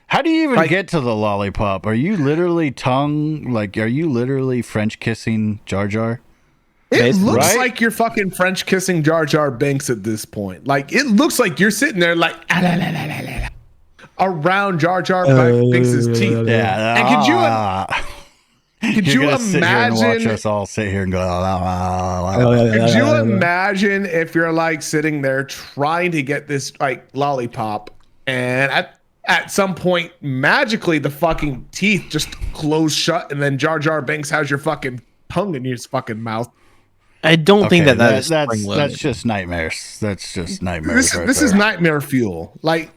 How do you even Like- get to the lollipop? Are you literally are you literally French kissing Jar Jar? It Basically. looks Right? like you're fucking French kissing Jar Jar Binks at this point. Like it looks like you're sitting there like around Jar Jar Binks' teeth. Yeah. And could You're you gonna sit here and watch imagine? us all sit here and go. Could you imagine if you're like sitting there trying to get this like lollipop, and at some point magically the fucking teeth just close shut, and then Jar Jar Binks has your fucking tongue in his fucking mouth. I don't think Okay, that is that's spring-loaded. just nightmares. That's just nightmares. This is nightmare fuel. Like,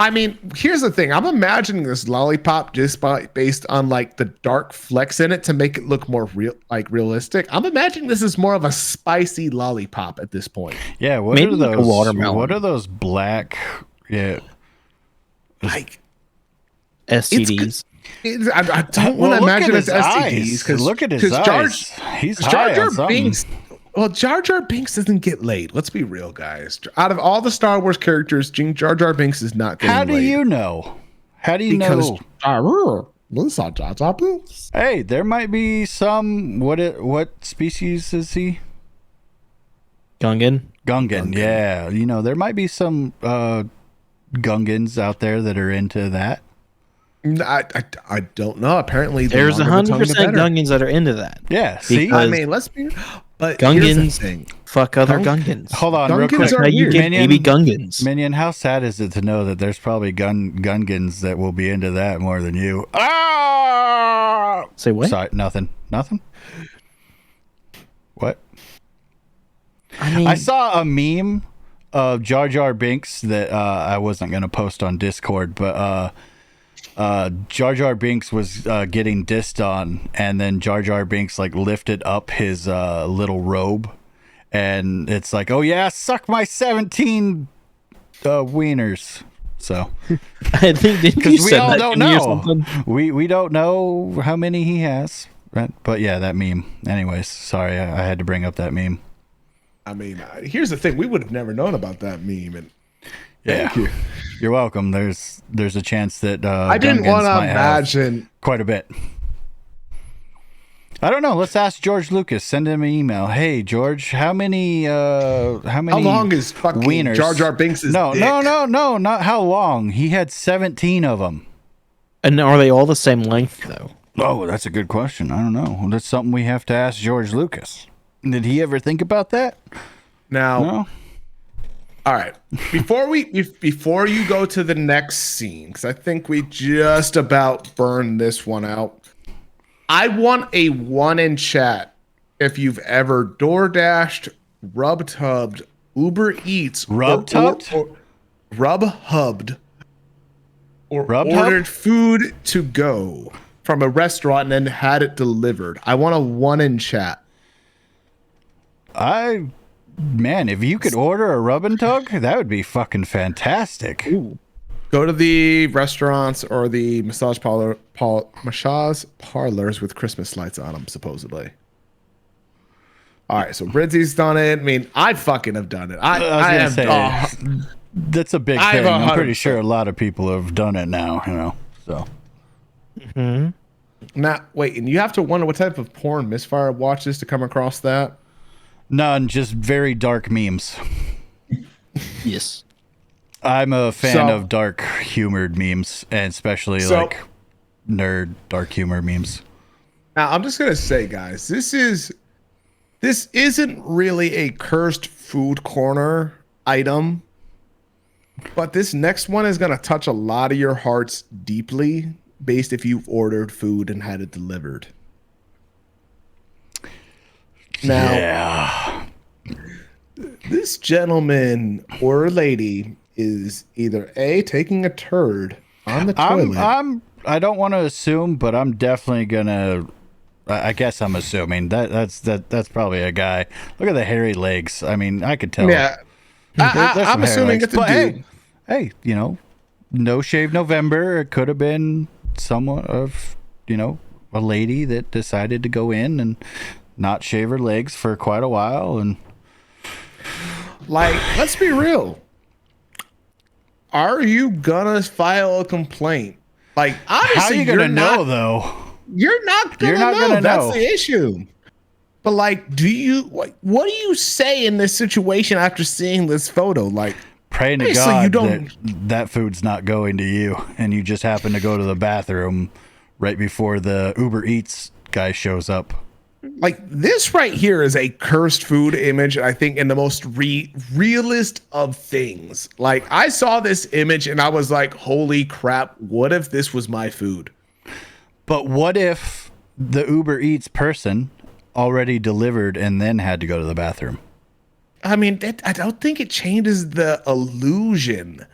I mean, here's the thing. I'm imagining this lollipop just based on like the dark flecks in it to make it look more realistic. I'm imagining this is more of a spicy lollipop at this point. Yeah. What Maybe are like a those? watermelon. What are those black? Yeah. Like, STDs. I don't want to Well, look imagine at it's his STDs eyes. because Look at his eyes. He's Jar high Jar on something. Binks. Well, Jar Jar Binks doesn't get laid. Let's be real, guys. Out of all the Star Wars characters, Jar Jar Binks is not getting How do laid. you know? How do you Because know? Jar Jar Binks. Hey, there might be some. What species is he? Gungan. Gungan. Yeah, you know there might be some Gungans out there that are into that. I don't know. Apparently, the There's longer the 100% tongue, the better. Gungans that are into that. Yeah. See, Because- I mean, let's be. But here's the Gungans thing. fuck other Gungans. hold on, real Gungans quick. are Now you weird. get Minion- baby Gungans. Minion, how sad is it to know that there's probably Gungans that will be into that more than you? Ah! Say what? Sorry, nothing. What? I mean, I saw a meme of Jar Jar Binks that I wasn't gonna post on Discord, but Jar Jar Binks was getting dissed on, and then Jar Jar Binks like lifted up his little robe, and it's like, oh yeah, suck my 17 wieners. So I think didn't you because we send all that don't to me or know, something? we don't know how many he has, right? But yeah, that meme. Anyways, sorry, I had to bring up that meme. I mean, here's the thing. We would have never known about that meme. And Yeah, thank you. You're welcome. There's a chance that I didn't Gungans want to might have imagine. quite a bit. I don't know. Let's ask George Lucas. Send him an email. Hey George, how many How long is fucking wieners? Jar Jar Binks' No, dick? no, not how long. He had 17 of them. And are they all the same length though? Oh, that's a good question. I don't know. That's something we have to ask George Lucas. Did he ever think about that? Now, No. all right. Before you go to the next scene, because I think we just about burned this one out. I want a one in chat if you've ever DoorDashed, RubTubbed, Uber Eats, RubTubbed? or RubHubbed, or RubHub? ordered food to go from a restaurant and then had it delivered. I want a one in chat. Man, if you could order a rub and tug, that would be fucking fantastic. Go to the restaurants or the massage parlors with Christmas lights on them, supposedly. All right, so Ridzy's done it. I mean, I fucking have done it. I was gonna say, that's a big I've thing. I'm pretty 100%. sure a lot of people have done it now, you know. So Now, wait, and you have to wonder what type of porn Misfire watches to come across that. none, just very dark memes. Yes. I'm a fan So- of dark humored memes, and especially So- like nerd dark humor memes. Now, I'm just gonna say, guys, this isn't really a cursed food corner item. But this next one is gonna touch a lot of your hearts deeply, based if you've ordered food and had it delivered. Now, Yeah. this gentleman or lady is either A, taking a turd on the toilet. I don't want to assume, but I'm definitely gonna. I guess I'm assuming that's probably a guy. Look at the hairy legs. I mean, I could tell. Yeah, There's I'm some hairy assuming legs. it's a But dude. hey, no shave November. It could have been someone of, a lady that decided to go in and not shave her legs for quite a while. And Like, let's be real. Are you gonna file a complaint? Like, obviously, how are you gonna know though? You're not gonna You're not know. gonna That's know. the issue. But like, what do you say in this situation after seeing this photo? Like, Praying to obviously God you don't- that food's not going to you, and you just happen to go to the bathroom right before the Uber Eats guy shows up. like this right here is a cursed food image. I think in the most realist of things. Like, I saw this image and I was like, holy crap! What if this was my food? But what if the Uber Eats person already delivered and then had to go to the bathroom? I mean, I don't think it changes the illusion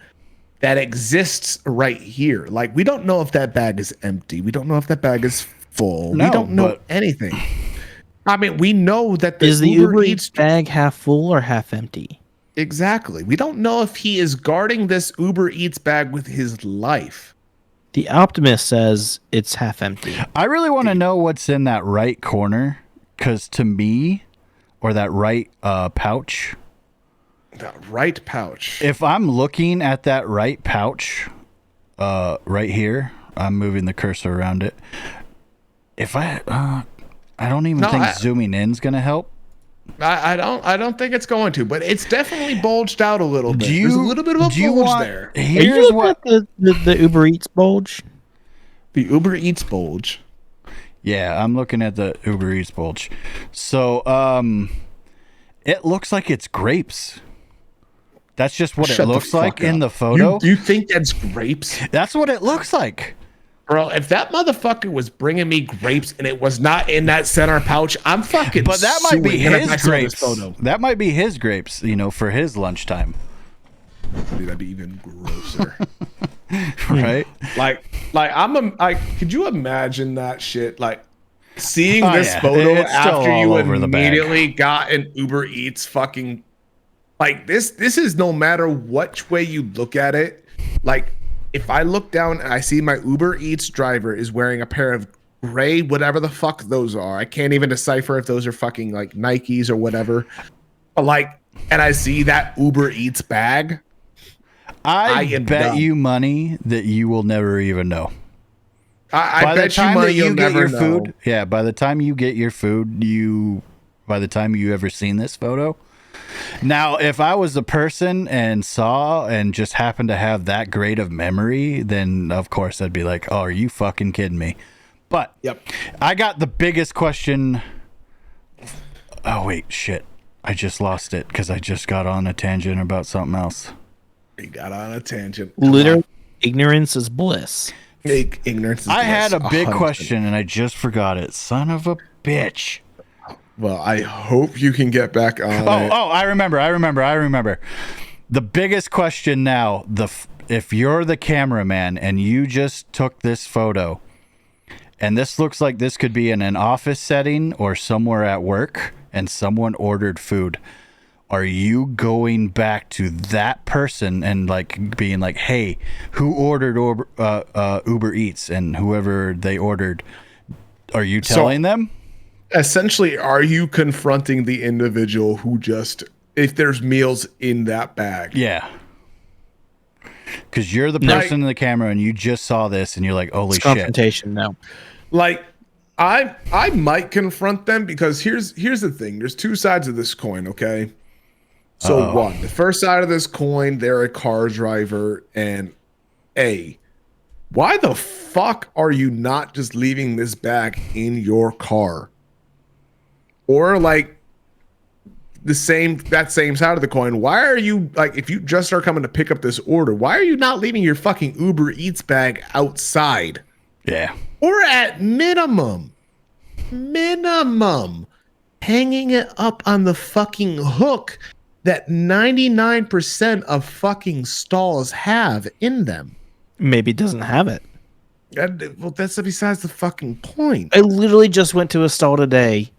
that exists right here. Like, we don't know if that bag is empty. We don't know if that bag is full. No, we don't know but- anything. I mean, we know that the Is the Uber Uber Eats Eats bag half full or half empty? exactly. We don't know if he is guarding this Uber Eats bag with his life. The Optimist says it's half empty. I really want to know what's in that right corner, because to me, or that right pouch, That right pouch. if I'm looking at that right pouch right here, I'm moving the cursor around it. If I don't even No, think I- zooming in is going to help. I don't think it's going to, but it's definitely bulged out a little bit. Do you, There's a little bit of a do you bulge want, there. Are you Here's looking what. at the Uber Eats bulge? The Uber Eats bulge. Yeah, I'm looking at the Uber Eats bulge. So, it looks like it's grapes. That's just what Shut it the looks like fuck in up. the photo. You think that's grapes? That's what it looks like. Bro, if that motherfucker was bringing me grapes and it was not in that center pouch, I'm fucking But that might be suing him if I his saw this grapes. photo. That might be his grapes, for his lunchtime, Dude, that'd be even grosser. right? like, could you imagine that shit? Like, seeing Oh, this yeah. photo It's still after all you over the bag. immediately got an Uber Eats fucking, like, this is no matter which way you look at it. Like, if I look down and I see my Uber Eats driver is wearing a pair of gray, whatever the fuck those are. I can't even decipher if those are fucking like Nikes or whatever. But like, and I see that Uber Eats bag. I am bet done. you money that you will never even know. I By the bet you time money that you'll you get never your know. food, yeah, by the time you get your food, by the time you ever seen this photo. Now, if I was the person and saw and just happened to have that great of memory, then of course I'd be like, "Oh, are you fucking kidding me?" But Yep. I got the biggest question. Oh wait, shit! I just lost it because I just got on a tangent about something else. We got on a tangent. Literally, ignorance is bliss. Ignorance is I had a bliss, big 100%. question and I just forgot it. Son of a bitch. Well, I hope you can get back on it. I remember. The biggest question now, if you're the cameraman and you just took this photo, and this looks like this could be in an office setting or somewhere at work, and someone ordered food, are you going back to that person and like being like, "Hey, who ordered Uber Eats?" and whoever they ordered, are you telling them? Essentially, are you confronting the individual who just, if there's meals in that bag? Yeah. Because you're the person in the camera and you just saw this and you're like, holy It's shit. confrontation. No. Like, I might confront them because here's the thing. There's two sides of this coin, okay? So one, the first side of this coin, they're a car driver, and why the fuck are you not just leaving this bag in your car? Or like, that same side of the coin, why are you like, if you just are coming to pick up this order, why are you not leaving your fucking Uber Eats bag outside? Yeah. Or at minimum, hanging it up on the fucking hook that 99% of fucking stalls have in them. Maybe it doesn't have it. Well, that's besides the fucking point. I literally just went to a stall today,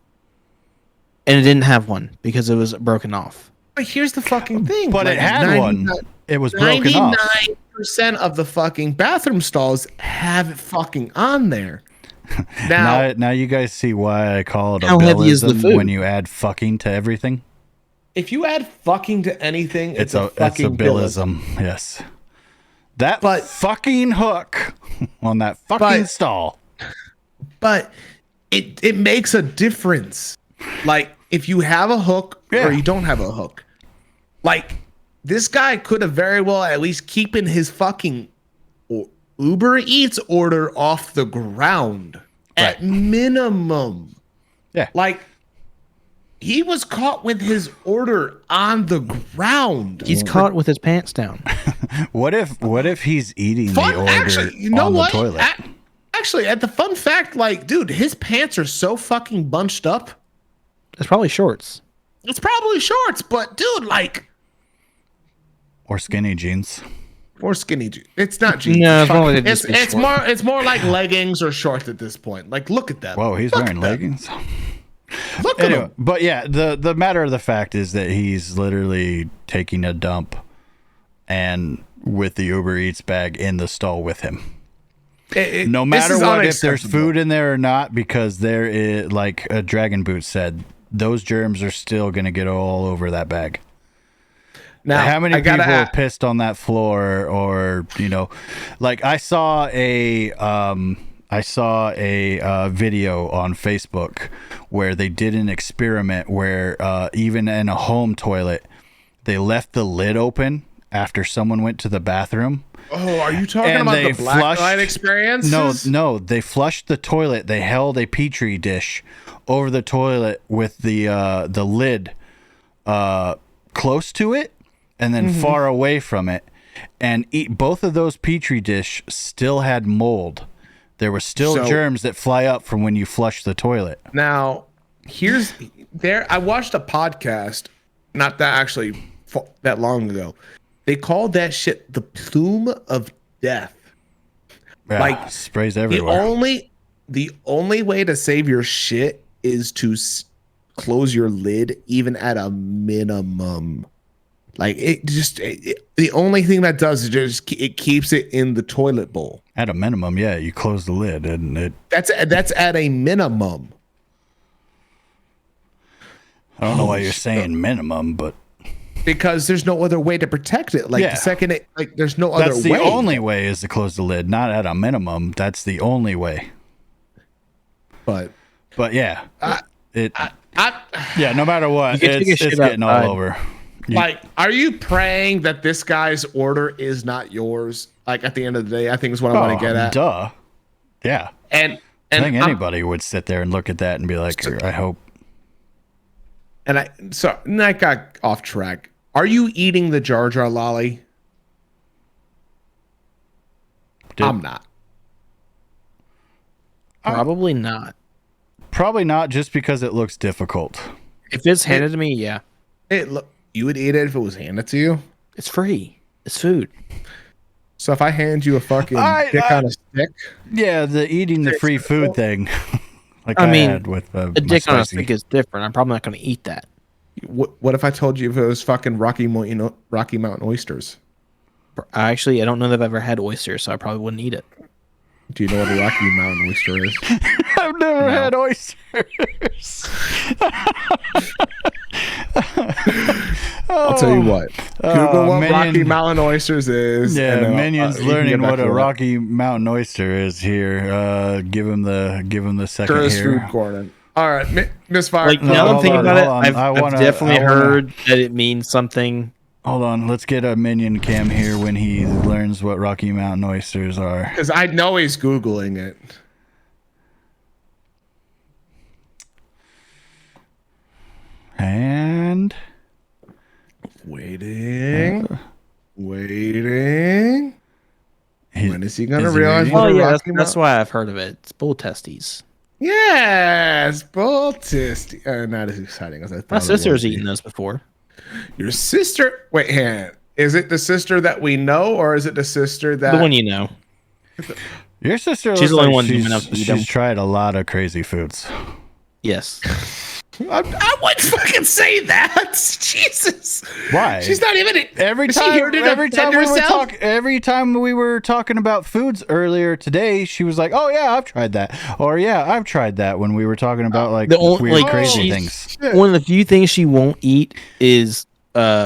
and it didn't have one because it was broken off. But here's the fucking thing. But like, it had one. It was broken off. 99% of the fucking bathroom stalls have it fucking on there. Now, you guys see why I call it a How heavy is the billism food? when you add fucking to everything. if you add fucking to anything, it's a That's a fucking billism. billism. Yes. That But- fucking hook on that fucking But- stall. But it makes a difference. Like if you have a hook Yeah. or you don't have a hook. Like this guy could have very well at least keeping his fucking Uber Eats order off the ground at Right. minimum. Yeah. Like he was caught with his order on the ground. He's caught with his pants down. What if he's eating the order Actually, you know on what? the toilet? Actually, at the fun fact, like, dude, his pants are so fucking bunched up. It's probably shorts. It's probably shorts, but dude, like, Or skinny jeans. or skinny jeans. It's not jeans. No, it's more like it's more like leggings or shorts at this point. Like, look at that. Whoa, he's Look wearing at that. leggings. Look at Anyway, him. but yeah, the matter of the fact is that he's literally taking a dump and with the Uber Eats bag in the stall with him. No This matter is what, if there's unacceptable. food in there or not, because there is, like a Dragon Boot said, those germs are still going to get all over that bag. Now, How many I people gotta are pissed on that floor, or like I saw a video on Facebook where they did an experiment where even in a home toilet, they left the lid open after someone went to the bathroom. Oh, are you talking And about they the black flushed- light experience? No, they flushed the toilet. They held a petri dish over the toilet with the lid close to it and then far away from it. And both of those petri dish still had mold. There were still So- germs that fly up from when you flush the toilet. Now, I watched a podcast not that actually that long ago. They called that shit the plume of death. Yeah, Like, sprays The everywhere. only way to save your shit is to close your lid even at a minimum. Like the only thing that does is it keeps it in the toilet bowl. At a minimum, yeah, you close the lid and it. That's at a minimum. I don't know why you're saying minimum, but Because there's no other way to protect it. Like Yeah. the second there's no other that's way. the only way is to close the lid, not at a minimum. That's the only way. But Yeah, I, yeah. No matter what, You can take a it's shit getting outside. all over. like, are you praying that this guy's order is not yours? Like at the end of the day, I think is what I want to get at. Duh. Yeah, And I think I'm- anybody would sit there and look at that and be like, I hope. And I got off track. Are you eating the Jar Jar lolly? Dude, I'm not. Probably not. Probably not, just because it looks difficult. If it's handed to me, yeah. You would eat it if it was handed to you. It's free. It's food. So if I hand you a fucking dick on a stick, Yeah, the eating the free food thing. Like I mean, had with A dick on a stick is different. I'm probably not going to eat that. what if I told you if it was fucking Rocky Mountain oysters? I don't know that I've ever had oysters, so I probably wouldn't eat it. Do you know what a Rocky Mountain oyster is? I've never had oysters. I'll tell you what. Google what Rocky Minion- Mountain oysters is. Yeah, and, Minion's you can learning get back what to a that. Rocky Mountain oyster is here. Give him the second Curtis here. food corner. All right, Misfire. Like, No, now that I'm hold thinking on, about it, hold on. I've I definitely wanna- heard that it means something. Hold on, let's get a Minion cam here when he learns what Rocky Mountain oysters are. Because I know he's Googling it. And Waiting. When is he gonna is he realize reading? what Oh we're yeah, talking that's about? why I've heard of it. It's bull testes. Yes, bull test. Not as exciting as I thought. My it sister's would be. eaten those before. Your sister? Wait, hang on. Is it the sister that we know, or is it the sister that? The one you know. your sister She's looks the only like one doing enough to eat she's 'em. tried a lot of crazy foods. Yes. I wouldn't fucking say that. Jesus. Why? She's not even. Every Is she time, here to every defend time we were herself? every time we were talking about foods earlier today, she was like, "Oh yeah, I've tried that," or "Yeah, I've tried that." When we were talking about like The only weird, like crazy she's- things. One of the few things she won't eat is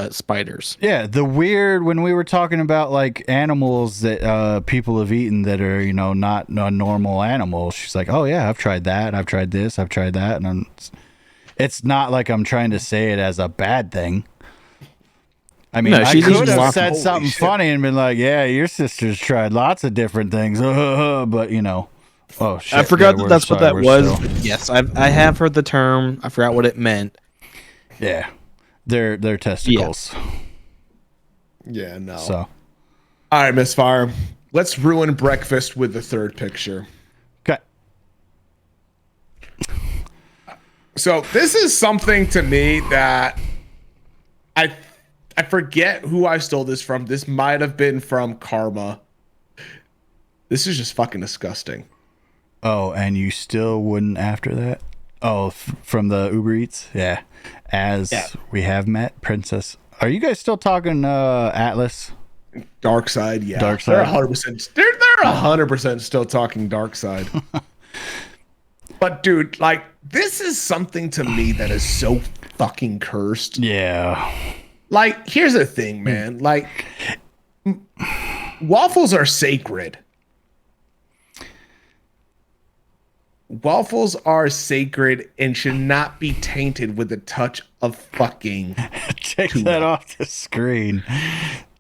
spiders. Yeah, the weird when we were talking about like animals that people have eaten that are not a normal animal. She's like, "Oh yeah, I've tried that. I've tried this. I've tried that," and it's not like I'm trying to say it as a bad thing. I mean, No, I she's could eating have lots- said Holy something shit. funny and been like, "Yeah, your sister's tried lots of different things," but oh shit! I forgot yeah, that that's what sorry, that we're was. still- But yes, I have heard the term. I forgot what it meant. yeah, they're testicles. Yeah, no. So All right, Misfire. Let's ruin breakfast with the third picture. okay, So this is something to me that I forget who I stole this from. This might have been from Karma. This is just fucking disgusting. oh, and you still wouldn't after that? Oh, from the Uber Eats, yeah. As we have met, Princess. Are you guys still talking Atlas? Dark side, yeah. Dark They're side. 100%. They're 100% still talking dark side. But dude, like this is something to me that is so fucking cursed. Yeah. Like, here's the thing, man. Like, waffles are sacred. Waffles are sacred and should not be tainted with a touch of fucking. Take Tuna. that off the screen.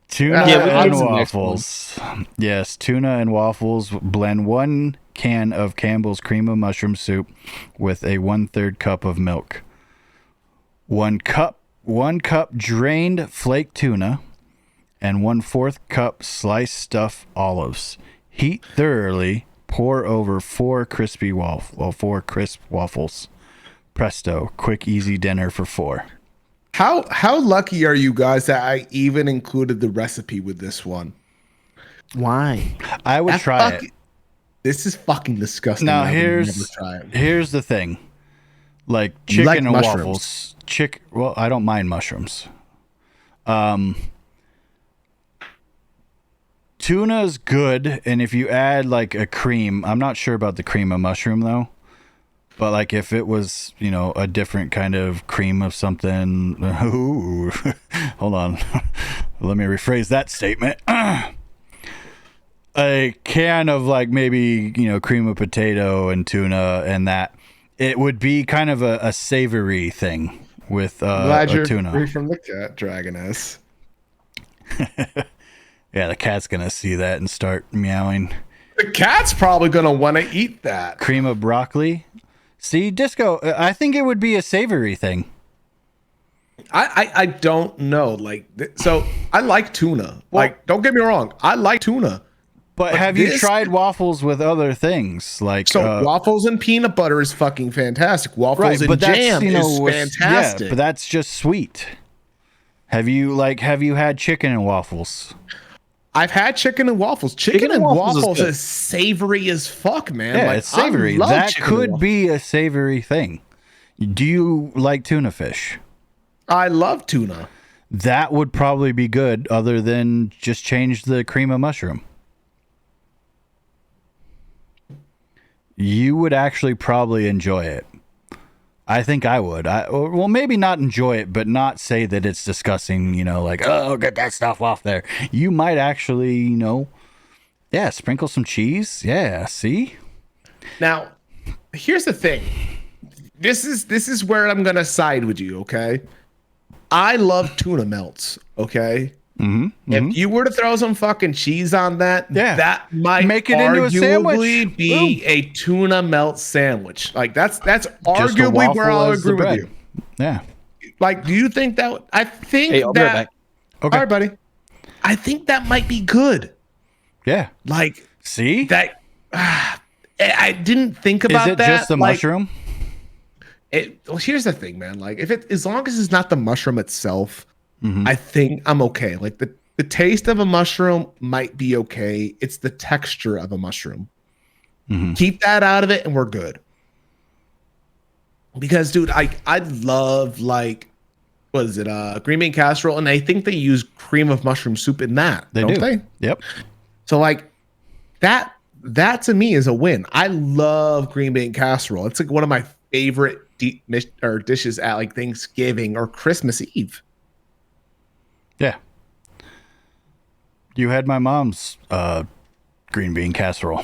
Tuna Yeah, we and can some next waffles. Yes, tuna and waffles. Blend 1 can of Campbell's cream of mushroom soup with a 1/3 cup of milk. 1 cup drained flake tuna, and 1/4 cup sliced stuffed olives. Heat thoroughly. Pour over 4 crisp waffles. Presto, quick, easy dinner for 4. How lucky are you guys that I even included the recipe with this one? Why? I would That try fuck- it. This is fucking disgusting. Now I would here's never try it. here's the thing, like You chicken like and mushrooms. waffles. Well, I don't mind mushrooms. Tuna's good, and if you add like a cream, I'm not sure about the cream of mushroom though. But like if it was, a different kind of cream of something. Ooh, hold on, let me rephrase that statement. A can of like maybe cream of potato and tuna, and that it would be kind of a savory thing with Glad a you're tuna. free from the cat dragoness. Yeah, the cat's gonna see that and start meowing. The cat's probably gonna want to eat that. Cream of broccoli. See, Disco, I think it would be a savory thing. I don't know. Like, so I like tuna. Like, don't get me wrong, I like tuna. But have you tried waffles with other things like? So waffles and peanut butter is fucking fantastic. Waffles and jam is fantastic. Yeah, but that's just sweet. Have you had chicken and waffles? I've had chicken and waffles. Chicken and waffles good. is savory as fuck, man. Yeah, Like, it's savory. I love That chicken and could waffles. be a savory thing. Do you like tuna fish? I love tuna. That would probably be good, other than just change the cream of mushroom. You would actually probably enjoy it. I think I would. Well, maybe not enjoy it, but not say that it's disgusting, like, oh, get that stuff off there. You might actually, sprinkle some cheese. Yeah, see? Now, here's the thing. This is where I'm gonna side with you, okay? I love tuna melts, okay? If you were to throw some fucking cheese on that, Yeah. that might Make it into a sandwich. arguably be a tuna melt sandwich. Like that's Just a arguably where waffle I'll as the agree with bread. you. Yeah. Like, do you think that? I think Hey, I'll be right that. back. Okay. All right, buddy. I think that might be good. Yeah. Like See? that. I didn't think Is about it that. just the like, mushroom? Well, here's the thing, man. Like, as long as it's not the mushroom itself, Mhm. I think I'm okay. Like the taste of a mushroom might be okay. It's the texture of a mushroom. Mhm. Keep that out of it, and we're good. Because, dude, I love like what is it? Green bean casserole, and I think they use cream of mushroom soup in that. They don't do. they? Yep. So like that to me is a win. I love green bean casserole. It's like one of my favorite dishes at like Thanksgiving or Christmas Eve. Yeah. You had my mom's green bean casserole.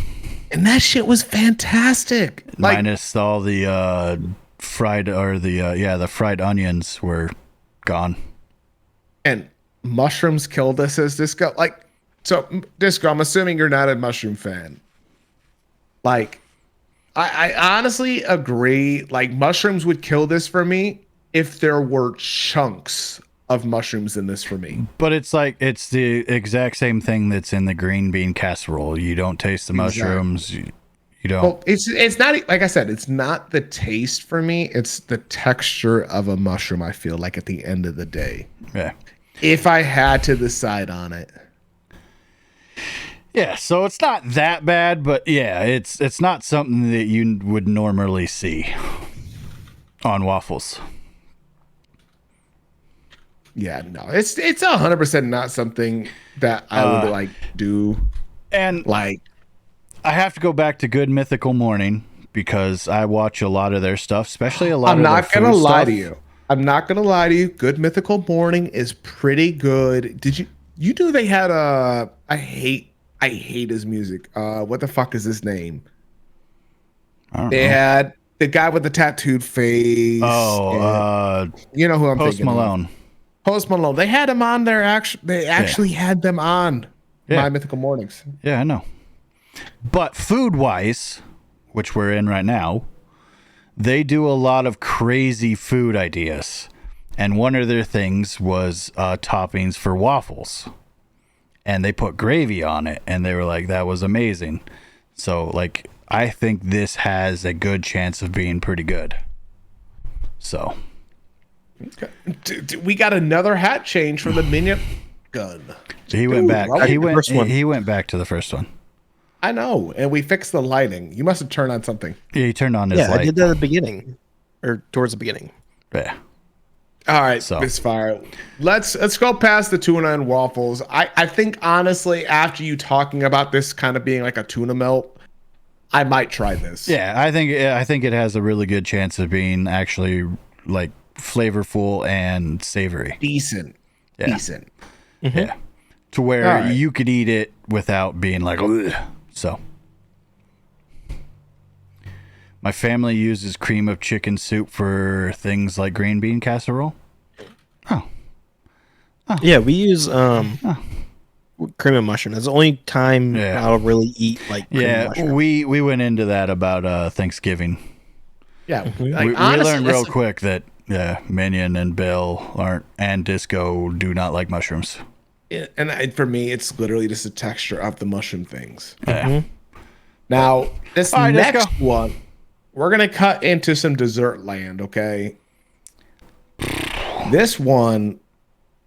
And that shit was fantastic. Like, Minus all the fried or the fried onions were gone. and mushrooms killed us as Disco. Like, so Disco, I'm assuming you're not a mushroom fan. Like, I honestly agree. Like, mushrooms would kill this for me if there were chunks of mushrooms in this for me. But it's like it's the exact same thing that's in the green bean casserole. You don't taste the mushrooms. You don't. Well, it's not like I said. It's not the taste for me. It's the texture of a mushroom. I feel like at the end of the day, Yeah. if I had to decide on it. Yeah, so it's not that bad, but yeah, it's not something that you would normally see on waffles. Yeah, no, it's 100% not something that I would like do. And Like, I have to go back to Good Mythical Morning because I watch a lot of their stuff, especially a lot I'm of not their gonna food lie stuff. to you. I'm not gonna lie to you. Good Mythical Morning is pretty good. Did you knew they had a? I hate his music. What the fuck is his name? I don't They know. had the guy with the tattooed face. You know who I'm Post thinking of. Malone. Post Malone. They had him on there. They actually had them on Yeah. My Mythical Mornings. Yeah, I know. But food-wise, which we're in right now, they do a lot of crazy food ideas. And one of their things was toppings for waffles. And they put gravy on it, and they were like, that was amazing. So, like, I think this has a good chance of being pretty good. So, We got another hat change from the minion gun. he went back. well, He the went. first one. He went back to the first one. I know, and we fixed the lighting. You must have turned on something. Yeah, he turned on his Yeah, I light. did that at the beginning, or towards the beginning. Yeah. All right, So. Misfire. Let's go past the tuna and waffles. I think honestly, after you talking about this kind of being like a tuna melt, I might try this. Yeah, I think it has a really good chance of being actually like flavorful and savory. Decent. Yeah. Decent. Yeah. To where All right. you could eat it without being like, ugh. So. My family uses cream of chicken soup for things like green bean casserole. Oh. Yeah, we use cream of mushroom. That's the only time Yeah. I'll really eat like cream of Yeah, mushroom. we went into that about Thanksgiving. Yeah. Like, We honestly, learned real listen, quick that Minion and Bill and Disco do not like mushrooms. for me, it's literally just the texture of the mushroom things. Yeah. Now, this All right, let's next go. one, we're gonna cut into some dessert land, okay? This one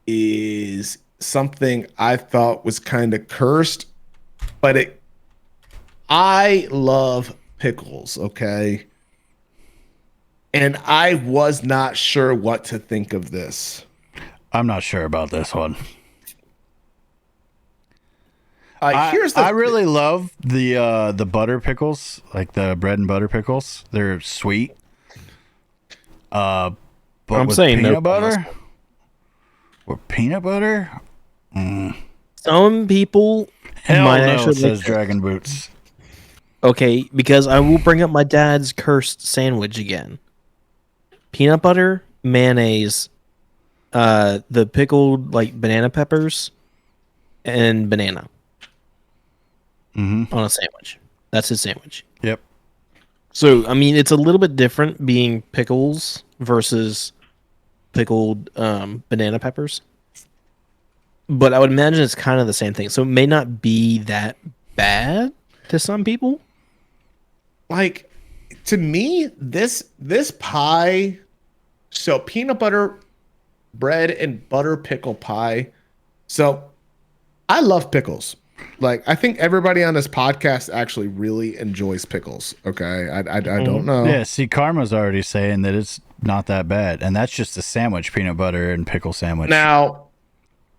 is something I thought was kind of cursed, but I love pickles, okay? And I was not sure what to think of this. I'm not sure about this one. Here's I really love the butter pickles, like the bread and butter pickles. They're sweet. But I'm with saying no peanut butter. possible. With peanut butter? Some people Hell might no, actually says like Dragon Boots. Okay, because I will bring up my dad's cursed sandwich again. Peanut butter, mayonnaise, the pickled like banana peppers, and banana on a sandwich. That's his sandwich. Yep. So I mean, it's a little bit different being pickles versus pickled banana peppers. But I would imagine it's kind of the same thing. So it may not be that bad to some people. Like, to me, this pie, so peanut butter bread and butter pickle pie. So I love pickles. Like, I think everybody on this podcast actually really enjoys pickles. Okay. I don't know. Yeah, see, Karma's already saying that it's not that bad. And that's just a sandwich, peanut butter and pickle sandwich. Now,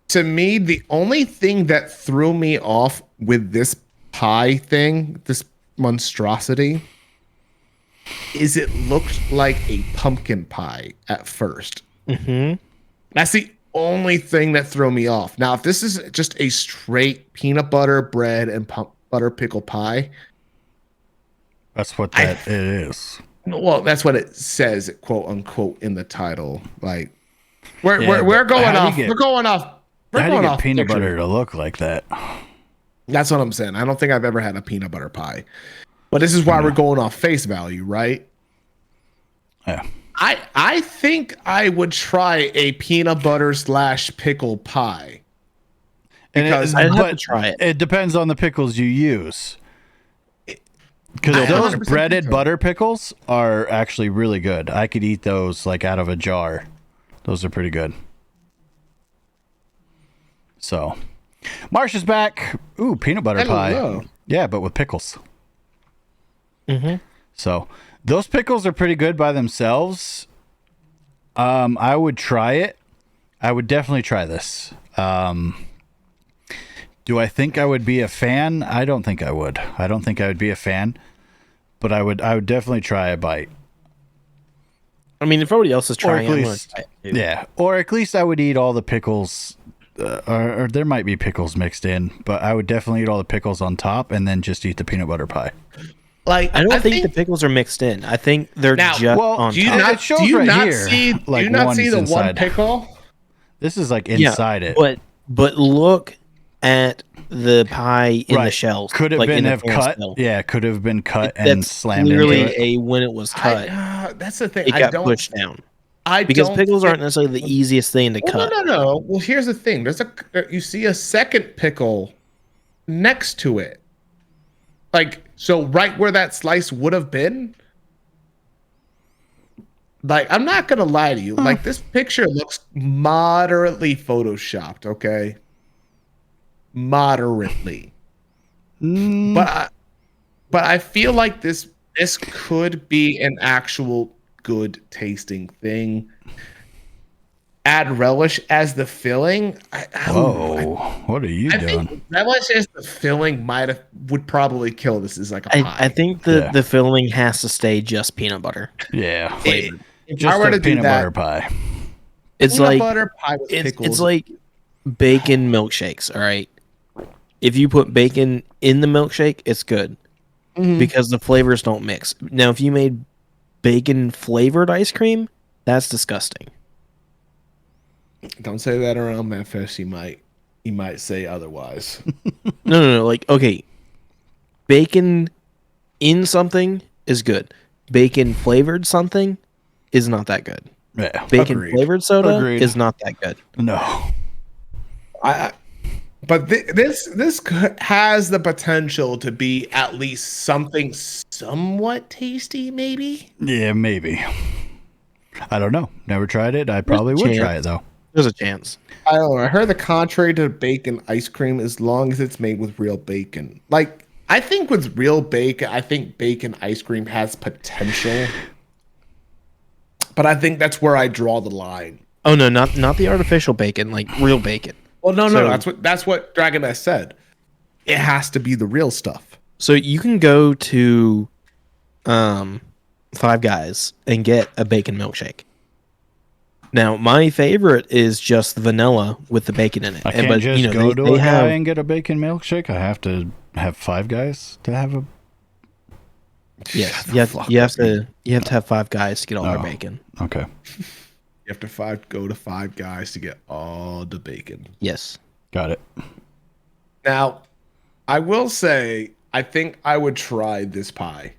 to me, the only thing that threw me off with this pie thing, this monstrosity, is it looked like a pumpkin pie at first. Mm-hmm. That's the only thing that threw me off. Now, if this is just a straight peanut butter bread and butter pickle pie, that's what it is. Well, that's what it says, quote unquote, in the title. Like, we're going off. We're going off. We're How do you going get off peanut picture. butter to look like that? That's what I'm saying. I don't think I've ever had a peanut butter pie. But this is why we're going off face value, right? Yeah. I think I would try a peanut butter / pickle pie. Because I'd have to try it. It depends on the pickles you use. Because those 100% breaded think so. butter pickles are actually really good. I could eat those like out of a jar. Those are pretty good. So, Marsha's back. Ooh, peanut butter pie. Hello. Yeah, but with pickles. Mm-hmm. So, those pickles are pretty good by themselves. I would try it. I would definitely try this. Do I think I would be a fan? I don't think I would. I don't think I would be a fan, but I would definitely try a bite. I mean, if everybody else is trying Or at it, I'm gonna least- try it too. Yeah, or at least I would eat all the pickles, or there might be pickles mixed in, but I would definitely eat all the pickles on top and then just eat the peanut butter pie. Like, I don't think the pickles are mixed in. I think they're Now, just well, on do you top. not, It shows do you right not here, see like, do you not see one's the inside. one pickle? This is like inside it. But look at the pie in the shells. Could have like been in the have full cut. shell. Yeah, could have been cut and That's slammed clearly into it. when it was cut, That's the thing. it I got don't pushed down. because Pickles aren't necessarily the easiest thing to cut. No. Well, here's the thing. You see a second pickle next to it. Like, so right where that slice would have been. Like, I'm not gonna lie to you. Like, this picture looks moderately photoshopped, okay? Moderately. But I feel like this could be an actual good tasting thing. Add relish as the filling. Whoa, what are you I doing? think relish as the filling would probably kill this as like a pie. I think the filling has to stay just peanut butter. Yeah, If I just were a to do peanut that, butter pie. It's peanut like butter pie with pickles. it's like bacon milkshakes. All right, if you put bacon in the milkshake, it's good because the flavors don't mix. Now, if you made bacon flavored ice cream, that's disgusting. Don't say that around Memphis. He might say otherwise. No. Like, okay, bacon in something is good. Bacon flavored something is not that good. Yeah, Bacon Agreed. flavored soda Agreed. is not that good. no. But this has the potential to be at least something somewhat tasty, maybe. Yeah, maybe. I don't know. Never tried it. I probably would chance. try it though. There's a chance. I don't know. I heard the contrary to bacon ice cream, as long as it's made with real bacon. Like, I think with real bacon, I think bacon ice cream has potential. But I think that's where I draw the line. Oh no, not the artificial bacon, like real bacon. Well, no, So- that's what Dragon Nest said. It has to be the real stuff. So you can go to Five Guys and get a bacon milkshake. Now, my favorite is just vanilla with the bacon in it. I can't just go to they a guy have and get a bacon milkshake. I have to have Five Guys to have a. yes, you have to have Five Guys to get all their Oh. bacon. Okay. You have to go to Five Guys to get all the bacon. Yes. Got it. Now, I will say, I think I would try this pie.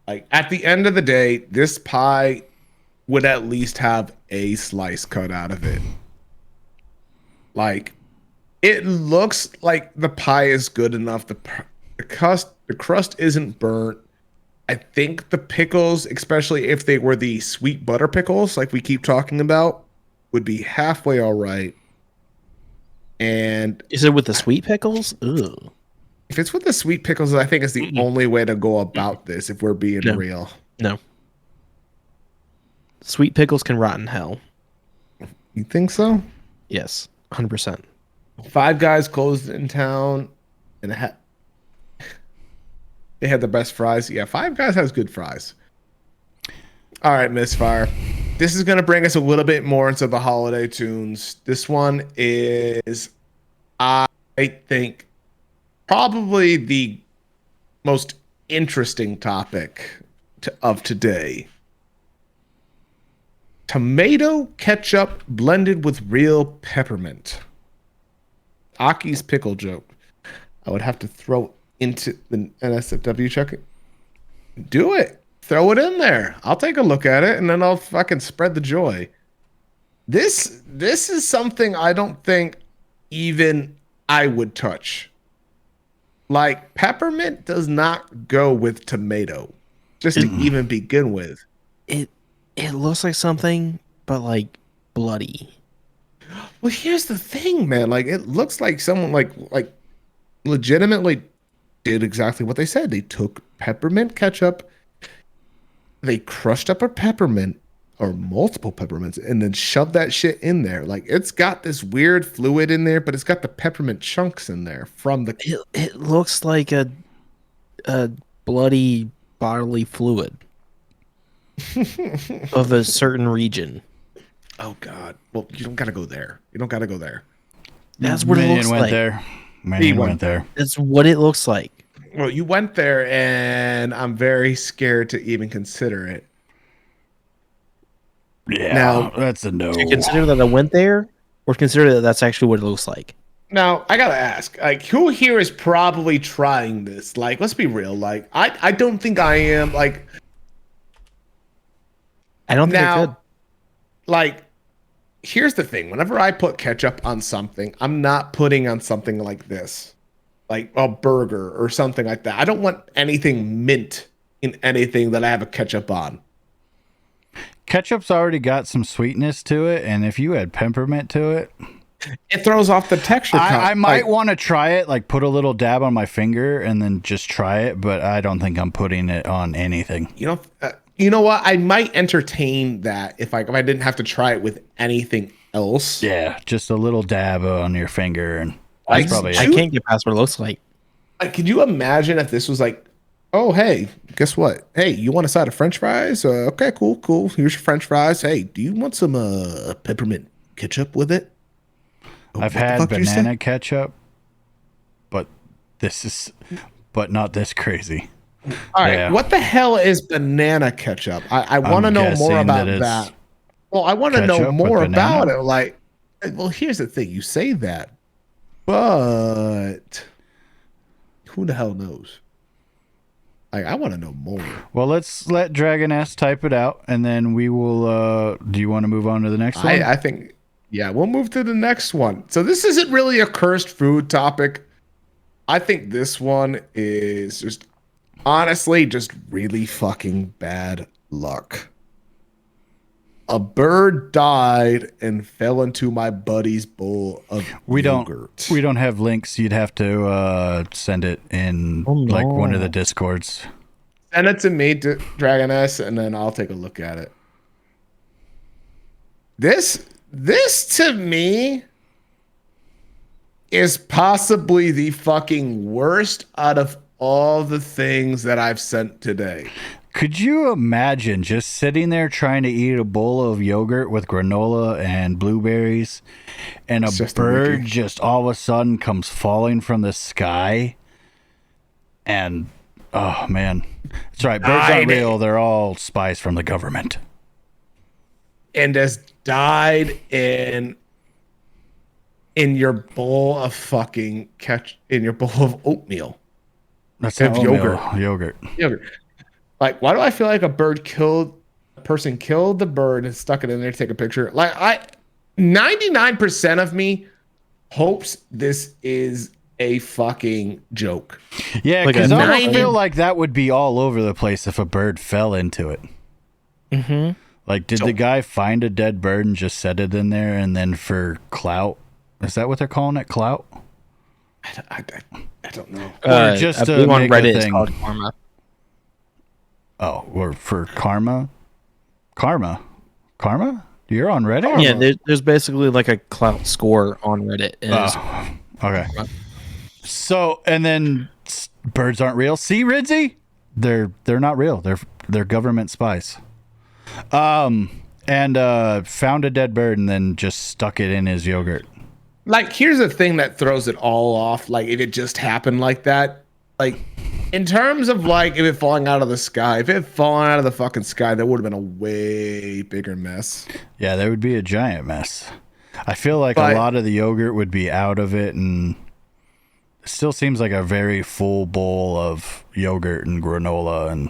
Like, at the end of the day, this pie would at least have a slice cut out of it. Like, it looks like the pie is good enough. The crust isn't burnt. I think the pickles, especially if they were the sweet butter pickles, like we keep talking about, would be halfway all right. And Is it with the sweet pickles? Ugh. if it's with the sweet pickles, I think is the only way to go about this. If we're being real, No. Sweet pickles can rot in hell. you think so? Yes, 100%. Five Guys closed in town, and they had the best fries. Yeah, Five Guys has good fries. All right, Misfire. This is going to bring us a little bit more into the holiday tunes. This one is, I think, probably the most interesting topic of today. Tomato ketchup blended with real peppermint. Aki's pickle joke. I would have to throw into the NSFW check. Do it. Throw it in there. I'll take a look at it and then I'll fucking spread the joy. This is something I don't think even I would touch. Like, peppermint does not go with tomato, just to even begin with. It looks like something, but like bloody. Well, here's the thing, man. Like, it looks like someone like legitimately did exactly what they said. They took peppermint ketchup, they crushed up a peppermint or multiple peppermints, and then shoved that shit in there. Like, it's got this weird fluid in there, but it's got the peppermint chunks in there from the. It looks like a bloody bodily fluid of a certain region. Oh God! Well, you don't gotta go there. You don't gotta go there. That's what it Minion looks went like. there. Minion went there. That's what it looks like. Well, you went there, and I'm very scared to even consider it. Yeah, Now- that's a no. Do you consider that I went there, or consider that that's actually what it looks like? Now, I gotta ask, like, who here is probably trying this? Like, let's be real. Like, I don't think I am. Like, I don't think I could. now, like, here's the thing. Whenever I put ketchup on something, I'm not putting on something like this, like a burger or something like that. I don't want anything mint in anything that I have a ketchup on. Ketchup's already got some sweetness to it, and if you add peppermint to it, It throws off the texture. I might want to try it, like put a little dab on my finger and then just try it, but I don't think I'm putting it on anything. You know what? I might entertain that if I didn't have to try it with anything else. Yeah, just a little dab on your finger, and Like, that's probably I it. can't get past what it looks like. Like, could you imagine if this was like, oh, hey, guess what? Hey, you want a side of French fries? Okay, cool. Here's your French fries. Hey, do you want some peppermint ketchup with it? Oh, I've what the had fuck did you say? banana ketchup, but not this crazy. All right, Yeah. what the hell is banana ketchup? I want to I'm know more guessing about that it's that. Well, I want to know ketchup with more about banana? it. Like, well, here's the thing. You say that, but who the hell knows? Like, I want to know more. Well, let's let Dragon S type it out, and then we will. Do you want to move on to the next one? I think, yeah, we'll move to the next one. So this isn't really a cursed food topic. I think this one is just, honestly, just really fucking bad luck. A bird died and fell into my buddy's bowl of yogurt. We don't have links. You'd have to send it in like one of the discords. Send it to me, Dragon S, and then I'll take a look at it. This to me is possibly the fucking worst out of all the things that I've sent today. Could you imagine just sitting there trying to eat a bowl of yogurt with granola and blueberries, and It's a just a bird wiki. just all of a sudden comes falling from the sky? And oh man, that's right. Birds aren't real. They're all spies from the government. And has died in your bowl of fucking in your bowl of oatmeal. That's Have not yogurt. oatmeal, yogurt. Yogurt. Like, why do I feel like a bird killed person killed the bird and stuck it in there to take a picture. Like 99% of me hopes this is a fucking joke. Yeah, Like because a I don't nine- feel like that would be all over the place if a bird fell into it. Mm-hmm. Like, did the guy find a dead bird and just set it in there, and then for clout? Is that what they're calling it, clout? I don't know. Or just I to believe on make a Reddit it's thing. called karma. Oh, or for karma? Karma? You're on Reddit? Yeah, there's basically like a clout score on Reddit. And it's- Okay. So, and then birds aren't real. See, Ridzi? They're not real. They're government spies. And found a dead bird and then just stuck it in his yogurt. Like, here's the thing that throws it all off. Like, if it just happened like that, like, in terms of like if it falling out of the sky, if it falling out of the fucking sky, that would have been a way bigger mess. Yeah, there would be a giant mess. I feel like But- a lot of the yogurt would be out of it, and it still seems like a very full bowl of yogurt and granola. And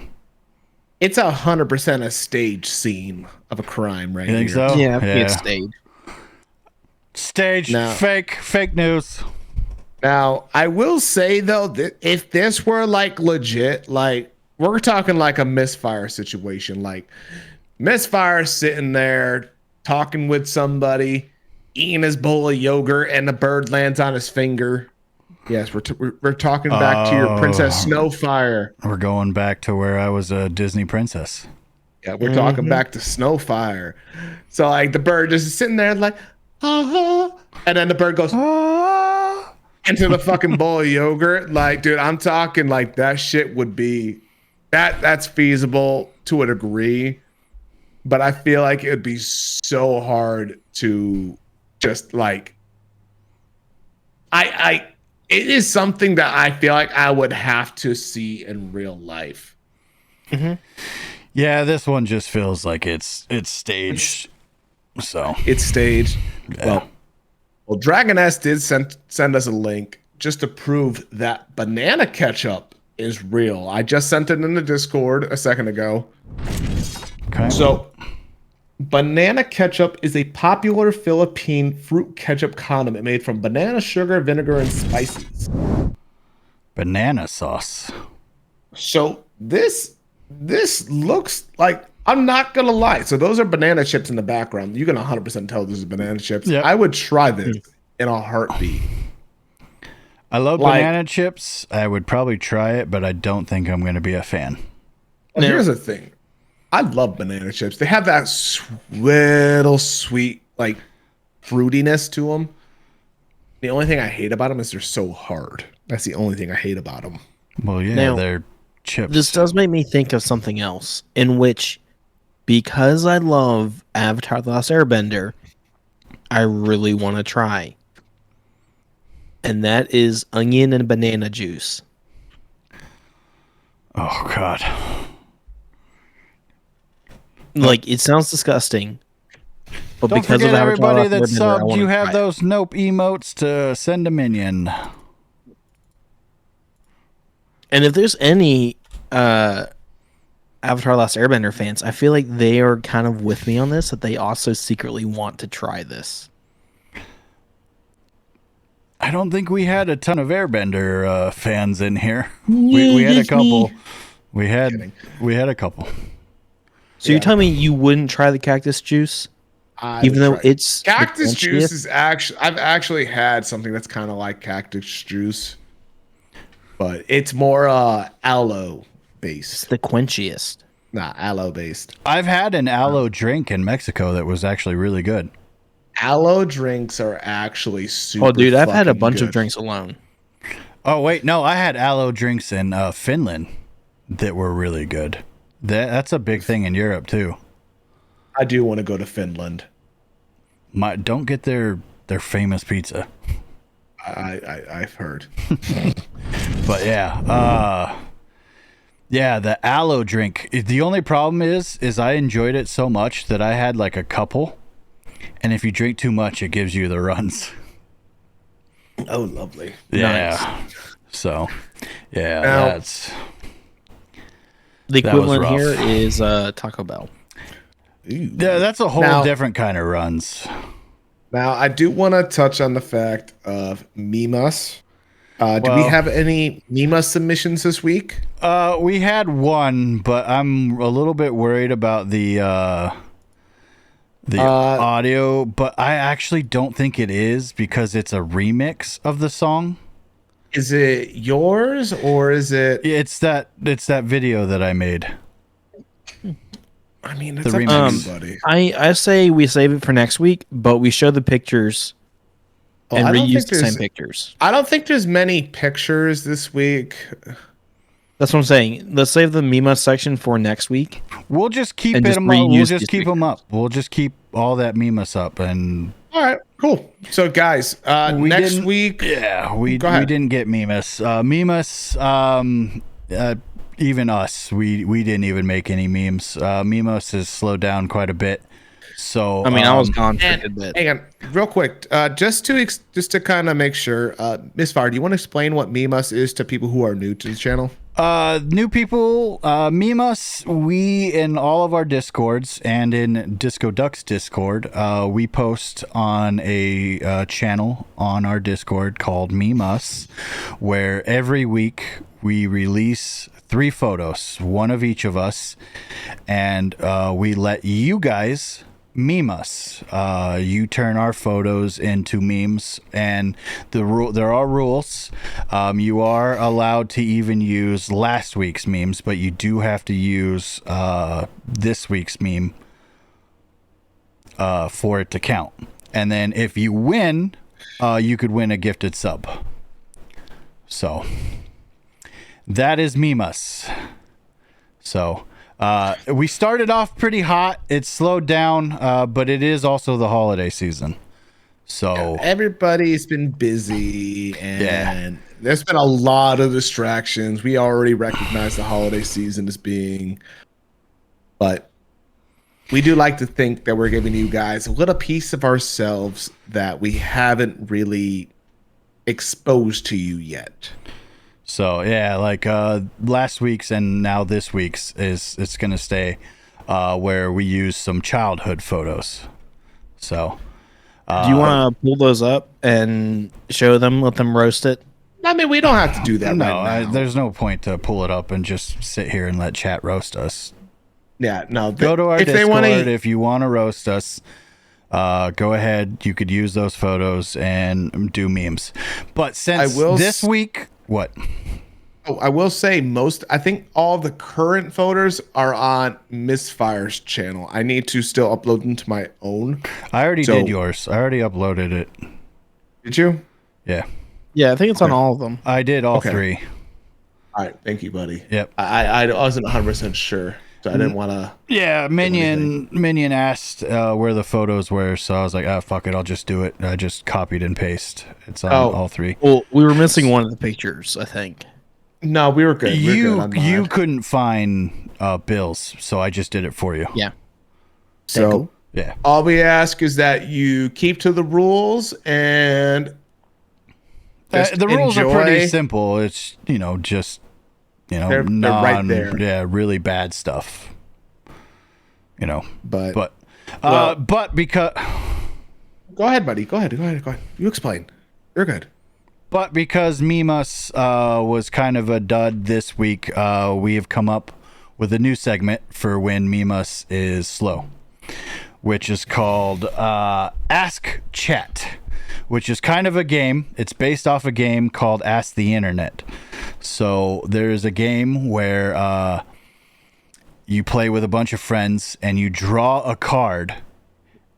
It's 100% a stage scene of a crime, right? you think here. so? yeah, I think it's staged. Staged, No. fake news. Now, I will say though that if this were like legit, like we're talking like a Misfire situation, like Misfire sitting there talking with somebody, eating his bowl of yogurt, and the bird lands on his finger. Yes, we're talking back to your Princess Snowfire. We're going back to where I was a Disney princess. Yeah, we're talking back to Snowfire. So like the bird just is sitting there like, and then the bird goes into the fucking bowl of yogurt. Like, dude, I'm talking like that shit would be that's feasible to a degree, but I feel like it would be so hard to just like it is something that I feel like I would have to see in real life. Yeah, this one just feels like it's staged. So It's staged. Well, Dragon S did send us a link just to prove that banana ketchup is real. I just sent it in the Discord a second ago. okay. So, banana ketchup is a popular Philippine fruit ketchup condiment made from banana, sugar, vinegar, and spices. Banana sauce. So this looks like, I'm not gonna lie. So those are banana chips in the background. You can 100% tell this is banana chips. Yep. I would try this in a heartbeat. I love Like- banana chips. I would probably try it, but I don't think I'm going to be a fan. Well, here's the thing. I love banana chips. They have that little sweet, like, fruitiness to them. The only thing I hate about them is they're so hard. That's the only thing I hate about them. Well, yeah, Now, they're chips. This does make me think of something else, in which, because I love Avatar: The Last Airbender, I really want to try, and that is onion and banana juice. Oh God. Like, it sounds disgusting, but Don't because forget of Avatar: everybody The that Last Airbender, I subbed. wanna You have try it. those nope emotes to send a minion. And if there's any Avatar: Last Airbender fans, I feel like they are kind of with me on this, that they also secretly want to try this. I don't think we had a ton of Airbender fans in here. We had a couple. We had a couple. So you're telling me you wouldn't try the cactus juice? Even though it's the cactus juice crunchiest? is I've actually had something that's kind of like cactus juice, but it's more aloe based. the quenchiest. Nah, aloe based. I've had an aloe drink in Mexico that was actually really good. Aloe drinks are actually super. Oh, dude, I've had a fucking bunch of good. drinks alone. Oh wait, no, I had aloe drinks in Finland that were really good. That's a big thing in Europe too. I do want to go to Finland. Don't get their famous pizza. I've heard. But yeah, the aloe drink. The only problem is I enjoyed it so much that I had like a couple, and if you drink too much, it gives you the runs. Oh, lovely. Yeah. So, yeah, Now- that's The That was equivalent rough. here is Taco Bell. Yeah, that's a whole Now- different kind of runs. Now, I do want to touch on the fact of Mimas. Do we Well- have any Mimas submissions this week? We had one, but I'm a little bit worried about the audio, but I actually don't think it is because it's a remix of the song. Is it yours or is it? It's that video that I made. I mean, The it's up to remix. you, buddy. I say we save it for next week, but we show the pictures Well, and I don't reuse think the same there's- pictures. I don't think there's many pictures this week. That's what I'm saying. Let's save the Mima section for next week. We'll just keep And it. just We'll reuse just these keep them up. We'll just keep all that Mimas up, and All right, cool. So, guys, We next didn't- week, yeah, we Go ahead. didn't get Mimas. Mimas, even us, we didn't even make any memes. Mimas has slowed down quite a bit. So I mean, I was gone for a and good bit. hang on, real quick, just to kind of make sure, Misfire, do you want to explain what Mimas is to people who are new to the channel? New people, Mimas, we in all of our Discords and in Disco Ducks Discord, we post on a channel on our Discord called Mimas, where every week we release 3 photos, one of each of us, and we let you guys meme us. You turn our photos into memes, and there are rules. You are allowed to even use last week's memes, but you do have to use this week's meme for it to count. And then if you win, you could win a gifted sub. So that is meme us. So we started off pretty hot. It slowed down, but it is also the holiday season. So Everybody's been busy and there's been a lot of distractions. We already recognize the holiday season as being, but we do like to think that we're giving you guys a little piece of ourselves that we haven't really exposed to you yet. So yeah, like last week's and now this week's it's gonna stay where we use some childhood photos. So Do you want to pull those up and show them, let them roast it? I mean, we don't have to do that no, right now. there's no point to pull it up and just sit here and let chat roast us. Yeah, no. Go to our if they Discord wanna, if you want to roast us. Go ahead. You could use those photos and do memes. But since this week, what? Oh, I will say I think all the current photos are on Misfire's channel. I need to still upload them to my own. I already did yours. I already uploaded it. Did you? Yeah, Yeah, I think it's on all of them. I did all 3. All right, thank you, buddy. Yep. I wasn't 100% sure, so I didn't want to. Yeah, Minion asked where the photos were, so I was like, fuck it, I'll just do it. I just copied and paste. It's on all 3. Well, we were missing one of the pictures, I think. No, we were good. You couldn't find Bill's, so I just did it for you. Yeah. So cool. Yeah. all we ask is that you keep to the rules and just The rules are pretty enjoy. simple. It's just They're right there. Yeah, really bad stuff. But But because go ahead, buddy. Go ahead. You explain. You're good. But because Mimas was kind of a dud this week, we have come up with a new segment for when Mimas is slow, which is called Ask Chat, which is kind of a game. It's based off a game called Ask the Internet. So there's a game where you play with a bunch of friends and you draw a card,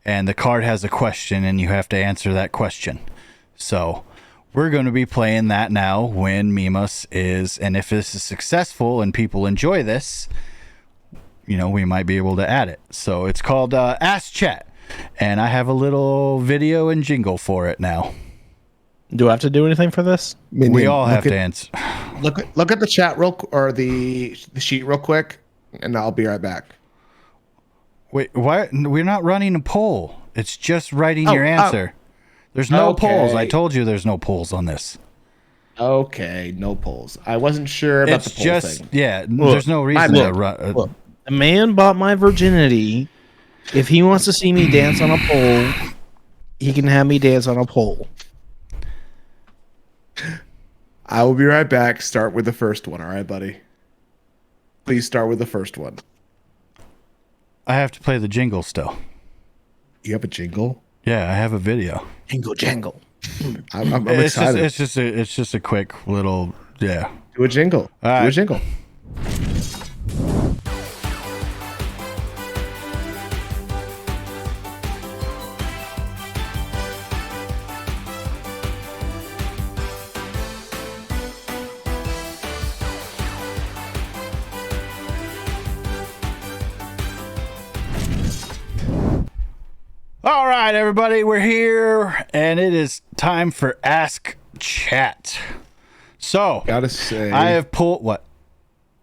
and the card has a question and you have to answer that question. So we're going to be playing that now when Mimas is, and if this is successful and people enjoy this, we might be able to add it. So it's called Ask Chat, and I have a little video and jingle for it now. Do I have to do anything for this? Minion, We all have look to at- answer. Look at the chat or the sheet real quick, and I'll be right back. Wait, why? We're not running a poll. It's just writing your Oh, answer. There's no Okay. polls. I told you there's no polls on this. Okay, no polls. I wasn't sure about It's the poll just, thing. there's no reason to bad. run. Look, a man bought my virginity If he wants to see me dance on a pole, he can have me dance on a pole. I will be right back. Start with the first one, all right, buddy? Please start with the first one. I have to play the jingle still. You have a jingle? Yeah, I have a video. Jingle jangle. I'm It's excited. it's just a quick little yeah. Do a jingle. All Do a right. jingle. All right, everybody, we're here, and it is time for Ask Chat. So, Gotta say, I have pulled what?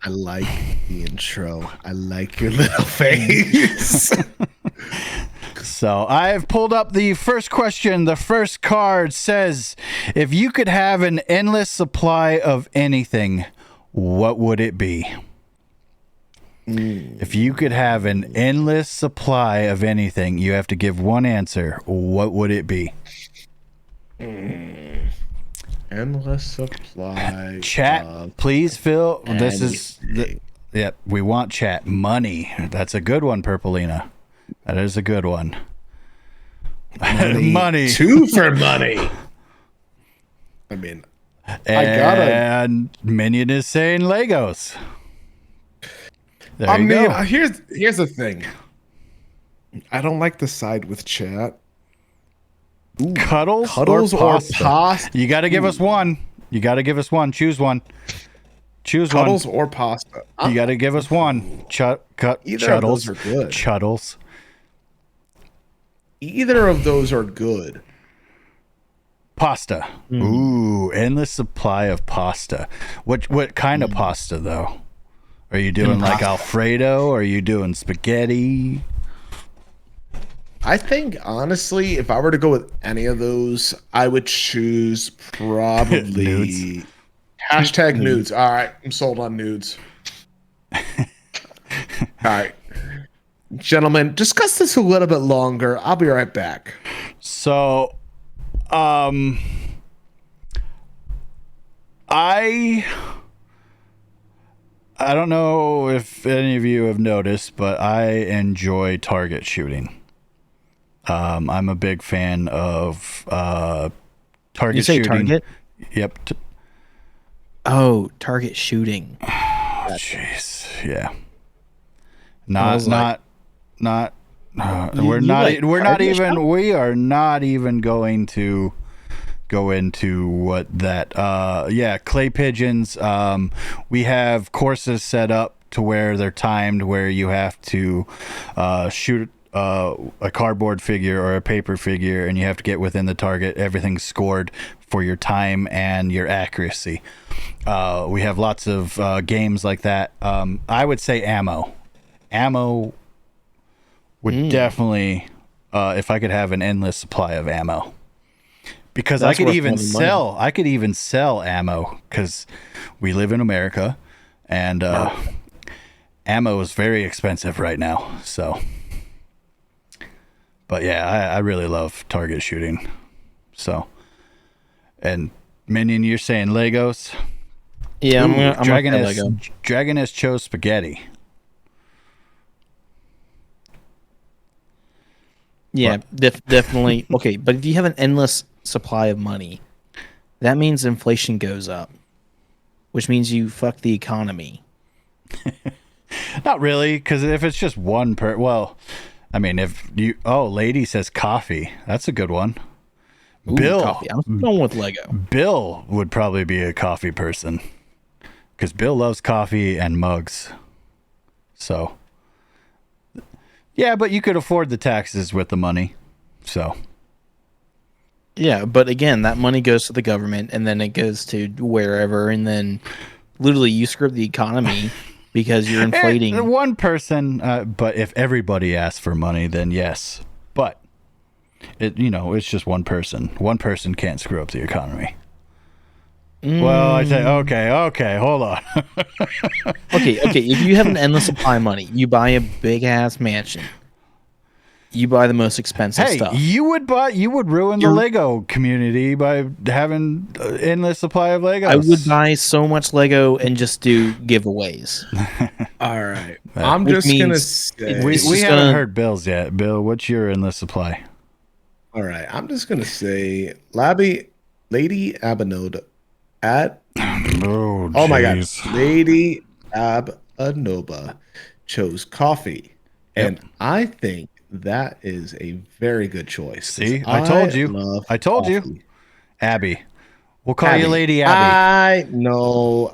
I like the intro. I like your little face. So, I have pulled up the first question. The first card says, if you could have an endless supply of anything, what would it be? If you could have an endless supply of anything, you have to give one answer. What would it be? Endless supply. Chat, of please, Phil. This is anything. yep. We want chat. Money. That's a good one, Purplina. That is a good one. Money. Two for money. I mean, And Minion is saying Legos. There you go. here's the thing. I don't like the side with chat. Cuddles Or pasta? pasta. You got to give us one. You got to give us one. Choose one. Choose Cuddles one. or pasta. You got to give us one. Either of Chuddles. those are good. Chuddles. Either of those are good. Pasta. Ooh, endless supply of pasta. What kind of pasta though? Are you doing like Alfredo? Or are you doing spaghetti? I think honestly, if I were to go with any of those, I would choose probably Nudes. hashtag nudes. All right, I'm sold on nudes. All right, gentlemen, discuss this a little bit longer. I'll be right back. So, I don't know if any of you have noticed, but I enjoy target shooting. I'm a big fan of target You say shooting. target? Yep. Target shooting. Jeez. Yeah. was like- We're not target even. shot? We are not even going to go into what that. Clay pigeons. We have courses set up to where they're timed, where you have to shoot a cardboard figure or a paper figure, and you have to get within the target. Everything's scored for your time and your accuracy. We have lots of games like that. I would say ammo. Ammo would definitely, if I could have an endless supply of ammo, because That's I could worth even more than money. sell. I could even sell ammo because we live in America, and ammo is very expensive right now. So, but yeah, I really love target shooting. So, and Minion, you're saying Legos? Yeah, I'm gonna Dragon play has Lego. Dragon has chose spaghetti. Yeah, definitely. Okay, but if you have an endless supply of money, that means inflation goes up, which means you fuck the economy. Not really, because if it's just one well, I mean, if you lady says coffee, that's a good one. Ooh, Bill, coffee. I'm going with Lego. Bill would probably be a coffee person, because Bill loves coffee and mugs. So, yeah, but you could afford the taxes with the money. So, Yeah, but again, that money goes to the government, and then it goes to wherever, and then literally you screw up the economy because you're inflating. one person, but if everybody asks for money, then yes. But it's just one person. One person can't screw up the economy. Well, I say, okay, hold on. Okay. If you have an endless supply of money, you buy a big ass mansion. You buy the most expensive Hey, stuff. you would ruin the Lego community by having endless supply of Legos. I would buy so much Lego and just do giveaways. All right. I'm Which just gonna means say. We It's just haven't gonna- heard Bill's yet. Bill, what's your endless supply? All right. I'm just gonna say, Lady Abanoda at. Oh my God, Lady Abanoba chose coffee, and I think that is a very good choice. See, I told you. love I told you. coffee. Abby. We'll call you Lady Abby. I know.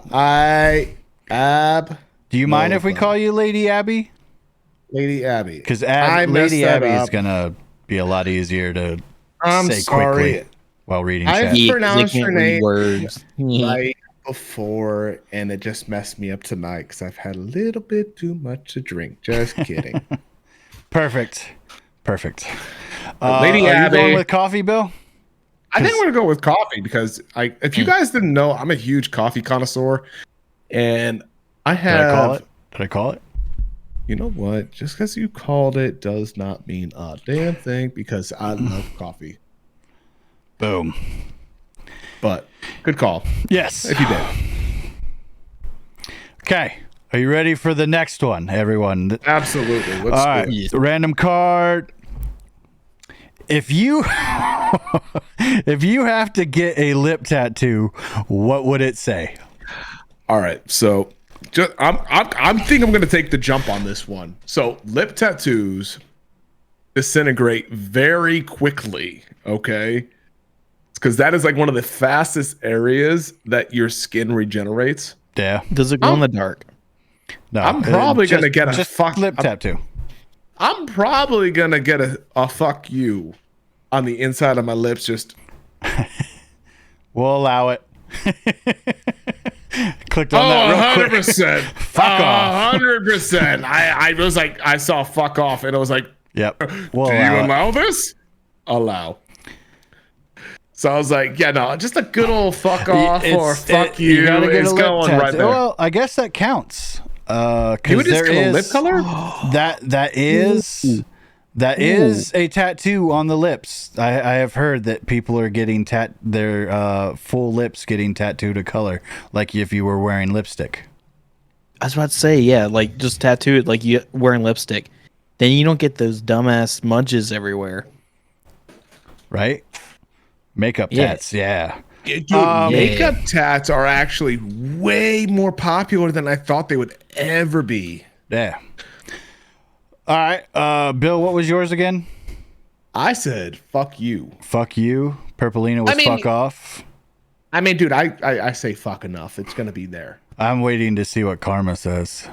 Do you mind if we call you Lady Abby? Lady Abby? Because I messed Lady that Abby is up. gonna be a lot easier to I'm say sorry. quickly while reading I've chat. Yeah, 'cause they pronounced can't your read name words. right before, and it just messed me up tonight because I've had a little bit too much to drink. Just kidding. Perfect. Lady Lady are Abby. you going with coffee, Bill? I think we're gonna go with coffee because if you guys didn't know, I'm a huge coffee connoisseur, and I Did have. I call it? You know what? Just because you called it does not mean a damn thing because I love coffee. Boom. But good call Yes. if you did. Okay. Are you ready for the next one, everyone? Absolutely. All right. Random card. If you if you have to get a lip tattoo, what would it say? All right. So I'm think I'm gonna take the jump on this one. So lip tattoos disintegrate very quickly. Okay. Because that is like one of the fastest areas that your skin regenerates. Yeah. Does it glow in the dark? No. I'm probably gonna get a just fuck lip tattoo. I'm probably gonna get a fuck you on the inside of my lips. Just We'll allow it. Clicked on that real quick. 100%. Fuck off. 100%. I was like, I saw fuck off, and I was like, Yep. We'll do you allow it. allow this? Allow. So I was like, yeah, no, just a good old fuck off or fuck you gotta get is a lip going tattoo. right there. Well, I guess that counts. You would just get a lip color? That is a tattoo on the lips. I have heard that people are getting their full lips getting tattooed a color, like if you were wearing lipstick. I was about to say, yeah, like just tattoo it like you wearing lipstick. Then you don't get those dumbass smudges everywhere. Right? Makeup Yeah. tats, yeah. Dude, makeup tats are actually way more popular than I thought they would ever be. Yeah. All right, Bill, what was yours again? I said, fuck you. Fuck you. Purplina was fuck off. I mean, dude, I say fuck enough. It's going to be there. I'm waiting to see what Karma says.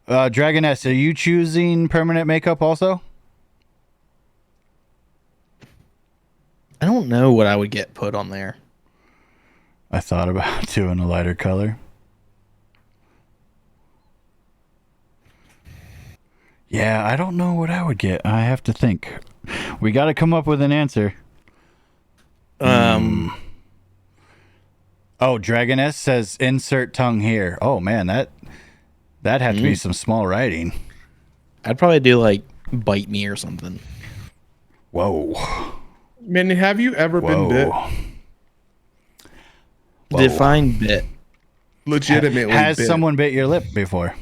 Dragoness, are you choosing permanent makeup also? I don't know what I would get put on there. I thought about doing a lighter color. Yeah, I don't know what I would get. I have to think. We got to come up with an answer. Oh, Dragoness says insert tongue here. Oh man, that had to be some small writing. I'd probably do like bite me or something. Whoa. Man, have you ever been bit? Whoa. Define bit. Legitimately Has bit. someone bit your lip before?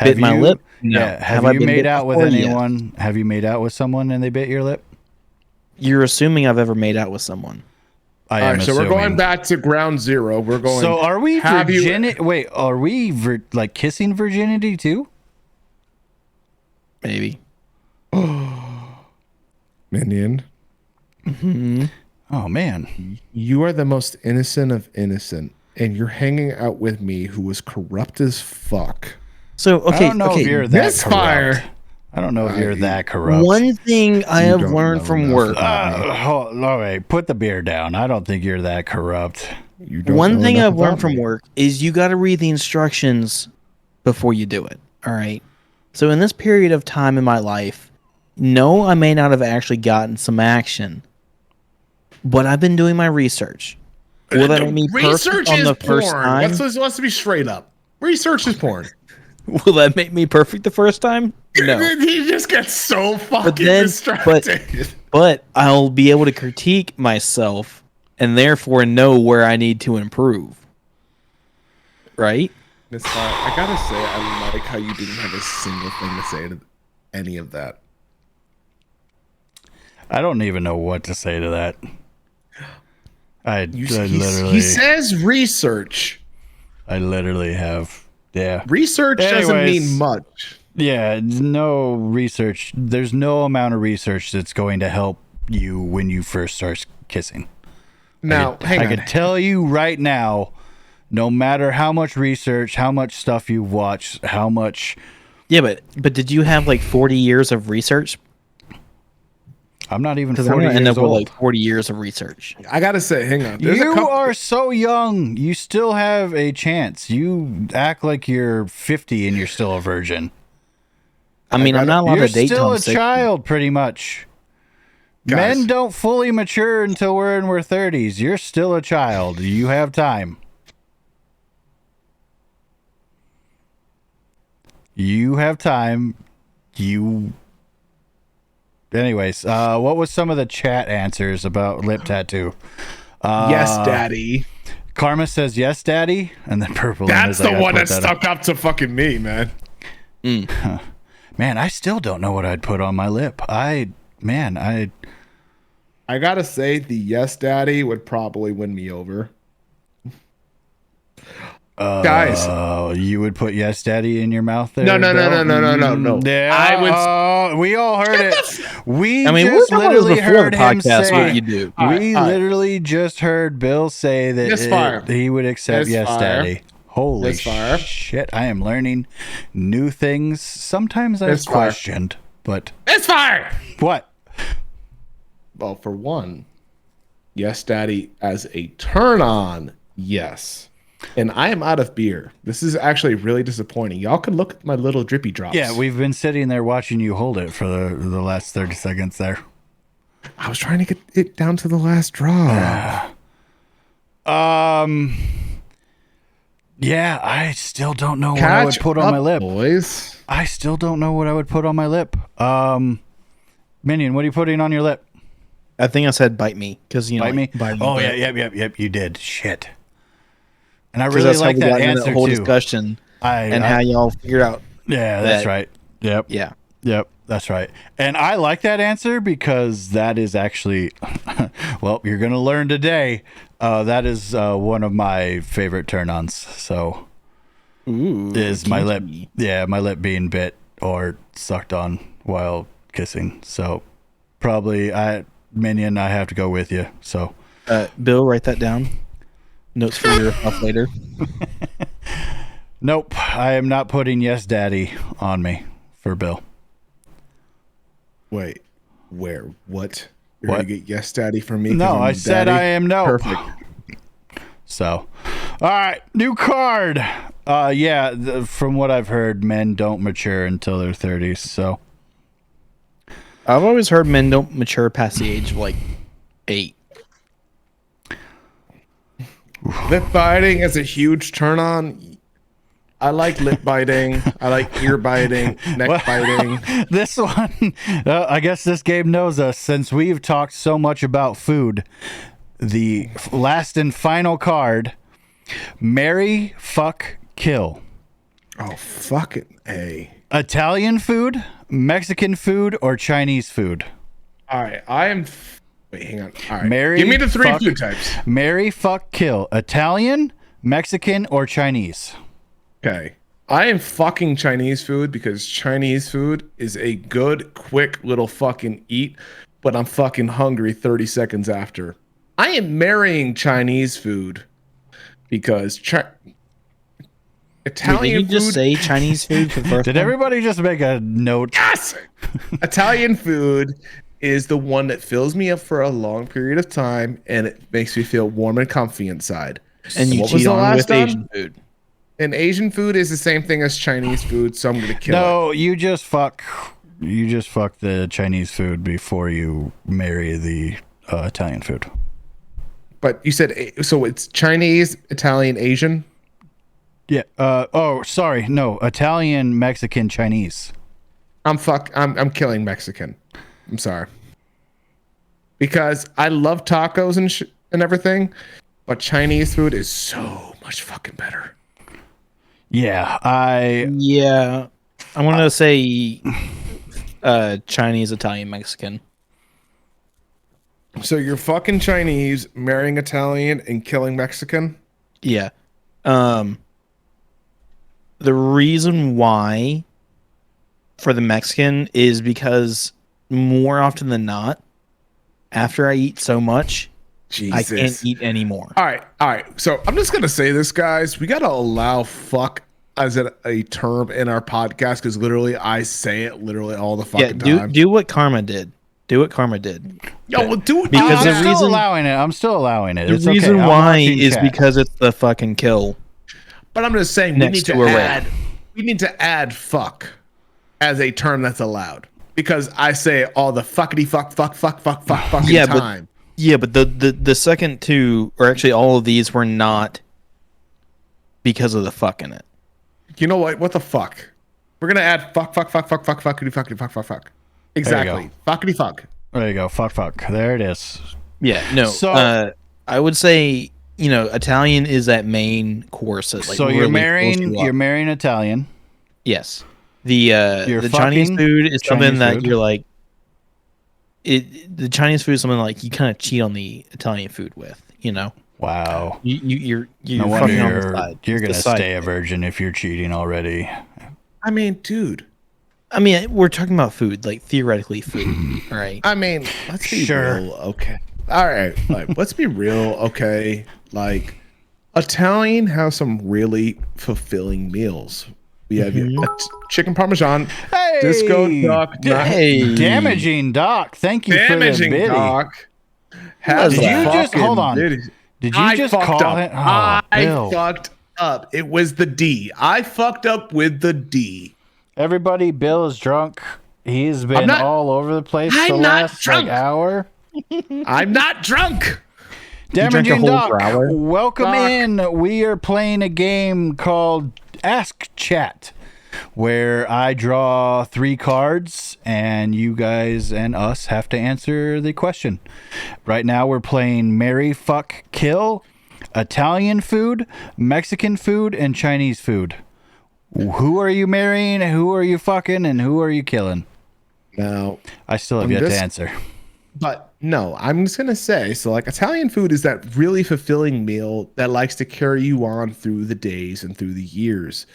Bit my lip? No. Yeah. Have Have I you been made bit out with before? Yes. anyone? Have you made out with someone and they bit your lip? You're assuming I've ever made out with someone. I All am right, so we're going assuming. back to ground zero. We're going. So are we have you- virginity? Wait, are we like kissing virginity too? Maybe. Minion, Oh man. you are the most innocent of innocent, and you're hanging out with me who was corrupt as fuck. So okay, I don't know okay. if you're that Misfire. corrupt. I don't know if you're that corrupt. One thing I have don't learned know from enough work. All right, put the beer down. I don't think you're that corrupt. You don't One know thing enough I've learned about from me. work is you got to read the instructions before you do it. All right. So in this period of time in my life, no, I may not have actually gotten some action, but I've been doing my research. Will that make me Research perfect on is the first porn. time? Let's be straight up. Research is porn. Will that make me perfect the first time? No. He just gets so fucking then- distracted. But I'll be able to critique myself and therefore know where I need to improve. Right? Misfire, I gotta say, I like how you didn't have a single thing to say to any of that. I don't even know what to say to that. I He literally says research. I literally have Research doesn't Anyways. mean much. Yeah, no research. There's no amount of research that's going to help you when you first start kissing. Now, hang I on. can tell you right now, no matter how much research, how much stuff you've watched, how much Yeah, but did you have like 40 years of research? I'm not even Because I'm 40 gonna end years up with old. like 40 years of research. I gotta say, hang on. There's a You couple. are so young. You still have a chance. You act like you're 50 and you're still a virgin. I mean, I'm not allowed You're to date till still I'm a 60. child, pretty much. Guys. Men don't fully mature until we're in our 30s. You're still a child. You have time. You have time. Anyways, what was some of the chat answers about lip tattoo? Yes, Daddy. Karma says yes, daddy, and then purple. That's is, I the gotta one put that stuck up to fucking me, man. Man, I still don't know what I'd put on my lip. I gotta say, the yes, Daddy would probably win me over. Guys, you would put yes, daddy in your mouth there? No. Yeah, I would. we all heard it. We I mean, we just were talking about this literally before heard the him podcast. say. What you do? We All right. literally just heard Bill say that Misfire. he would accept yes, Misfire. daddy. Holy Misfire. shit! I am learning new things. Sometimes I've Misfire. questioned, but It's fire. what? Well, for one, yes, Daddy as a turn on, yes. And I am out of beer. This is actually really disappointing. Y'all can look at my little drippy drops. Yeah, we've been sitting there watching you hold it for the last 30 seconds there. I was trying to get it down to the last drop. Yeah, I still don't know what I would put on my lip. boys. I still don't know what I would put on my lip. Minion, what are you putting on your lip? I think I said bite me because you know. Bite me? Bite me Oh, but- yeah, yep, you did. Shit. And I 'cause really that's like how we that got into answer, whole too. discussion and how y'all figured out. Yeah, that's that- right. Yep. Yeah. Yep, that's right. And I like that answer because that is actually, well, you're going to learn today. That is one of my favorite turn-ons. So, is my lip, my lip being bit or sucked on while kissing. So, probably, Minion, I have to go with you. So, Bill, write that down. Notes for yourself later. nope, I am not putting yes, daddy on me for Bill. Wait, where? What? You're What? gonna get yes, Daddy from me? 'cause No, I'm I said daddy? I am no. Perfect. So, all right, new card. Yeah, from what I've heard, men don't mature until their 30s. So, I've always heard men don't mature past the age of like 8. Lip biting is a huge turn on. I like lip biting. I like ear biting, neck biting. this one, I guess this game knows us since we've talked so much about food. The last and final card: marry, fuck, kill. Oh, fucking A. Italian food, Mexican food, or Chinese food? All right, I am. Wait, hang on. All right, Marry, give me the three fuck- food types. Marry, fuck, kill. Italian, Mexican, or Chinese? Okay. I am fucking Chinese food because Chinese food is a good, quick little fucking eat, but I'm fucking hungry 30 seconds after. I am marrying Chinese food because Italian Did you just food. say Chinese food for the first Did time? everybody just make a note? Yes! Italian food is the one that fills me up for a long period of time and it makes me feel warm and comfy inside. And you What was cheat the on last with one? Asian food. And Asian food is the same thing as Chinese food, so I'm gonna kill it. No, you just fuck the Chinese food before you marry the Italian food. But you said so it's Chinese, Italian, Asian. Yeah. Oh, sorry. No, Italian, Mexican, Chinese. I'm killing Mexican. I'm sorry. Because I love tacos and everything, but Chinese food is so much fucking better. Yeah, I want to say Chinese, Italian, Mexican. So you're fucking Chinese, marrying Italian, and killing Mexican? Yeah. The reason why for the Mexican is because more often than not, after I eat so much, Jesus. I can't eat anymore. All right. So I'm just gonna say this, guys. We gotta allow "fuck" as a term in our podcast because literally I say it literally all the fucking time. Do what Karma did. Do what Karma did. Yo, well, do it Because I'm the still reason- allowing it. I'm still allowing it. The It's reason okay. I'm why watching is chat. because it's the fucking kill. But I'm just saying Next to a red. we need to add "fuck" as a term that's allowed because I say it all the fuckity fuck fucking Yeah, time. But the second two, or actually all of these, were not because of the fuck in it. You know what? What the fuck? We're gonna add fuck. Exactly. Fuckity fuck. There you go. Fuck. There it is. Yeah, no. So- I would say, Italian is that main course. That, So really you're fills marrying you up. Italian. Yes. You're The Chinese fucking food is something Chinese that food. you're like. The Chinese food is something like you kind of cheat on the Italian food with. Wow. You're No wonder fucking on the side. you're It's gonna the side stay a thing. virgin if you're cheating already. I mean, dude. I mean, we're talking about food, like theoretically food, right? I mean, let's be Sure. real. Okay. All right. Like, let's be real. Okay. Like, Italian has some really fulfilling meals. We have chicken parmesan, Hey, disco duck, Hey. damaging Doc. Thank you damaging for the biddy. doc. Did you just- fucking hold on. biddy. Did you I just fucked call up. it? Oh, I Bill. fucked up. It was the D. I fucked up with the D. Everybody, Bill is drunk. He's been not- all over the place I'm the not last drunk. hour. I'm not drunk. drank a Damaging whole Doc, growler? welcome Doc. in. We are playing a game called Ask Chat, where I draw 3 cards and you guys and us have to answer the question. Right now we're playing Marry, Fuck, Kill, Italian food, Mexican food, and Chinese food. Who are you marrying, who are you fucking, and who are you killing? Now, I still have I'm yet just- to answer. but no, I'm just gonna say, so like Italian food is that really fulfilling meal that likes to carry you on through the days and through the years.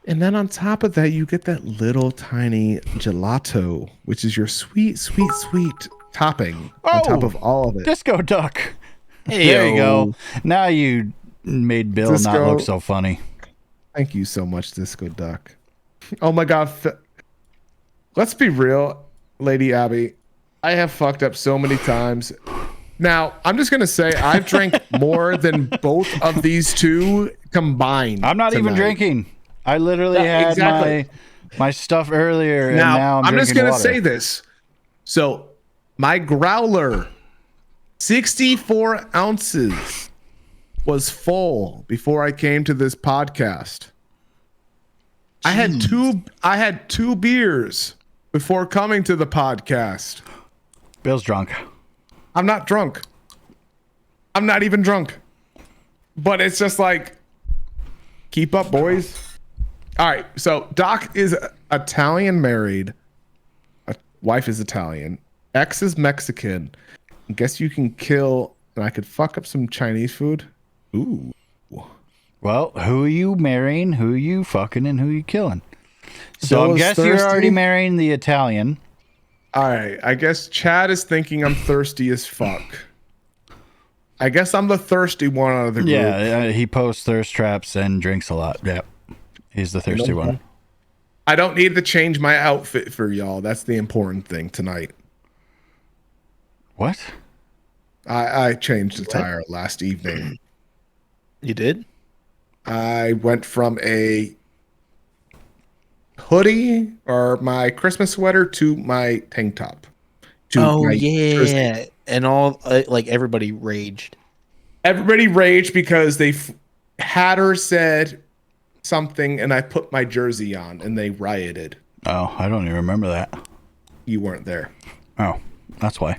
And then on top of that, you get that little tiny gelato, which is your sweet topping on top Oh, of all of it. Disco Duck. There you go. Now you made Bill not Disco- look so funny. Thank you so much, Disco Duck. Oh my God. Let's be real, Lady Abby. I have fucked up so many times. Now, I'm just going to say I've drank more than both of these two combined. I'm not even tonight. drinking. I literally Yeah, had exactly. my stuff earlier, and Now, now I'm just drinking going to water. say this. So, my growler, 64 ounces, was full before I came to this podcast. I had two beers before coming to the podcast. Bill's drunk. I'm not drunk. I'm not even drunk. But it's just like, keep up, boys. All right. So Doc is Italian married. Wife is Italian. Ex is Mexican. I guess you can kill, and I could fuck up some Chinese food. Ooh. Well, who are you marrying? Who are you fucking? And who are you killing? So Bill I is guess you're thirsty? already marrying the Italian. All right. I guess Chad is thinking I'm thirsty as fuck. I guess I'm the thirsty one out of the group. Yeah, he posts thirst traps and drinks a lot. Yeah, he's the thirsty one. I don't need to change my outfit for y'all. That's the important thing tonight. What? I changed attire last evening. You did? I went from a hoodie or my Christmas sweater to my tank top. To my jersey. And all like everybody raged. Everybody raged because Hatter said something and I put my jersey on and they rioted. Oh, I don't even remember that. You weren't there. Oh, that's why.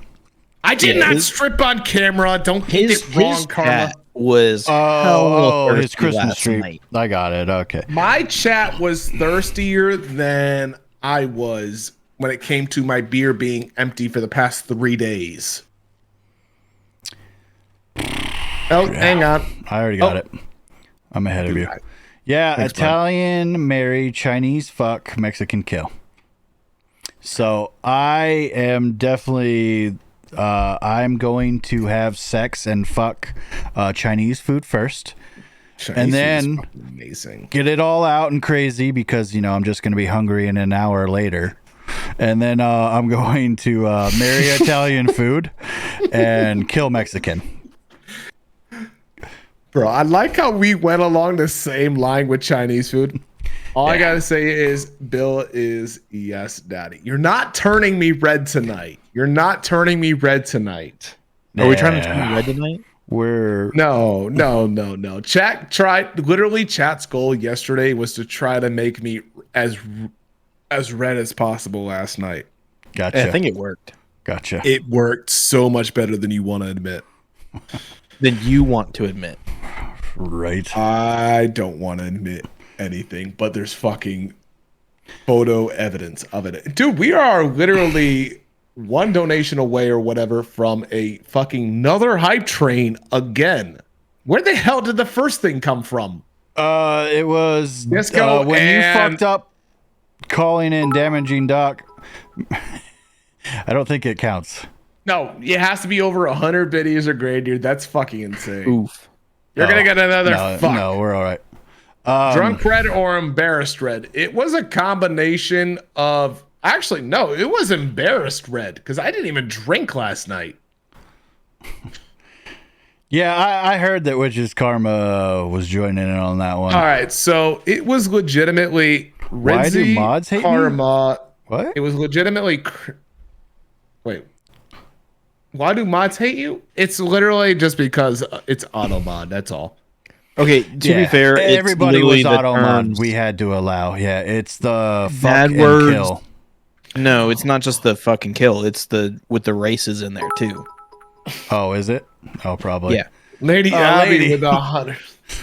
I did not strip on camera. Don't get it wrong, Karma. chat was Oh, his thirsty Christmas last tree. night. I got it. Okay. My chat was thirstier than I was when it came to my beer being empty for the past 3 days. Oh, hang on. I already got it. I'm ahead of you. Yeah, Thanks, Italian marry, Chinese fuck, Mexican kill. So I am definitely I'm going to have sex and fuck Chinese food first. Chinese And food is then fucking amazing. get it all out and crazy because I'm just going to be hungry in an hour later. And then I'm going to marry Italian food and kill Mexican. Bro, I like how we went along the same line with Chinese food. All I gotta say is, Bill is yes, daddy. You're not turning me red tonight. You're not turning me red tonight. Are we trying to turn red tonight? We're No. Chat's goal yesterday was to try to make me as red as possible last night. gotcha. I think it worked. Gotcha. It worked so much better than you want to admit. Then you want to admit. Right. I don't want to admit anything, but there's fucking photo evidence of it. Dude, we are literally one donation away or whatever from a fucking another hype train again. Where the hell did the first thing come from? It was Disco when you and- fucked up calling in damaging Doc. I don't think it counts. No, it has to be over 100 videos or greater. That's fucking insane. Oof. You're gonna get another fuck. No, we're all right. Drunk red or embarrassed red. It was a combination of actually no, it was embarrassed red because I didn't even drink last night. Yeah, I heard that Witch's Karma was joining in on that one. All right, so it was legitimately Why do Ridzi, mods hate me? Karma. What? It was legitimately. Wait. Why do mods hate you? It's literally just because it's auto mod. That's all. Okay, to be fair, it's everybody literally was the auto mod. terms- We had to allow. Yeah, it's the fuck Bad and words. kill. No, it's not just the fucking kill. It's the with the races in there too. Oh, is it? Oh, probably. Yeah. Lady Abby lady. with 100.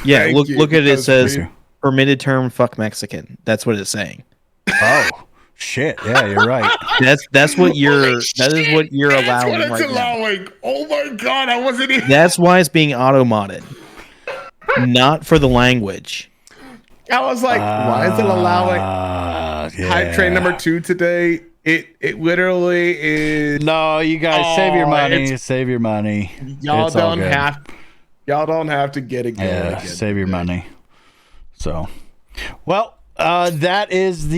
Yeah, Thank look you. look at it. It That's says great. permitted term fuck Mexican. That's what it's saying. Oh, shit. Yeah, you're right. That is what you're That's allowing what it's right now. allowing. Oh my god, I wasn't even. That's why it's being auto modded. Not for the language. I was like, why is it allowing Yeah. hype train number 2 today? It literally is. No, you guys save your Oh, money. it's- Save your money. Y'all It's all don't good. have. Y'all don't have to get it going Yeah, again. save your money. So, well, that was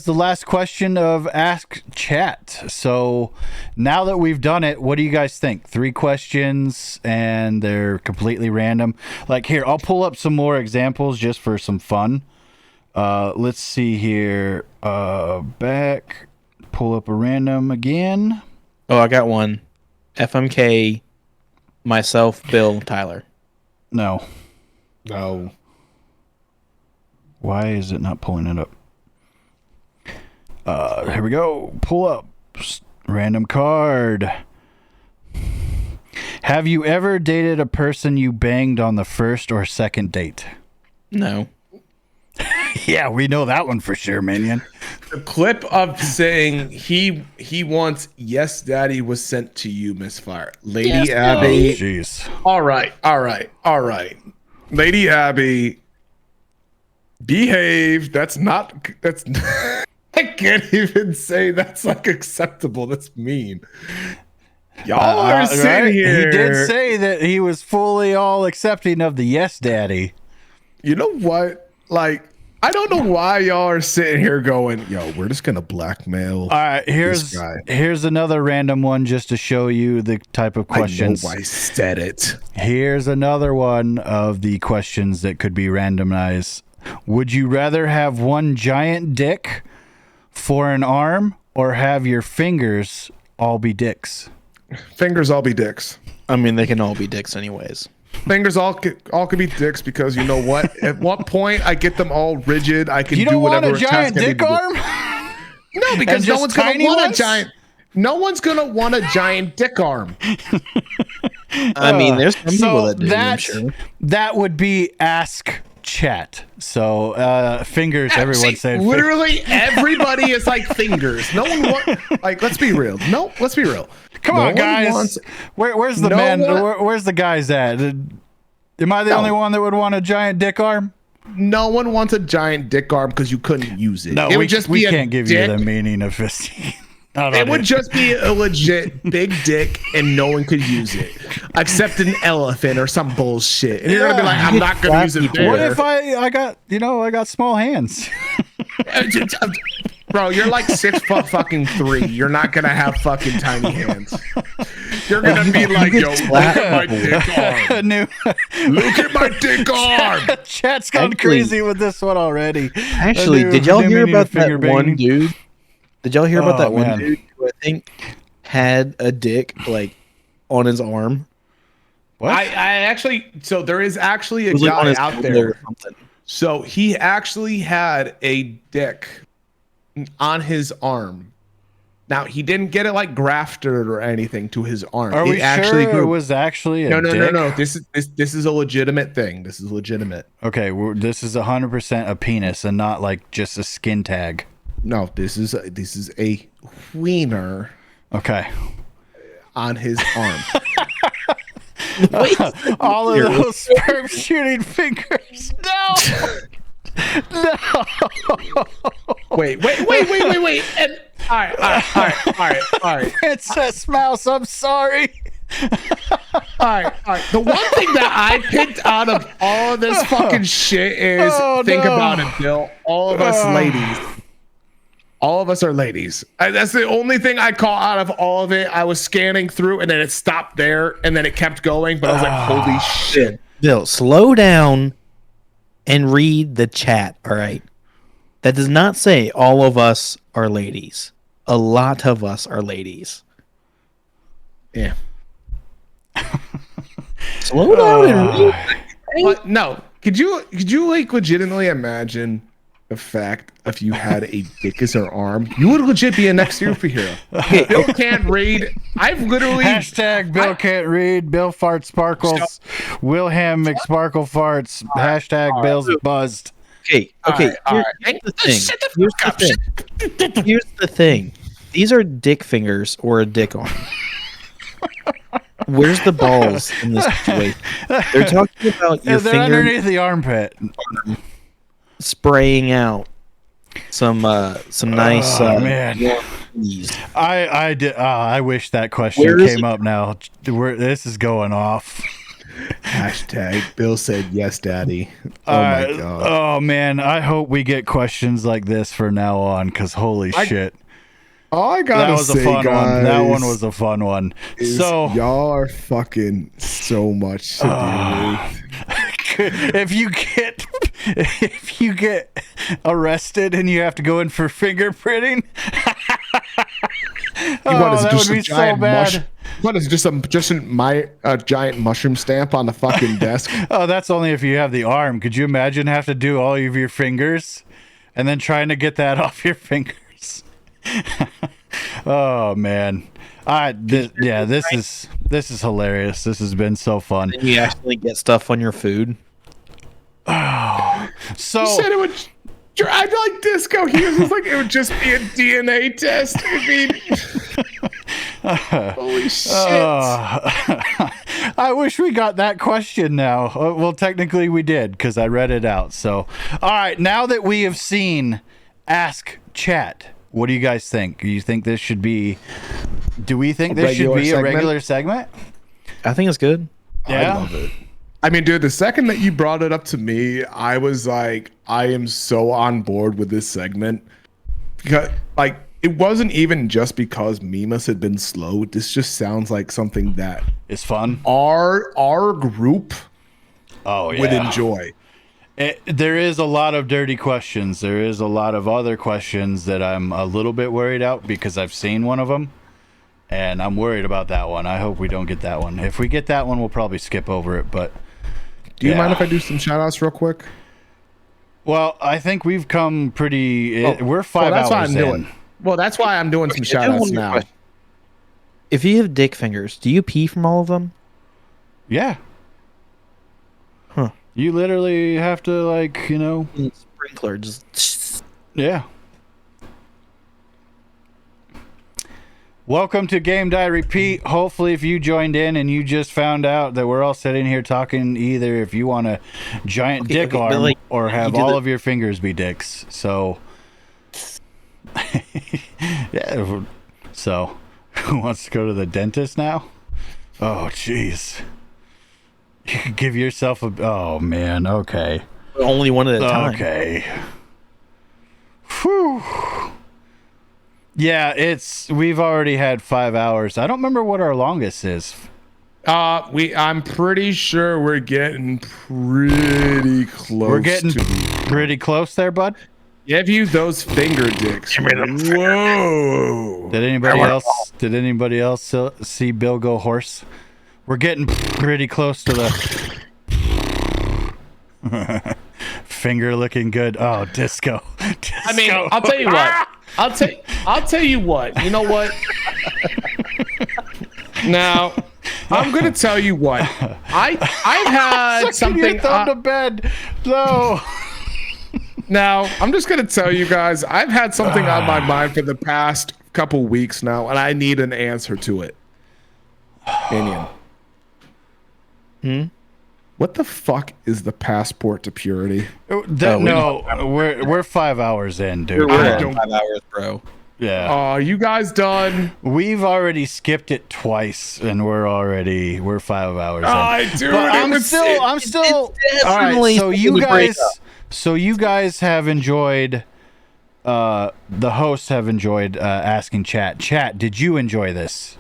the last question of Ask Chat. So now that we've done it, what do you guys think? 3 questions and they're completely random. Like here, I'll pull up some more examples just for some fun. Let's see here. Back, pull up a random again. Oh, I got one. FMK, myself, Bill, Tyler. No. No. Why is it not pulling it up? Here we go. Pull up. Random card. Have you ever dated a person you banged on the first or second date? No. Yeah, we know that one for sure, Minion. The clip of saying he wants yes daddy was sent to you, Misfire. Lady Oh, Abby. jeez. All right. Lady Abby, behave. That's I can't even say that's like acceptable. That's mean. Y'all are sitting Right? here. He did say that he was fully all accepting of the yes daddy. You know what? Like, I don't know why y'all are sitting here going, yo, we're just gonna blackmail. All right, This guy. here's another random one just to show you the type of questions. I know I said it. Here's another one of the questions that could be randomized. Would you rather have one giant dick for an arm or have your fingers all be dicks? Fingers all be dicks. I mean, they can all be dicks anyways. Fingers all could be dicks because you know what? At what point I get them all rigid, I can You do don't want whatever a giant task I need dick to do. arm? No, because no just one's gonna tiny want ones? a giant. No one's gonna want a giant dick arm. I mean, there's some people that do. I'm that, sure. that would be ask chat. So fingers, everyone saying literally everybody is like fingers. No one want like. Let's be real. No, let's be real. Come No on, one guys. wants- Where's the no man? one- Where's the guys at? Am I the No. only one that would want a giant dick arm? No one wants a giant dick arm because you couldn't use it. No, it we, would just we be a can't give dick. you the meaning of this. It would just be a legit big dick, and no one could use it, except an elephant or some bullshit. And you're gonna be like, I'm not gonna use it there. What if I got small hands? Bro, you're like 6'3". You're not gonna have fucking tiny hands. You're gonna be like, yo, look at my dick arm. New Look at my dick arm. chat's gone Actually- crazy with this one already. Actually, New- did y'all new hear meaning of about that finger one banging. dude? Did y'all hear about Oh, that one man. dude who I think had a dick like on his arm? What? I actually, so there is actually a It was like on guy his out shoulder there. or something. So he actually had a dick on his arm. Now he didn't get it like grafted or anything to his arm. Are it we actually sure grew. it was actually a no. dick? This is a legitimate thing. This is legitimate. Okay, this is 100% a penis and not like just a skin tag. No, this is a wiener Okay. on his arm. All of those sperm shooting fingers. No. wait. And all right. Princess Mouse, I'm sorry. All right. The one thing that I picked out of all of this fucking shit is think about it, Bill. All of us ladies. All of us are ladies. That's the only thing I caught out of all of it. I was scanning through and then it stopped there and then it kept going. But I was like, holy shit. Bill, slow down and read the chat. All right. That does not say all of us are ladies. A lot of us are ladies. Yeah. Slow down and read. But no. Could you like legitimately imagine the fact if you had a dick as an arm? You would legit be a next superhero. Bill can't read. I've literally Hashtag Bill can't read. Bill fart sparkles. Wilhelm McSparkle farts. Hashtag Bill's buzzed. Okay. all right. Here's the thing. Shut the fuck up. Here's the thing. These are dick fingers or a dick arm. Where's the balls in this situation? They're talking about your They're finger underneath the armpit. spraying out some nice man. warm knees. I wish that question Where is came it? up now. This is going off. Hashtag Bill said yes, daddy. Oh my god. Oh man, I hope we get questions like this from now on, because holy shit. All I gotta That was a say, fun guys, one. That one was a fun one. is So y'all are fucking so much to deal with. if you get arrested and you have to go in for fingerprinting, that would be so bad. What is just a giant mushroom stamp on the fucking desk? Oh, that's only if you have the arm. Could you imagine have to do all of your fingers and then trying to get that off your fingers? Oh man. This is hilarious. This has been so fun. And you actually get stuff on your food. So You said it would. I'd like Disco. He was like it would just be a DNA test. I mean, holy shit. I wish we got that question now. Well, technically we did because I read it out. So, all right, now that we have seen Ask Chat, what do you guys think? Do you think this should be? Do we think this should regular be a segment? regular segment? I think it's good. Yeah. I love it. I mean, dude, the second that you brought it up to me, I was like, I am so on board with this segment. Because, like, it wasn't even just because Mimas had been slow. This just sounds like something that It's fun. our group Oh yeah. would enjoy. There is a lot of dirty questions. There is a lot of other questions that I'm a little bit worried out because I've seen one of them, and I'm worried about that one. I hope we don't get that one. If we get that one, we'll probably skip over it. But Do you mind if I do some shout outs real quick? well, I think we've come pretty. We're 5 that's what hours I'm in. doing. Well, that's why I'm doing some Okay, shout I do have outs one more now. question. If you have dick fingers, do you pee from all of them? Yeah. Huh. You literally have to, like, Sprinkler just. yeah. Welcome to Game Die Repeat. Hopefully, if you joined in and you just found out that we're all sitting here talking, either if you want a giant dick but arm like, or you have do all the- of your fingers be dicks. So, yeah. So, who wants to go to the dentist now? Oh, jeez. You could give yourself a. Oh, man. Okay. Only one at a time. Okay. Whew. Yeah, we've already had 5 hours. I don't remember what our longest is. I'm pretty sure we're getting pretty close. We're getting to pretty close there, bud. give you those finger dicks. Whoa! Did anybody else see Bill go horse? We're getting pretty close to the finger looking good. Oh, disco. I mean, I'll tell you what. I'll tell you what. You know what? Now, I'm gonna tell you what. I've had Sucking your something. thumb to bed. No. Now, I'm just gonna tell you guys. I've had something on my mind for the past couple weeks now, and I need an answer to it. Minion. What the fuck is the passport to purity? We're 5 hours in, dude. We're at don't- 5 hours, bro. Yeah. Are you guys done? We've already skipped it twice, and we're 5 hours in. Dude, But I'm it still. was- All right. definitely So you the guys, breakup. have enjoyed. The hosts have enjoyed asking chat. Chat, did you enjoy this?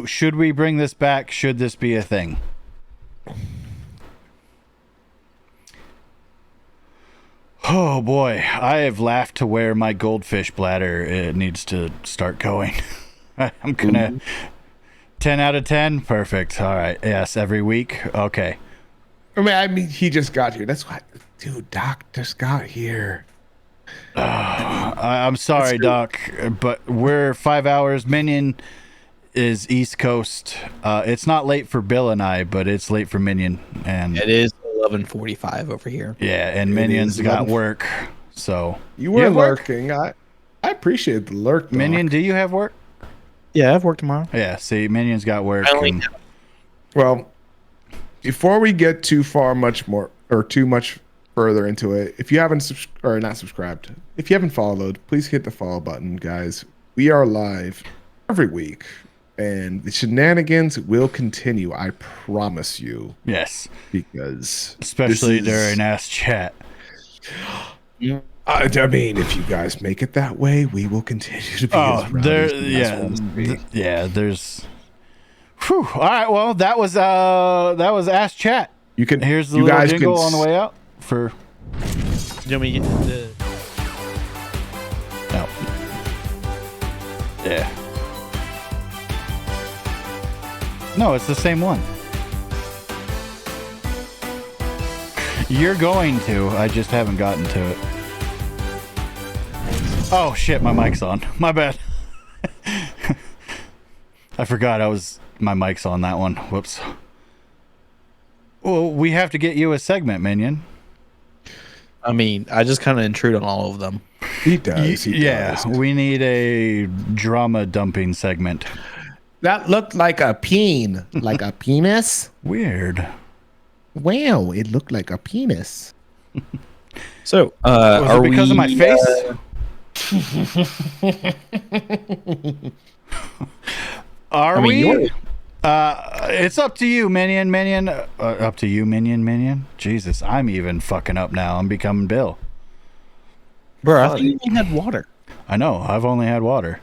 Should we bring this back? Should this be a thing? Oh boy, I have laughed to where my goldfish bladder needs to start going. I'm gonna 10 out of 10. Perfect. All right. Yes, every week. Okay. I mean, he just got here. That's why, dude. Doc just got here. I'm sorry, Doc, but we're 5 hours. Minion is East Coast. It's not late for Bill and I, but it's late for Minion. And It is 11:45 over here. yeah, and Minion's got work. So You were have work? lurking. I appreciate the lurk. Doc. Minion, do you have work? Yeah, I have work tomorrow. Yeah. See, Minion's got work. I only and- Well, before we get too much further into it, if you haven't not subscribed, if you haven't followed, please hit the follow button, guys. We are live every week, and the shenanigans will continue. I promise you, yes. because Especially this is- during Ask Chat. I mean, if you guys make it that way, we will continue to be. Oh, as rowdy there, as we yeah, want to be. yeah. There's. Whew. All right. Well, that was Ask Chat. You can. Here's the you little guys jingle can, on the way out for. Do you want me to get the? No. Yeah. No, it's the same one. You're going to. I just haven't gotten to it. Oh shit, my mic's on. My bad. I forgot my mic's on that one. Whoops. Well, we have to get you a segment, Minion. I mean, I just kind of intrude on all of them. He does. He Yeah, does. we need a drama dumping segment. That looked like a peen, like a penis. Weird. Wow, it looked like a penis. So, Was are it because of my we, face? Are I mean, we? you're- It's up to you, Minion. Minion. Up to you, Minion. Minion. Jesus, I'm even fucking up now. I'm becoming Bill. bro, I thought you only had water. I know. I've only had water,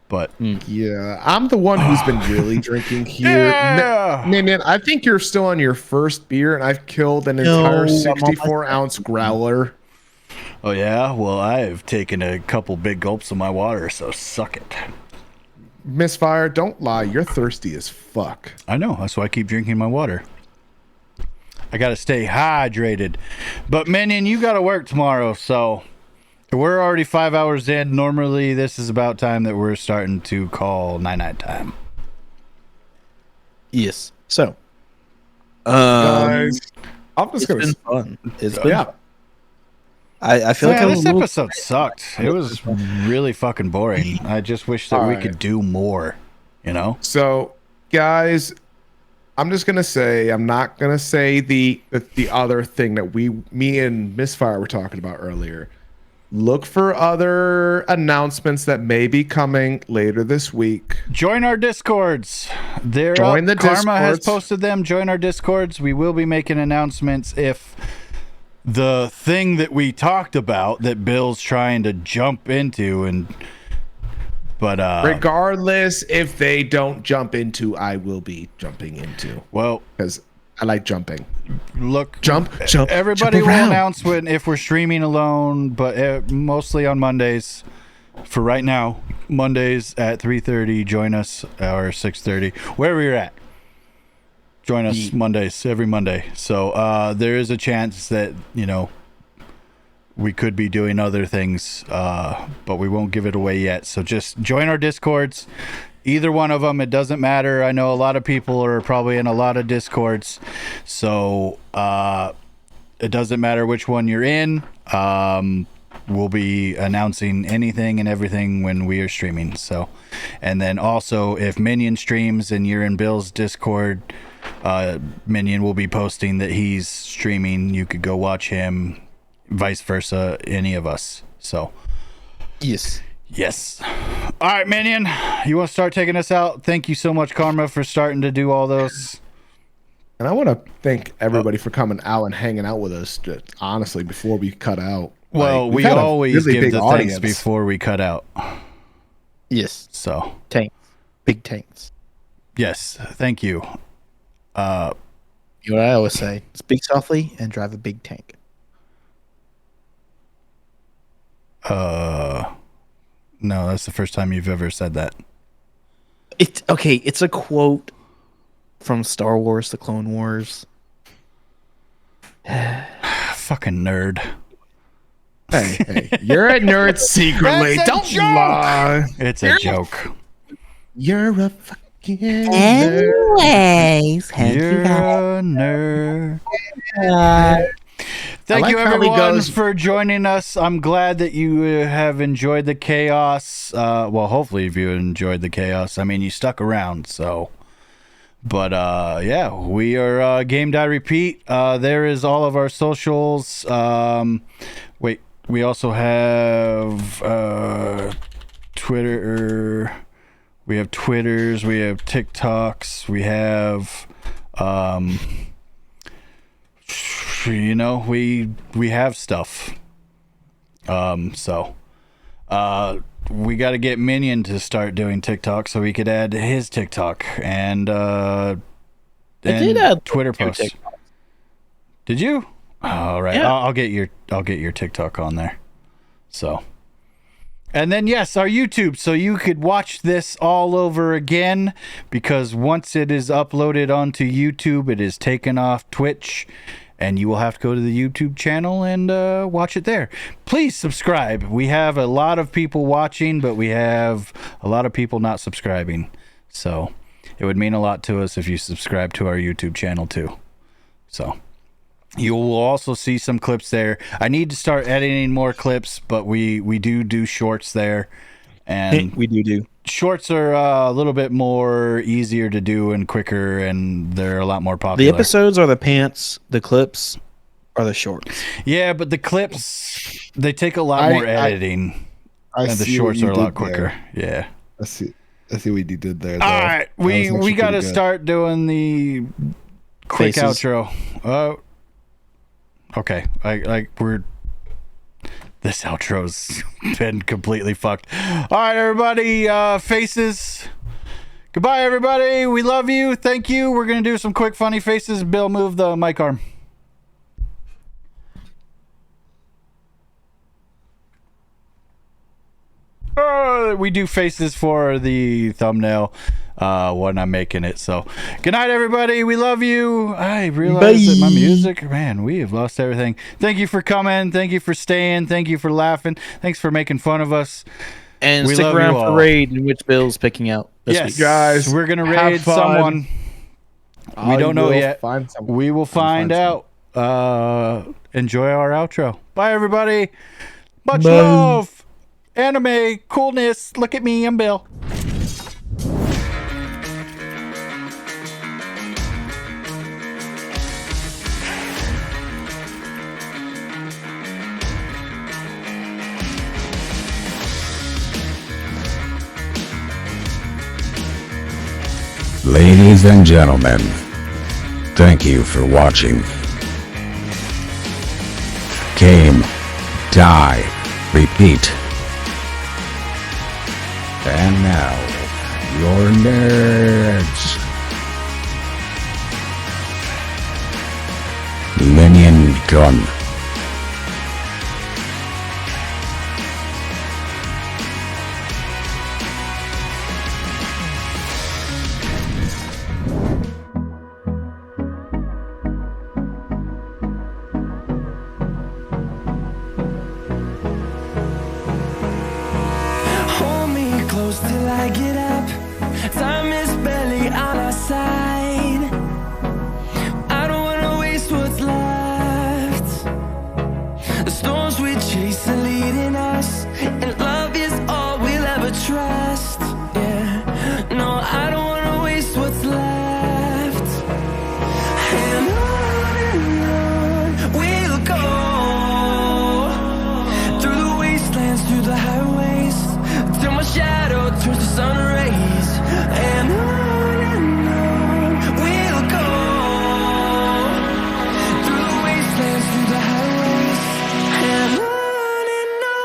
but Yeah, I'm the one who's been really drinking here. Yeah. Man, I think you're still on your first beer, and I've killed an No, entire I'm on my 64-ounce growler. oh yeah. Well, I've taken a couple big gulps of my water, so suck it. Misfire, don't lie. You're thirsty as fuck. I know. That's why I keep drinking my water. I got to stay hydrated. But Minion, you got to work tomorrow, so We're already 5 hours in. Normally, this is about time that we're starting to call night time. Yes. So, Guys, I'm just it's gonna. been fun. It's been. Yeah. I feel like Yeah, I'm a this little- episode sucked. It was really fucking boring. I just wish that All we right. could do more, you know? So, guys, I'm just gonna say I'm not gonna say the other thing that me and Misfire were talking about earlier. Look for other announcements that may be coming later this week. Join our Discords. They're Join up. the Karma has Discords. posted them. Join our Discords. We will be making announcements if the thing that we talked about that Bill's trying to jump into but Regardless, if they don't jump into, I will be jumping into well, because I like jumping. look, Jump. everybody jump will around. announce if we're streaming alone, but mostly on Mondays. For right now, Mondays at 3:30. Join us, or 6:30, wherever you're at. Join us Mondays, every Monday. So there is a chance that we could be doing other things, but we won't give it away yet. So just join our Discords. Either one of them, it doesn't matter. I know a lot of people are probably in a lot of Discords, so it doesn't matter which one you're in. We'll be announcing anything and everything when we are streaming. So, and then also if Minion streams and you're in Bill's Discord, Minion will be posting that he's streaming. You could go watch him, vice versa, any of us. So, Yes. yes. All right, Minion, you want to start taking us out? Thank you so much, Karma, for starting to do all those. And I want to thank everybody for coming out and hanging out with us. Just honestly, before we cut out. Well, Like, we've we had a always really give big the audience. thanks before we cut out. Yes. So, Tanks. Big tanks. yes, thank you. You know what I always say? Speak softly and drive a big tank. No, that's the first time you've ever said that. It's okay. It's a quote from Star Wars: The Clone Wars. Fucking nerd. Hey, you're a nerd secretly. That's a Don't joke! lie. It's a joke. You're a fucking nerd. Anyways, thank You're you guys. a nerd. I Thank like you, how he everyone, goes- for joining us. I'm glad that you have enjoyed the chaos. Well, hopefully, if you enjoyed the chaos. I mean, you stuck around, so. But yeah, we are Game Die Repeat. There is all of our socials. Wait, we also have Twitter. We have Twitters. We have TikToks. We have. We have stuff. So we got to get Minion to start doing TikTok so we could add his TikTok and did add Twitter two posts. TikToks. Did you? All right. Yeah. I'll get your TikTok on there. So. And then, yes, our YouTube, so you could watch this all over again, because once it is uploaded onto YouTube, it is taken off Twitch, and you will have to go to the YouTube channel and watch it there. Please subscribe. We have a lot of people watching, but we have a lot of people not subscribing. So it would mean a lot to us if you subscribe to our YouTube channel, too. So. You will also see some clips there. I need to start editing more clips, but we do shorts there, and We do. shorts are a little bit more easier to do and quicker, and they're a lot more popular. The episodes are the pants. The clips are the shorts. Yeah, but the clips, they take a lot more editing, and the shorts are a lot quicker. Yeah. I see what you did there. All right, we got to start doing the quick Faces. outro. Okay, this outro's been completely fucked. All right, everybody, faces. Goodbye, everybody. We love you. Thank you. We're gonna do some quick funny faces. Bill, move the mic arm. We do faces for the thumbnail when I'm making it. So good night, everybody. We love you. I realize that my music, man, we have lost everything. Thank you for coming. Thank you for staying. Thank you for laughing. Thanks for making fun of us. And We stick love around you for all. raid, in which Bill's picking out this Yes, week. Guys, we're gonna have raid fun. someone. We don't know will yet. Find someone. We will find out. Enjoy our outro. Bye, everybody. Much love. Anime coolness. Look at me. I'm Bill. Ladies and gentlemen, thank you for watching. Game, die, repeat. And now, your nerds. Minion gun. Hold me close till I get up. Time is barely on our side. I don't wanna waste what's left. The storms we chase are leading us, and love is all we'll ever trust. Yeah, no, I don't wanna waste what's left. And on we'll go, through the wastelands, through the highways, till my shadow turns to sun rays. And on we'll go, through the wastelands, through the highways. And on we'll go.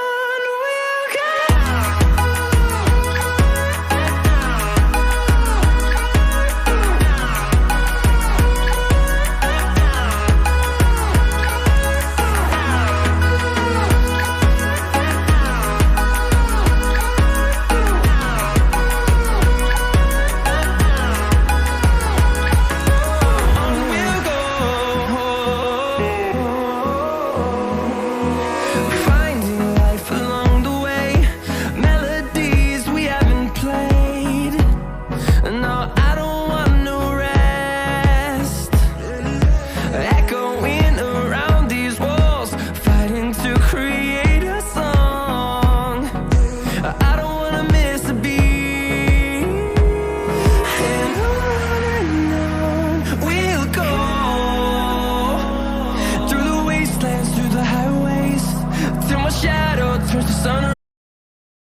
We'll go, finding life along the way, melodies we haven't played. No, I don't want no rest. Echoing around these walls, fighting to create a song. I don't wanna miss a beat. And on we'll go, through the wastelands, through the highways, till my shadow turns to sun